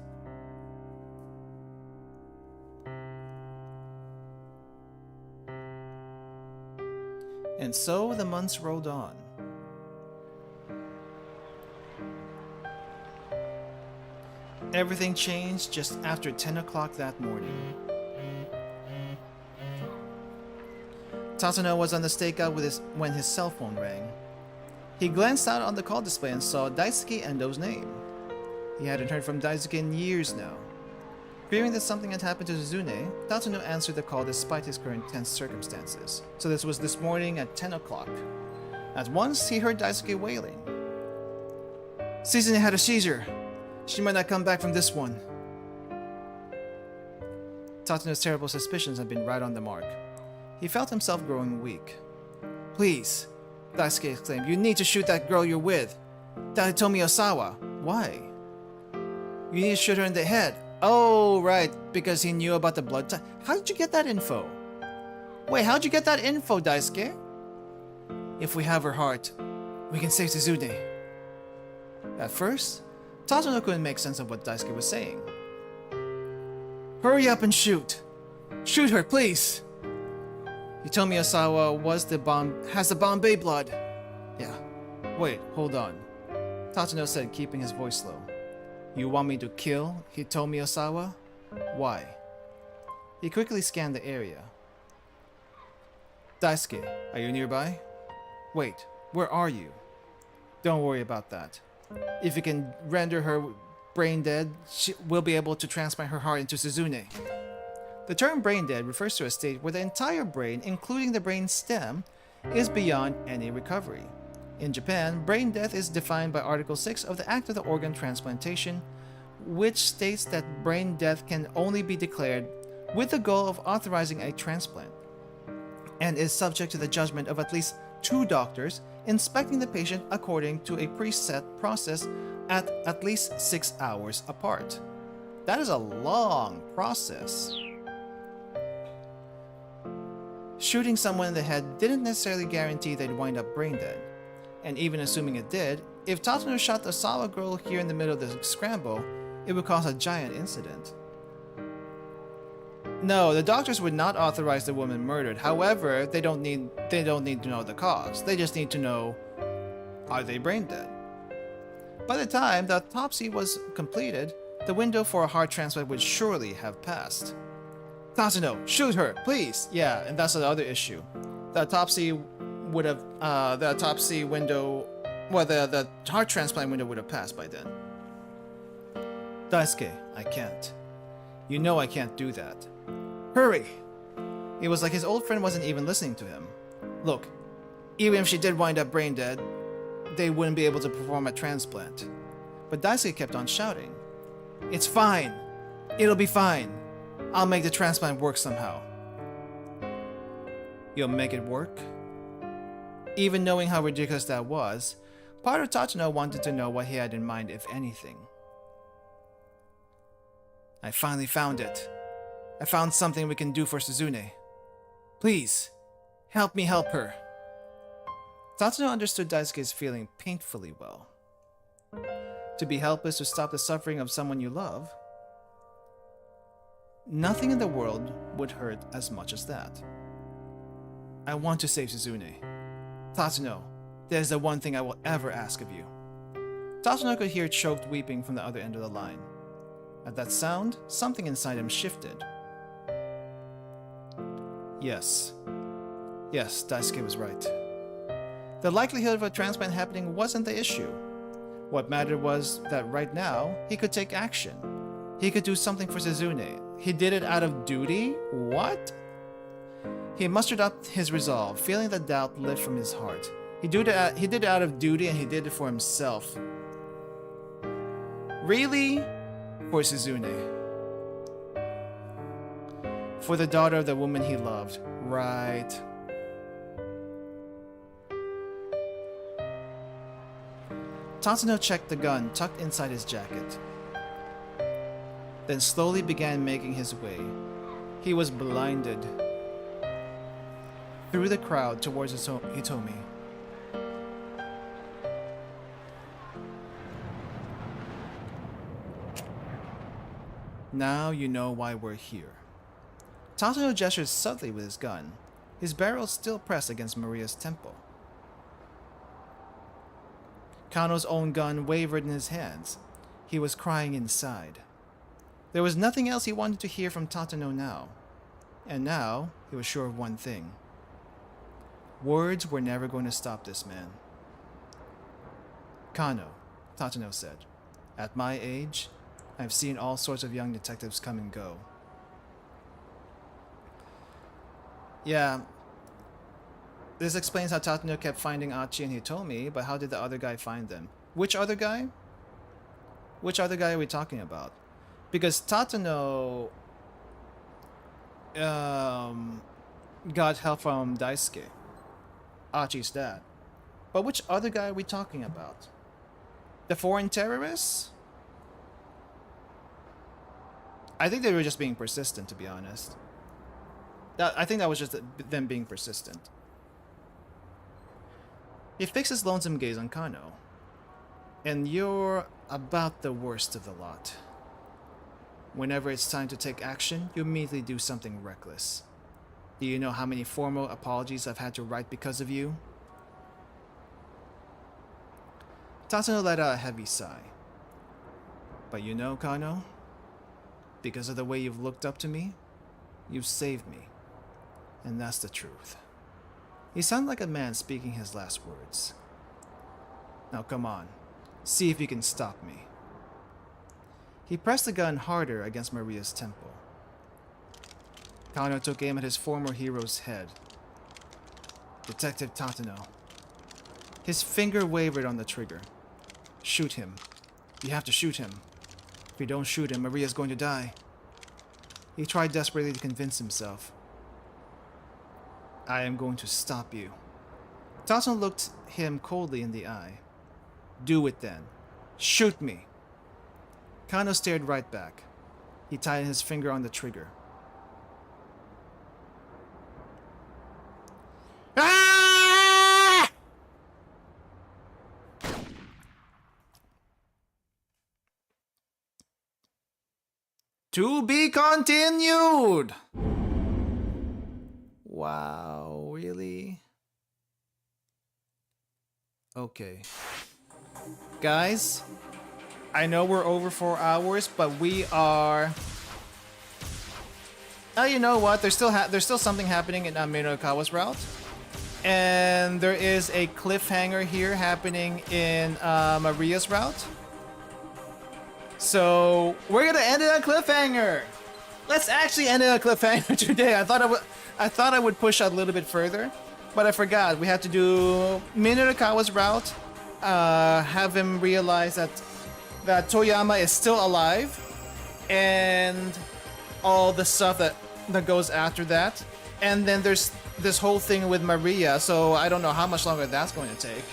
And so the months rolled on. Everything changed just after 10 o'clock that morning. Tatsuno was on the stakeout when his cell phone rang. He glanced out on the call display and saw Daisuke Endo's name. He hadn't heard from Daisuke in years now. Fearing that something had happened to Suzune, Tatsuno answered the call despite his current tense circumstances. So this was this morning at 10 o'clock. At once, he heard Daisuke wailing. Suzune had a seizure. She might not come back from this one. Tatsuno's terrible suspicions had been right on the mark. He felt himself growing weak. Please, Daisuke exclaimed, you need to shoot that girl you're with. Tomi Osawa. Why? You need to shoot her in the head. Oh, right, because he knew about the blood type. How did you get that info? Wait, how'd you get that info, Daisuke? If we have her heart, we can save Suzune. At first, Tatsuno couldn't make sense of what Daisuke was saying. Hurry up and shoot! Shoot her, please! Tomi Osawa has the Bombay blood. Yeah. Wait, hold on. Tatsuno said, keeping his voice low. You want me to kill Hitomi Osawa? Why? He quickly scanned the area. Daisuke, are you nearby? Wait, where are you? Don't worry about that. If you can render her brain dead, we'll be able to transplant her heart into Suzune. The term brain dead refers to a state where the entire brain, including the brain stem, is beyond any recovery. In Japan, brain death is defined by Article 6 of the Act of the Organ Transplantation, which states that brain death can only be declared with the goal of authorizing a transplant, and is subject to the judgment of at least 2 doctors inspecting the patient according to a preset process at least 6 hours apart. That is a long process. Shooting someone in the head didn't necessarily guarantee they'd wind up brain dead. And even assuming it did, if Tatsuno shot the Sawa girl here in the middle of the scramble, it would cause a giant incident. No, the doctors would not authorize the woman murdered. However, they don't need to know the cause. They just need to know, are they brain dead? By the time the autopsy was completed, the window for a heart transplant would surely have passed. Tatsuno, shoot her, please! Yeah, and that's the other issue. The autopsy would have, the heart transplant window would have passed by then. Daisuke, I can't. You know I can't do that. Hurry! It was like his old friend wasn't even listening to him. Look, even if she did wind up brain dead, they wouldn't be able to perform a transplant. But Daisuke kept on shouting. It's fine. It'll be fine. I'll make the transplant work somehow. You'll make it work? Even knowing how ridiculous that was, part of Tatsuno wanted to know what he had in mind, if anything. I finally found it. I found something we can do for Suzune. Please, help me help her. Tatsuno understood Daisuke's feeling painfully well. To be helpless to stop the suffering of someone you love? Nothing in the world would hurt as much as that. I want to save Suzune. Tatsuno, that is the one thing I will ever ask of you. Tatsuno could hear choked weeping from the other end of the line. At that sound, something inside him shifted. Yes, Daisuke was right. The likelihood of a transplant happening wasn't the issue. What mattered was that right now, he could take action. He could do something for Suzune. He did it out of duty? What? He mustered up his resolve, feeling the doubt lift from his heart. He did it out of duty, and he did it for himself. Really? For Suzune. For the daughter of the woman he loved. Right. Tatsuno checked the gun tucked inside his jacket, then slowly began making his way. He was blinded. Through the crowd towards Hitomi. Now you know why we're here. Tatsuno gestured subtly with his gun, his barrel still pressed against Maria's temple. Kano's own gun wavered in his hands. He was crying inside. There was nothing else he wanted to hear from Tatsuno now. And now, he was sure of one thing. Words were never going to stop this man. Kano, Tatsuno said. At my age, I've seen all sorts of young detectives come and go. Yeah, this explains how Tatsuno kept finding Achi and Hitomi, but how did the other guy find them? Which other guy? Which other guy are we talking about? Because Tatsuno got help from Daisuke, Achi's dad. But which other guy are we talking about? The foreign terrorists? I think they were just being persistent, to be honest. I think that was just them being persistent. He fixed his lonesome gaze on Kano. And you're about the worst of the lot. Whenever it's time to take action, you immediately do something reckless. Do you know how many formal apologies I've had to write because of you? Tatsuno let out a heavy sigh. But you know, Kano, because of the way you've looked up to me, you've saved me. And that's the truth. He sounded like a man speaking his last words. Now come on, see if you can stop me. He pressed the gun harder against Maria's temple. Kano took aim at his former hero's head. Detective Tatano. His finger wavered on the trigger. Shoot him. You have to shoot him. If you don't shoot him, Maria's going to die. He tried desperately to convince himself. I am going to stop you. Tatano looked him coldly in the eye. Do it then. Shoot me. Kano stared right back. He tightened his finger on the trigger. Ah! To be continued! Wow, really? Okay. Guys, I know we're over 4 hours, but we are... Oh, you know what? There's still something happening in Minorokawa's route. And there is a cliffhanger here happening in Maria's route. So we're gonna end it on cliffhanger. Let's actually end it on cliffhanger today. I thought I would push out a little bit further, but I forgot. We have to do Minorokawa's route. Have him realize that Toyama is still alive, and all the stuff that goes after that. And then there's this whole thing with Maria, so I don't know how much longer that's going to take.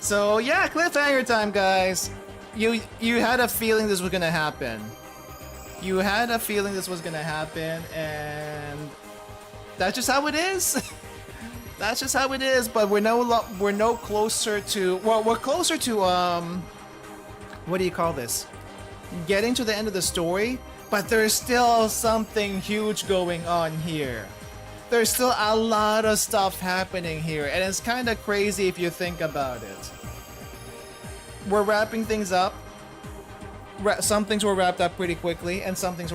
So yeah, cliffhanger time, guys. You had a feeling this was gonna happen. You had a feeling this was gonna happen, and that's just how it is. That's just how it is. But we're no closer to. Well, we're closer to what do you call this? Getting to the end of the story, but there's still something huge going on here. There's still a lot of stuff happening here, and it's kind of crazy if you think about it. We're wrapping things up. Some things were wrapped up pretty quickly, and some things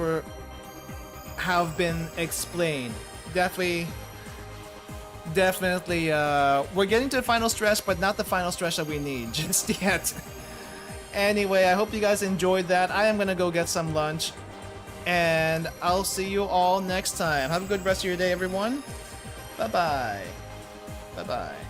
have been explained. Definitely, we're getting to the final stretch, but not the final stretch that we need just yet. Anyway, I hope you guys enjoyed that. I am gonna go get some lunch, and I'll see you all next time. Have a good rest of your day, everyone. Bye-bye. Bye-bye.